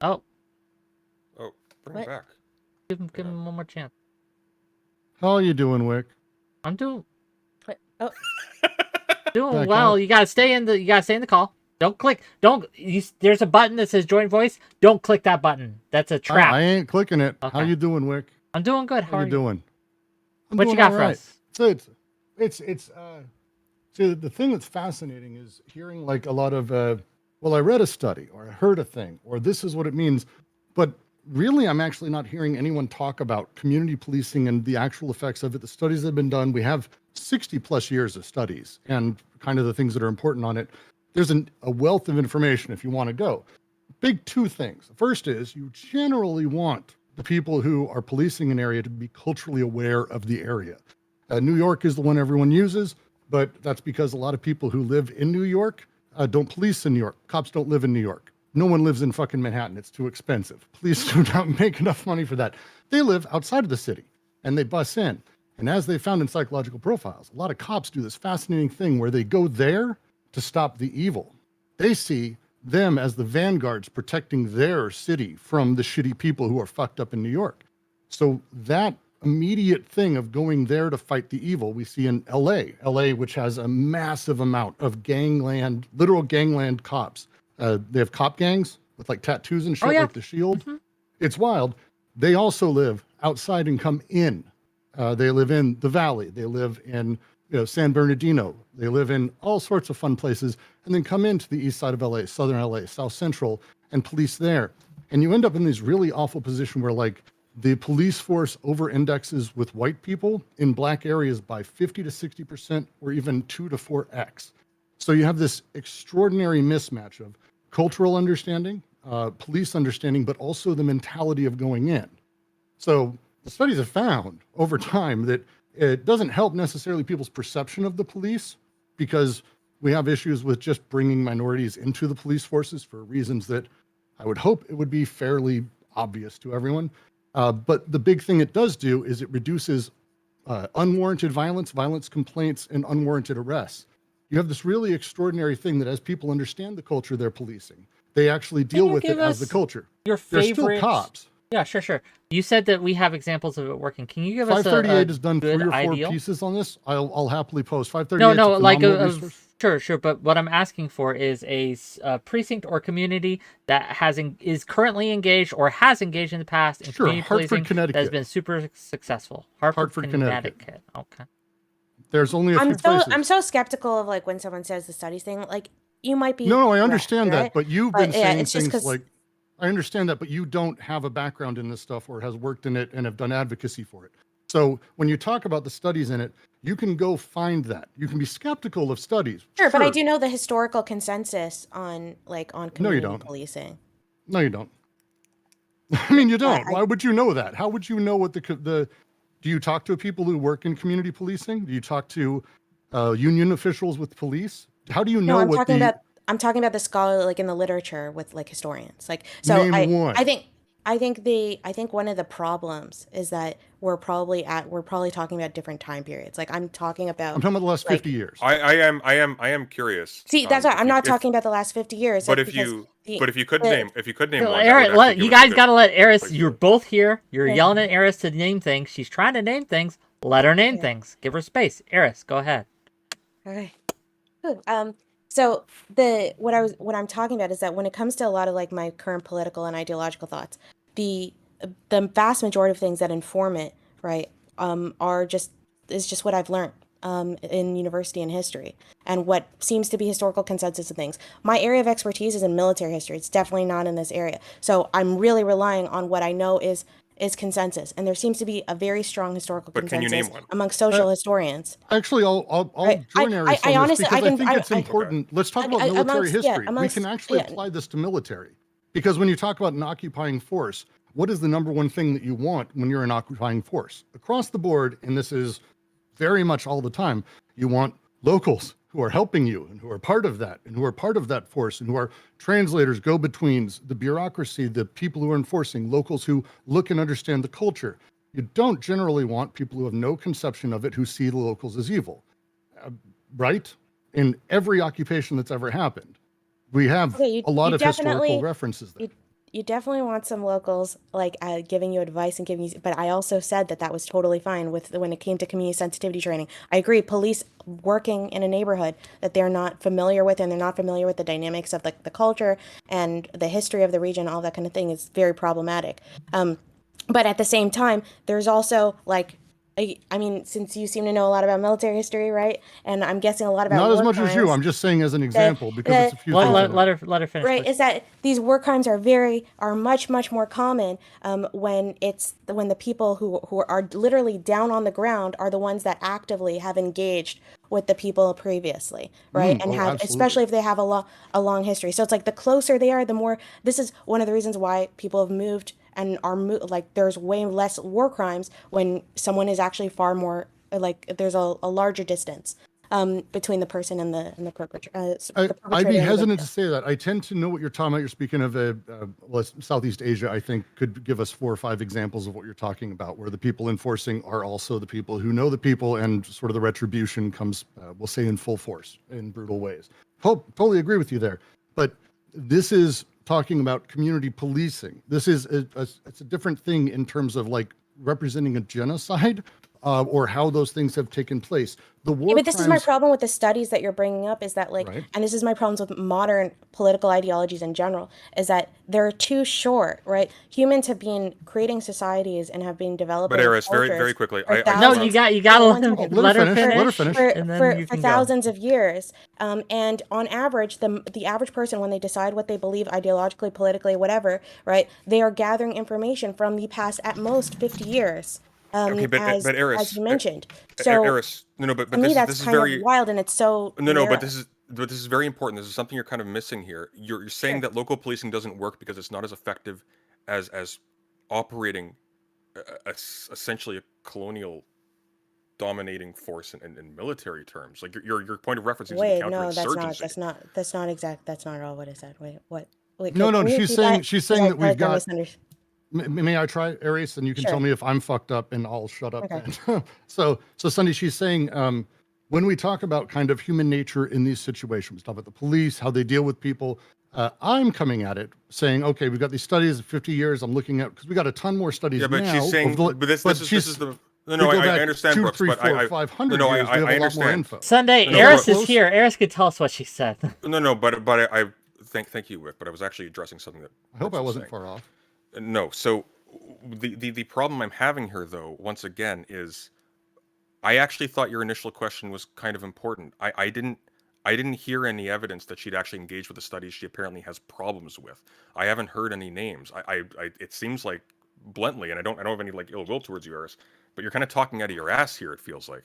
A: Oh,
C: bring it back.
A: Give him one more chance.
J: How are you doing, Whick?
A: I'm doing.
B: What? Oh.
A: Doing well. You gotta stay in the call. Don't click. There's a button that says join voice. Don't click that button. That's a trap.
J: I ain't clicking it.
A: Okay.
J: How you doing, Whick?
A: I'm doing good. How are
J: you doing?
A: What you got for us?
J: So the thing that's fascinating is hearing like a lot of I read a study or I heard a thing or this is what it means, but really, I'm actually not hearing anyone talk about community policing and the actual effects of it. The studies that have been done, we have 60 plus years of studies and kind of the things that are important on it. There's a wealth of information if you want to go. Big two things. The first is you generally want the people who are policing an area to be culturally aware of the area. New York is the one everyone uses, but that's because a lot of people who live in New York don't police in New York. Cops don't live in New York. No one lives in fucking Manhattan. It's too expensive. Police do not make enough money for that. They live outside of the city and they bus in. And as they found in psychological profiles, a lot of cops do this fascinating thing where they go there to stop the evil. They see them as the vanguards protecting their city from the shitty people who are fucked up in New York. So that immediate thing of going there to fight the evil we see in LA, which has a massive amount of gangland, literal gangland cops. They have cop gangs with like tattoos and shit, like the Shield. Mm-hmm. It's wild. They also live outside and come in. They live in the Valley. They live in San Bernardino. They live in all sorts of fun places and then come into the east side of LA, southern LA, South Central, and police there. And you end up in this really awful position where like the police force over indexes with white people in black areas by 50 to 60% or even 2 to 4x. So you have this extraordinary mismatch of cultural understanding, police understanding, but also the mentality of going in. So the studies have found over time that it doesn't help necessarily people's perception of the police because we have issues with just bringing minorities into the police forces for reasons that I would hope it would be fairly obvious to everyone. But the big thing it does do is it reduces unwarranted violence complaints, and unwarranted arrests. You have this really extraordinary thing that as people understand the culture they're policing, they actually deal with it as the culture.
A: Your
J: They're
A: favorite...
J: still cops.
A: Yeah, sure. You said that we have examples of it working. Can you give us
J: 538 has done 3 or 4
A: ideal?
J: pieces on this. I'll happily post 538.
A: No, like sure. But what I'm asking for is a precinct or community that is currently engaged or has engaged in the past in community
J: Hartford,
A: policing
J: Connecticut.
A: that has been super successful. Hartford, Connecticut. Okay.
J: There's only a few places.
B: I'm so skeptical of like when someone says the studies thing. Like you might be.
J: No, I understand
B: right?
J: that, but you've been saying things
B: 'cause...
J: like. I understand that, but you don't have a background in this stuff or has worked in it and have done advocacy for it. So when you talk about the studies in it, you can go find that. You can be skeptical of studies.
B: Sure, but I do know the historical consensus on community policing.
J: No, you don't. I mean, you don't. Why would you know that? How would you know what do you talk to people who work in community policing? Do you talk to union officials with police? How do you know
B: I'm talking about the scholar, like in the literature with like historians. Like, so
J: Name one.
B: I think one of the problems is that we're probably talking about different time periods. Like I'm talking about
J: the last 50 years.
C: I am curious.
B: See, that's why I'm not talking about the last 50 years.
C: But if you could name one,
A: Eris, you guys gotta let Eris. You're both here. You're yelling at Eris to name things. She's trying to name things. Let her name things. Give her space. Eris, go ahead.
B: Okay. So what I'm talking about is that when it comes to a lot of like my current political and ideological thoughts, the vast majority of things that inform it, right, is just what I've learned in university and history and what seems to be historical consensus of things. My area of expertise is in military history. It's definitely not in this area. So I'm really relying on what I know is consensus, and there seems to be a very strong historical consensus amongst social historians.
J: Actually, I'll join Eris on this because I think it's important. Let's talk about military history. We can actually apply this to military, because when you talk about an occupying force, what is the number one thing that you want when you're an occupying force? Across the board, and this is very much all the time, you want locals who are helping you and who are part of that and who are part of that force and who are translators, go-betweens, the bureaucracy, the people who are enforcing, locals who look and understand the culture. You don't generally want people who have no conception of it, who see the locals as evil, right? In every occupation that's ever happened, we have a lot of historical references there.
B: You definitely want some locals like giving you advice and giving you, but I also said that was totally fine when it came to community sensitivity training. I agree, police working in a neighborhood that they're not familiar with and they're not familiar with the dynamics of the culture and the history of the region, all that kind of thing is very problematic. But at the same time, there's also like I mean, since you seem to know a lot about military history, right? And I'm guessing a lot about
J: Not as
B: war
J: much as you.
B: crimes,
J: I'm just saying as an example because it's a few
A: Let,
J: things.
A: let,
J: in
A: let
J: it.
A: her finish.
B: right,
A: please.
B: is that these war crimes are much more common when the people who are literally down on the ground are the ones that actively have engaged with the people previously, right? And have,
J: absolutely.
B: especially if they have a long history. So it's like the closer they are, the more. This is one of the reasons why people have moved and are like there's way less war crimes when someone is actually far more like there's a larger distance between the person and the perpetrator.
J: I'd be hesitant to say that. I tend to know what you're talking about. You're speaking of Southeast Asia, I think, could give us 4 or 5 examples of what you're talking about, where the people enforcing are also the people who know the people, and sort of the retribution comes, we'll say, in full force, in brutal ways. Totally agree with you there. But this is talking about community policing. This is it's a different thing in terms of like representing a genocide. Or how those things have taken place. The war
B: but this is my
J: crimes-
B: problem with the studies that you're bringing up is that like,
J: Right.
B: and this is my problems with modern political ideologies in general, is that they're too short, right? Humans have been creating societies and have been developing.
C: But Eris, very
B: cultures
C: quickly,
B: for
C: I
A: No,
B: thousands-
A: you gotta
B: One
A: let
B: second.
A: her
J: Let her
A: finish,
J: finish.
A: and then you
B: for
A: can go.
B: thousands of years. And on average, the average person, when they decide what they believe ideologically, politically, whatever, right, they are gathering information from the past at most 50 years.
C: Okay, but Eris,
B: as you mentioned. So
C: Eris, but
B: to me,
C: this
B: that's
C: is
B: kind
C: very
B: of wild, and it's so
C: no,
B: narrow.
C: but this is very important. This is something you're kind of missing here. You're saying that local policing doesn't work because it's not as effective as operating essentially a colonial dominating force in military terms. Like your point of reference is the
B: Wait, no,
C: counterinsurgency.
B: that's not exact. That's not all what I said. Wait, what? Wait,
J: No,
B: can you
J: she's
B: repeat
J: saying
B: that?
J: she's
B: 'Cause
J: saying
B: I
J: that
B: feel
J: we've
B: like I
J: got.
B: misunderstood.
J: May I try, Aries, and you can
B: Sure.
J: tell me if I'm fucked up, and I'll shut up
B: Okay.
J: then. So Sunday, she's saying when we talk about kind of human nature in these situations, talk about the police, how they deal with people. I'm coming at it saying, okay, we've got these studies of 50 years. I'm looking at because we got a ton more studies.
C: Yeah, but
J: now
C: she's saying,
J: of
C: but this is the no,
J: we go
C: I
J: back
C: understand,
J: 2,
C: Brooks,
J: 3,
C: but
J: 4, 500
C: no,
J: years. We have
C: I
J: a lot more
C: understand.
J: info.
A: Sunday,
C: No,
A: Eris
C: Brooks-
A: is here. Eris could tell us what she said.
C: No, but I thank you, Whick, but I was actually addressing something that
J: I hope
C: Brooks
J: I
C: was
J: wasn't
C: saying.
J: far off.
C: No, so the problem I'm having here, though, once again, is I actually thought your initial question was kind of important. I didn't hear any evidence that she'd actually engaged with the studies she apparently has problems with. I haven't heard any names. It seems like bluntly, and I don't have any like ill will towards you, Eris, but you're kind of talking out of your ass here. It feels like.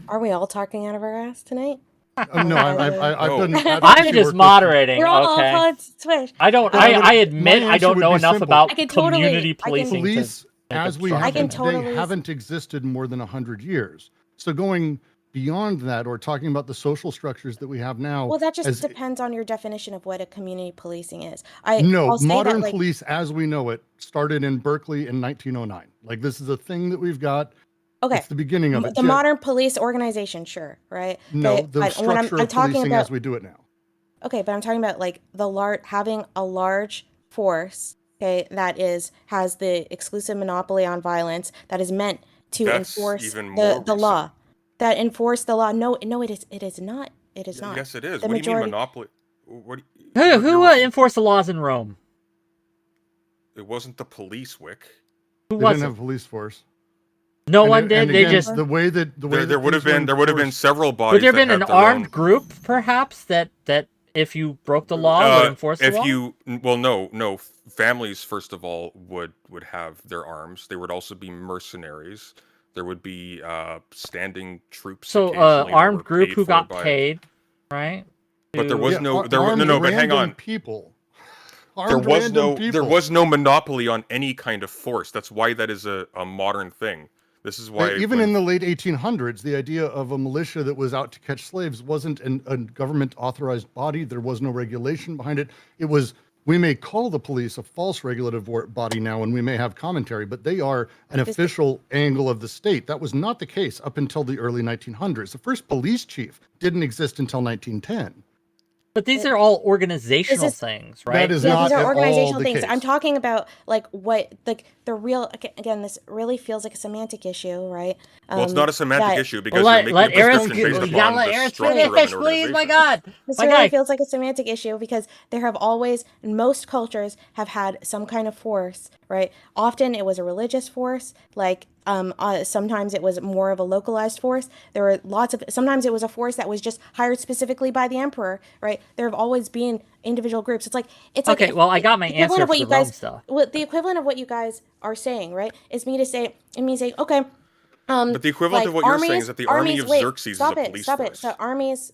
B: Are we all talking out of our ass tonight?
J: No, I've
C: No.
J: done.
A: I'm
J: advocacy
A: just
J: work with-
A: moderating.
B: We're all
A: Okay.
B: pods switch.
A: I don't.
J: Well, no,
A: I
J: but
A: admit
J: my
A: I
J: answer
A: don't
J: would
A: know
J: be
A: enough
J: simple.
A: about
B: I can totally-
A: community
B: I can-
A: policing.
J: Police,
A: to make
J: as
A: a
J: we
A: judgment.
J: have
B: I can
J: them,
B: totally-
J: they haven't existed more than 100 years. So going beyond that, or talking about the social structures that we have now.
B: Well, that just
J: as-
B: depends on your definition of what a community policing is.
J: No,
B: I'll say
J: modern
B: that, like,
J: police as we know it started in Berkeley in 1909. Like this is a thing that we've got.
B: okay,
J: It's the beginning of it.
B: the
J: Yeah.
B: modern police organization, sure, right?
J: No,
B: Okay,
J: the
B: but when
J: structure
B: I'm
J: of
B: talking
J: policing
B: about,
J: as we do it now.
B: okay, but I'm talking about like having a large force, okay, that has the exclusive monopoly on violence that is meant to
C: That's
B: enforce
C: even more
B: the law, that enforce the law. No, it is not. It is
C: Yeah,
B: not.
C: yes, it is.
B: The
C: What do you mean
B: majority-
C: monopoly? What?
A: Who enforced the laws in Rome?
C: It wasn't the police, Whick.
A: Who
J: They
A: was
J: didn't
A: it?
J: have a police force.
A: No
J: And
A: one
J: it-
A: did.
J: and
A: They
J: again,
A: just.
J: the way that
C: There would have
J: things were
C: been
J: enforced-
C: several bodies.
A: Would there
C: that
A: been
C: had
A: an
C: their
A: armed
C: own-
A: group, perhaps, that if you broke the law would enforce the
C: if
A: law?
C: no, families first of all would have their arms. There would also be mercenaries. There would be standing troops.
A: So
C: occasionally that
A: armed
C: were
A: group
C: paid
A: who
C: for
A: got
C: by-
A: paid, right?
C: But there
A: to-
C: was
J: Yeah,
C: no,
J: ar-
C: there
J: armed
C: no, but hang
J: random
C: on.
J: people.
C: There
J: Armed
C: was
J: random
C: no,
J: people.
C: there was no monopoly on any kind of force. That's why that is a modern thing. This is why
J: Even
C: when-
J: in the late 1800s, the idea of a militia that was out to catch slaves wasn't a government authorized body. There was no regulation behind it. It was, we may call the police a false regulative body now, and we may have commentary, but they are an official angle of the state. That was not the case up until the early 1900s. The first police chief didn't exist until 1910.
A: But these are all organizational
B: This is-
A: things, right?
J: That is
B: Yeah,
J: not
B: these are
J: at all
B: organizational
J: the
B: things.
J: case.
B: I'm talking about like what like the real again. This really feels like a semantic issue, right?
C: well, it's not a semantic
B: that-
C: issue because
A: Well,
C: you're
A: let
C: making a
A: Eris.
C: prescription based
A: You gotta
C: upon
A: let
C: the
A: Eris
C: structure of an
A: finish, please. My
C: organization.
A: God,
B: This
A: my
B: really
A: guy.
B: feels like a semantic issue because there have always, most cultures have had some kind of force right? Often it was a religious force, like sometimes it was more of a localized force. There were sometimes it was a force that was just hired specifically by the emperor, right? There have always been individual groups. It's like
A: Okay, well, I got my
B: the equivalent
A: answer
B: of what
A: for
B: you
A: the Rome
B: guys,
A: stuff.
B: the equivalent of what you guys are saying, right? Is me saying, okay,
C: But the equivalent of what you're saying is that the army of Xerxes is a police force.
B: So armies,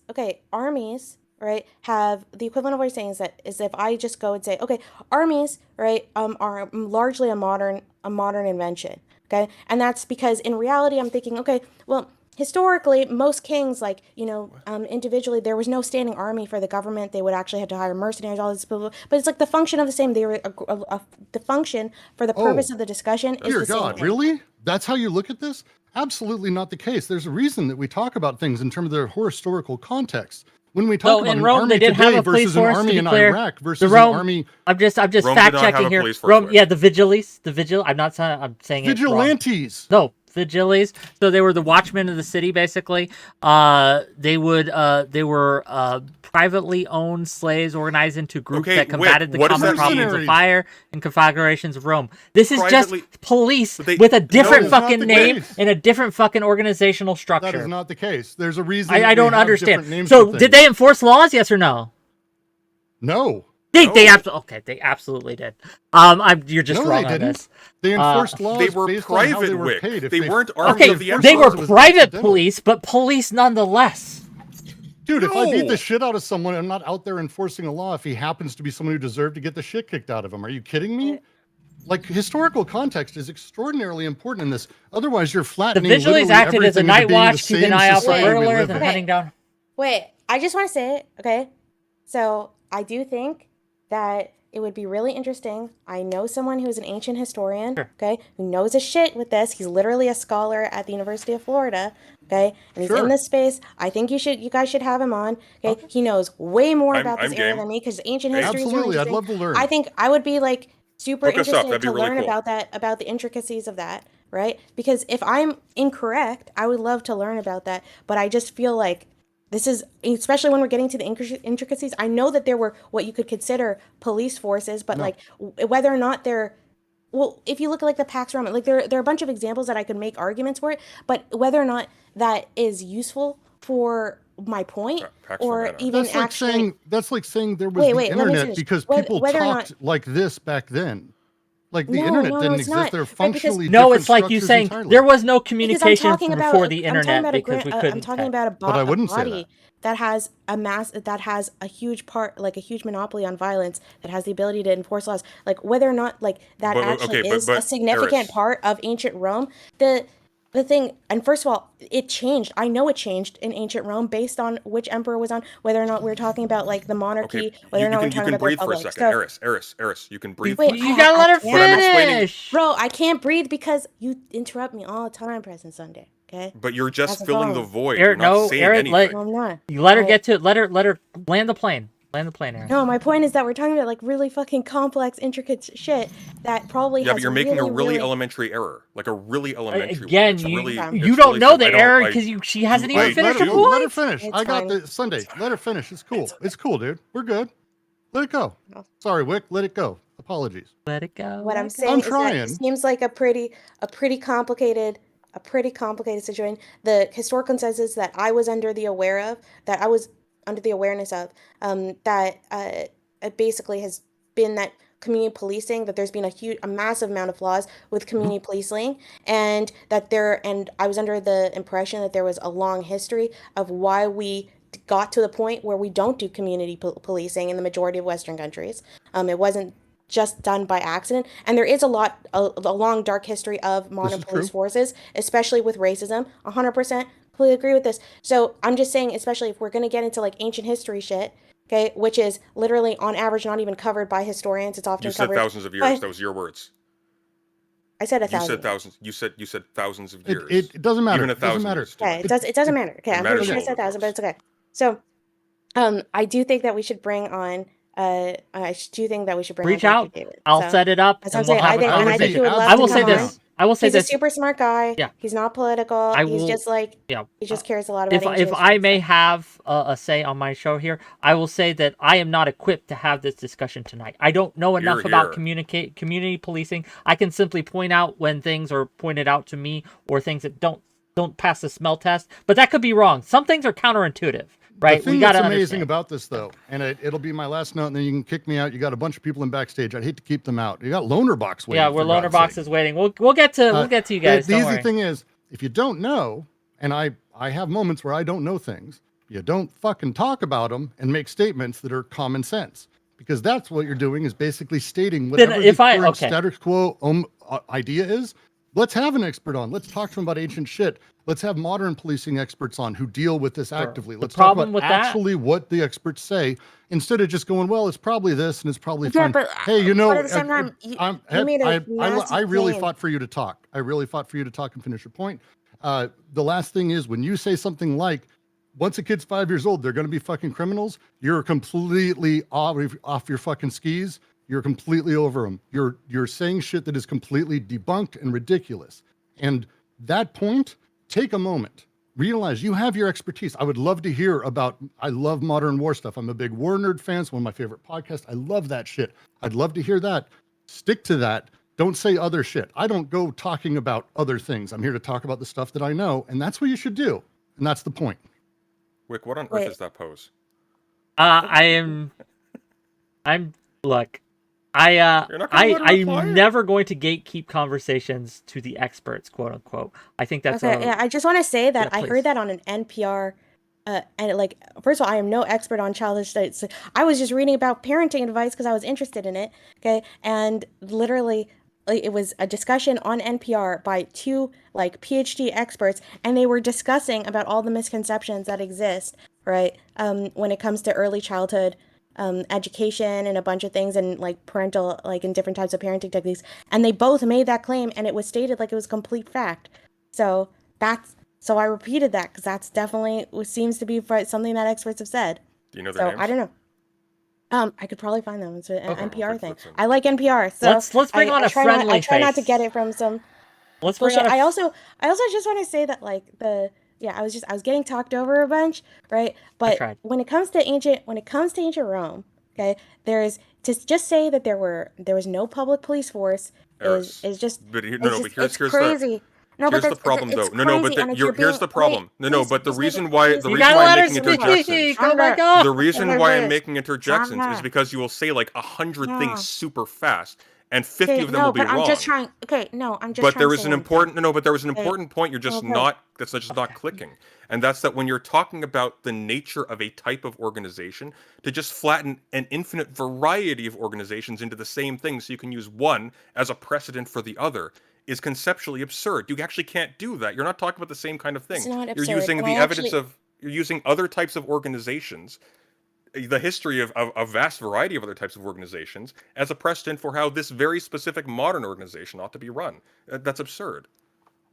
B: right, have the equivalent of what you're saying is if I just go and say, okay, armies, right, are largely a modern invention, okay, and that's because in reality I'm thinking, okay, well, historically most kings, like, individually there was no standing army for the government. They would actually have to hire mercenaries, all this, blah, blah, blah. But it's like the function of the same. They were the function for the purpose of the discussion is
J: Dear
B: the same.
J: God, really? That's how you look at this? Absolutely not the case. There's a reason that we talk about things in terms of their historical context. When we talk about
A: in
J: an
A: Rome,
J: army
A: they did
J: today
A: have a police
J: versus an
A: force,
J: army
A: to be
J: in
A: clear.
J: Iraq
A: The
J: versus
A: Rome,
J: an army...
A: I'm just
C: Rome did
A: fact
C: not have
A: checking
C: a
A: here.
C: police force
A: Rome,
C: for it.
A: yeah, the vigil. I'm not saying I'm saying
J: Vigilantes.
A: it wrong. No, vigiles. So they were the watchmen of the city, basically. They were privately owned slaves organized into groups
C: Okay,
A: that combated
C: Whick, what
A: the
C: does
A: common
C: that mean?
A: problems of fire and conflagrations of Rome. This is
C: Privately-
A: just police
C: But they-
A: with a
C: No,
A: different
J: it's not
A: fucking
J: the
A: name
J: case.
A: and a different fucking organizational structure.
J: That is not the case. There's a reason that
A: I
J: we
A: don't
J: have
A: understand.
J: different names
A: So
J: for
A: did
J: things.
A: they enforce laws? Yes or no?
J: No.
A: They
C: No.
A: absolutely did. You're just
J: No,
A: wrong
J: they
A: on
J: didn't.
A: this.
J: They enforced laws
C: They were
J: based on how
C: private,
J: they were
C: Whick.
J: paid. If
C: They weren't armed
A: Okay,
C: of the
A: they
C: empire.
A: were private police, but police nonetheless.
J: Dude, if I beat
C: No.
J: the shit out of someone, I'm not out there enforcing a law if he happens to be someone who deserved to get the shit kicked out of him. Are you kidding me? Like, historical context is extraordinarily important in this. Otherwise, you're
A: The
J: flattening
A: vigilantes
J: literally
A: acted as a
J: everything into
A: night
J: being
A: watch,
J: the
A: keep an
J: same
A: eye out for
J: society we
A: burglars
J: live
A: and
J: in.
A: hunting down.
B: Wait, I just want to say it, okay? So I do think that it would be really interesting. I know someone who's an ancient historian, okay, who knows his shit with this. He's literally a scholar at the University of Florida, okay, and he's in this space. I think you guys should have him on, okay? He knows way more about this area
C: game.
B: than me because ancient
C: Hey.
B: history is really
J: Absolutely, I'd
B: interesting.
J: love to learn.
B: I think I would be like super
C: Hook us up,
B: interested
C: that'd be
B: to
C: really
B: learn
C: cool.
B: about the intricacies of that, right? Because if I'm incorrect, I would love to learn about that, but I just feel like this is, especially when we're getting to the intricacies, I know that there were what you could consider police forces, but like whether or not they're, well, if you look at like the Pax Romana, like there are a bunch of examples that I could make arguments for it, but whether or not that is useful for my point,
C: Pax
B: or
C: Romana.
B: even
J: That's like
B: actually,
J: saying there was
B: Wait,
J: the
B: let me
J: internet
B: finish.
J: because
B: Whether-
J: people
B: whether or
J: talked
B: not-
J: like this back then. Like the
B: No,
J: internet
B: no,
J: didn't
B: it's
J: exist.
B: not.
J: They're
B: Right, because-
J: functionally
A: No,
J: different
A: it's like you
J: structures
A: saying
J: entirely.
A: there was no
B: because I'm
A: communication
B: talking about
A: before the
B: I'm talking
A: internet
B: about
A: because we couldn't.
B: I'm talking
A: text.
B: about a,
J: But I wouldn't say
B: body that has a huge part, like a huge monopoly on violence, that has the ability to enforce laws, like whether or not like that
C: But-
B: actually
C: okay,
B: is
C: but
B: a significant
C: Eris.
B: part of ancient Rome. The thing, and first of all, it changed. I know it changed in ancient Rome based on which emperor was on, whether or not we're talking about like the monarchy,
C: Okay,
B: whether or not we're
C: you
B: talking
C: can
B: about the
C: breathe for a
B: republic.
C: second.
B: So,
C: Eris, you can breathe.
B: Wait,
C: for a
A: You
C: second.
A: gotta let her
B: can't-
C: But I'm explaining-
A: finish.
B: Bro, I can't breathe because you interrupt me all the time, President Sunday. Okay.
C: But you're just
B: That's a
C: filling the
B: problem.
C: void.
A: Eric,
C: You're not
A: no,
C: saying
A: Eric,
C: anything.
B: No, I'm not.
A: You let her
B: I-
A: get to it. Let her land the plane. Land the plane, Aaron.
B: No, my point is that we're talking about like really fucking complex, intricate shit that probably
C: Yeah,
B: has
C: but you're making a really
B: really
C: elementary error, like a really elementary.
A: Again,
C: one. It's
A: you
C: really,
B: you
C: it's
A: you don't
C: really
A: know
C: simple.
A: the
C: I don't-
A: error
C: I-
A: because she hasn't
C: I-
A: even finished her
J: Let
A: point.
J: her finish.
B: It's
J: I got
B: fine.
J: the Sunday. Let her finish. It's cool. It's cool, dude. We're good. Let it go. Sorry, Wick. Let it go. Apologies.
A: Let it go.
B: What I'm
A: let it
B: saying
J: I'm
B: is that
J: trying.
B: it seems like a pretty complicated situation. The historical consensus that I was under the awareness of, that basically has been that community policing, that there's been a massive amount of flaws with community policing, and I was under the impression that there was a long history of why we got to the point where we don't do community policing in the majority of Western countries. It wasn't just done by accident, and there is a long dark history of modern
J: is
B: police
J: true.
B: forces, especially with racism. 100% completely agree with this. So I'm just saying, especially if we're going to get into like ancient history shit, okay, which is literally on average not even covered by historians. It's often
C: You said
B: covered
C: thousands of years.
B: by-
C: That was your words.
B: I said
C: You
B: 1,000.
C: said thousands. You said thousands of years.
J: It doesn't matter.
C: Even
J: It doesn't
C: 1,000
J: matter.
C: years.
B: Okay, it doesn't matter. Okay,
C: It
B: I'm
C: matters
B: pretty sure I
C: more
B: said
C: than
B: 1,000, but it's okay. So, I do think that we should bring on. I do think that we should bring.
A: Reach
B: on
A: out.
B: Dr. David.
A: I'll
B: So,
A: set it up.
B: That's what
A: and
B: I'm saying.
A: we'll have a
B: And I think
A: conversation.
B: he would love
A: I will
B: to
A: say
B: come
A: this.
B: on.
A: I will say
B: He's a
A: this.
B: super smart guy.
A: Yeah.
B: He's not political.
A: I
B: He's
A: will-
B: just like
A: Yeah.
B: he just cares a lot about
A: If
B: ancient
A: I
B: history
A: may
B: stuff.
A: have a say on my show here, I will say that I am not equipped to have this discussion tonight. I don't know enough about community policing. I can simply point out when things are pointed out to me or things that don't pass the smell test, but that could be wrong. Some things are counterintuitive, right?
J: The thing that's amazing about this, though, and it'll be my last note, and then you can kick me out. You got a bunch of people in backstage. I'd hate to keep them out. You got Loner Box waiting.
A: Yeah, we're Loner Box is waiting. We'll get to you guys.
J: The easy thing is, if you don't know, and I have moments where I don't know things, you don't fucking talk about them and make statements that are common sense, because that's what you're doing, is basically stating whatever the current status quo idea is. Let's have an expert on. Let's talk to them about ancient shit. Let's have modern policing experts on who deal with this actively. Let's talk about actually what the experts say, instead of just going, well, it's probably this and it's probably fine.
B: But,
J: hey, you know,
B: at the same time,
J: I really fought for you to talk. I really fought for you to talk and finish your point. The last thing is, when you say something like, once a kid's 5 years old, they're going to be fucking criminals, you're completely off your fucking skis. You're completely over them. You're saying shit that is completely debunked and ridiculous. And that point, take a moment. Realize you have your expertise. I would love to hear about, I love modern war stuff. I'm a big war nerd fan. It's one of my favorite podcasts. I love that shit. I'd love to hear that. Stick to that. Don't say other shit. I don't go talking about other things. I'm here to talk about the stuff that I know, and that's what you should do. And that's the point.
C: Wick, what on earth is that pose?
A: Look, I'm never going to gatekeep conversations to the experts, quote unquote. I think that's
B: I just want to say that I heard that on an NPR, and like, first of all, I am no expert on childish studies. I was just reading about parenting advice because I was interested in it. Okay, and literally, it was a discussion on NPR by two like PhD experts, and they were discussing about all the misconceptions that exist, right? When it comes to early childhood education and a bunch of things, and like parental, like in different types of parenting techniques, and they both made that claim, and it was stated like it was complete fact. So I repeated that because that's definitely seems to be something that experts have said.
C: Do you know their names?
B: I don't know. I could probably find them. It's an NPR thing. I like NPR, so
A: let's bring on a friendly face.
B: I try not to get it from some.
A: Let's bring on.
B: I also just want to say that like I was getting talked over a bunch, right? But when it comes to ancient Rome, okay, just say that there was no public police force is just
C: here's
B: crazy.
C: Here's the problem, though. Here's the problem. But the reason why I'm making interjections.
A: Oh my God.
C: The reason why I'm making interjections is because you will say like 100 things super fast, and 50 of them will be wrong.
B: I'm just trying. Okay, no, I'm just.
C: But there was an important point. You're just not. That's just not clicking, and that's that when you're talking about the nature of a type of organization, to just flatten an infinite variety of organizations into the same thing, so you can use one as a precedent for the other, is conceptually absurd. You actually can't do that. You're not talking about the same kind of thing.
B: It's not absurd.
C: You're using the evidence of. You're using other types of organizations, the history of a vast variety of other types of organizations, as a precedent for how this very specific modern organization ought to be run. That's absurd.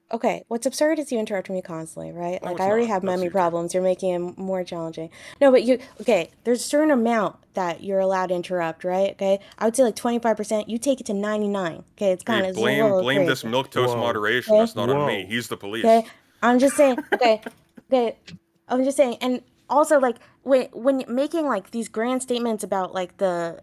B: Okay, what's absurd is you interrupt me constantly, right? Like, I already have memory problems. You're making it more challenging. No, but there's a certain amount that you're allowed to interrupt, right? Okay, I would say like 25%. You take it to 99. Okay, it's kind of
C: blame this milquetoast moderation.
B: Okay?
C: That's not on me. He's the police.
B: Okay, I'm just saying. Okay, I'm just saying, and also like when making like these grand statements about like the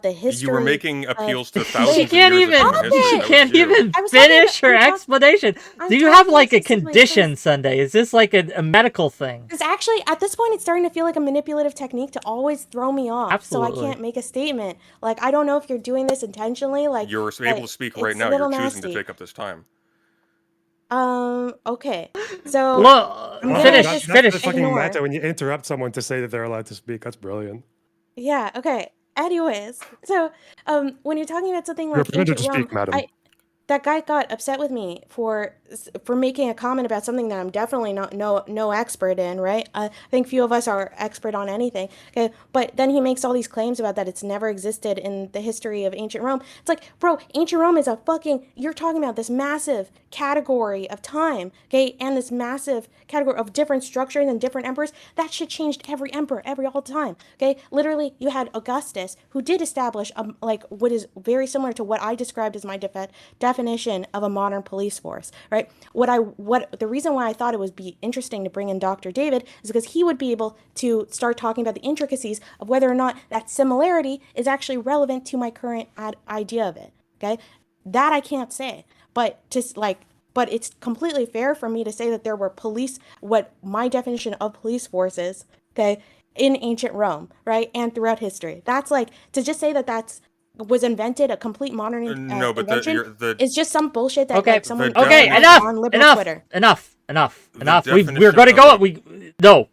B: history.
C: You were making appeals to thousands
A: She can't even finish her explanation. Do you have like a condition, Sunday? Is this like a medical thing?
B: Because actually, at this point, it's starting to feel like a manipulative technique to always throw me off.
A: Absolutely.
B: So I can't make a statement. Like, I don't know if you're doing this intentionally. Like,
C: you're able to speak right now. You're choosing to take up this time.
B: Okay. So
A: finish.
K: That's the fucking matter when you interrupt someone to say that they're allowed to speak. That's brilliant.
B: Yeah. Okay. Anyways, so when you're talking about something like
K: you're permitted to
B: ancient
K: speak,
B: Rome,
K: madam.
B: that guy got upset with me for making a comment about something that I'm definitely no expert in, right? I think few of us are expert on anything. Okay, but then he makes all these claims about that it's never existed in the history of ancient Rome. It's like, bro, ancient Rome is you're talking about this massive category of time, okay, and this massive category of different structures and different emperors. That shit changed every emperor, all the time, okay? Literally, you had Augustus, who did establish what is very similar to what I described as my definition of a modern police force, right? right? The reason why I thought it would be interesting to bring in Dr. David is because he would be able to start talking about the intricacies of whether or not that similarity is actually relevant to my current idea of it. Okay, that I can't say, but but it's completely fair for me to say that there were what my definition of police force is, okay, in ancient Rome, right, and throughout history. That's like, to just say that was invented, a complete modern
C: No, but
B: invention,
C: the
B: is just some bullshit that
A: Okay,
B: like someone
A: okay,
B: on liberal Twitter.
A: enough. We're
C: definition
A: going to go.
C: of
A: No,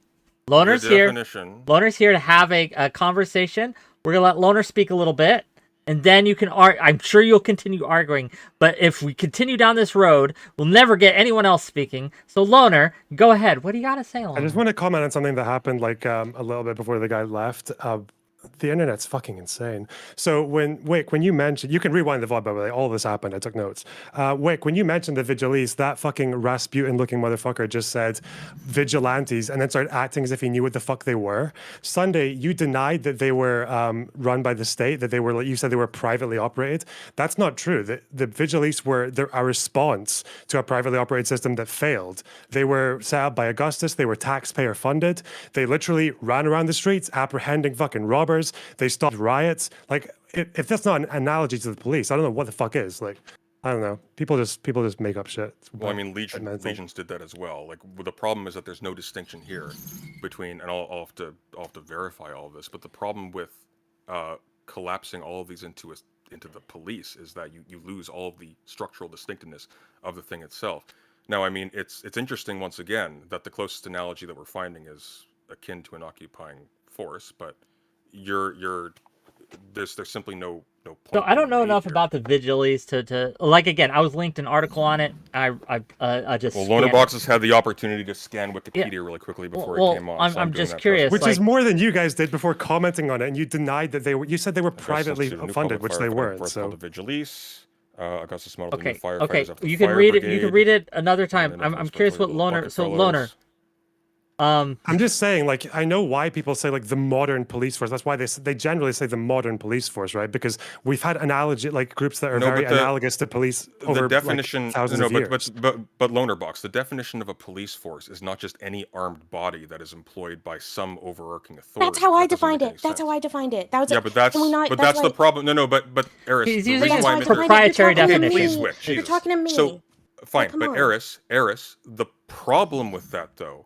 A: Loner's
C: the
A: here.
C: definition.
A: Loner's here to have a conversation. We're gonna let Loner speak a little bit, and then you can argue. I'm sure you'll continue arguing, but if we continue down this road, we'll never get anyone else speaking. So Loner, go ahead. What do you got to say, Loner?
K: I just want to comment on something that happened like a little bit before the guy left. The internet's fucking insane. So Whick, when you mentioned, you can rewind the VOD, by the way, all this happened, I took notes. Whick, when you mentioned the vigilantes, that fucking Rasputin looking motherfucker just said vigilantes and then started acting as if he knew what the fuck they were. Sunday, you denied that they were run by the state, that they were, you said they were privately operated. That's not true. The vigilantes were a response to a privately operated system that failed. They were set up by Augustus, they were taxpayer funded. They literally ran around the streets apprehending fucking robbers. They stopped riots. Like, if that's not an analogy to the police, I don't know what the fuck is. Like, I don't know. People just make up shit.
C: Well, I mean, legions did that as well. Like, the problem is that there's no distinction here between, and I'll have to verify all of this. But the problem with collapsing all of these into the police is that you lose all of the structural distinctiveness of the thing itself. Now, I mean, it's interesting once again that the closest analogy that we're finding is akin to an occupying force, but there's simply no point.
A: So I don't know enough about the vigilantes to like, again, I was linked an article on it. I just
C: Lonerbox has had the opportunity to scan Wikipedia really quickly before it came on.
A: I'm just curious,
K: which is more than you guys did before commenting on it, and you denied that you said they were privately funded, which they weren't. So
C: the vigilantes, Augustus modeled the new
A: okay,
C: firefighters after
A: you
C: the
A: can
C: fire
A: read
C: brigade,
A: it. You can read it another time.
C: and then
A: I'm curious what Loner. So Loner.
K: I'm just saying, like, I know why people say like the modern police force. That's why they generally say the modern police force, right? Because we've had analogy, like groups that are very analogous to police over
C: the definition,
K: like, thousands of years.
C: But Lonerbox, the definition of a police force is not just any armed body that is employed by some overarching authority.
B: That's how I defined it. That's how I defined it. That was
C: but that's the problem. No, but Eris,
A: he's using a proprietary definition.
C: Please, Whick,
B: You're talking to me.
C: So fine, but Eris, the problem with that though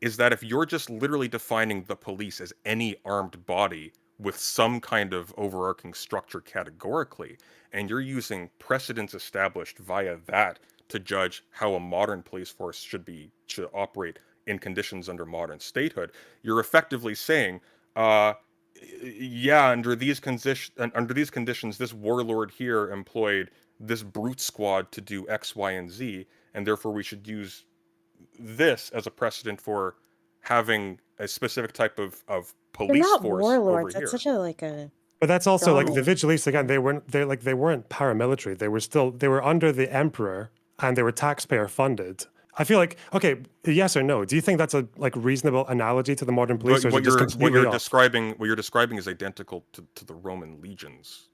C: is that if you're just literally defining the police as any armed body with some kind of overarching structure categorically, and you're using precedents established via that to judge how a modern police force should operate in conditions under modern statehood, you're effectively saying, under these conditions, this warlord here employed this brute squad to do X, Y, and Z, and therefore we should use this as a precedent for having a specific type of police
B: not
C: force
B: warlords.
C: over here.
B: That's such a
K: But that's also like the vigilantes again. They weren't paramilitary. They were under the emperor and they were taxpayer funded. I feel like, okay, yes or no? Do you think that's a reasonable analogy to the modern police?
C: What you're describing is identical to the Roman legions.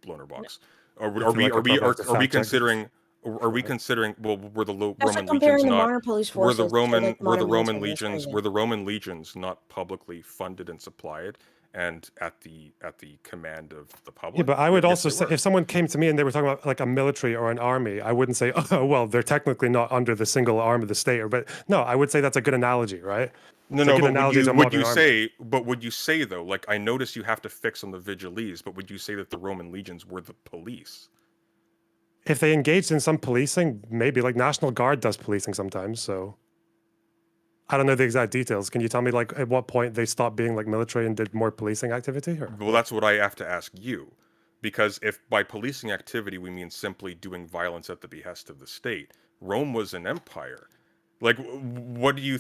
C: Lonerbox. Are we considering? Are we considering? Well, were the Roman legions not? Were the Roman legions not publicly funded and supplied, and at the command of the public?
K: Yeah, but I would also say, if someone came to me and they were talking about like a military or an army, I wouldn't say, oh well, they're technically not under the single arm of the state. But no, I would say that's a good analogy, right?
C: But would you say though, like, I notice you have to fix on the vigilantes, but would you say that the Roman legions were the police?
K: If they engaged in some policing, maybe, like National Guard does policing sometimes, so I don't know the exact details. Can you tell me like at what point they stopped being like military and did more policing activity? Or?
C: Well, that's what I have to ask you, because if by policing activity we mean simply doing violence at the behest of the state, Rome was an empire. Like, what do you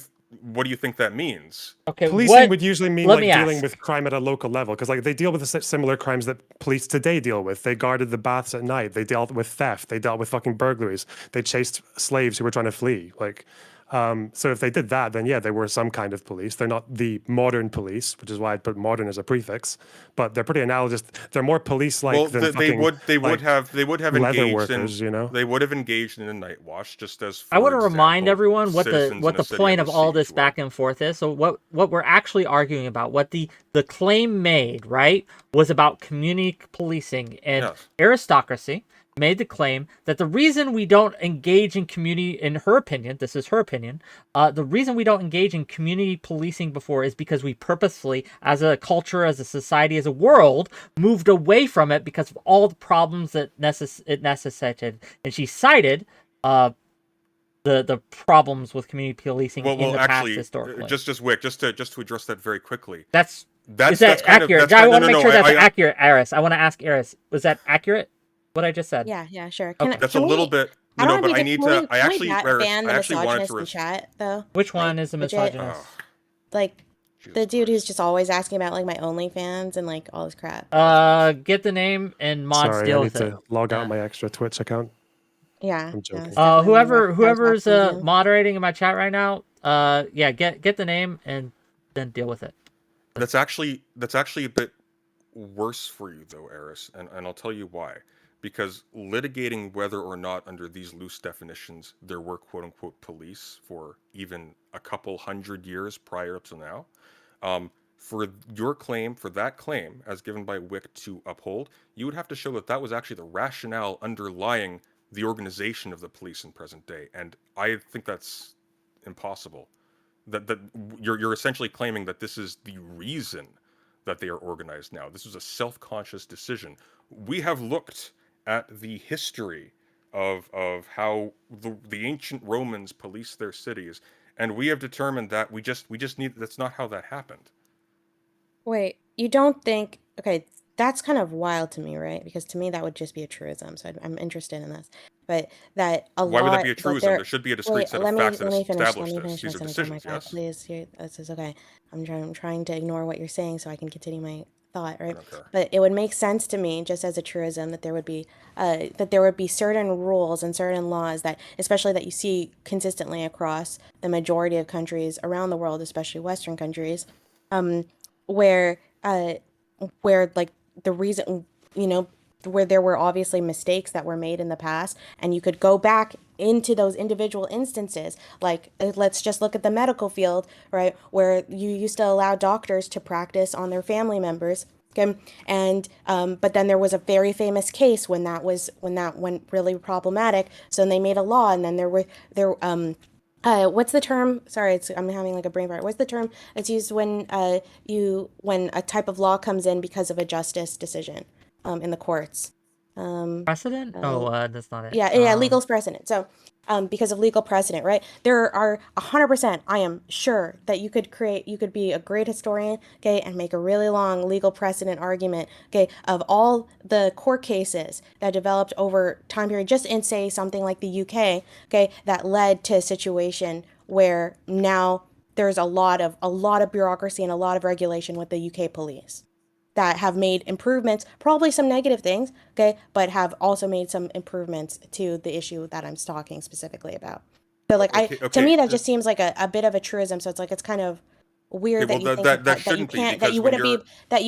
C: think that means?
K: Okay, policing would usually mean like dealing with crime at a local level, because like they deal with the similar crimes that police today deal with. They guarded the baths at night. They dealt with theft. They dealt with fucking burglaries. They chased slaves who were trying to flee. Like, So if they did that, then yeah, they were some kind of police. They're not the modern police, which is why I put modern as a prefix. But they're pretty analogous. They're more police-like
C: Well,
K: than
C: they
K: fucking,
C: would
K: like,
C: have
K: leather
C: engaged
K: workers,
C: in
K: you know?
C: they would have engaged in a night wash, just as
A: I
C: for
A: want to remind
C: example,
A: everyone what the
C: citizens in a city
A: point
C: under
A: of all
C: siege
A: this
C: would.
A: back and forth is. So what we're actually arguing about, what the claim made, right, was about community policing, and
C: Yes.
A: Aristocracy made the claim that the reason we don't engage in community, in her opinion, this is her opinion, the reason we don't engage in community policing before is because we purposefully, as a culture, as a society, as a world, moved away from it because of all the problems that it necessitated. And she cited the problems with community policing in the past
C: actually,
A: historically.
C: just Wick, just to address that very quickly.
A: Is that accurate? I want to make sure that's accurate, Eris. I want to ask Eris, was that accurate? What I just said?
B: Yeah, sure.
C: That's a little bit.
B: I
C: No,
B: don't
C: but
B: wanna
C: I
B: be
C: need
B: can
C: to.
B: we-
C: I
B: can we
C: actually,
B: ban
C: Eris,
B: the
C: I actually wanted
B: misogynist
C: to.
B: in chat though?
A: Which one
B: Like,
A: is the
B: legit?
A: misogynist?
B: Like the dude who's just always asking about like my OnlyFans and like all this crap.
A: Get the name and mods
K: Sorry,
A: deal
K: I need
A: with it.
K: to log out my extra Twitch account.
B: Yeah.
K: I'm joking.
A: Whoever's moderating in my chat right now, yeah, get the name and then deal with it.
C: That's actually a bit worse for you though, Eris, and I'll tell you why. Because litigating whether or not under these loose definitions there were quote unquote police for even a couple hundred years prior to now, for that claim as given by Whick to uphold, you would have to show that that was actually the rationale underlying the organization of the police in present day, and I think that's impossible. That you're essentially claiming that this is the reason that they are organized now. This was a self-conscious decision. We have looked at the history of how the ancient Romans policed their cities, and we have determined that we just need, that's not how that happened.
B: Wait, you don't think? Okay, that's kind of wild to me, right? Because to me that would just be a truism. So I'm interested in this, but that a
C: Why
B: lot.
C: would that be a truism? There should be a discrete set of facts that establish this. These are
B: Oh my
C: decisions,
B: God,
C: yes?
B: please, this is okay. I'm trying to ignore what you're saying so I can continue my thought, right?
C: Okay.
B: But it would make sense to me, just as a truism, that there would be certain rules and certain laws that, especially that you see consistently across the majority of countries around the world, especially Western countries, where like the reason, where there were obviously mistakes that were made in the past, and you could go back into those individual instances. Like, let's just look at the medical field, right, where you used to allow doctors to practice on their family members. Okay, and but then there was a very famous case when that went really problematic. So then they made a law, and then what's the term? Sorry, I'm having like a brain fart. What's the term that's used when a type of law comes in because of a justice decision in the courts?
A: Precedent? That's not it.
B: Yeah, legal precedent. So, because of legal precedent, right? There are 100%, I am sure, that you could be a great historian, okay, and make a really long legal precedent argument, okay, of all the court cases that developed over time period, just in, say, something like the UK, okay, that led to a situation where now there's a lot of bureaucracy and a lot of regulation with the UK police that have made improvements, probably some negative things, okay, but have also made some improvements to the issue that I'm talking specifically about. So, like, to me, that just seems like a bit of a truism. So it's like, it's kind of weird that you think that you can't, that you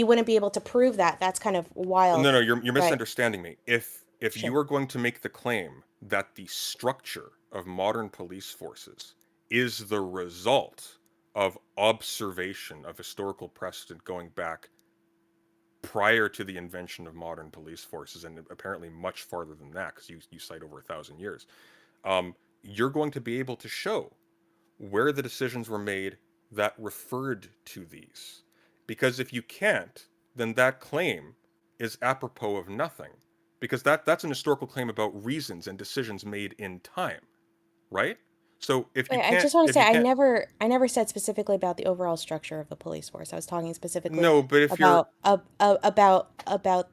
B: wouldn't be able to prove that. That's kind of wild.
C: No, you're misunderstanding me. If
B: Sure.
C: you are going to make the claim that the structure of modern police forces is the result of observation of historical precedent going back prior to the invention of modern police forces, and apparently much farther than that, because you cite over 1,000 years, you're going to be able to show where the decisions were made that referred to these. Because if you can't, then that claim is apropos of nothing. Because that's an historical claim about reasons and decisions made in time, right? So if you can't,
B: I just want to say, I never said specifically about the overall structure of the police force. I was talking specifically about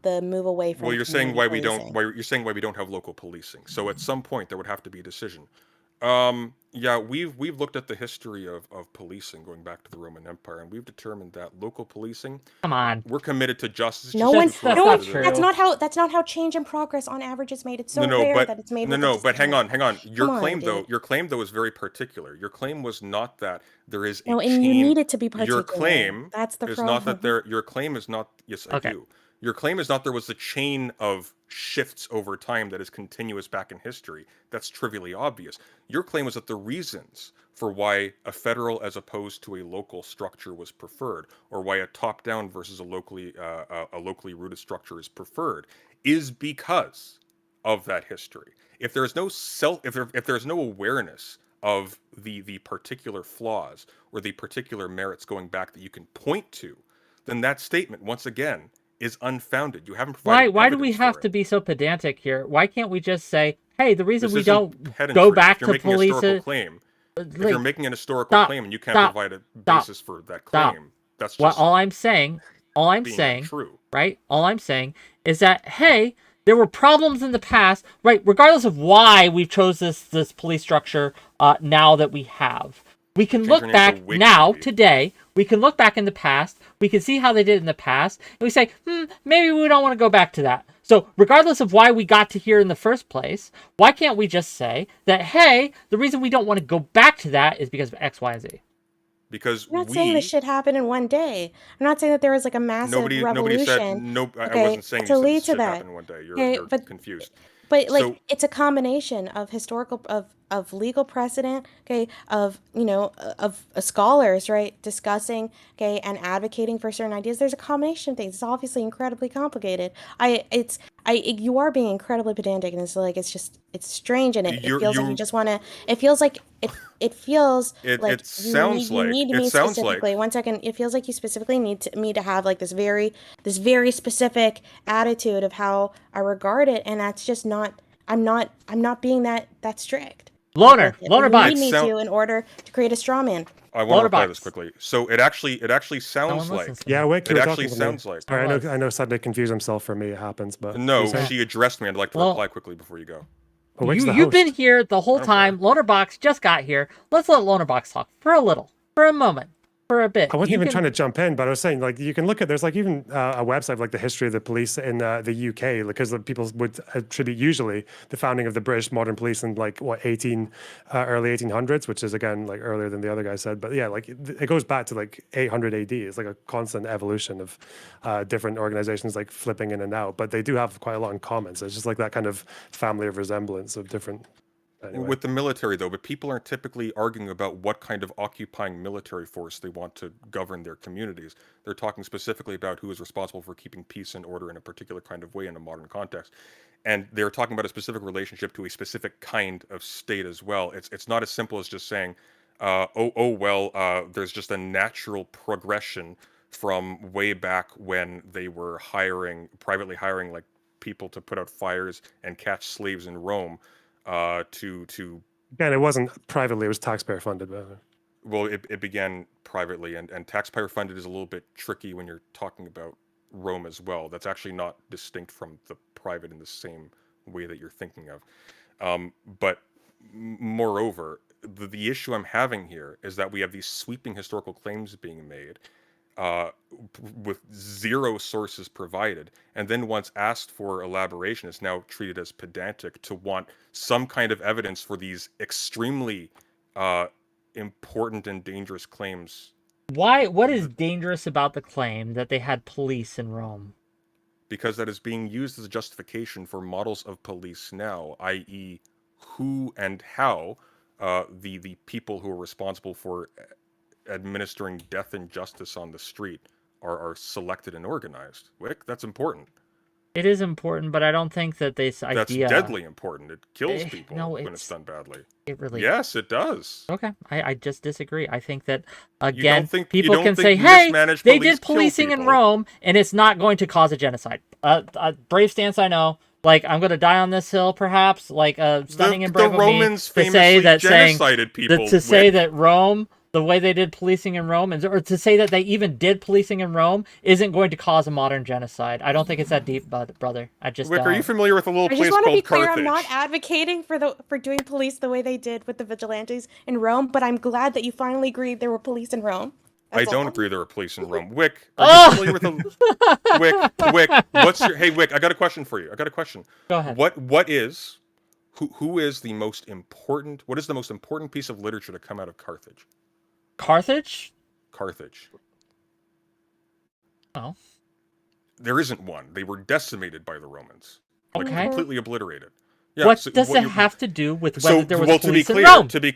B: the move away from.
C: Well, you're saying why we don't have local policing. So at some point there would have to be a decision. Yeah, we've looked at the history of policing going back to the Roman Empire, and we've determined that local policing.
A: Come on.
C: We're committed to justice.
B: No one,
A: That's not true.
B: that's not how change and progress on average is made. It's so
C: No,
B: rare
C: but
B: that it's made.
C: but hang on. Your
B: Come on,
C: claim
B: dude.
C: your claim though is very particular. Your claim was not that there is a
B: No, and
C: chain.
B: you need it to be particular.
C: Your claim
B: That's the
C: is
B: problem.
C: not that there. Your claim is not. Yes, I
A: Okay.
C: do. Your claim is not there was a chain of shifts over time that is continuous back in history. That's trivially obvious. Your claim was that the reasons for why a federal as opposed to a local structure was preferred, or why a top-down versus a locally rooted structure is preferred, is because of that history. If there's no if there's no awareness of the particular flaws or the particular merits going back that you can point to, then that statement once again is unfounded. You haven't provided.
A: Why do we
C: evidence
A: have
C: for
A: to
C: it.
A: be so pedantic here? Why can't we just say, hey, the reason
C: This
A: we
C: isn't
A: don't
C: pedantry.
A: go back
C: If you're
A: to
C: making a
A: police
C: historical
A: it?
C: claim, if
A: Like,
C: you're making an historical
A: stop,
C: claim and you can't
A: stop,
C: provide a
A: stop,
C: basis for that
A: stop.
C: claim, that's
A: Well,
C: just
A: all I'm saying
C: being untrue.
A: right? All I'm saying is that, hey, there were problems in the past, right? Regardless of why we've chose this police structure now that we have. We can
C: Change
A: look
C: your name
A: back
C: to WhickTV.
A: now, today. We can look back in the past. We can see how they did in the past. And we say, maybe we don't want to go back to that. So regardless of why we got to here in the first place, why can't we just say that, hey, the reason we don't want to go back to that is because of X, Y, and Z?
C: Because
B: I'm not saying this shit happened in one day. I'm not saying that there was like a massive
C: nobody
B: revolution.
C: said no. I
B: okay,
C: wasn't saying
B: to
C: you said
B: lead
C: this
B: to
C: shit
B: that.
C: happened in one day.
B: Okay,
C: You're
B: but
C: confused.
B: But like
C: So-
B: it's a combination of historical of legal precedent, okay, of of scholars, right, discussing, okay, and advocating for certain ideas. There's a combination of things. It's obviously incredibly complicated. You are being incredibly pedantic, and it's strange, and it feels like you just want to. It feels like it feels like
C: It sounds
B: you
C: like
B: need
C: it
B: me
C: sounds
B: specifically.
C: like
B: 1 second. It feels like you specifically need me to have like this very specific attitude of how I regard it, and that's just not. I'm not being that strict.
A: Loner
B: You
A: box.
B: need me to in order to create a straw man.
C: I want to reply
A: Loaderbox.
C: this quickly. So it actually sounds
A: one
C: like
A: listens to me.
K: Yeah, Wick, you
C: it
K: were
C: actually
K: talking to me.
C: sounds like
K: Sorry,
A: I was.
K: I know Sunday confused himself. For me, it happens, but
C: no.
K: you say-
C: She addressed me. I'd like to
A: Well-
C: reply quickly before you go.
K: But Wick's the
A: You've been
K: host.
A: here the whole
C: I don't
A: time. Lonerbox just got here. Let's let Lonerbox talk for a moment, for a bit.
K: I wasn't
A: You
K: even
A: can-
K: trying to jump in, but I was saying, like, you can look at, there's like even a website of like the history of the police in the UK, because the people would attribute usually the founding of the British modern police in like what early 1800s, which is again like earlier than the other guy said. But yeah, like it goes back to like 800 AD. It's like a constant evolution of different organizations like flipping in and out. But they do have quite a lot in common. So it's just like that kind of family of resemblance of different. Anyway.
C: With the military, though, but people aren't typically arguing about what kind of occupying military force they want to govern their communities. They're talking specifically about who is responsible for keeping peace and order in a particular kind of way in a modern context. And they're talking about a specific relationship to a specific kind of state as well. It's not as simple as just saying, there's just a natural progression from way back when they were privately hiring like people to put out fires and catch slaves in Rome. To
K: Again, it wasn't privately; it was taxpayer funded. But
C: well, it began privately, and taxpayer funded is a little bit tricky when you're talking about Rome as well. That's actually not distinct from the private in the same way that you're thinking of. But moreover, the issue I'm having here is that we have these sweeping historical claims being made with zero sources provided, and then once asked for elaboration is now treated as pedantic to want some kind of evidence for these extremely important and dangerous claims.
A: What is dangerous about the claim that they had police in Rome?
C: Because that is being used as a justification for models of police now, i.e. who and how the people who are responsible for administering death and justice on the street are selected and organized. Wick, that's important.
A: It is important, but I don't think that this idea...
C: That's deadly important. It kills people
A: no,
C: when it's done badly.
A: It really...
C: Yes, it does.
A: Okay, I just disagree. I think that,
C: You
A: again,
C: don't
A: people
C: think
A: can say, hey,
C: mismanaged
A: they
C: police
A: did
C: kill
A: policing in
C: people?
A: Rome, and it's not going to cause a genocide. Brave stance, I know. Like, I'm going to die on this hill, perhaps. Like, stunning and brave
C: the
A: of me
C: Romans
A: to say
C: famously
A: that
C: genocided people.
A: to say that Rome the way they did policing in Rome, or to say that they even did policing in Rome isn't going to cause a modern genocide. I don't think it's that deep, brother. I just
C: Whick,
A: don't.
C: are you familiar with a little
B: I
C: place
B: just want to be
C: called
B: clear.
C: Carthage?
B: I'm not advocating for doing police the way they did with the vigilantes in Rome, but I'm glad that you finally agreed there were police in Rome.
C: I
B: That's
C: don't
B: all.
C: agree there were police in Rome. Wick, are you familiar with a Wick? What's your Wick? I got a question for you. I got a question.
A: Go ahead.
C: What is who is the most important? What is the most important piece of literature to come out of Carthage?
A: Carthage?
C: Carthage.
A: Oh.
C: There isn't one. They were decimated by the Romans. Like
A: Okay.
C: completely obliterated. Yeah,
A: What
C: so
A: does it
C: you-
A: have to do with whether there was
C: well,
A: police
C: to be
A: in
C: clear,
A: Rome?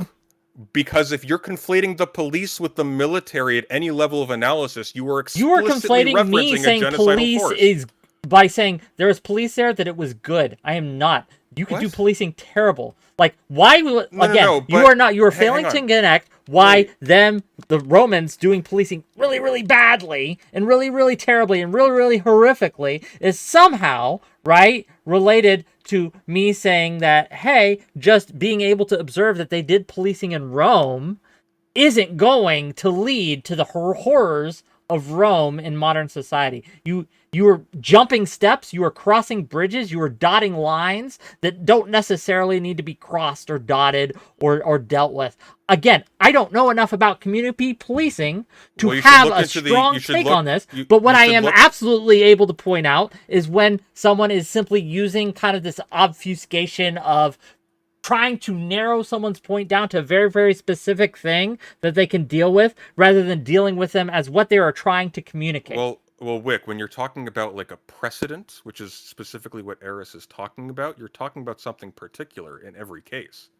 C: because if you're conflating the police with the military at any level of analysis, you are
A: You are
C: explicitly
A: conflating me
C: referencing a
A: saying
C: genocidal
A: police
C: force.
A: is by saying there was police there that it was good. I am not. You could do
C: What?
A: policing terrible. Like why will
C: No,
A: again?
C: no,
A: you
C: but-
A: are not. You are
C: hang
A: failing
C: on.
A: to connect why
C: Wait.
A: the Romans doing policing really, really badly and really, really terribly and really, really horrifically is somehow right related to me saying that hey, just being able to observe that they did policing in Rome isn't going to lead to the horrors of Rome in modern society. You are jumping steps, you are crossing bridges, you are dotting lines that don't necessarily need to be crossed or dotted or dealt with. Again, I don't know enough about community policing to
C: Well, you should
A: have
C: look
A: a
C: into
A: strong
C: you should
A: take
C: look-
A: on this,
C: you-
A: but what
C: you
A: I
C: should
A: am
C: look-
A: absolutely able to point out is when someone is simply using kind of this obfuscation of trying to narrow someone's point down to a very, very specific thing that they can deal with rather than dealing with them as what they are trying to communicate.
C: Well, Wick, when you're talking about like a precedent, which is specifically what Eris is talking about, you're talking about something particular in every case.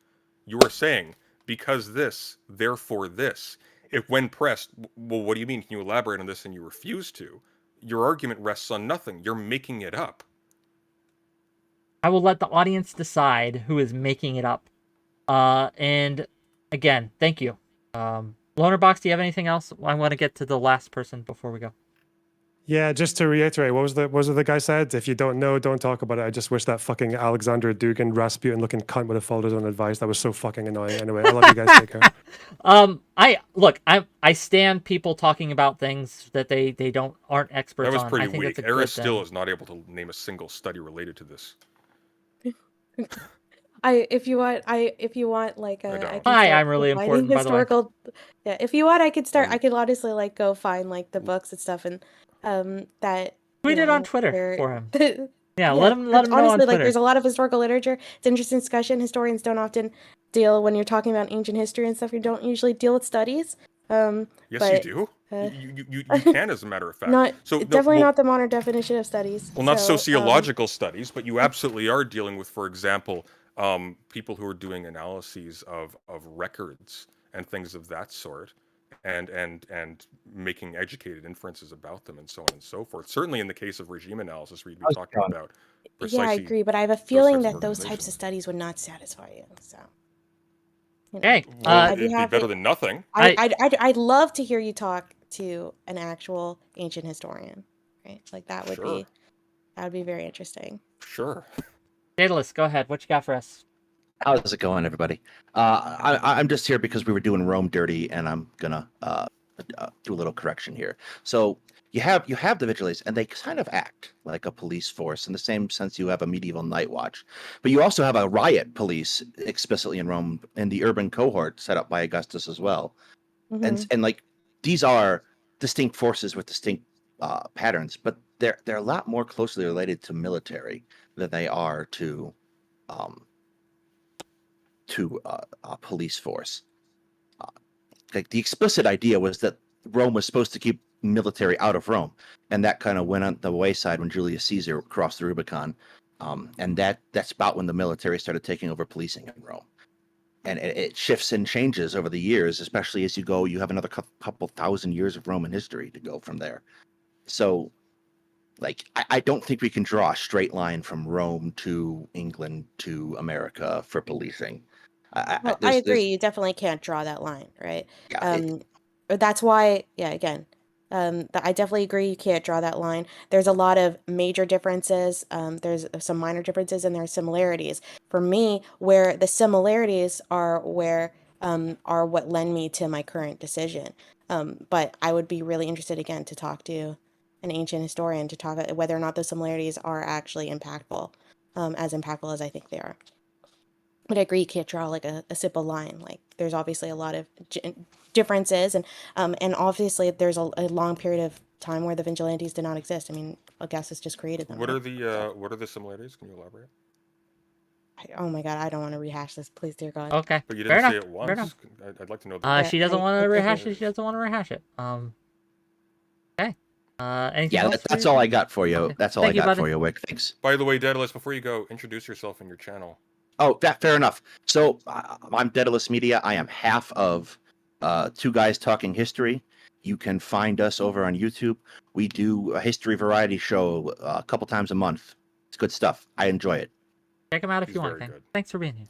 C: You are saying, because this, therefore this. If when pressed, well, what do you mean? Can you elaborate on this? And you refuse to. Your argument rests on nothing. You're making it up.
A: I will let the audience decide who is making it up. And again, thank you. Lonerbox, do you have anything else? I want to get to the last person before we go.
K: Yeah, just to reiterate, what was the guy said? If you don't know, don't talk about it. I just wish that fucking Alexander Dugin Rasputin looking cunt would have followed his own advice. That was so fucking annoying. Anyway, I love you guys. Take care.
A: I stand people talking about things that they aren't experts on.
C: That was pretty
A: I think
C: weak.
A: that's a good
C: Eris still
A: thing.
C: is not able to name a single study related to this.
B: If you want like
C: I
B: I
C: don't.
B: can
A: Hi,
B: start
A: I'm really
B: finding
A: important, by the way.
B: historical. Yeah, if you want, I could start. I could honestly like go find like the books and stuff and that.
A: Tweet
B: you
A: it on
B: know,
A: Twitter
B: they're-
A: for him.
B: Yeah,
A: Yeah, let him
B: that's
A: know
B: honestly
A: on
B: like
A: Twitter.
B: there's a lot of historical literature. It's interesting discussion. Historians don't often deal when you're talking about ancient history and stuff. You don't usually deal with studies.
C: Yes,
B: but,
C: you do. You can, as a matter of fact.
B: Not
C: So
B: definitely
C: well,
B: not the modern definition of studies.
C: Well, not
B: So,
C: sociological studies, but you absolutely are dealing with, for example, people who are doing analyses of records and things of that sort, and making educated inferences about them, and so on and so forth. Certainly, in the case of regime analysis, we'd be talking about
B: Yeah, I
C: precisely.
B: agree, but I have a feeling
C: types of
B: that those types of
C: organizations.
B: studies would not satisfy you. So. You know,
A: Hey,
C: Well,
B: I'd
C: it'd be
B: happy-
C: better than nothing.
B: I'd love to hear you talk to an actual ancient historian, right? Like that would
C: Sure.
B: be very interesting.
C: Sure.
A: Daedalus, go ahead. What you got for us?
L: How's it going, everybody? I'm just here because we were doing Rome dirty, and I'm gonna do a little correction here. So you have the vigilantes, and they kind of act like a police force in the same sense you have a medieval night watch, but you also have a riot police explicitly in Rome in the urban cohort set up by Augustus as well, and like these are distinct forces with distinct patterns, but they're a lot more closely related to military than they are to a police force. Like the explicit idea was that Rome was supposed to keep military out of Rome, and that kind of went on the wayside when Julius Caesar crossed the Rubicon, and that's about when the military started taking over policing in Rome. And it shifts and changes over the years, especially as you have another couple thousand years of Roman history to go from there. So, like, I don't think we can draw a straight line from Rome to England to America for policing.
B: I agree. You definitely can't draw that line, right?
L: Yeah,
B: That's why, yeah, again, I definitely agree you can't draw that line. There's a lot of major differences. There's some minor differences, and there are similarities. For me, where the similarities are where are what lend me to my current decision. But I would be really interested again to talk to an ancient historian to talk about whether or not those similarities are actually impactful, as impactful as I think they are. But I agree, you can't draw like a simple line. Like there's obviously a lot of differences, and obviously there's a long period of time where the vigilantes did not exist. I mean, Augustus just created them.
C: What
B: right?
C: are the similarities? Can you elaborate?
B: Oh my God, I don't want to rehash this. Please, dear God.
A: Okay.
C: But you
A: Fair
C: didn't say
A: enough.
C: it
A: Fair
C: once.
A: enough.
C: I'd like to know. The
A: She doesn't want to rehash it.
C: similarities.
A: She doesn't want to rehash it. Okay. Anything
L: Yeah,
A: else?
L: that's
A: for
L: all
A: you?
L: I got for you.
A: Okay.
L: That's all
A: Thank
L: I
A: you,
L: got
A: buddy.
L: for you, Wick. Thanks.
C: By the way, Daedalus, before you go, introduce yourself and your channel.
L: Oh, fair enough. So I'm Daedalus Media. I am half of Two Guys Talking History. You can find us over on YouTube. We do a history variety show a couple times a month. It's good stuff. I enjoy it.
A: Check him out if
C: He's
A: you want.
C: very
A: Okay.
C: good.
A: Thanks for being here.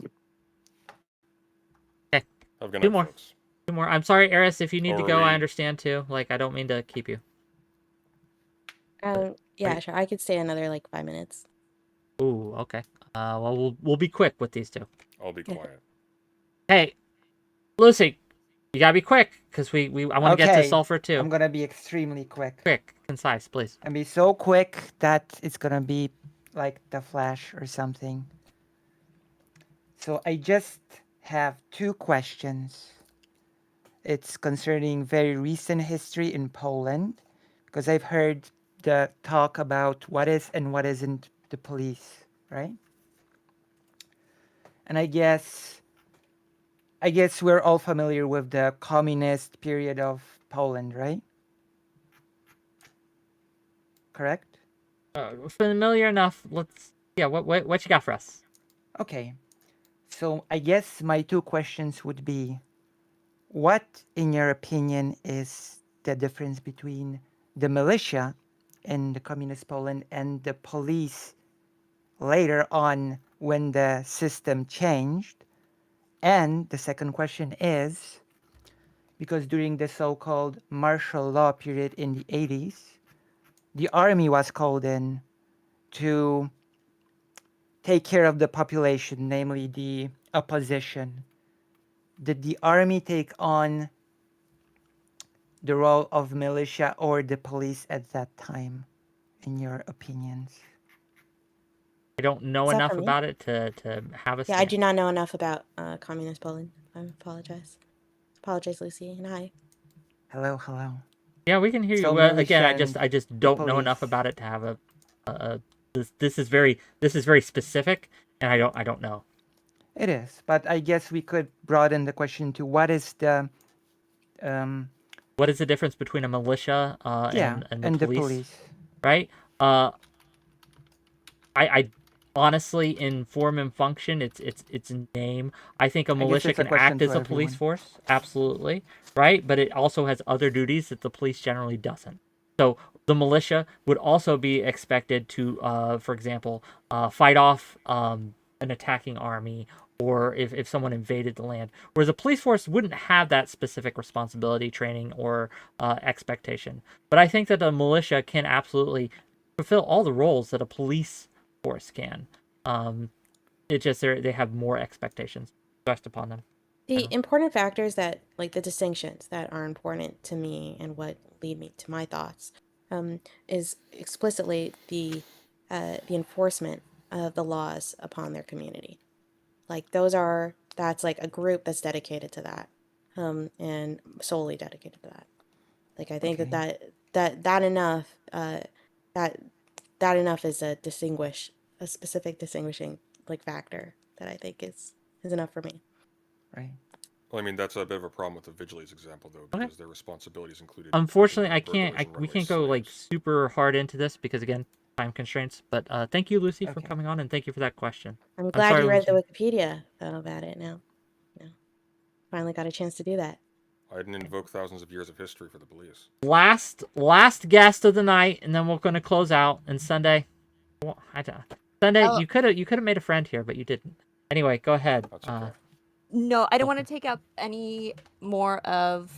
A: Okay.
C: Have a good
A: Two
C: night,
A: more.
C: folks.
A: Two more. I'm sorry, Eris. If you need to
C: Or
A: go, I
C: we-
A: understand too. Like, I don't mean to keep you.
B: Yeah, sure. I could stay another like 5 minutes.
A: Ooh, okay. Well, we'll be quick with these two.
C: I'll be quiet.
A: Hey, Lucy, you gotta be quick because I want to get to sulfur too.
M: I'm gonna be extremely quick.
A: Quick, concise, please.
M: And be so quick that it's gonna be like the Flash or something. So I just have 2 questions. It's concerning very recent history in Poland, because I've heard the talk about what is and what isn't the police, right? And I guess we're all familiar with the communist period of Poland, right? Correct?
A: Familiar enough. Let's. Yeah. What you got for us?
M: Okay. So I guess my 2 questions would be, what, in your opinion, is the difference between the militia in the communist Poland and the police later on when the system changed? And the second question is, because during the so-called martial law period in the 80s, the army was called in to take care of the population, namely the opposition. Did the army take on the role of militia or the police at that time, in your opinions?
A: I don't know
B: Is that
A: enough
B: for me?
A: about it to have a
B: Yeah, I
A: stand.
B: do not know enough about communist Poland. I apologize. Apologize, Lucy, and hi.
M: Hello, hello.
A: Yeah, we can hear
M: So
A: you. Again,
M: militia
A: I just don't know enough
M: police.
A: about it to have a this is very specific, and I don't know.
M: It is, but I guess we could broaden the question to what is the
A: What is the difference between a militia
M: yeah,
A: and
M: and
A: the police? Right? I honestly, in form and function, it's in name. I think a militia
M: it's a
A: can
M: question
A: act as
M: to
A: a police
M: everyone.
A: force, absolutely, right? But it also has other duties that the police generally doesn't. So the militia would also be expected to, for example, fight off an attacking army, or if someone invaded the land. Whereas a police force wouldn't have that specific responsibility, training, or expectation. But I think that a militia can absolutely fulfill all the roles that a police force can. It just they have more expectations placed upon them.
B: The important factors that, like the distinctions that are important to me and what lead me to my thoughts, is explicitly the enforcement of the laws upon their community. Like that's like a group that's dedicated to that, and solely dedicated to that. Like I think
M: Okay.
B: that enough, that enough is a specific distinguishing like factor that I think is enough for me.
M: Right.
C: Well, I mean, that's a bit of a problem with the Vigilantes example, though,
A: Okay.
C: because their responsibilities included.
A: Unfortunately, I
C: fucking
A: can't.
C: burglars and
A: We
C: runaway
A: can't go like
C: slaves.
A: super hard into this because again, time constraints. But thank you, Lucy, for
M: Okay.
A: coming on, and thank you for that question.
B: I'm glad
A: sorry,
B: you read the
A: Lucy.
B: Wikipedia about it now. Finally got a chance to do that.
C: I didn't invoke thousands of years of history for the police.
A: Last guest of the night, and then we're going to close out. And Sunday, well, Sunday, you could have made a friend here, but you didn't. Anyway, go ahead.
C: That's okay.
N: No, I don't want to take up any more of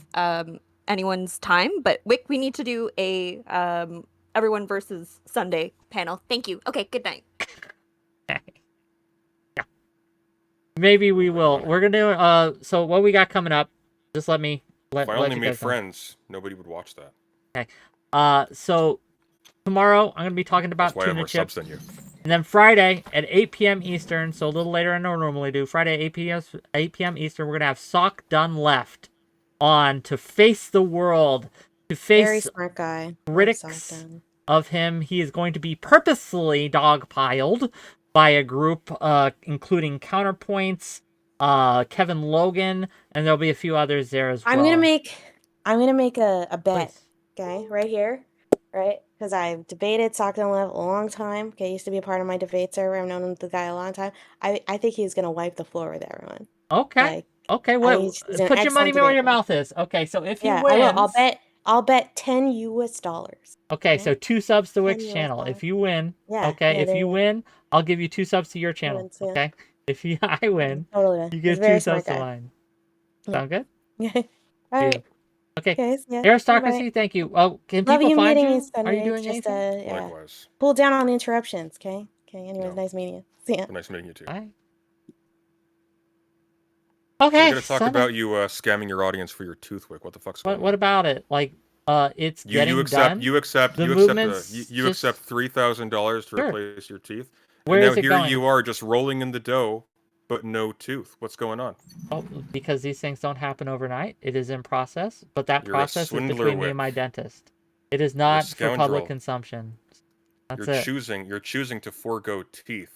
N: anyone's time, but Wick, we need to do a everyone versus Sunday panel. Thank you. Okay, good night.
A: Maybe we will. We're gonna so what we got coming up, just let me
C: If I
A: let
C: only
A: you
C: made
A: guys know.
C: friends, nobody would watch that.
A: Okay. So tomorrow I'm gonna be talking
C: That's
A: about
C: why I have
A: tuna
C: more
A: chips.
C: subs than you.
A: And then Friday at 8 p.m. Eastern, so a little later than I normally do. Friday 8 p.m. Eastern, we're gonna have Sock Done Left on to face the world, to
B: Very
A: face
B: smart guy.
A: critics of him. He is going to be purposefully dogpiled by a group, including Counterpoints, Kevin Logan, and there'll be a few others there as well.
B: I'm gonna make a bet. Please. Okay, right here, right? Because I've debated Sock Done Left a long time. Okay, used to be a part of my debate server. I've known the guy a long time. I think he's gonna wipe the floor with everyone.
A: Okay.
B: Like,
A: okay. Well, put your money where your mouth is. Okay, so if he wins,
B: I will. I'll bet $10 US.
A: Okay, so 2 subs to Whick's channel. If you win, if you win, I'll give you 2 subs to your channel. Okay, if I win, you give 2 subs to mine. Sound good?
B: Yeah. All right.
A: Okay.
B: Guys, yeah.
A: Aristocracy, thank you. Oh, can people find you? Are you doing
B: just,
A: anything?
C: Likewise.
B: Pull down on the interruptions, okay? Okay, anyways, nice meeting you. See ya.
C: Nice meeting you too.
A: Bye.
C: So
A: Okay.
C: we're gonna talk about you scamming your audience for your tooth, Whick. What the fuck's going on?
A: What about it? Like, it's getting done.
C: You accept $3,000 to replace your teeth.
A: Where
C: and
A: is
C: now
A: it
C: here
A: going?
C: you are just rolling in the dough, but no tooth. What's going on?
A: Oh, because these things don't happen overnight. It is in process, but that process is between me and my dentist. It is not for public consumption. That's it.
C: You're choosing to forego teeth.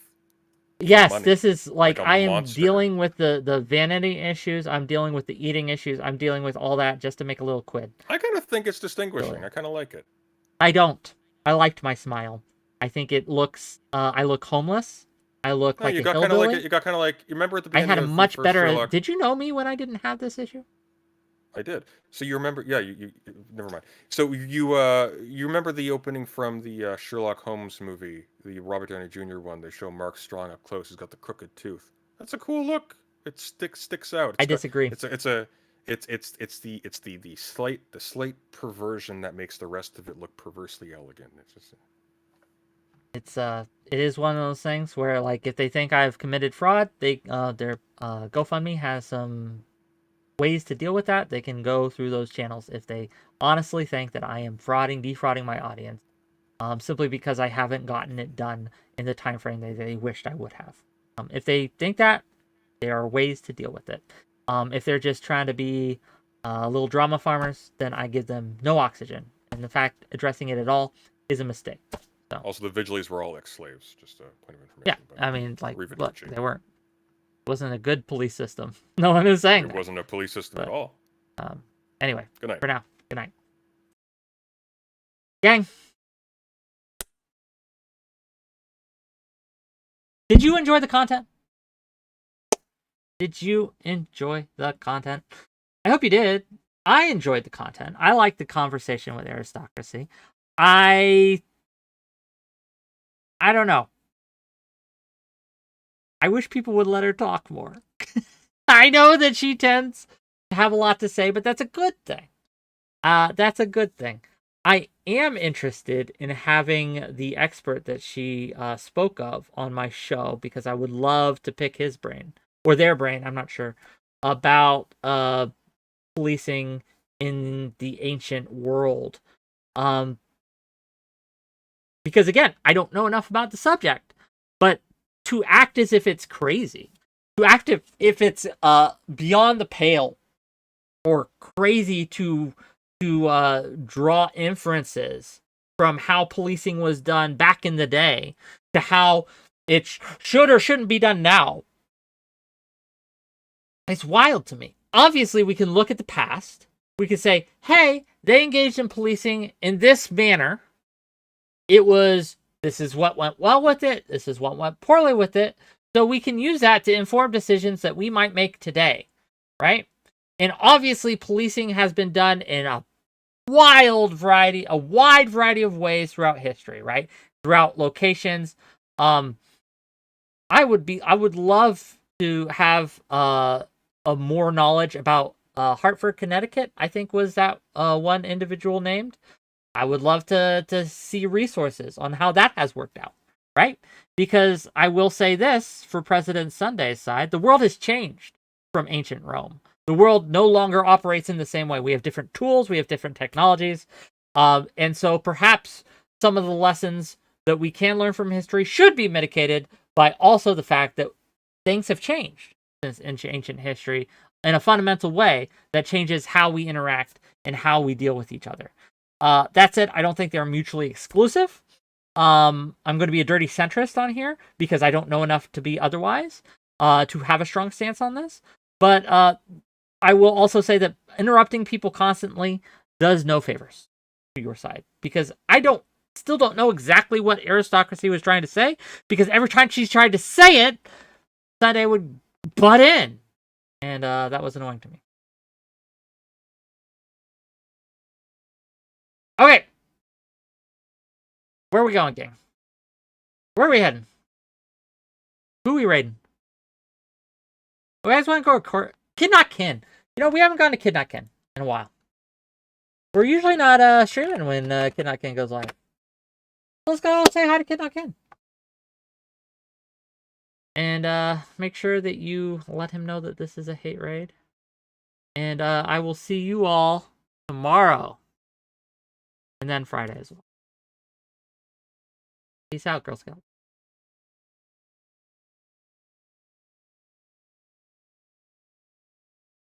A: Yes,
C: money,
A: this is like I am
C: monster.
A: dealing with the vanity issues. I'm dealing with the eating issues. I'm dealing with all that just to make a little quid.
C: I kind of think it's distinguishing. I kind of like it.
A: I don't. I liked my smile. I think it looks. I look homeless. I look like
C: you
A: a
C: got kind
A: hillbilly.
C: of like you got kind of like you remember at the
A: I
C: beginning.
A: had a much better. Did you know me when I didn't have this issue?
C: I did. So you remember? Yeah. You never mind. So you remember the opening from the Sherlock Holmes movie, the Robert Downey Jr. one. They show Mark Strong up close. He's got the crooked tooth. That's a cool look. It sticks out.
A: I disagree.
C: It's the slight perversion that makes the rest of it look perversely elegant.
A: It is one of those things where, like, if they think I've committed fraud, their GoFundMe has some ways to deal with that. They can go through those channels if they honestly think that I am defrauding my audience, simply because I haven't gotten it done in the time frame they wished I would have. If they think that, there are ways to deal with it. If they're just trying to be little drama farmers, then I give them no oxygen. And the fact addressing it at all is a mistake. So.
C: Also, the Vigilantes were all ex-slaves. Just a point of information.
A: Yeah, I mean, like, look, they weren't. It wasn't a good police system. No one is saying
C: it wasn't a police system at all.
A: Anyway,
C: good night.
A: For now, good night, gang. Did you enjoy the content? Did you enjoy the content? I hope you did. I enjoyed the content. I liked the conversation with Aristocracy. I don't know. I wish people would let her talk more. I know that she tends to have a lot to say, but that's a good thing. That's a good thing. I am interested in having the expert that she spoke of on my show, because I would love to pick his brain, or their brain, I'm not sure, about policing in the ancient world. Because again, I don't know enough about the subject, but to act as if it's crazy, to act if it's beyond the pale or crazy to draw inferences from how policing was done back in the day to how it should or shouldn't be done now, it's wild to me. Obviously, we can look at the past. We can say, hey, they engaged in policing in this manner. This is what went well with it. This is what went poorly with it. So we can use that to inform decisions that we might make today, right? And obviously, policing has been done in a wide variety of ways throughout history, right? Throughout locations. I would love to have a more knowledge about Hartford, Connecticut. I think was that one individual named. I would love to see resources on how that has worked out, right? Because I will say this for President Sunday's side, the world has changed from ancient Rome. The world no longer operates in the same way. We have different tools, we have different technologies, and so perhaps some of the lessons that we can learn from history should be mitigated by also the fact that things have changed since ancient history in a fundamental way that changes how we interact and how we deal with each other. That said, I don't think they're mutually exclusive. I'm going to be a dirty centrist on here because I don't know enough to be otherwise, to have a strong stance on this. But I will also say that interrupting people constantly does no favors to your side, because I still don't know exactly what Aristocracy was trying to say, because every time she's tried to say it, Sunday would butt in, and that was annoying to me. Okay. Where are we going, gang? Where are we heading? Who are we raiding? You guys want to go Kid Not Kin? You know, we haven't gone to Kid Not Kin in a while. We're usually not streaming when Kid Not Kin goes live. Let's go say hi to Kid Not Kin. And make sure that you let him know that this is a hate raid. And I will see you all tomorrow. And then Friday as well. Peace out, Girl Scout.